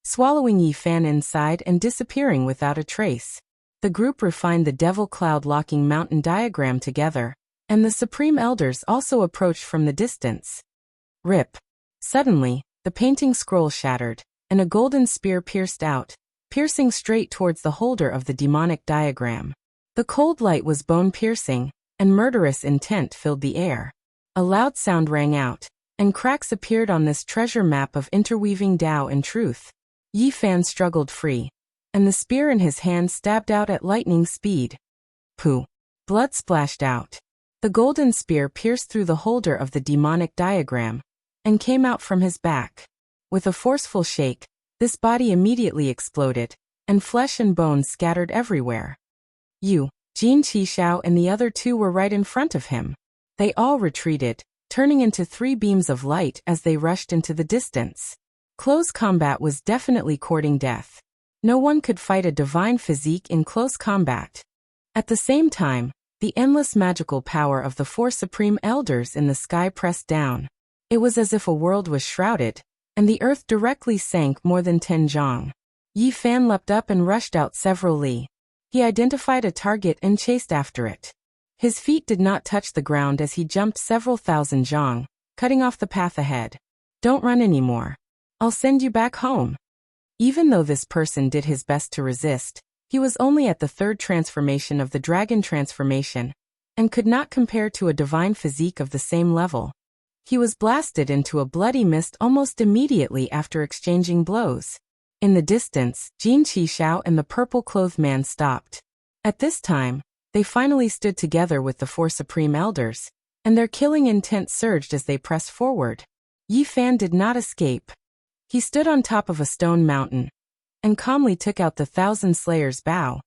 swallowing Yi Fan inside and disappearing without a trace. The group refined the devil cloud locking mountain diagram together, and the supreme elders also approached from the distance. Rip. Suddenly, the painting scroll shattered, and a golden spear pierced out, piercing straight towards the holder of the demonic diagram. The cold light was bone-piercing, and murderous intent filled the air. A loud sound rang out, and cracks appeared on this treasure map of interweaving Tao and truth. Yi Fan struggled free, and the spear in his hand stabbed out at lightning speed. Pooh! Blood splashed out. The golden spear pierced through the holder of the demonic diagram, and came out from his back. With a forceful shake, this body immediately exploded, and flesh and bones scattered everywhere. Jin Qishao and the other 2 were right in front of him. They all retreated, turning into 3 beams of light as they rushed into the distance. Close combat was definitely courting death. No one could fight a divine physique in close combat. At the same time, the endless magical power of the 4 supreme elders in the sky pressed down. It was as if a world was shrouded, and the earth directly sank more than 10 zhang. Yi Fan leapt up and rushed out several li. He identified a target and chased after it. His feet did not touch the ground as he jumped several thousand zhang, cutting off the path ahead. Don't run anymore. I'll send you back home. Even though this person did his best to resist, he was only at the 3rd transformation of the dragon transformation, and could not compare to a divine physique of the same level. He was blasted into a bloody mist almost immediately after exchanging blows. In the distance, Jin Qishao and the purple-clothed man stopped. At this time, they finally stood together with the 4 supreme elders, and their killing intent surged as they pressed forward. Yi Fan did not escape. He stood on top of a stone mountain, and calmly took out the 1,000 Slayers' bow.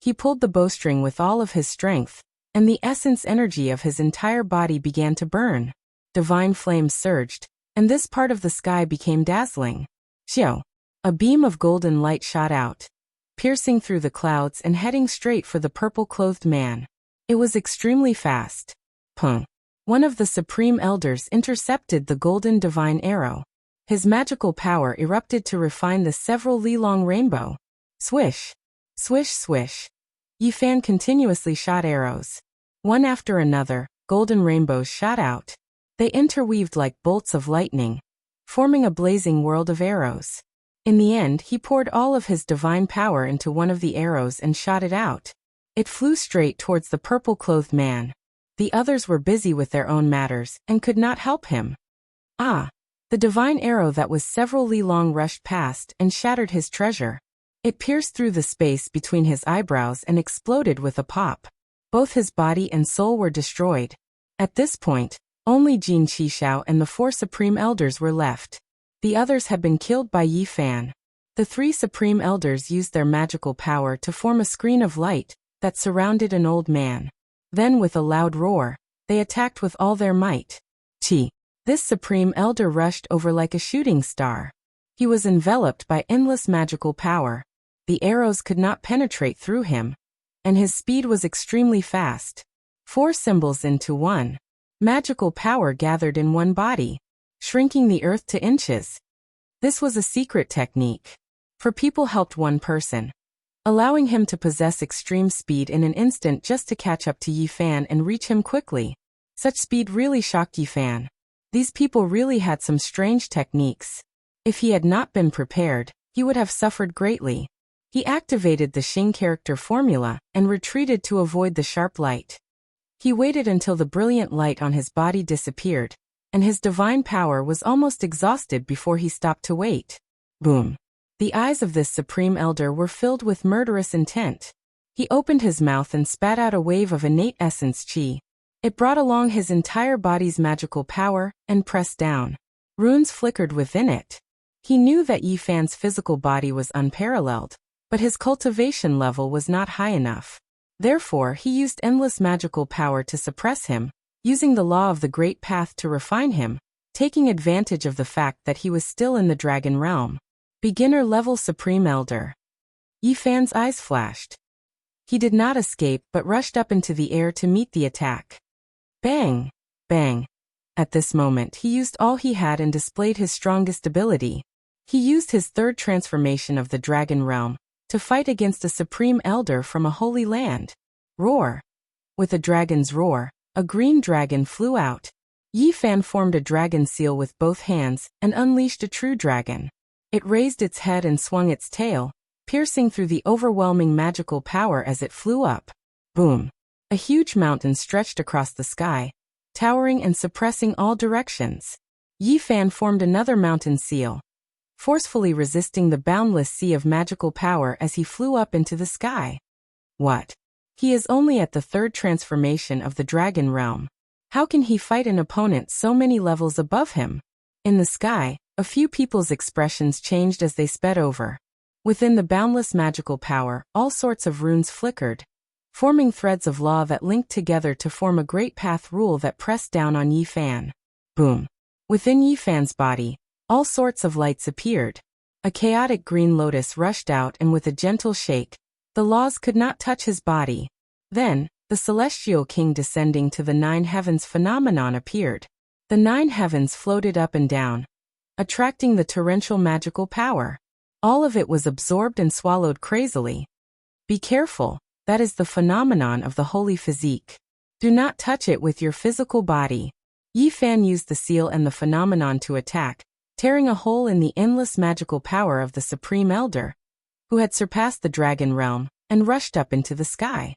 He pulled the bowstring with all of his strength, and the essence energy of his entire body began to burn. Divine flames surged, and this part of the sky became dazzling. Xiao! A beam of golden light shot out, piercing through the clouds and heading straight for the purple-clothed man. It was extremely fast. Pung! One of the supreme elders intercepted the golden divine arrow. His magical power erupted to refine the several li-long rainbow. Swish! Swish swish! Yi Fan continuously shot arrows. One after another, golden rainbows shot out. They interweaved like bolts of lightning, forming a blazing world of arrows. In the end, he poured all of his divine power into one of the arrows and shot it out. It flew straight towards the purple-clothed man. The others were busy with their own matters and could not help him. Ah! The divine arrow that was several li long rushed past and shattered his treasure. It pierced through the space between his eyebrows and exploded with a pop. Both his body and soul were destroyed. At this point, only Jin Qishao and the 4 supreme elders were left. The others had been killed by Yi Fan. The 3 supreme elders used their magical power to form a screen of light that surrounded an old man. Then with a loud roar, they attacked with all their might. Chi! This supreme elder rushed over like a shooting star. He was enveloped by endless magical power. The arrows could not penetrate through him, and his speed was extremely fast. 4 symbols into 1. Magical power gathered in one body. shrinking the earth to inches. This was a secret technique. For people helped one person, allowing him to possess extreme speed in an instant just to catch up to Yi Fan and reach him quickly. Such speed really shocked Yi Fan. These people really had some strange techniques. If he had not been prepared, he would have suffered greatly. He activated the Xing character formula and retreated to avoid the sharp light. He waited until the brilliant light on his body disappeared, and his divine power was almost exhausted before he stopped to wait. Boom. The eyes of this supreme elder were filled with murderous intent. He opened his mouth and spat out a wave of innate essence qi. It brought along his entire body's magical power and pressed down. Runes flickered within it. He knew that Yi Fan's physical body was unparalleled, but his cultivation level was not high enough. Therefore, he used endless magical power to suppress him, using the law of the Great Path to refine him, taking advantage of the fact that he was still in the dragon realm. Beginner-level Supreme Elder. Yi Fan's eyes flashed. He did not escape but rushed up into the air to meet the attack. Bang! Bang! At this moment he used all he had and displayed his strongest ability. He used his third transformation of the dragon realm to fight against a Supreme Elder from a holy land. Roar! With a dragon's roar, a green dragon flew out. Yi Fan formed a dragon seal with both hands and unleashed a true dragon. It raised its head and swung its tail, piercing through the overwhelming magical power as it flew up. Boom! A huge mountain stretched across the sky, towering and suppressing all directions. Yi Fan formed another mountain seal, forcefully resisting the boundless sea of magical power as he flew up into the sky. What? He is only at the third transformation of the dragon realm. How can he fight an opponent so many levels above him? In the sky, a few people's expressions changed as they sped over. Within the boundless magical power, all sorts of runes flickered, forming threads of law that linked together to form a great path rule that pressed down on Yi Fan. Boom! Within Yi Fan's body, all sorts of lights appeared. A chaotic green lotus rushed out and with a gentle shake, the laws could not touch his body. Then, the celestial king descending to the 9 heavens phenomenon appeared. The 9 heavens floated up and down, attracting the torrential magical power. All of it was absorbed and swallowed crazily. Be careful, that is the phenomenon of the holy physique. Do not touch it with your physical body. Yi Fan used the seal and the phenomenon to attack, tearing a hole in the endless magical power of the Supreme Elder, who had surpassed the dragon realm, and rushed up into the sky.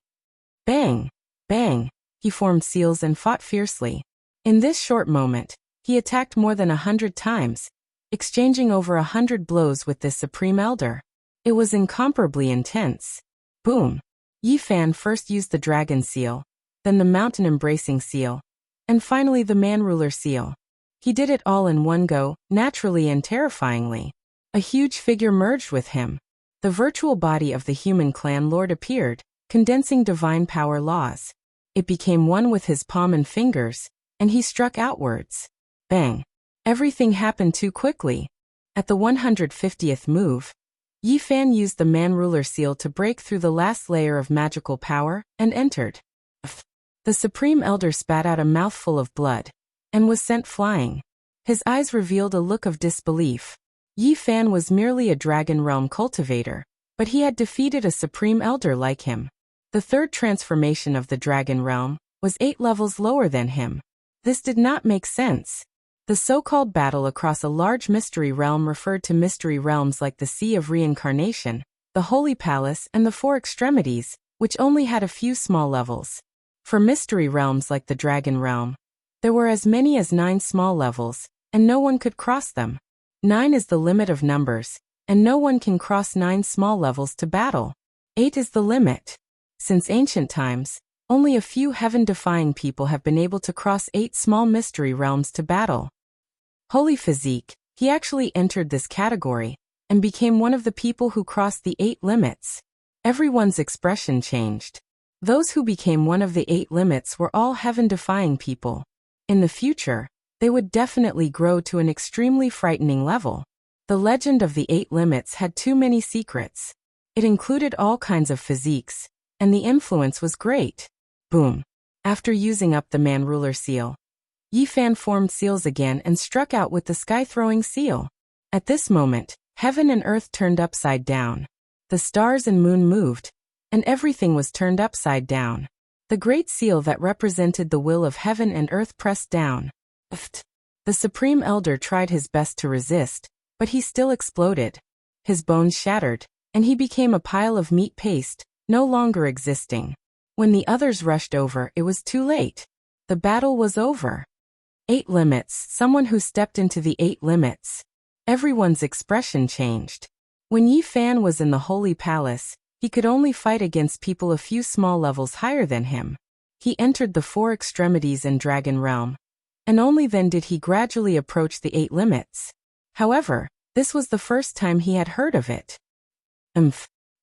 Bang! Bang! He formed seals and fought fiercely. In this short moment, he attacked more than 100 times, exchanging over 100 blows with this Supreme Elder. It was incomparably intense. Boom! Yi Fan first used the dragon seal, then the mountain embracing seal, and finally the man ruler seal. He did it all in one go, naturally and terrifyingly. A huge figure merged with him. The virtual body of the human clan lord appeared, condensing divine power laws. It became one with his palm and fingers, and he struck outwards. Bang! Everything happened too quickly. At the 150th move, Yi Fan used the man ruler seal to break through the last layer of magical power and entered. The Supreme Elder spat out a mouthful of blood and was sent flying. His eyes revealed a look of disbelief. Yi Fan was merely a dragon realm cultivator, but he had defeated a Supreme Elder like him. The third transformation of the dragon realm was 8 levels lower than him. This did not make sense. The so-called battle across a large mystery realm referred to mystery realms like the Sea of Reincarnation, the Holy Palace, and the Four Extremities, which only had a few small levels. For mystery realms like the Dragon Realm, there were as many as 9 small levels, and no one could cross them. 9 is the limit of numbers, and no one can cross 9 small levels to battle. 8 is the limit. Since ancient times, only a few heaven-defying people have been able to cross 8 small mystery realms to battle. Holy Physique, he actually entered this category, and became one of the people who crossed the 8 limits. Everyone's expression changed. Those who became one of the 8 limits were all heaven-defying people. In the future, they would definitely grow to an extremely frightening level. The legend of the 8 limits had too many secrets. It included all kinds of physiques, and the influence was great. Boom. After using up the man ruler seal, Yi Fan formed seals again and struck out with the sky-throwing seal. At this moment, heaven and earth turned upside down. The stars and moon moved, and everything was turned upside down. The great seal that represented the will of heaven and earth pressed down. The Supreme Elder tried his best to resist, but he still exploded. His bones shattered, and he became a pile of meat paste, no longer existing. When the others rushed over, it was too late. The battle was over. 8 limits, someone who stepped into the 8 limits. Everyone's expression changed. When Yi Fan was in the Holy Palace, he could only fight against people a few small levels higher than him. He entered the 4 extremities and Dragon Realm, and only then did he gradually approach the 8 limits. However, this was the first time he had heard of it.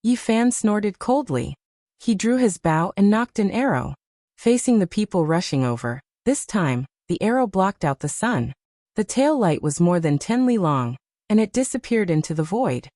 Yi Fan snorted coldly. He drew his bow and knocked an arrow, facing the people rushing over. This time, the arrow blocked out the sun. The tail light was more than 10 li long, and it disappeared into the void.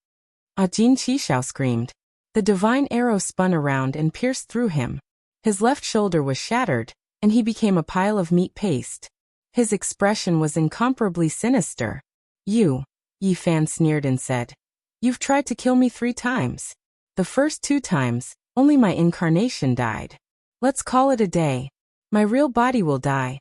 Jin Qishao screamed. The divine arrow spun around and pierced through him. His left shoulder was shattered, and he became a pile of meat paste. His expression was incomparably sinister. You, Yi Fan sneered and said. You've tried to kill me 3 times. The first 2 times, only my incarnation died. Let's call it a day. My real body will die,